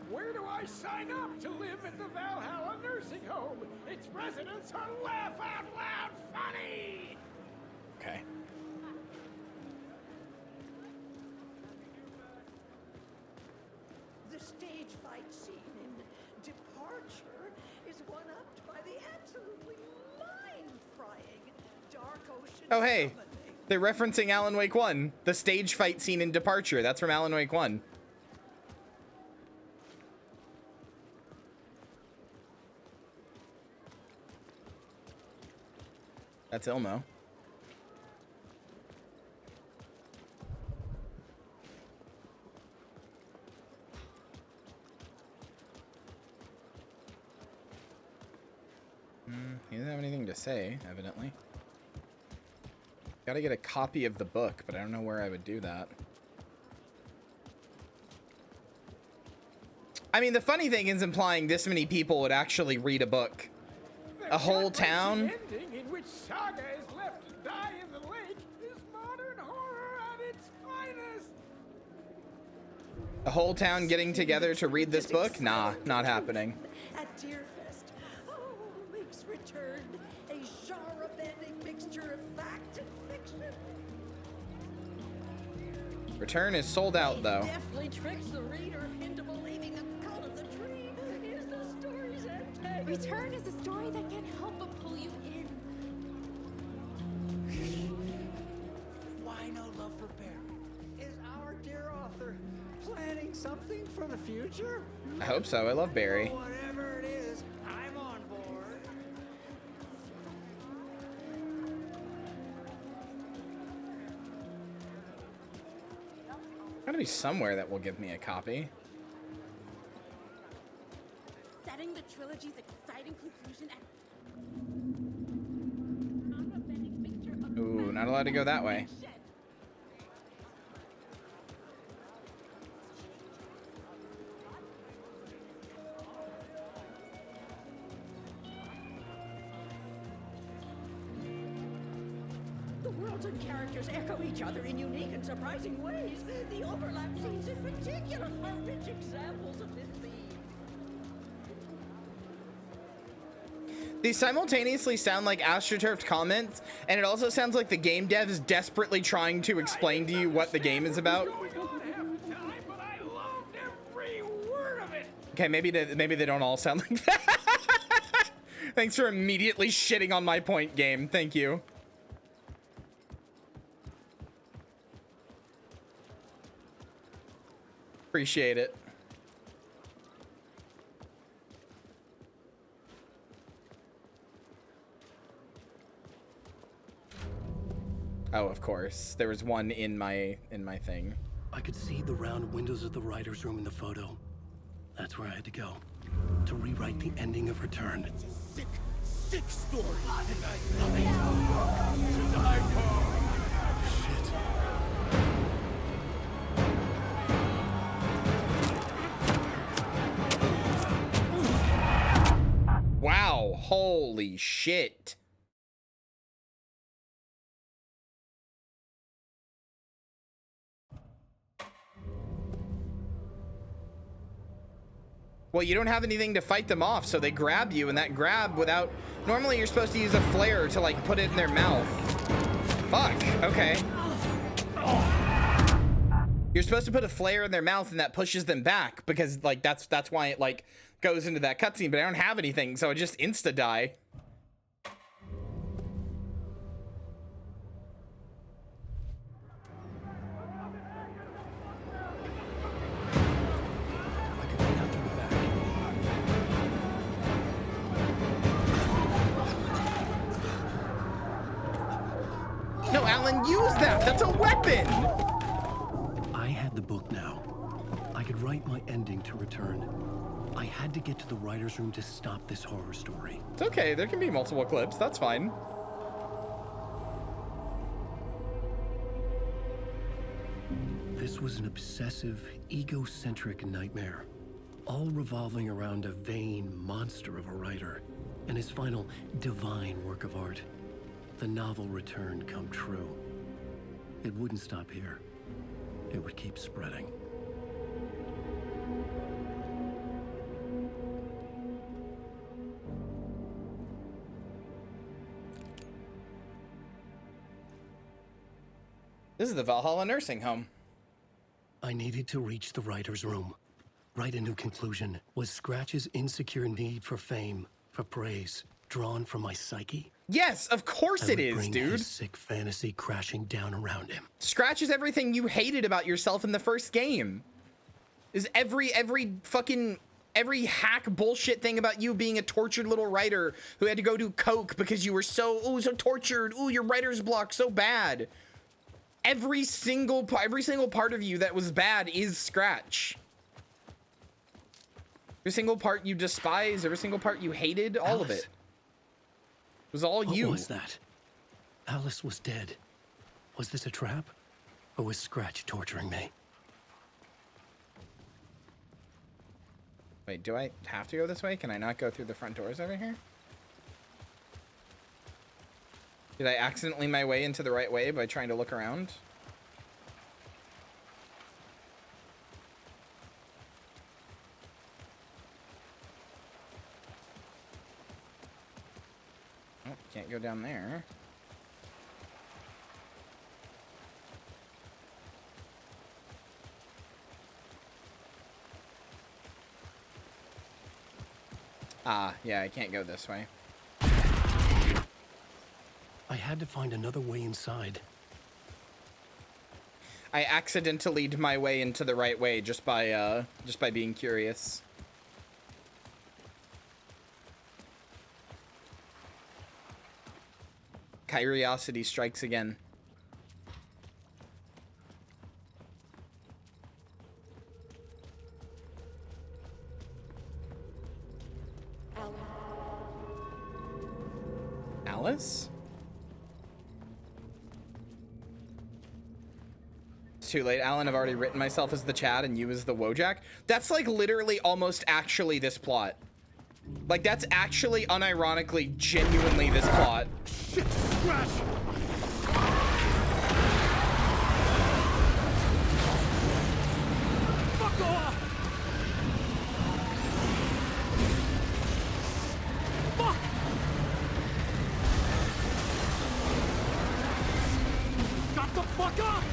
Where do I sign up to live at the Valhalla nursing home? Its residents are laugh out loud funny! Okay. The stage fight scene in Departure is one-upped by the absolutely mind-frying Dark Ocean. Oh hey, they're referencing Alan Wake 1. The stage fight scene in Departure. That's from Alan Wake 1. That's Ilmo. He doesn't have anything to say, evidently. Gotta get a copy of the book, but I don't know where I would do that. I mean, the funny thing is implying this many people would actually read a book. A whole town? The ending in which Saga is left to die in the lake is modern horror at its finest. A whole town getting together to read this book? Nah, not happening. At Deerfest, oh, Wake's returned, a genre-bending mixture of fact and fiction. Return is sold out, though. Definitely tricks the reader into believing the Cult of the Tree is the story's antagonist. Return is a story that can't help but pull you in. Why no love for Barry? Is our dear author planning something for the future? I hope so. I love Barry. Whatever it is, I'm on board. Gotta be somewhere that will give me a copy. Setting the trilogy's exciting conclusion at Ooh, not allowed to go that way. The worlds and characters echo each other in unique and surprising ways. The overlap scenes in particular are rich examples of this theme. These simultaneously sound like AstroTurf comments, and it also sounds like the game dev is desperately trying to explain to you what the game is about. Okay, maybe they don't all sound like that. Thanks for immediately shitting on my point, game. Thank you. Appreciate it. Oh, of course. There was one in my thing. I could see the round windows of the writer's room in the photo. That's where I had to go. To rewrite the ending of Return. It's a sick story. And I love it. To die for. Shit. Wow, holy shit. Well, you don't have anything to fight them off, so they grab you, and that grab without... Normally, you're supposed to use a flare to, like, put it in their mouth. Fuck, okay. You're supposed to put a flare in their mouth, and that pushes them back, because, like, that's why it, like, goes into that cutscene, but I don't have anything, so I just insta-die. No, Alan, use that! That's a weapon! I had the book now. I could write my ending to Return. I had to get to the writer's room to stop this horror story. It's okay, there can be multiple clips, that's fine. This was an obsessive, egocentric nightmare, all revolving around a vain monster of a writer and his final divine work of art. The novel Return come true. It wouldn't stop here. It would keep spreading. This is the Valhalla nursing home. I needed to reach the writer's room. Write a new conclusion. Was Scratch's insecure need for fame, for praise, drawn from my psyche? Yes, of course it is, dude. His sick fantasy crashing down around him. Scratch is everything you hated about yourself in the first game. Is every hack bullshit thing about you being a tortured little writer who had to go do coke because you were so tortured. Ooh, your writer's block so bad. Every single part of you that was bad is Scratch. Every single part you despise, every single part you hated, all of it. It was all you. What was that? Alice was dead. Was this a trap? Or was Scratch torturing me? Wait, do I have to go this way? Can I not go through the front doors over here? Did I accidentally my way into the right way by trying to look around? Oh, can't go down there. Ah, yeah, I can't go this way. I had to find another way inside. I accidentally lead my way into the right way just by being curious. Curiosity strikes again. Alice? It's too late, Alan. I've already written myself as the Chad and you as the Wojak. That's like literally almost actually this plot. Like that's actually unironically genuinely this plot. Shit, scratch! Fuck off! Fuck! Shut the fuck up!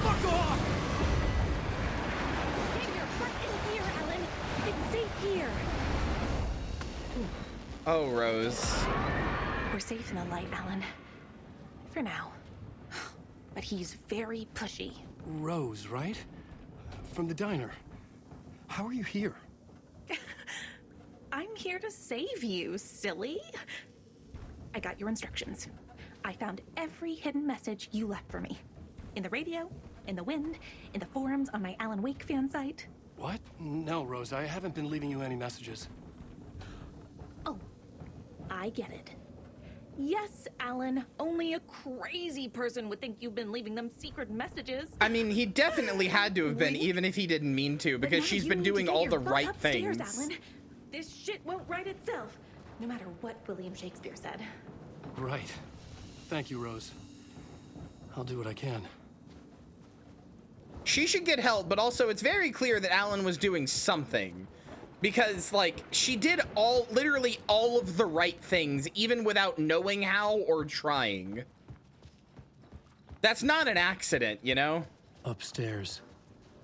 Fuck off! Get your butt in here, Ellen. It's safe here. Oh, Rose. We're safe in the light, Alan. For now. But he's very pushy. Rose, right? From the diner. How are you here? I'm here to save you, silly. I got your instructions. I found every hidden message you left for me. In the radio, in the wind, in the forums on my Alan Wake fan site. What? No, Rose, I haven't been leaving you any messages. Oh, I get it. Yes, Alan, only a crazy person would think you've been leaving them secret messages. I mean, he definitely had to have been, even if he didn't mean to, because she's been doing all the right things. Alan. This shit won't write itself, no matter what William Shakespeare said. Right. Thank you, Rose. I'll do what I can. She should get help, but also it's very clear that Alan was doing something. Because, like, she did literally all of the right things, even without knowing how or trying. That's not an accident, you know? Upstairs.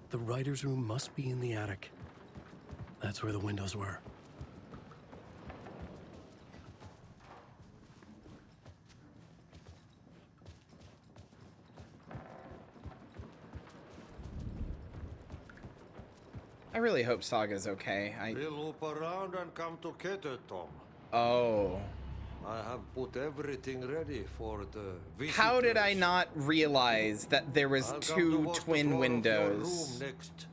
The writer's room must be in the attic. That's where the windows were. I really hope Saga's okay. We'll loop around and come together, Tom. Oh. I have put everything ready for the visitors. How did I not realize that there was I'll come to two watch the twin floor of your windows? room next.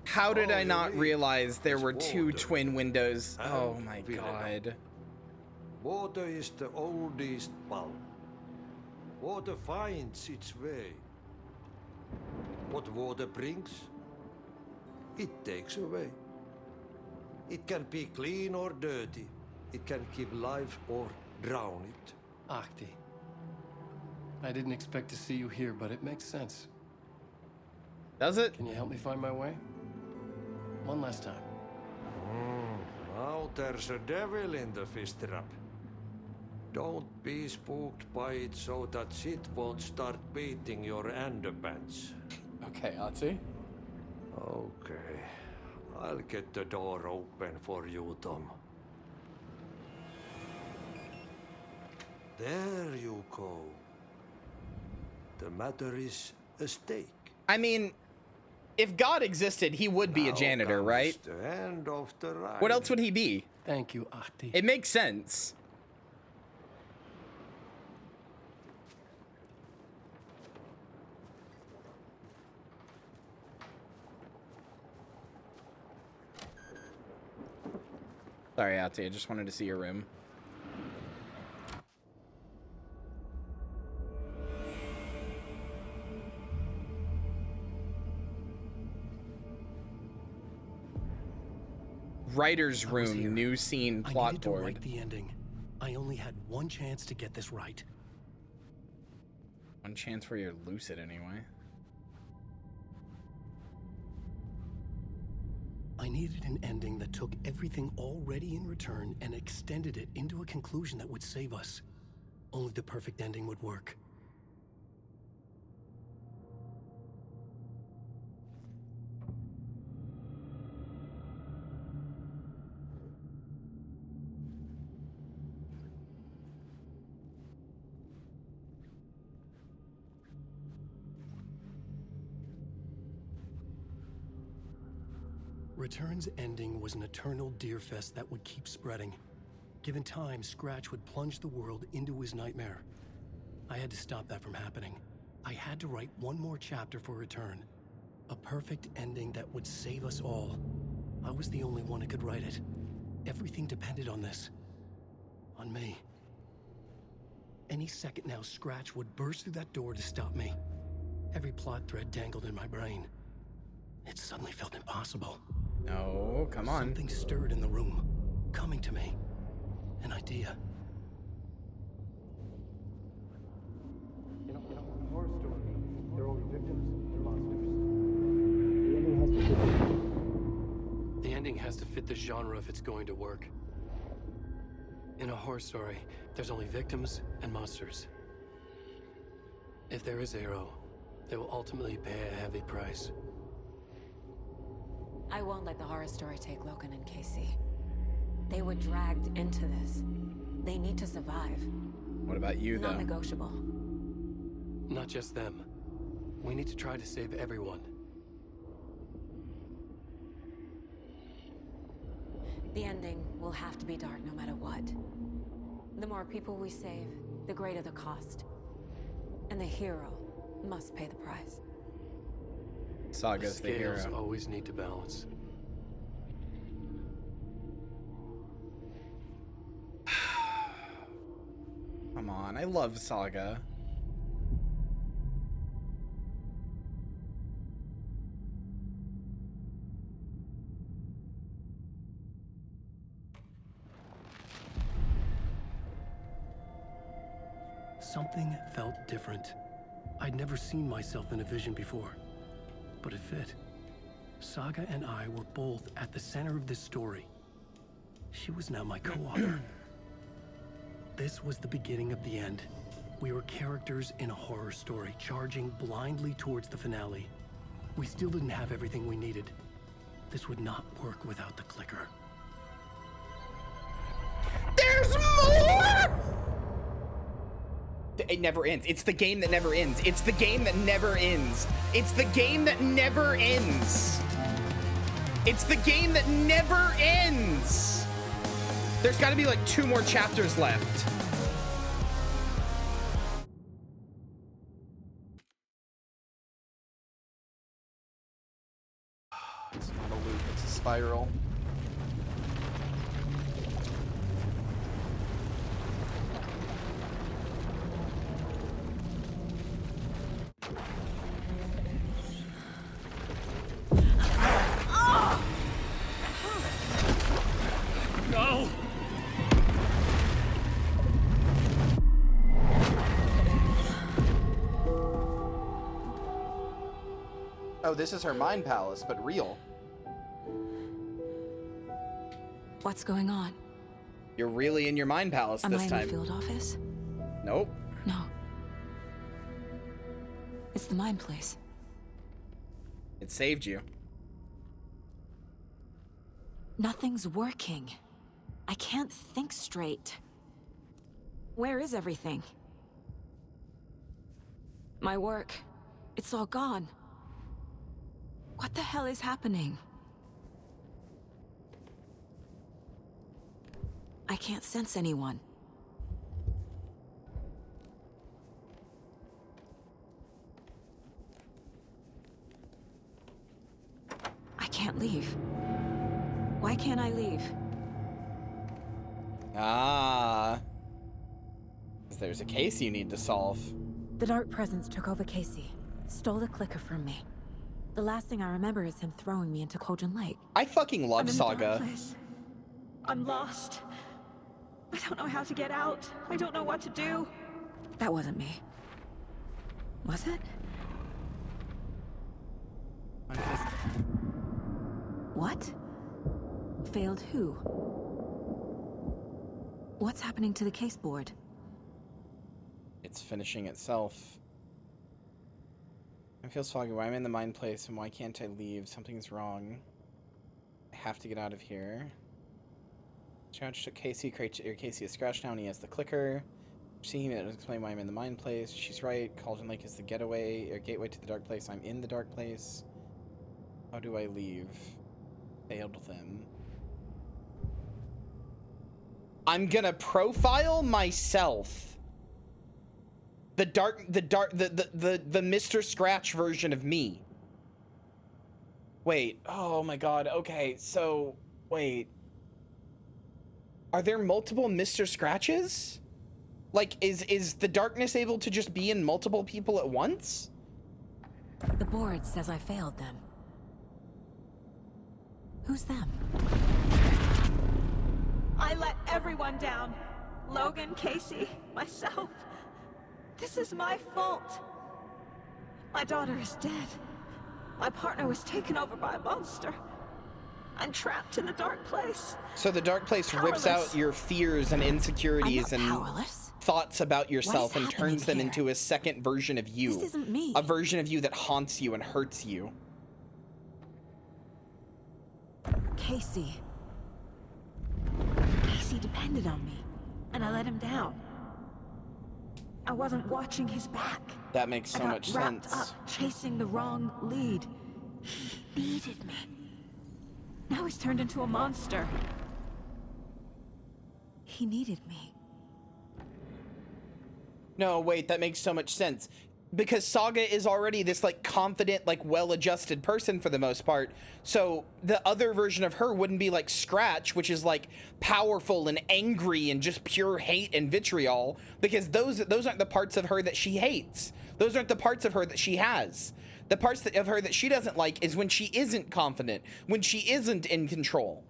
How did I you not read. realize there It's were two water. twin windows? And Oh my vinegar. god. Water is the oldest pulp. Water finds its way. What water brings, it takes away. It can be clean or dirty. It can give life or drown it. Ahti. I didn't expect to see you here, but it makes sense. Does it? Can you help me find my way? One last time. Now there's a devil in the fish trap. Don't be spooked by it so that shit won't start beating your underpants. Okay, Ahti. Okay. I'll get the door open for you, Tom. There you go. The matter is a stake. I mean, if God existed, he would be a Now janitor, comes right? the end of the ride. What else would he be? Thank you, Ahti. It makes sense. Sorry, Ate, I just wanted to see your room. Writer's room, new scene, I plot needed to board. write the ending. I only had one chance to get this right. One chance where you're lucid, anyway. I needed an ending that took everything already in return and extended it into a conclusion that would save us. Only the perfect ending would work. Return's ending was an eternal Deerfest that would keep spreading. Given time, Scratch would plunge the world into his nightmare. I had to stop that from happening. I had to write one more chapter for Return. A perfect ending that would save us all. I was the only one who could write it. Everything depended on this. On me. Any second now, Scratch would burst through that door to stop me. Every plot thread dangled in my brain. It suddenly felt impossible. No, come on. Something stirred in the room, coming to me. An idea. You know, in a horror story, they're only victims, they're monsters. The ending has to fit the genre if it's going to work. In a horror story, there's only victims and monsters. If there is Arrow, they will ultimately pay a heavy price. I won't let the horror story take Logan and Casey. They were dragged into this. They need to survive. What about you, though? Non-negotiable. Not just them. We need to try to save everyone. The ending will have to be dark no matter what. The more people we save, the greater the cost. And the hero must pay the price. Saga's the hero. Scales always need to balance. Come on, I love Saga. Something felt different. I'd never seen myself in a vision before, but it fit. Saga and I were both at the center of this story. She was now my co-author. This was the beginning of the end. We were characters in a horror story, charging blindly towards the finale. We still didn't have everything we needed. This would not work without the clicker. There's more! It never ends. It's the game that never ends. It's the game that never ends. It's the game that never ends. It's the game that never ends. There's got to be like 2 more chapters left. It's not a loop, it's a spiral. No! Oh, this is her mind palace, but real. What's going on? You're really in your mind palace Am this I in time. the field office? Nope. No. It's the mine place. It saved you. Nothing's working. I can't think straight. Where is everything? My work. It's all gone. What the hell is happening? I can't sense anyone. I can't leave. Why can't I leave? Ah. There's a case you need to solve. The Dark Presence took over Casey, stole the clicker from me. The last thing I remember is him throwing me into Cauldron Lake. I fucking love I'm in the dark Saga. place. I'm lost. I don't know how to get out. I don't know what to do. That wasn't me. Was it? What? Failed who? What's happening to the case board? It's finishing itself. It feels foggy. Why am I in the mind place and why can't I leave? Something's wrong. I have to get out of here. Scratch took Casey. Casey is scratched now and he has the clicker. Seeing it doesn't explain why I'm in the mind place. She's right. Cauldron Lake is the getaway or gateway to the dark place. I'm in the dark place. How do I leave? Failed them. I'm gonna profile myself. The Mr. Scratch version of me. Wait, oh my god, okay, so, wait. Are there multiple Mr. Scratches? Like, is the darkness able to just be in multiple people at once? The board says I failed them. Who's them? I let everyone down. Logan, Casey, myself. This is my fault. My daughter is dead. My partner was taken over by a monster. I'm trapped in the dark place. So the dark place rips out your fears and insecurities and thoughts about yourself and turns them into a second version of you. This isn't me. A version of you that haunts you and hurts you. Casey. Casey depended on me, and I let him down. I wasn't watching his back. That makes so much wrapped sense. up chasing the wrong lead. He needed me. Now he's turned into a monster. He needed me. No, wait, that makes so much sense. Because Saga is already this, like, confident, like, well-adjusted person for the most part. So the other version of her wouldn't be like Scratch, which is, like, powerful and angry and just pure hate and vitriol. Because those aren't the parts of her that she hates. Those aren't the parts of her that she has. The parts of her that she doesn't like is when she isn't confident, when she isn't in control.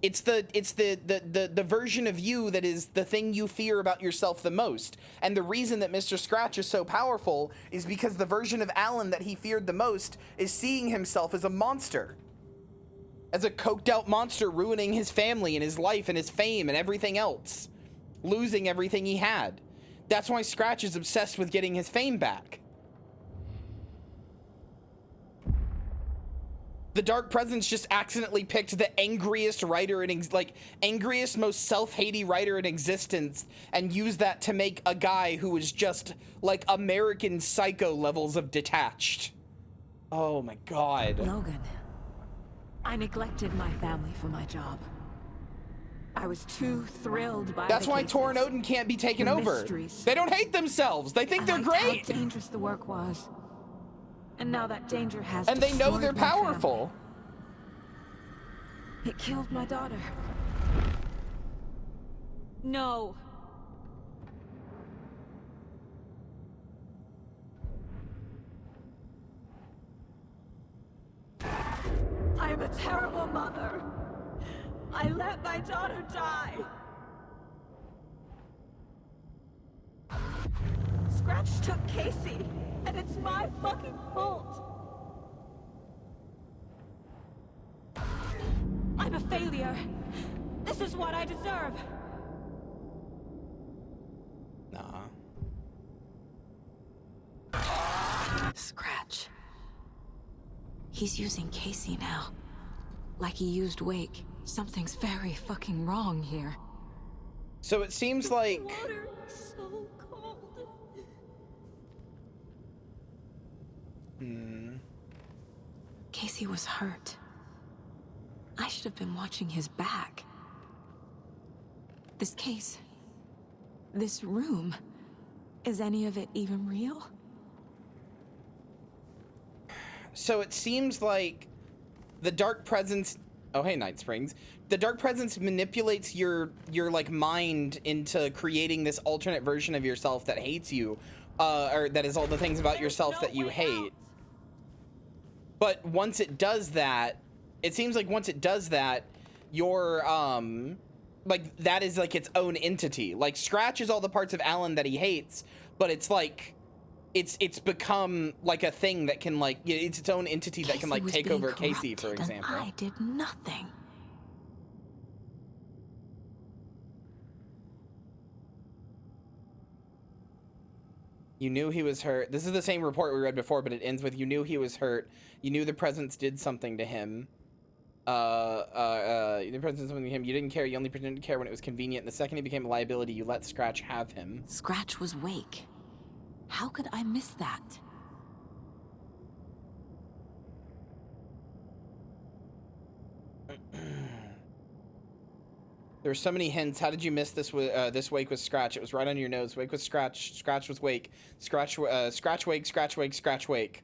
It's the version of you that is the thing you fear about yourself the most. And the reason that Mr. Scratch is so powerful is because the version of Alan that he feared the most is seeing himself as a monster. As a coked out monster ruining his family and his life and his fame and everything else. Losing everything he had. That's why Scratch is obsessed with getting his fame back. The Dark Presence just accidentally picked the angriest writer in, angriest, most self-hating writer in existence and used that to make a guy who was just, like, American Psycho levels of detached. Oh my god. Logan, I neglected my family for my job. I was too thrilled by That's the why cases, Torn Odin can't be taken the over. mysteries. They don't hate themselves. They think they're great. How dangerous the work was. And now that danger has And they know destroyed they're my family. powerful. It killed my daughter. No. I am a terrible mother. I let my daughter die. Scratch took Casey, and it's my fucking fault. I'm a failure. This is what I deserve. Nah. Scratch. He's using Casey now. Like he used Wake. Something's very fucking wrong here. So it seems like... Water is so cold. Casey was hurt. I should have been watching his back. This case, this room, is any of it even real? So it seems like the Dark Presence Oh, hey, Night Springs. The Dark Presence manipulates your like mind into creating this alternate version of yourself that hates you, or that is all the things about yourself that you hate. But once it does that, it seems like once it does that, your like that is like its own entity. Like Scratch is all the parts of Alan that he hates, but it's like it's become like a thing that can like it's its own entity that can like take over Casey, for example. I did nothing. You knew he was hurt. This is the same report we read before, but it ends with you knew he was hurt. You knew the presence did something to him. The presence did something to him. You didn't care. You only pretended to care when it was convenient. And the second he became a liability, you let Scratch have him. Scratch was Wake. How could I miss that? There were so many hints. How did you miss this? This Wake was Scratch. It was right on your nose. Wake was Scratch. Scratch was Wake. Scratch Wake. Scratch Wake. Scratch Wake.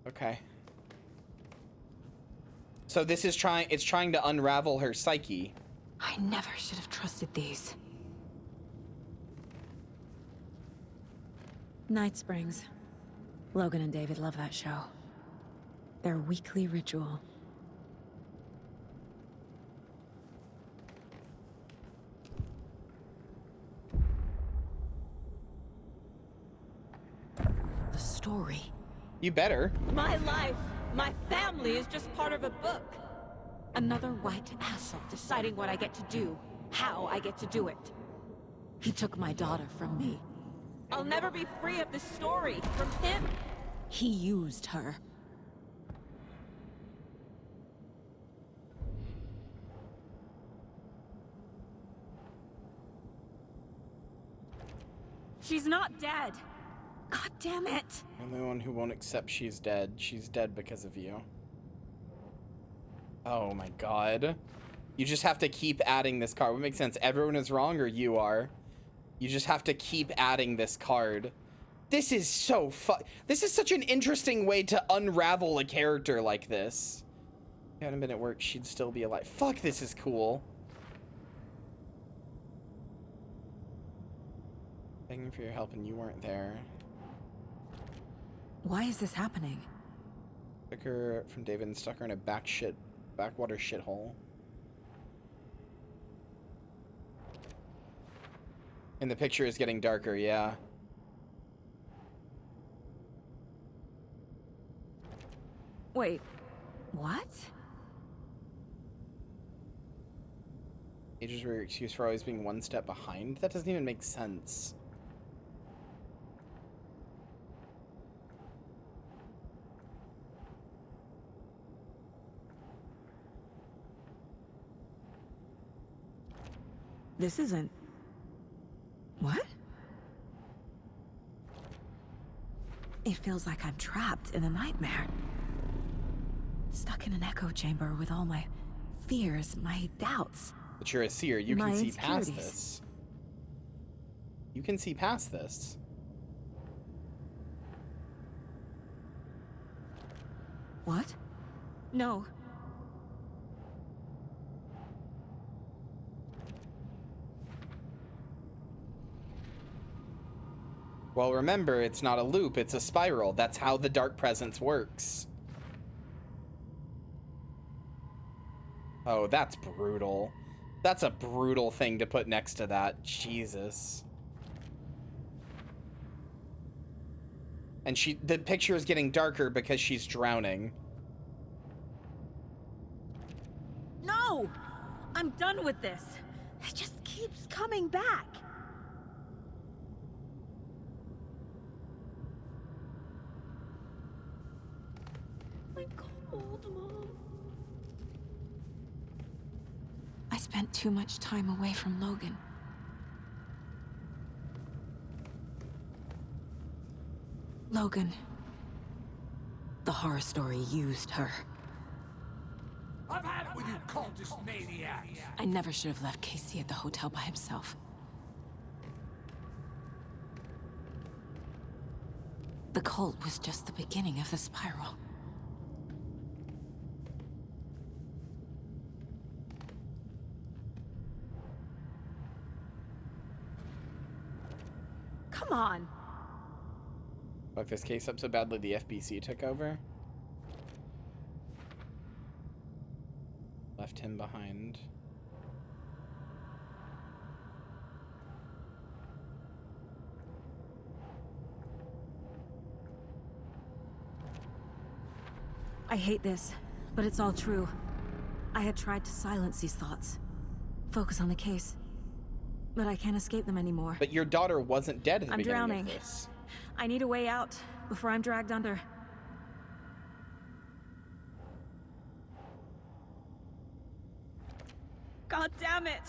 Okay. So this is it's trying to unravel her psyche. I never should have trusted these. Night Springs. Logan and David love that show. Their weekly ritual. The story. You better. My life, my family is just part of a book. Another white asshole deciding what I get to do, how I get to do it. He took my daughter from me. I'll never be free of this story from him. He used her. She's not dead. God damn it. The only one who won't accept she's dead. She's dead because of you. Oh my god. You just have to keep adding this card. What makes sense? Everyone is wrong or you are? You just have to keep adding this card. This is so this is such an interesting way to unravel a character like this. If you hadn't been at work, she'd still be alive. Fuck, this is cool. Begging for your help and you weren't there. Why is this happening? Took her from David and stuck her in a backwater shithole. And the picture is getting darker, yeah. Wait, what? Ages were your excuse for always being one step behind? That doesn't even make sense. This isn't... What? It feels like I'm trapped in a nightmare. Stuck in an echo chamber with all my fears, my doubts. But you're a seer. You My can see past insecurities. this. You can see past this. What? No. Well, remember, it's not a loop, it's a spiral. That's how the Dark Presence works. Oh, that's brutal. That's a brutal thing to put next to that. Jesus. And the picture is getting darker because she's drowning. No! I'm done with this. It just keeps coming back. I'm cold, Mom. I spent too much time away from Logan. Logan. The horror story used her. I've had it with you cultist maniacs! I never should have left Casey at the hotel by himself. The cult was just the beginning of the spiral. Come on. Fuck this case up so badly the FBC took over. Left him behind. I hate this, but it's all true. I had tried to silence these thoughts. Focus on the case. But I can't escape them anymore. But your daughter wasn't dead at the I'm beginning drowning. of this. I need a way out before I'm dragged under. God damn it!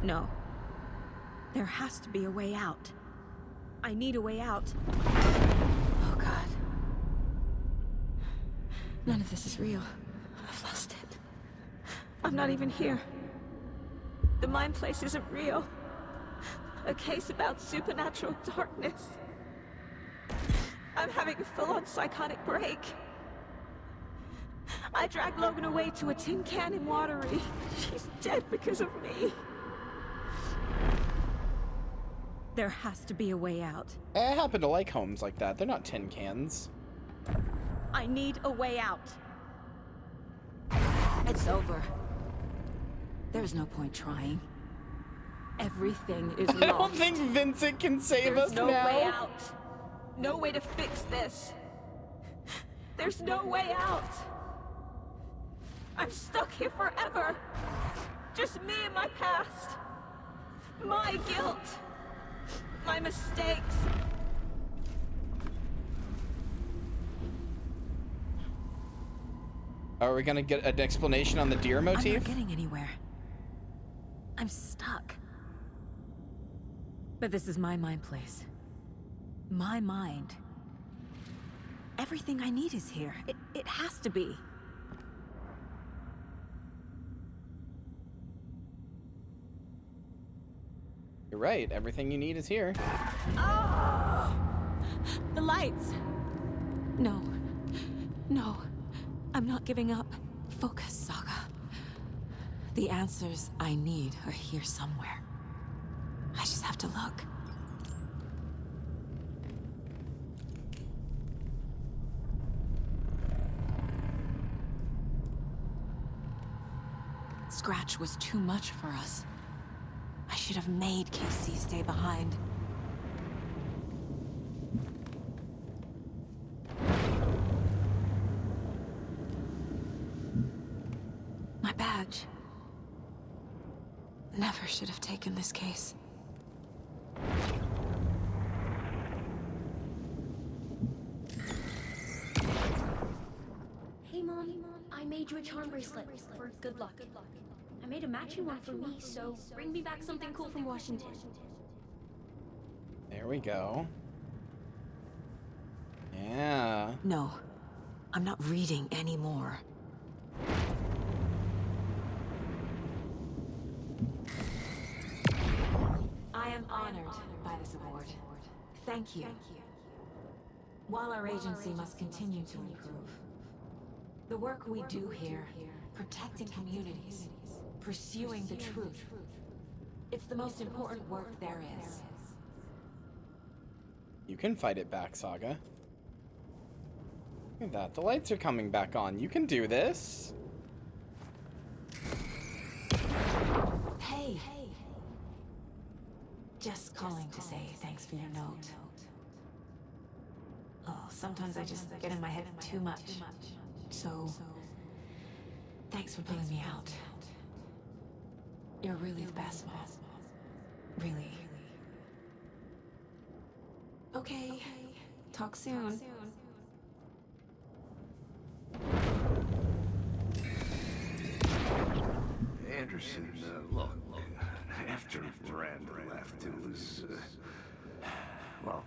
No. There has to be a way out. I need a way out. Oh, God. None of this is real. I've lost it. I'm not even here. The mind place isn't real. A case about supernatural darkness. I'm having a full-on psychotic break. I dragged Logan away to a tin can in Watery. She's dead because of me. There has to be a way out. I happen to like homes like that. They're not tin cans. I need a way out. It's over. There's no point trying. Everything is lost. I don't think Vincent can save us There's no now. way out. No way to fix this. There's no way out. I'm stuck here forever. Just me and my past. My guilt. My mistakes. Are we gonna get an explanation on the deer motif? I'm not getting anywhere. I'm stuck. But this is my mind place. My mind. Everything I need is here. It has to be. You're right. Everything you need is here. Oh! The lights. No. No. I'm not giving up. Focus, Saga. The answers I need are here somewhere. I just have to look. Scratch was too much for us. I should have made Casey stay behind. My badge. Never should have taken this case. Hey, Mom. I made you a charm bracelet for good luck. I made a matching one for me, so bring me back something cool from Washington. There we go. Yeah. No. I'm not reading anymore. I am honored by this award. Thank you. While our agency must continue to improve, the work we do here, protecting communities, pursuing the truth, it's the most important work there is. You can fight it back, Saga. Look at that. The lights are coming back on. You can do this. Hey. Just calling to say thanks for your note. Oh, sometimes I just get in my head too much. So, thanks for pulling me out. You're really the best, Mom. Really. Okay. Talk soon. Anderson, look, after Miranda left, it was, well,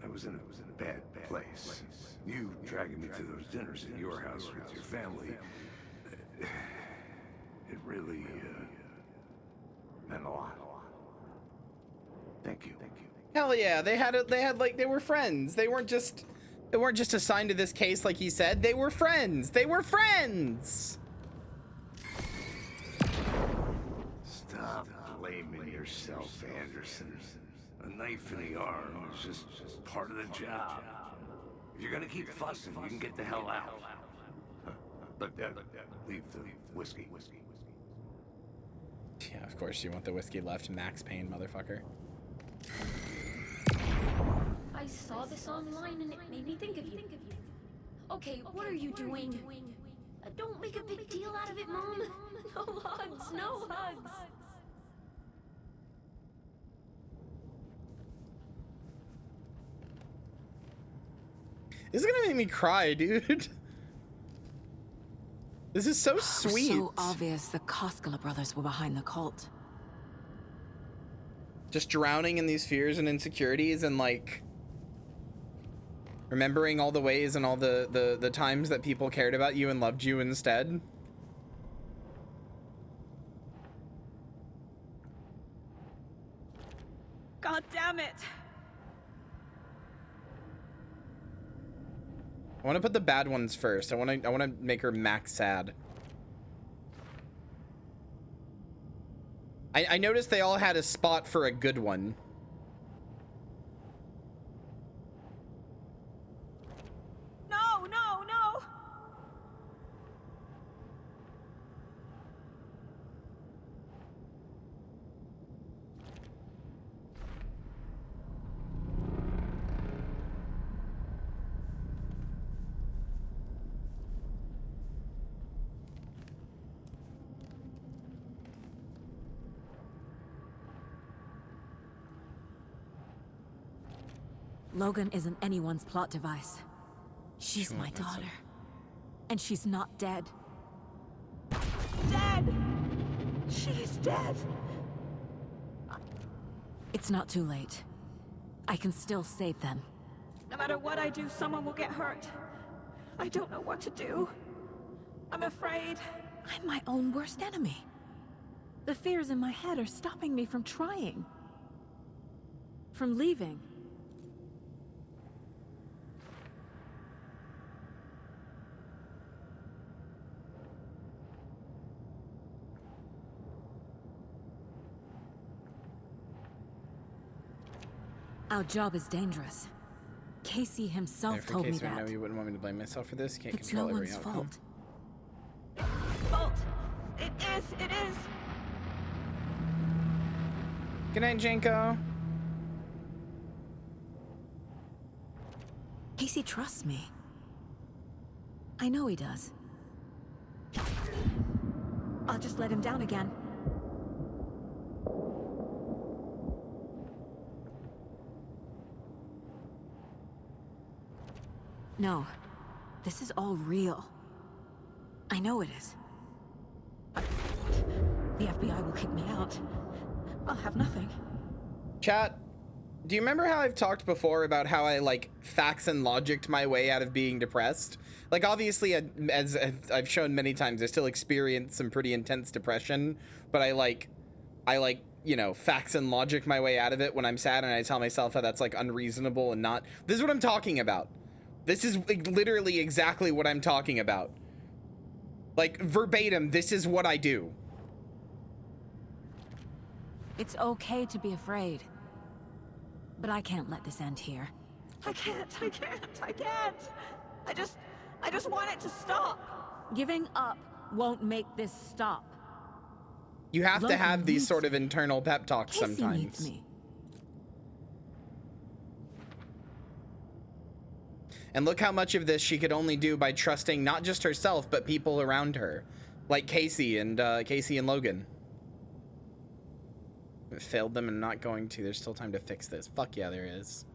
I was in a bad place. You dragging me to those dinners at your house with your family, it really, meant a lot. Thank you. Hell yeah, they were friends. They weren't just assigned to this case like he said. They were friends. They were friends. yourself, Anderson. A knife in the arm is just part of the job. If you're gonna keep fussing, you can get the hell out. But leave the whiskey. Yeah, of course you want the whiskey left. Max Payne, motherfucker. I saw this online and it made me think of you. Okay, what are you doing? Don't make a big deal out of it, Mom. No hugs, no hugs. This is gonna make me cry, dude. This is so sweet. So obvious the Koskela brothers were behind the cult. Just drowning in these fears and insecurities and like remembering all the ways and all the times that people cared about you and loved you instead. God damn it! I want to put the bad ones first. I want to make her max sad. I noticed they all had a spot for a good one. No, no, no! Logan isn't anyone's plot device. She's my daughter. And she's not dead. Dead! She's dead! It's not too late. I can still save them. No matter what I do, someone will get hurt. I don't know what to do. I'm afraid. I'm my own worst enemy. The fears in my head are stopping me from trying. From leaving. Our job is dangerous. Casey himself told me I that. know you wouldn't want me to blame myself for this. Can't It's no control every one's outcome. fault. Fault! It is! Good night, Janko. Casey trusts me. I know he does. I'll just let him down again. No. This is all real. I know it is. The FBI will kick me out. I'll have nothing. Chat, do you remember how I've talked before about how I like facts and logicked my way out of being depressed? Like obviously, as I've shown many times, I still experience some pretty intense depression, but I like, you know, facts and logic my way out of it when I'm sad, and I tell myself that that's like unreasonable and not. This is what I'm talking about. This is like, literally exactly what I'm talking about. Like verbatim, this is what I do. It's okay to be afraid. But I can't let this end here. I can't. I just want it to stop. Giving up won't make this stop. You have to Logan have these needs sort of internal pep talks Casey sometimes. needs me. And look how much of this she could only do by trusting not just herself, but people around her. Like Casey and Logan. It failed them and not going to. There's still time to fix this. Fuck yeah, there is.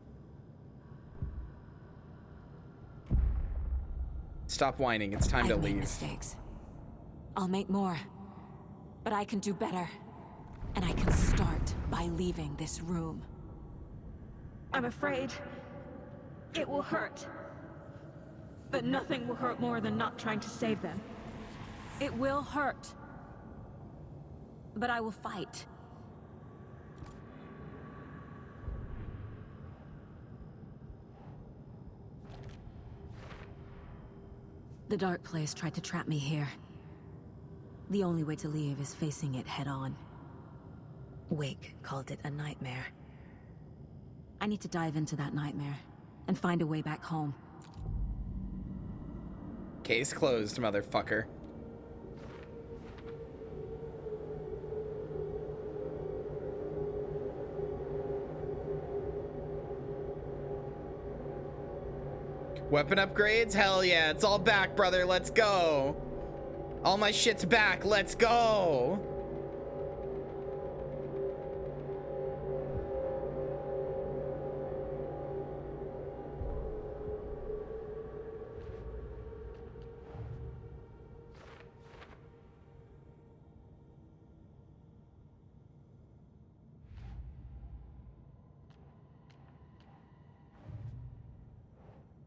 Stop whining. It's time to I've made leave. mistakes. I'll make more. But I can do better. And I can start by leaving this room. I'm afraid it will hurt. But nothing will hurt more than not trying to save them. It will hurt. But I will fight. The Dark Place tried to trap me here. The only way to leave is facing it head on. Wake called it a nightmare. I need to dive into that nightmare and find a way back home. Case closed, motherfucker. Weapon upgrades? Hell yeah, it's all back, brother. Let's go. All my shit's back. Let's go.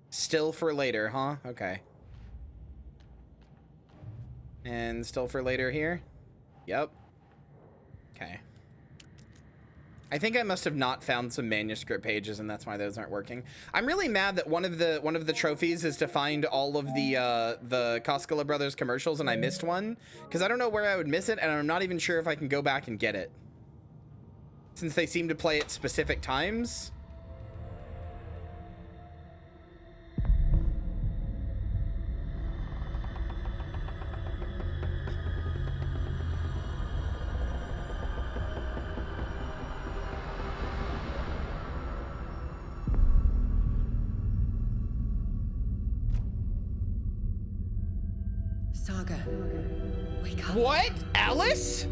Still for later, huh? Okay. And still for later here? Yep. Okay. I think I must have not found some manuscript pages, and that's why those aren't working. I'm really mad that one of the trophies is to find all of the Koskela Brothers commercials, and I missed one because I don't know where I would miss it, and I'm not even sure if I can go back and get it since they seem to play at specific times. Saga, wake up. What? Alice?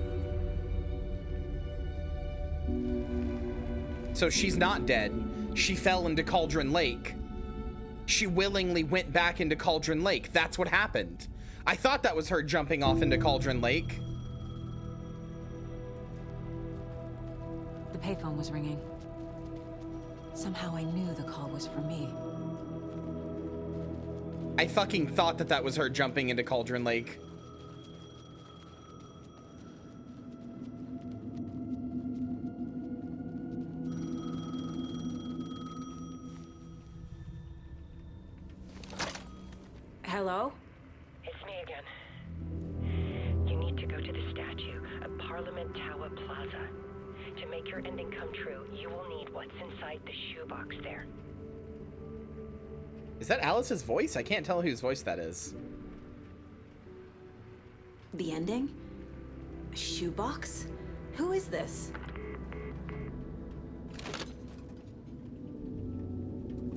So she's not dead. She fell into Cauldron Lake. She willingly went back into Cauldron Lake. That's what happened. I thought that was her jumping off into Cauldron Lake. The payphone was ringing. Somehow I knew the call was for me. I fucking thought that was her jumping into Cauldron Lake. Hello? It's me again. You need to go to the statue at Parliament Tower Plaza. To make your ending come true, you will need what's inside the shoebox there. Is that Alice's voice? I can't tell whose voice that is. The ending? A shoebox? Who is this?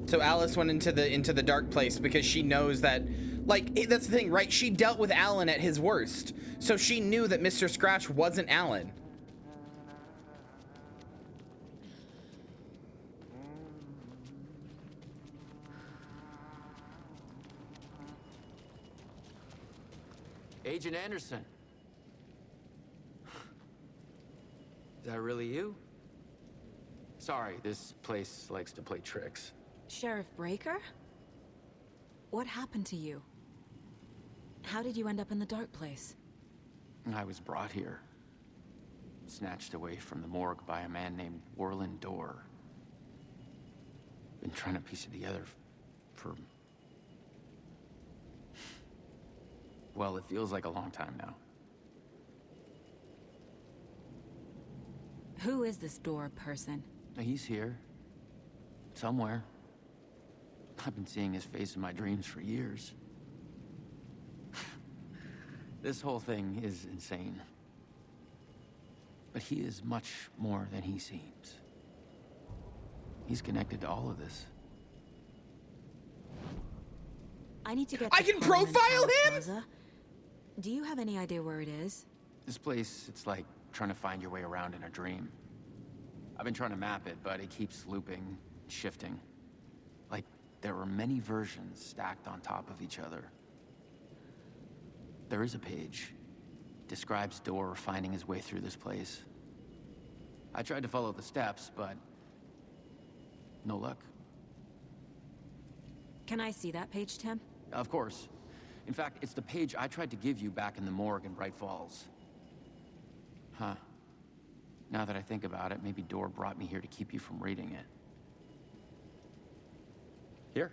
So Alice went into the dark place because she knows that, like, that's the thing, right? She dealt with Alan at his worst. So she knew that Mr. Scratch wasn't Alan. Agent Anderson. Is that really you? Sorry, this place likes to play tricks. Sheriff Breaker? What happened to you? How did you end up in the dark place? I was brought here. Snatched away from the morgue by a man named Warland Dorr. Been trying to piece it together for... well, it feels like a long time now. Who is this Dorr person? He's here. Somewhere. I've been seeing his face in my dreams for years. This whole thing is insane. But he is much more than he seems. He's connected to all of this. I need to get I can profile him? Plaza. Do you have any idea where it is? This place, it's like trying to find your way around in a dream. I've been trying to map it, but it keeps looping, shifting. Like there are many versions stacked on top of each other. There is a page. Describes Dorr finding his way through this place. I tried to follow the steps, but no luck. Can I see that page, Tim? Of course. In fact, it's the page I tried to give you back in the morgue in Bright Falls. Huh. Now that I think about it, maybe Dorr brought me here to keep you from reading it. Here.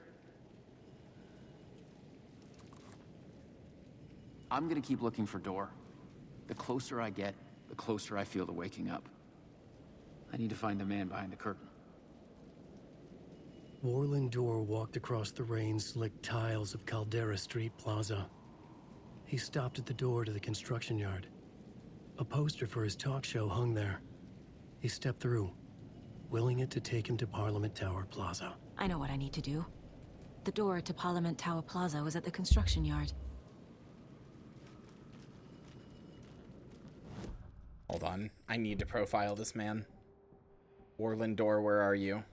I'm gonna keep looking for Dorr. The closer I get, the closer I feel to waking up. I need to find the man behind the curtain. Warland Dorr walked across the rain-slicked tiles of Caldera Street Plaza. He stopped at the door to the construction yard. A poster for his talk show hung there. He stepped through, willing it to take him to Parliament Tower Plaza. I know what I need to do. The door to Parliament Tower Plaza was at the construction yard. Hold on. I need to profile this man. Warland Dorr, where are you?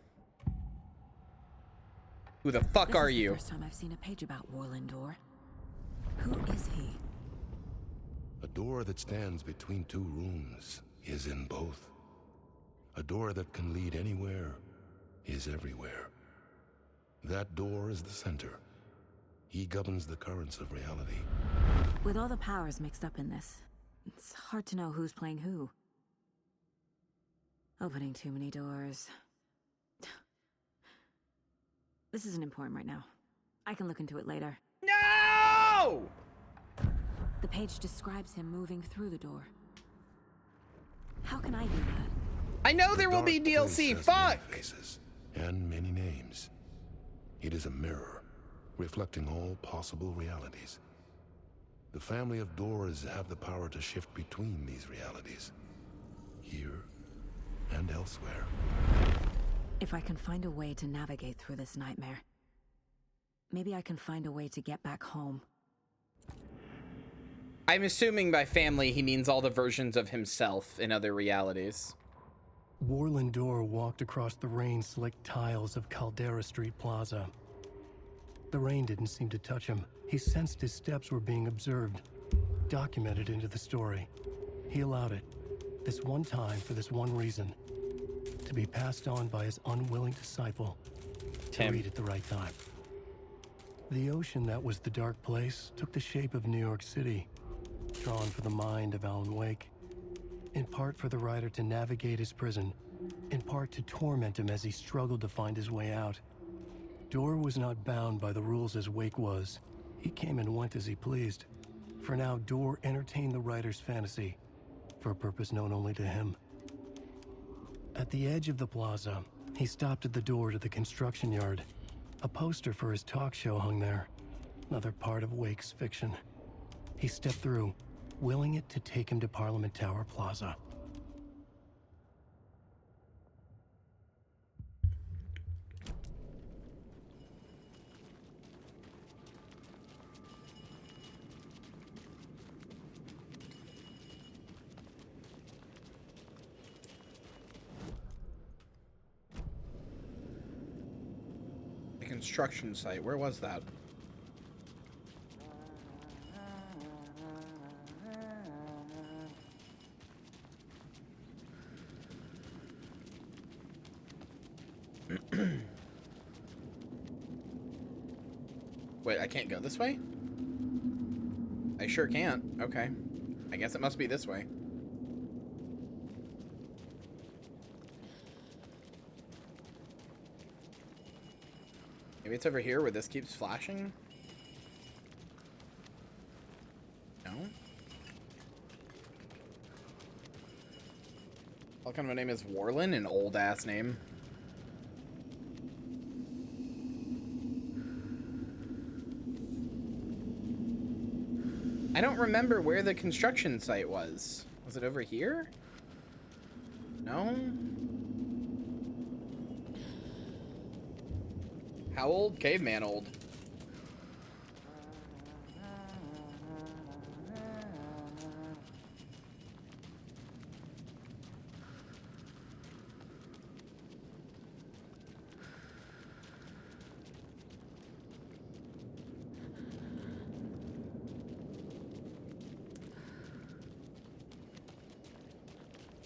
Who the fuck are you? This is the first time I've seen a page about Warland Dorr. Who is he? A door that stands between two rooms is in both. A door that can lead anywhere is everywhere. That door is the center. He governs the currents of reality. With all the powers mixed up in this, it's hard to know who's playing who. Opening too many doors. This isn't important right now. I can look into it later. No! The page describes him moving through the door. How can I do that? I know there will be DLC. Fuck! Many faces and many names. It is a mirror, reflecting all possible realities. The family of Doors have the power to shift between these realities, here and elsewhere. If I can find a way to navigate through this nightmare, maybe I can find a way to get back home. I'm assuming by family he means all the versions of himself in other realities. Warland Dorr walked across the rain-slicked tiles of Caldera Street Plaza. The rain didn't seem to touch him. He sensed his steps were being observed, documented into the story. He allowed it, this one time for this one reason, to be passed on by his unwilling disciple to read at the right time. The ocean that was the dark place took the shape of New York City, drawn for the mind of Alan Wake. In part for the writer to navigate his prison, in part to torment him as he struggled to find his way out. Dorr was not bound by the rules as Wake was. He came and went as he pleased. For now, Dorr entertained the writer's fantasy, for a purpose known only to him. At the edge of the plaza, he stopped at the door to the construction yard. A poster for his talk show hung there, another part of Wake's fiction. He stepped through, willing it to take him to Parliament Tower Plaza. The construction site, where was that? Wait, I can't go this way? I sure can't. Okay. I guess it must be this way. Maybe it's over here where this keeps flashing? No? What kind of a name is Warland? An old ass name. I don't remember where the construction site was. Was it over here? No? How old? Caveman old.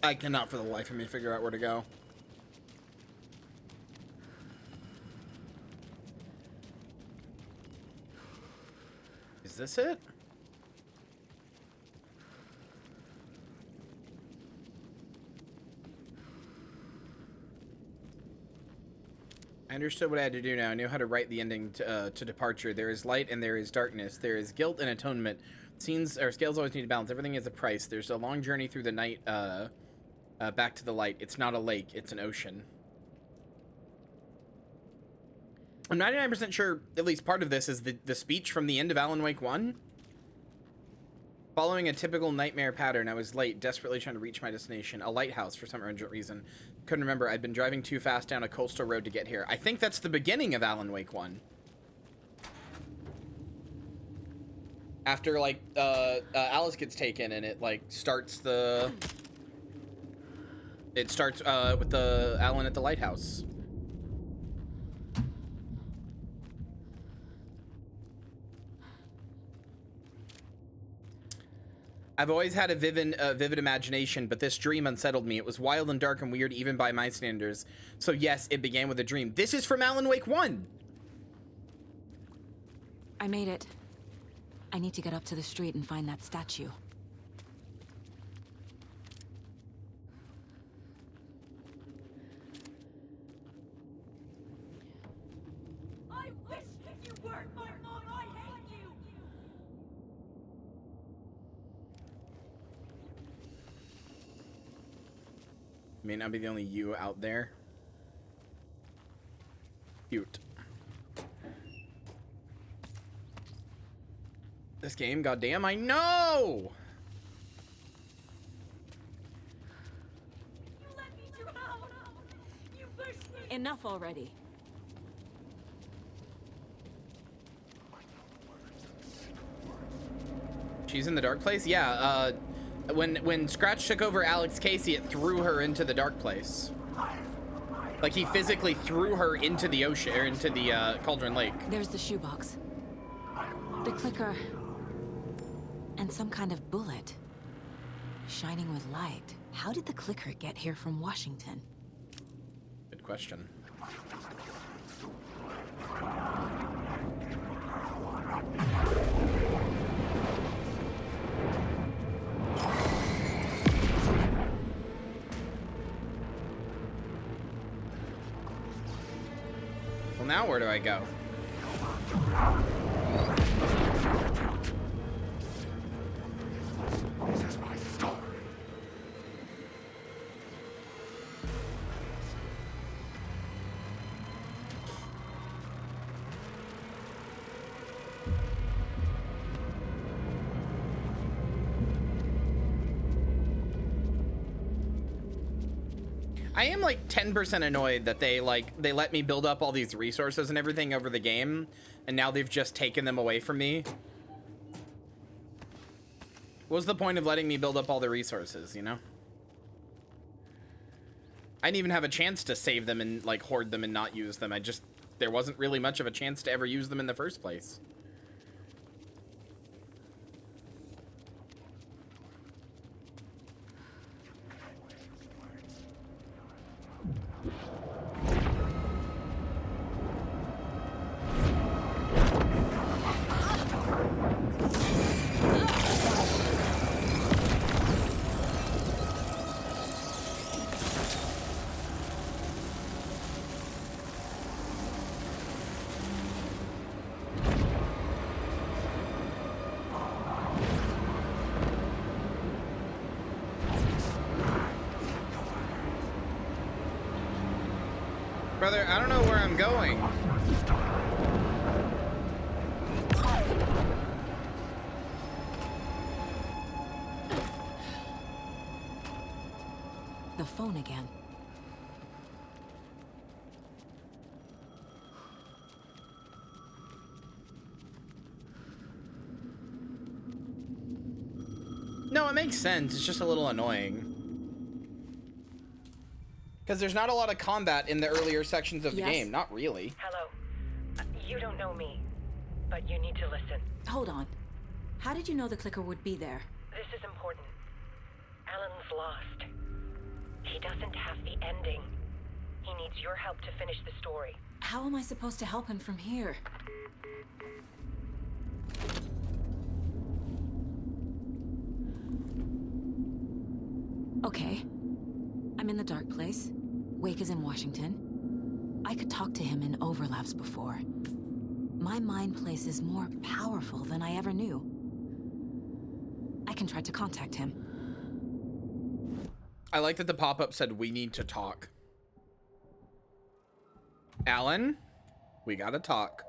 I cannot for the life of me figure out where to go. Is this it? I understood what I had to do now. I knew how to write the ending to Departure. There is light and there is darkness. There is guilt and atonement. Scenes or scales always need to balance. Everything has a price. There's a long journey through the night Back to the light. It's not a lake, it's an ocean. I'm 99% sure at least part of this is the speech from the end of Alan Wake 1. Following a typical nightmare pattern, I was late, desperately trying to reach my destination, a lighthouse for some urgent reason. Couldn't remember, I'd been driving too fast down a coastal road to get here. I think that's the beginning of Alan Wake 1. After, like, Alice gets taken and it, like, starts the... It starts, with the Alan at the lighthouse. I've always had a vivid imagination, but this dream unsettled me. It was wild and dark and weird even by my standards. So yes, it began with a dream. This is from Alan Wake 1! I made it. I need to get up to the street and find that statue. I wish that you weren't my mom. I hate you. May not be the only you out there. Cute. This game, goddamn, I know! You let me drown. You pushed me. Enough already. She's in the dark place? Yeah, when Scratch took over Alex Casey, it threw her into the dark place. Like, he physically threw her into the ocean, or into the, Cauldron Lake. There's the shoebox. The clicker. And some kind of bullet. Shining with light. How did the clicker get here from Washington? Good question. Well, now where do I go? This is my story. I am like 10% annoyed that they let me build up all these resources and everything over the game, and now they've just taken them away from me. What's the point of letting me build up all the resources, you know? I didn't even have a chance to save them and like hoard them and not use them. There wasn't really much of a chance to ever use them in the first place. Brother, I don't know where I'm going. The phone again. No, it makes sense. It's just a little annoying. Because there's not a lot of combat in the earlier sections of the game. Not really. Hello. You don't know me, but you need to listen. Hold on. How did you know the clicker would be there? This is important. Alan's lost. He doesn't have the ending. He needs your help to finish the story. How am I supposed to help him from here? Okay. I'm in the dark place. Wake is in Washington. I could talk to him in overlaps before. My mind place is more powerful than I ever knew. I can try to contact him. I like that the pop-up said, "We need to talk." Alan, we gotta talk.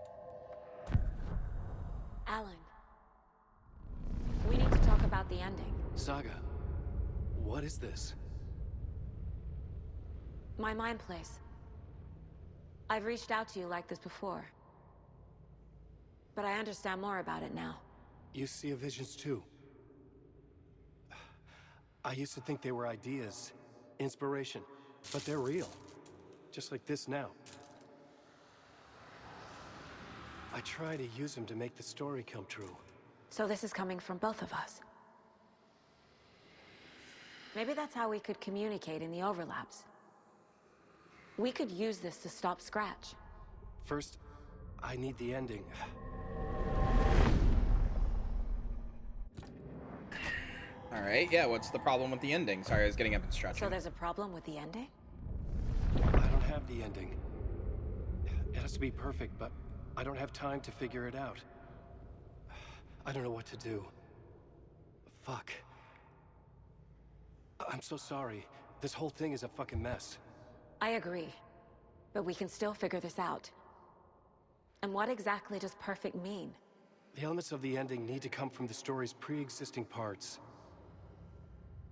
Alan, we need to talk about the ending. Saga, what is this? My mind place. I've reached out to you like this before. But I understand more about it now. You see visions too. I used to think they were ideas, inspiration, but they're real. Just like this now. I try to use them to make the story come true. So this is coming from both of us. Maybe that's how we could communicate in the overlaps. We could use this to stop Scratch. First, I need the ending. All right, yeah, what's the problem with the ending? Sorry, I was getting up and stretching. So there's a problem with the ending? I don't have the ending. It has to be perfect, but I don't have time to figure it out. I don't know what to do. Fuck. I'm so sorry. This whole thing is a fucking mess. I agree. But we can still figure this out. And what exactly does perfect mean? The elements of the ending need to come from the story's pre-existing parts.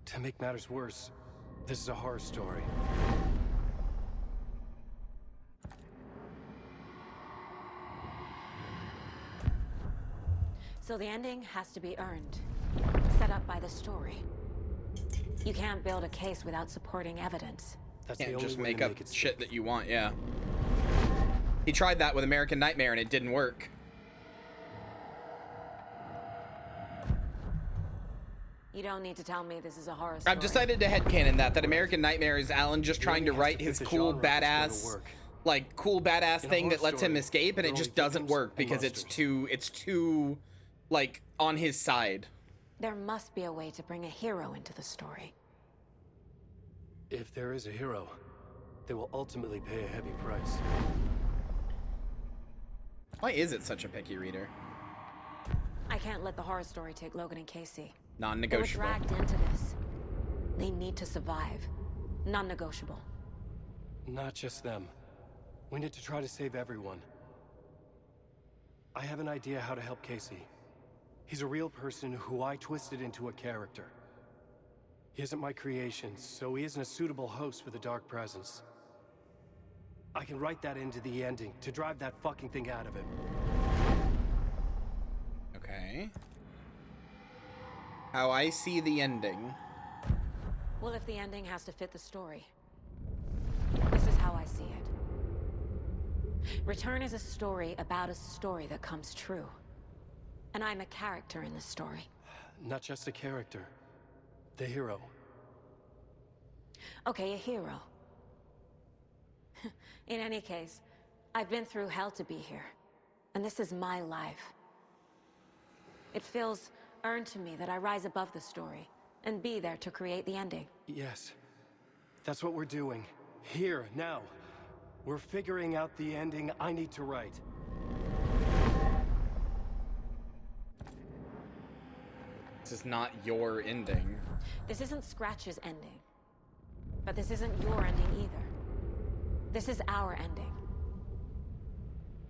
To make matters worse, this is a horror story. So the ending has to be earned, set up by the story. You can't build a case without supporting evidence. That's Can't the only just way make to up make it shit that you want, yeah. He tried that with American Nightmare and it didn't work. You don't need to tell me this is a horror story. I've decided to headcanon that American Nightmare is Alan just trying to write his cool badass, like cool badass thing that lets him escape, and it just doesn't work because it's too, like, on his side. There must be a way to bring a hero into the story. If there is a hero, they will ultimately pay a heavy price. Why is it such a picky reader? I can't let the horror story take Logan and Casey. Non-negotiable. They were dragged into this. They need to survive. Non-negotiable. Not just them. We need to try to save everyone. I have an idea how to help Casey. He's a real person who I twisted into a character. He isn't my creation, so he isn't a suitable host for the Dark Presence. I can write that into the ending to drive that fucking thing out of him. Okay. How I see the ending. Well, if the ending has to fit the story, this is how I see it. Return is a story about a story that comes true. And I'm a character in the story. Not just a character. The hero. Okay, a hero. In any case, I've been through hell to be here. And this is my life. It feels earned to me that I rise above the story and be there to create the ending. Yes. That's what we're doing. Here, now. We're figuring out the ending I need to write. This is not your ending. This isn't Scratch's ending. But this isn't your ending either. This is our ending.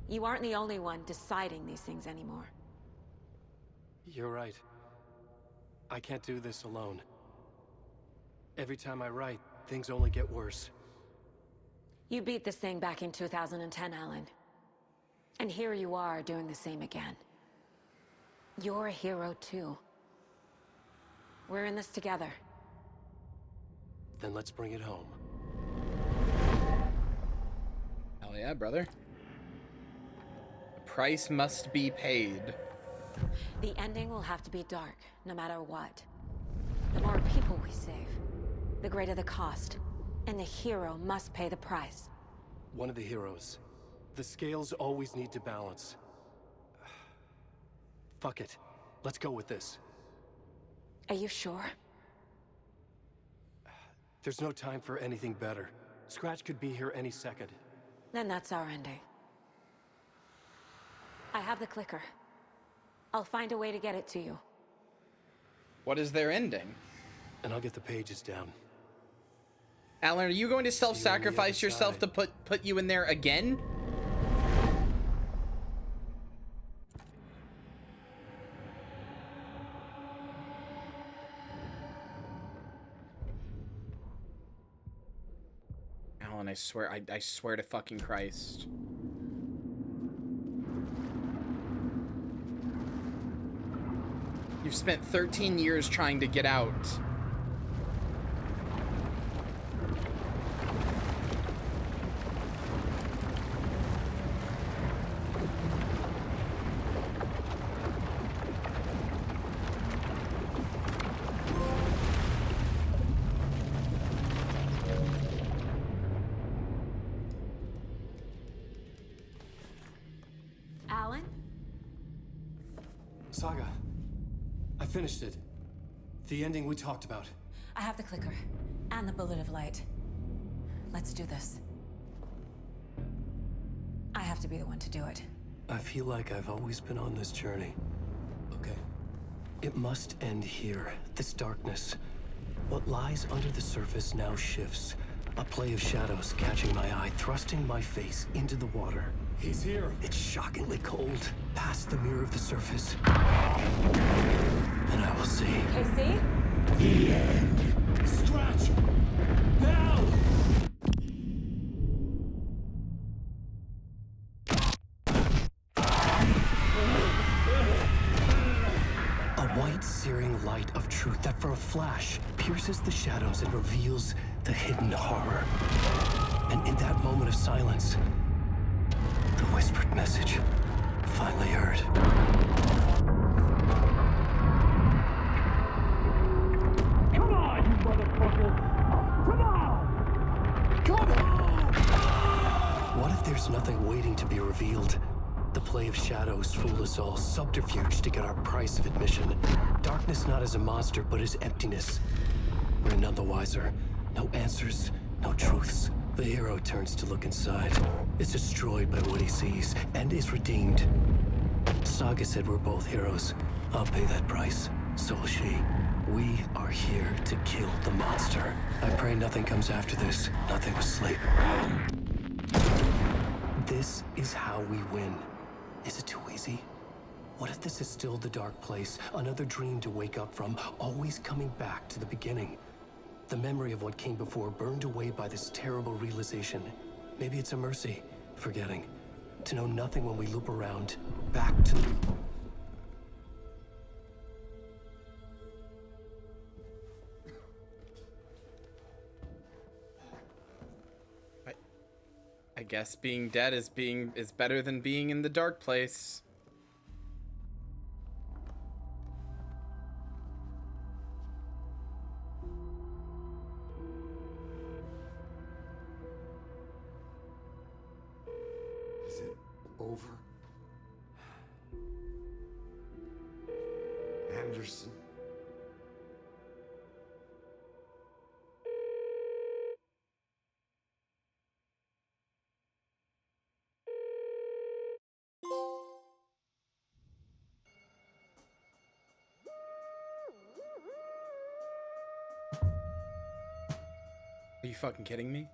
You aren't the only one deciding these things anymore. You're right. I can't do this alone. Every time I write, things only get worse. You beat this thing back in 2010, Alan. And here you are doing the same again. You're a hero too. We're in this together. Then let's bring it home. Hell yeah, brother. The price must be paid. The ending will have to be dark, no matter what. The more people we save, the greater the cost. And the hero must pay the price. One of the heroes. The scales always need to balance. Fuck it. Let's go with this. Are you sure? There's no time for anything better. Scratch could be here any second. Then that's our ending. I have the clicker. I'll find a way to get it to you. What is their ending? And I'll get the pages down. Alan, are you going to self-sacrifice yourself to put you in there again? Alan, I swear to fucking Christ. You've spent 13 years trying to get out. Alan? Saga, I finished it. The ending we talked about. I have the clicker and the bullet of light. Let's do this. I have to be the one to do it. I feel like I've always been on this journey. Okay. It must end here. This darkness. What lies under the surface now shifts. A play of shadows catching my eye, thrusting my face into the water. He's here. It's shockingly cold. Past the mirror of the surface. And I will see. KC? The end. Scratch! Now! A white, searing light of truth that for a flash pierces the shadows and reveals the hidden horror. And in that moment of silence, the whispered message finally heard. Come on, you motherfucker! Come on! Come on! What if there's nothing waiting to be revealed? The play of shadows fool us all, subterfuge to get our price of admission. Darkness not as a monster, but as emptiness. We're none the wiser. No answers, no truths. The hero turns to look inside. Is destroyed by what he sees, and is redeemed. Saga said we're both heroes. I'll pay that price. So will she. We are here to kill the monster. I pray nothing comes after this. Nothing but sleep. This is how we win. Is it too easy? What if this is still the dark place? Another dream to wake up from, always coming back to the beginning. The memory of what came before burned away by this terrible realization. Maybe it's a mercy, forgetting. To know nothing when we loop around, back to... I guess being dead is better than being in the dark place. Is it over? Anderson? Are you fucking kidding me?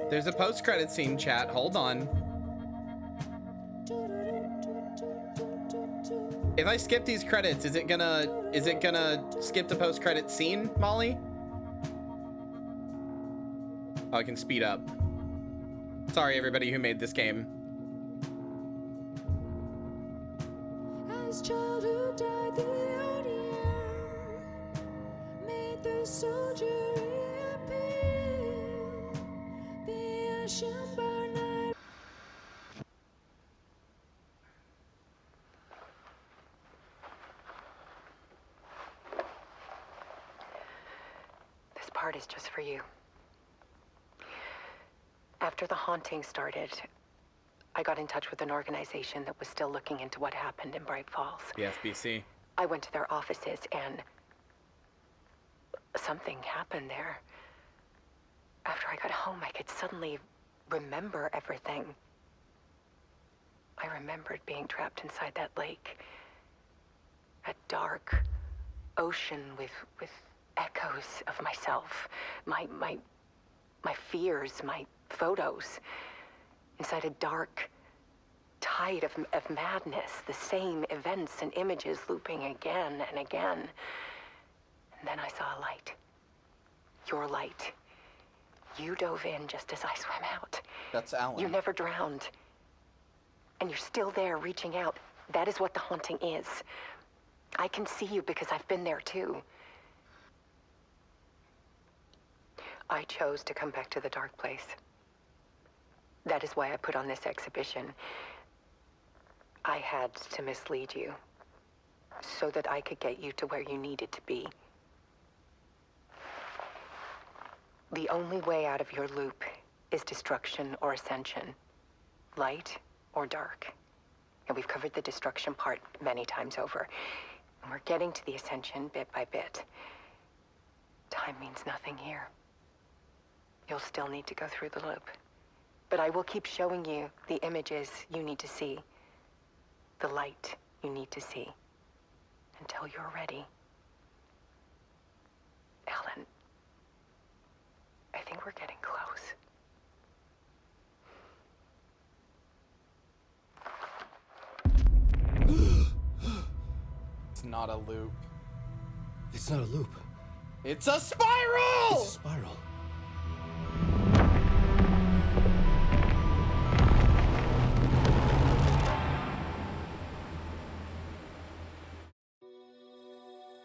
There's a post-credit scene, chat. Hold on. If I skip these credits, is it gonna skip the post-credit scene, Molly? Oh, I can speed up. Sorry, everybody who made this game. As childhood died, the old year made the soldier reappear. The ocean burned night. This part is just for you. After the haunting started, I got in touch with an organization that was still looking into what happened in Bright Falls. The FBC. I went to their offices and something happened there. After I got home, I could suddenly remember everything. I remembered being trapped inside that lake. A dark ocean with echoes of myself. My fears, my photos. Inside a dark tide of madness. The same events and images looping again and again. And then I saw a light. Your light. You dove in just as I swam out. That's Alan. You never drowned. And you're still there reaching out. That is what the haunting is. I can see you because I've been there too. I chose to come back to the dark place. That is why I put on this exhibition. I had to mislead you, so that I could get you to where you needed to be. The only way out of your loop is destruction or ascension, light or dark. And we've covered the destruction part many times over. And we're getting to the ascension bit by bit. Time means nothing here. You'll still need to go through the loop. But I will keep showing you the images you need to see. The light you need to see. Until you're ready. Alan, I think we're getting close. It's not a loop. It's not a loop. It's a spiral! It's a spiral.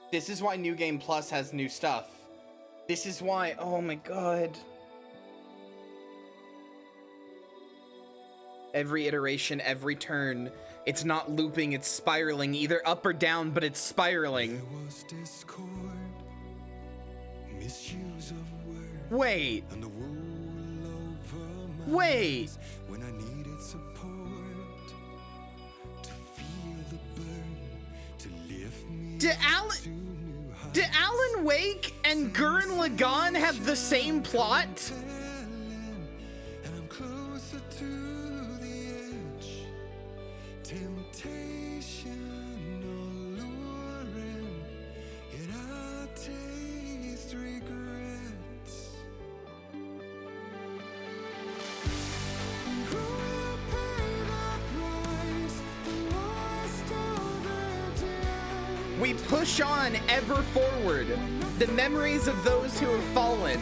This is why New Game Plus has new stuff. This is why, oh my god. Every iteration, every turn, it's not looping, it's spiraling, either up or down, but it's spiraling. Wait. Wait. When I needed support to feel the burn, to lift me. Did Alan Wake and Gurren Lagann have the same plot? And I'm closer to the edge. Temptation alluring, yet I taste regrets. Who will pay that price? The lost over time. We push on ever forward. The memories of those who have fallen.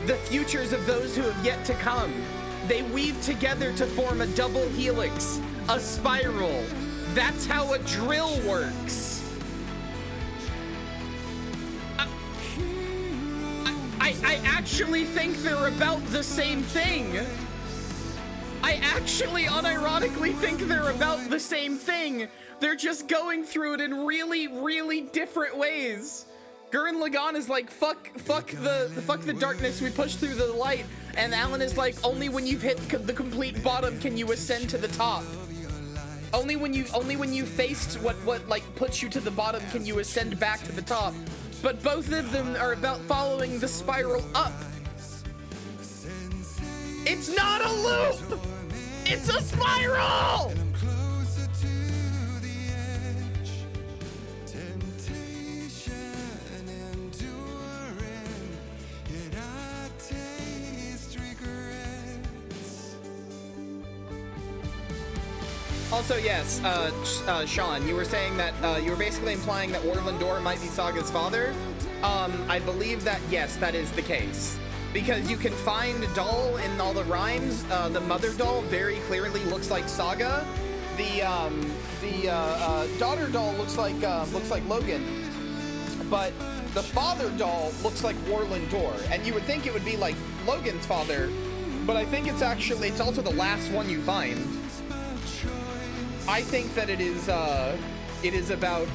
The futures of those who have yet to come. They weave together to form a double helix, a spiral. That's how a drill works. I actually think they're about the same thing. I actually unironically think they're about the same thing. They're just going through it in really, really different ways. Gurren Lagann is like, fuck the darkness, we push through the light. And Alan is like, only when you've hit the complete bottom can you ascend to the top. Only when you faced what like puts you to the bottom can you ascend back to the top. But both of them are about following the spiral up. It's not a loop! It's a spiral! Also, yes, Sean, you were saying that, you were basically implying that Warlin Door might be Saga's father. I believe that, yes, that is the case. Because you can find doll in all the rhymes. The mother doll very clearly looks like Saga. The daughter doll looks like Logan. But the father doll looks like Warlin Door. And you would think it would be like Logan's father, but I think it's also the last one you find. I think that it is about,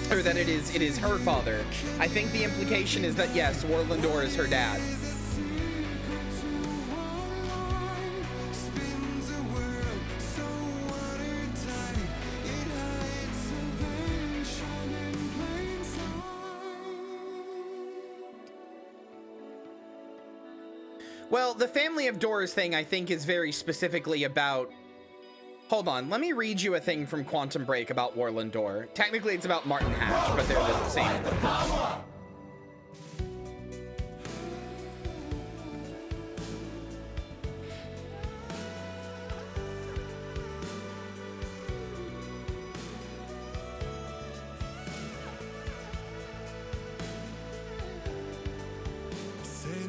or that it is her father. I think the implication is that, yes, Warlin Door is her dad. Well, the Family of Doors thing, I think, is very specifically about... Hold on, let me read you a thing from Quantum Break about Warlin Door. Technically, it's about Martin Hatch, but they're the same.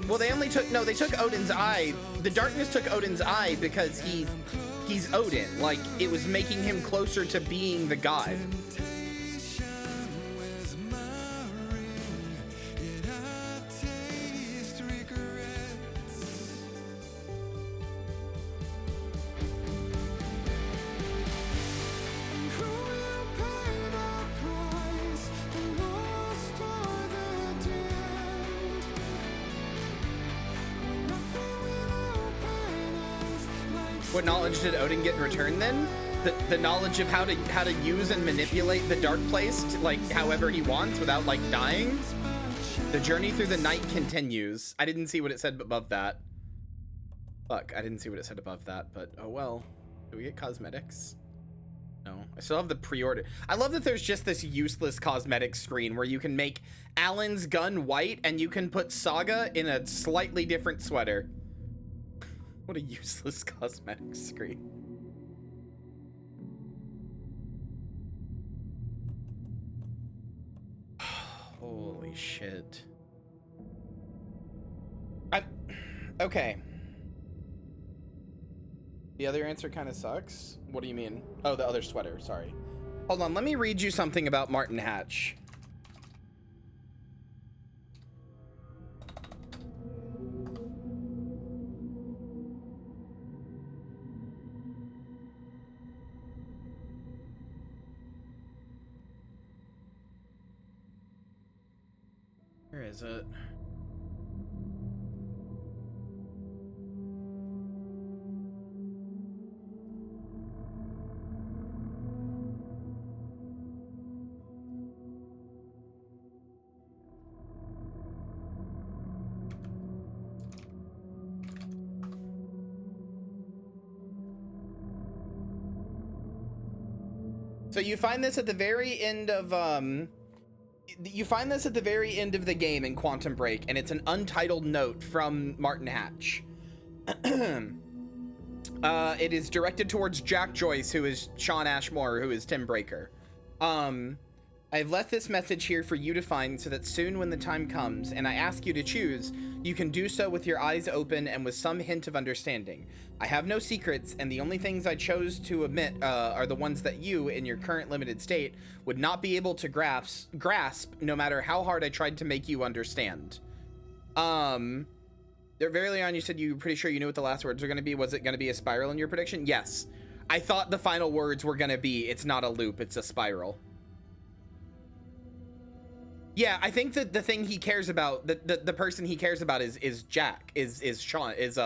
Well, they only took... No, they took Odin's eye. The darkness took Odin's eye because he's Odin. Like, it was making him closer to being the god. What knowledge did Odin get in return then? The knowledge of how to use and manipulate the dark place to, like, however he wants without, like, dying? The journey through the night continues. I didn't see what it said above that. Fuck, I didn't see what it said above that, but oh well. Do we get cosmetics? No, I still have the pre-order. I love that there's just this useless cosmetic screen where you can make Alan's gun white and you can put Saga in a slightly different sweater. What a useless cosmetic screen. Holy shit. Okay. The other answer kind of sucks. What do you mean? Oh, the other sweater, sorry. Hold on, let me read you something about Martin Hatch. Where is it? So you find this at the very end of the game in Quantum Break, and it's an untitled note from Martin Hatch. It is directed towards Jack Joyce, who is Shawn Ashmore, who is Tim Breaker. I've left this message here for you to find so that soon when the time comes and I ask you to choose, you can do so with your eyes open and with some hint of understanding. I have no secrets, and the only things I chose to omit are the ones that you, in your current limited state, would not be able to grasp no matter how hard I tried to make you understand. Very early on, you said you were pretty sure you knew what the last words were going to be. Was it going to be a spiral in your prediction? Yes. I thought the final words were going to be, it's not a loop, it's a spiral. Yeah, I think that the thing he cares about, the person he cares about is Jack, is Shawn, is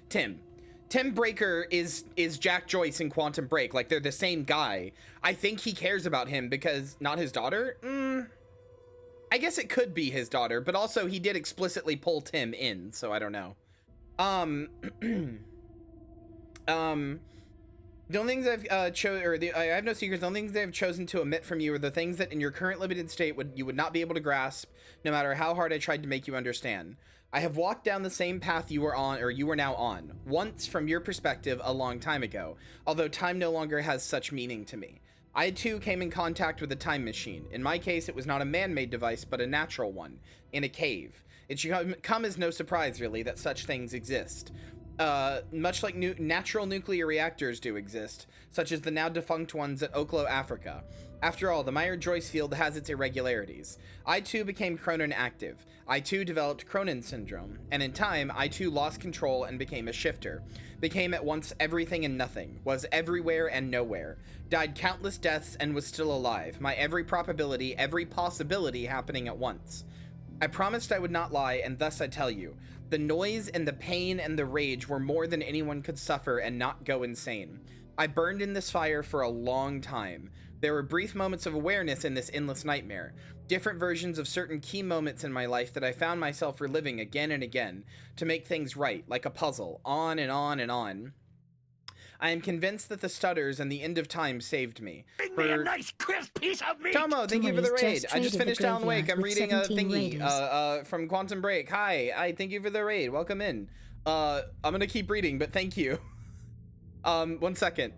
Tim. Tim Breaker is Jack Joyce in Quantum Break. Like, they're the same guy. I think he cares about him because, not his daughter? I guess it could be his daughter, but also he did explicitly pull Tim in, so I don't know. The only things I've I have no secrets. The only things I've chosen to omit from you are the things that in your current limited state you would not be able to grasp, no matter how hard I tried to make you understand. I have walked down the same path you were on, or you are now on, once from your perspective a long time ago, although time no longer has such meaning to me. I too came in contact with a time machine. In my case, it was not a man-made device, but a natural one, in a cave. It should come as no surprise, really, that such things exist. Much like natural nuclear reactors do exist, such as the now defunct ones at Oklo, Africa. After all, the Meyer-Joyce field has its irregularities. I too became Cronin active. I too developed Cronin syndrome, and in time, I too lost control and became a shifter. Became at once everything and nothing, was everywhere and nowhere, died countless deaths and was still alive, my every probability, every possibility happening at once. I promised I would not lie, and thus I tell you. The noise and the pain and the rage were more than anyone could suffer and not go insane. I burned in this fire for a long time. There were brief moments of awareness in this endless nightmare, different versions of certain key moments in my life that I found myself reliving again and again to make things right, like a puzzle, on and on and on. I am convinced that the stutters and the end of time saved me. Bring me a nice crisp piece of meat! Tomo, thank you for the raid. I just finished Alan Wake. I'm reading a 17 thingy from Quantum Break. Hi, thank you for the raid. Welcome in. I'm gonna keep reading, but thank you. 1 second.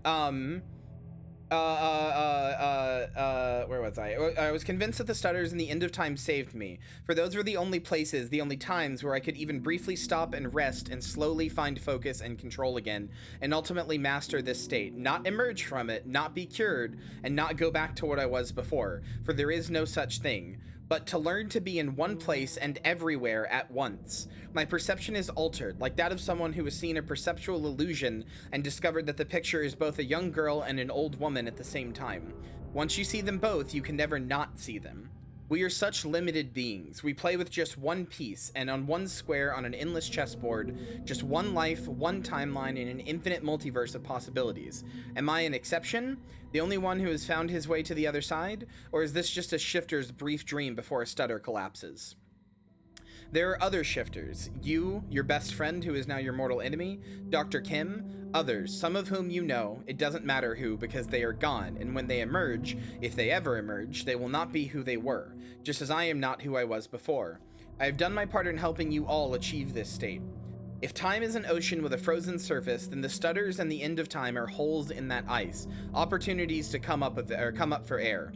Where was I? I was convinced that the stutters and the end of time saved me, for those were the only places, the only times where I could even briefly stop and rest and slowly find focus and control again, and ultimately master this state, not emerge from it, not be cured, and not go back to what I was before, for there is no such thing, but to learn to be in one place and everywhere at once. My perception is altered, like that of someone who has seen a perceptual illusion and discovered that the picture is both a young girl and an old woman at the same time. Once you see them both, you can never not see them. We are such limited beings. We play with just one piece, and on one square on an endless chessboard, just one life, one timeline, and an infinite multiverse of possibilities. Am I an exception? The only one who has found his way to the other side? Or is this just a shifter's brief dream before a stutter collapses? There are other shifters. You, your best friend who is now your mortal enemy, Dr. Kim, others, some of whom you know, it doesn't matter who, because they are gone, and when they emerge, if they ever emerge, they will not be who they were, just as I am not who I was before. I have done my part in helping you all achieve this state. If time is an ocean with a frozen surface, then the stutters and the end of time are holes in that ice, opportunities to come up for air.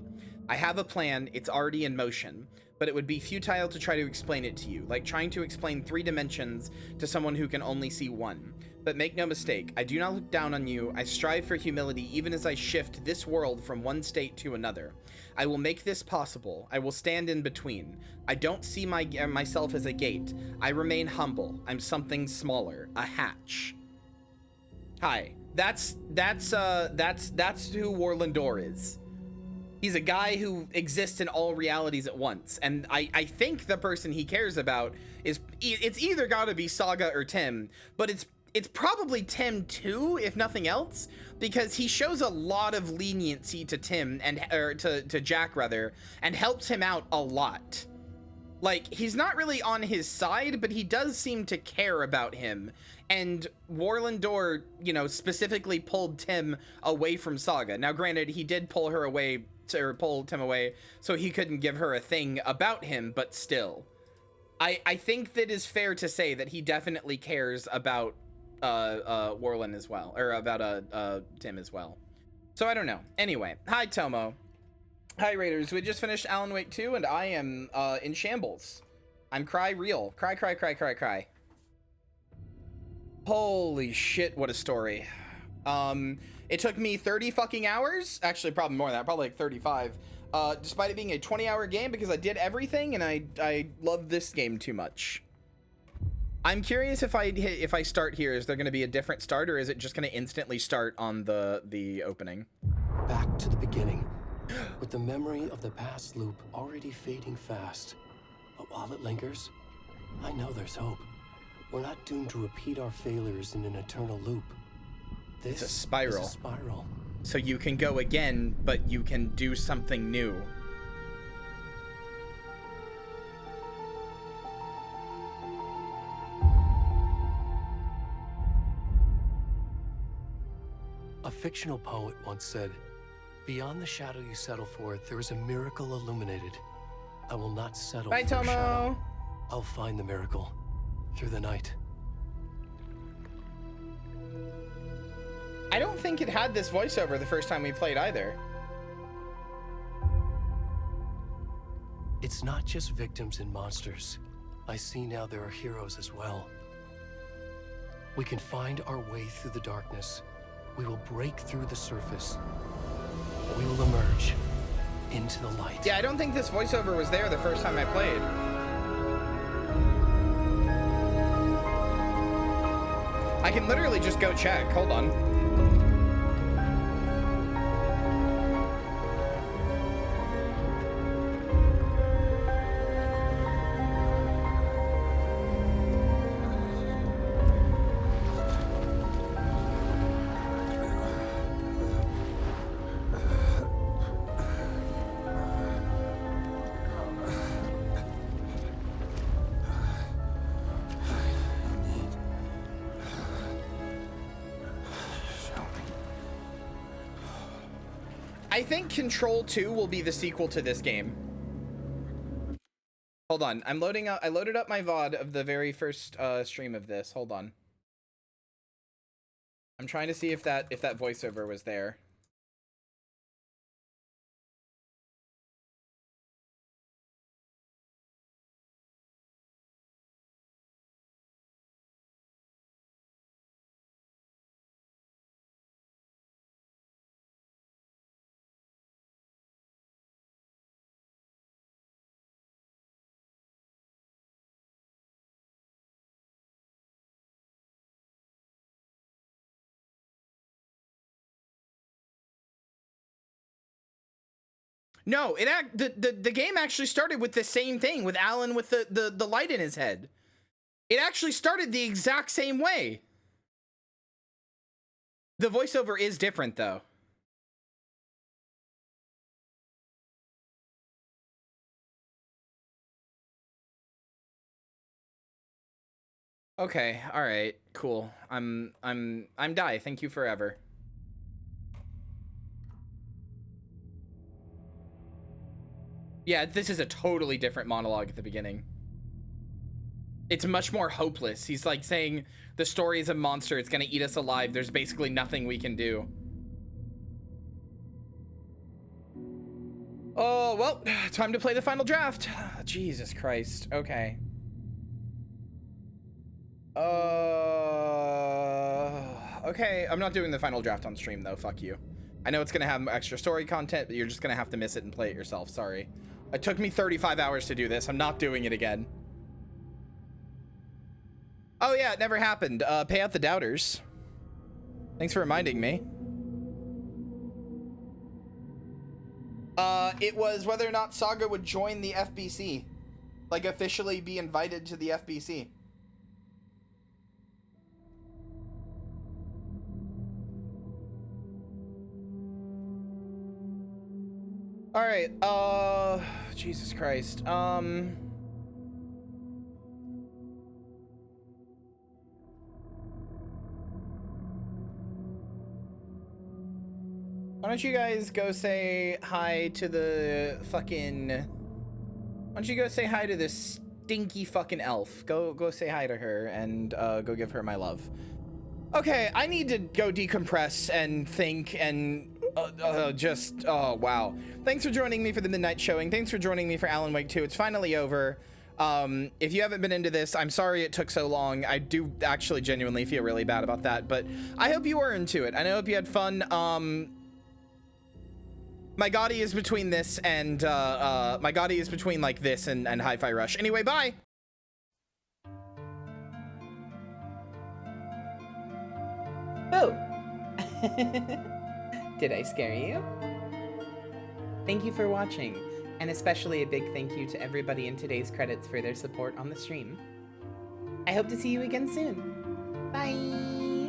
I have a plan, it's already in motion, but it would be futile to try to explain it to you, like trying to explain 3 dimensions to someone who can only see 1. But make no mistake, I do not look down on you. I strive for humility even as I shift this world from one state to another. I will make this possible. I will stand in between. I don't see myself as a gate. I remain humble. I'm something smaller, a hatch. Hi, that's who Warlindor is. He's a guy who exists in all realities at once, and I think the person he cares about it's either gotta be Saga or Tim, but it's probably Tim too, if nothing else, because he shows a lot of leniency to Tim to Jack rather, and helps him out a lot. Like, he's not really on his side, but he does seem to care about him. And Warlindor, you know, specifically pulled Tim away from Saga. Now, granted, he did pull Tim away so he couldn't give her a thing about him, but still. I think that is fair to say that he definitely cares about Warlin as well, or about Tim as well. So I don't know. Anyway, hi Tomo. Hi Raiders. We just finished Alan Wake 2 and I am in shambles. I'm real. Cry. Holy shit, what a story. It took me 30 fucking hours, actually probably more than that, probably like 35, despite it being a 20-hour game, because I did everything and I love this game too much. I'm curious if I start here, is there going to be a different start, or is it just going to instantly start on the opening? Back to the beginning, with the memory of the past loop already fading fast. But while it lingers, I know there's hope. We're not doomed to repeat our failures in an eternal loop. It's a spiral. Is a spiral. So you can go again, but you can do something new. A fictional poet once said, "Beyond the shadow you settle for, there is a miracle illuminated. I will not settle Bye, for a Tomo. shadow. I'll find the miracle through the night." I don't think it had this voiceover the first time we played either. It's not just victims and monsters. I see now there are heroes as well. We can find our way through the darkness. We will break through the surface. We will emerge into the light. Yeah, I don't think this voiceover was there the first time I played. I can literally just go check. Hold on. I think Control 2 will be the sequel to this game. Hold on, I'm loading up. I loaded up my VOD of the very first stream of this. Hold on. I'm trying to see if that voiceover was there. No, the game actually started with the same thing, with Alan with the light in his head. It actually started the exact same way. The voiceover is different though. Okay, all right, cool. I'm Die. Thank you forever. Yeah, this is a totally different monologue at the beginning. It's much more hopeless. He's like saying the story is a monster. It's gonna eat us alive. There's basically nothing we can do. Oh, well, time to play the final draft. Jesus Christ. Okay. Okay, I'm not doing the final draft on stream though. Fuck you. I know it's gonna have extra story content, but you're just gonna have to miss it and play it yourself. Sorry. It took me 35 hours to do this. I'm not doing it again. Oh yeah, it never happened. Pay out the doubters. Thanks for reminding me. It was whether or not Saga would join the FBC. Like, officially be invited to the FBC. All right, Jesus Christ. Why don't you guys go say hi to the fucking... Why don't you go say hi to this stinky fucking elf? Go say hi to her and go give her my love. Okay, I need to go decompress and think and oh wow. Thanks for joining me for the midnight showing. Thanks for joining me for Alan Wake 2. It's finally over. If you haven't been into this, I'm sorry it took so long. I do actually genuinely feel really bad about that, but I hope you were into it and I hope you had fun. My Gotti is between this and my Gotti is between like this and Hi-Fi Rush. Anyway, bye. Boo! Did I scare you? Thank you for watching, and especially a big thank you to everybody in today's credits for their support on the stream. I hope to see you again soon. Bye!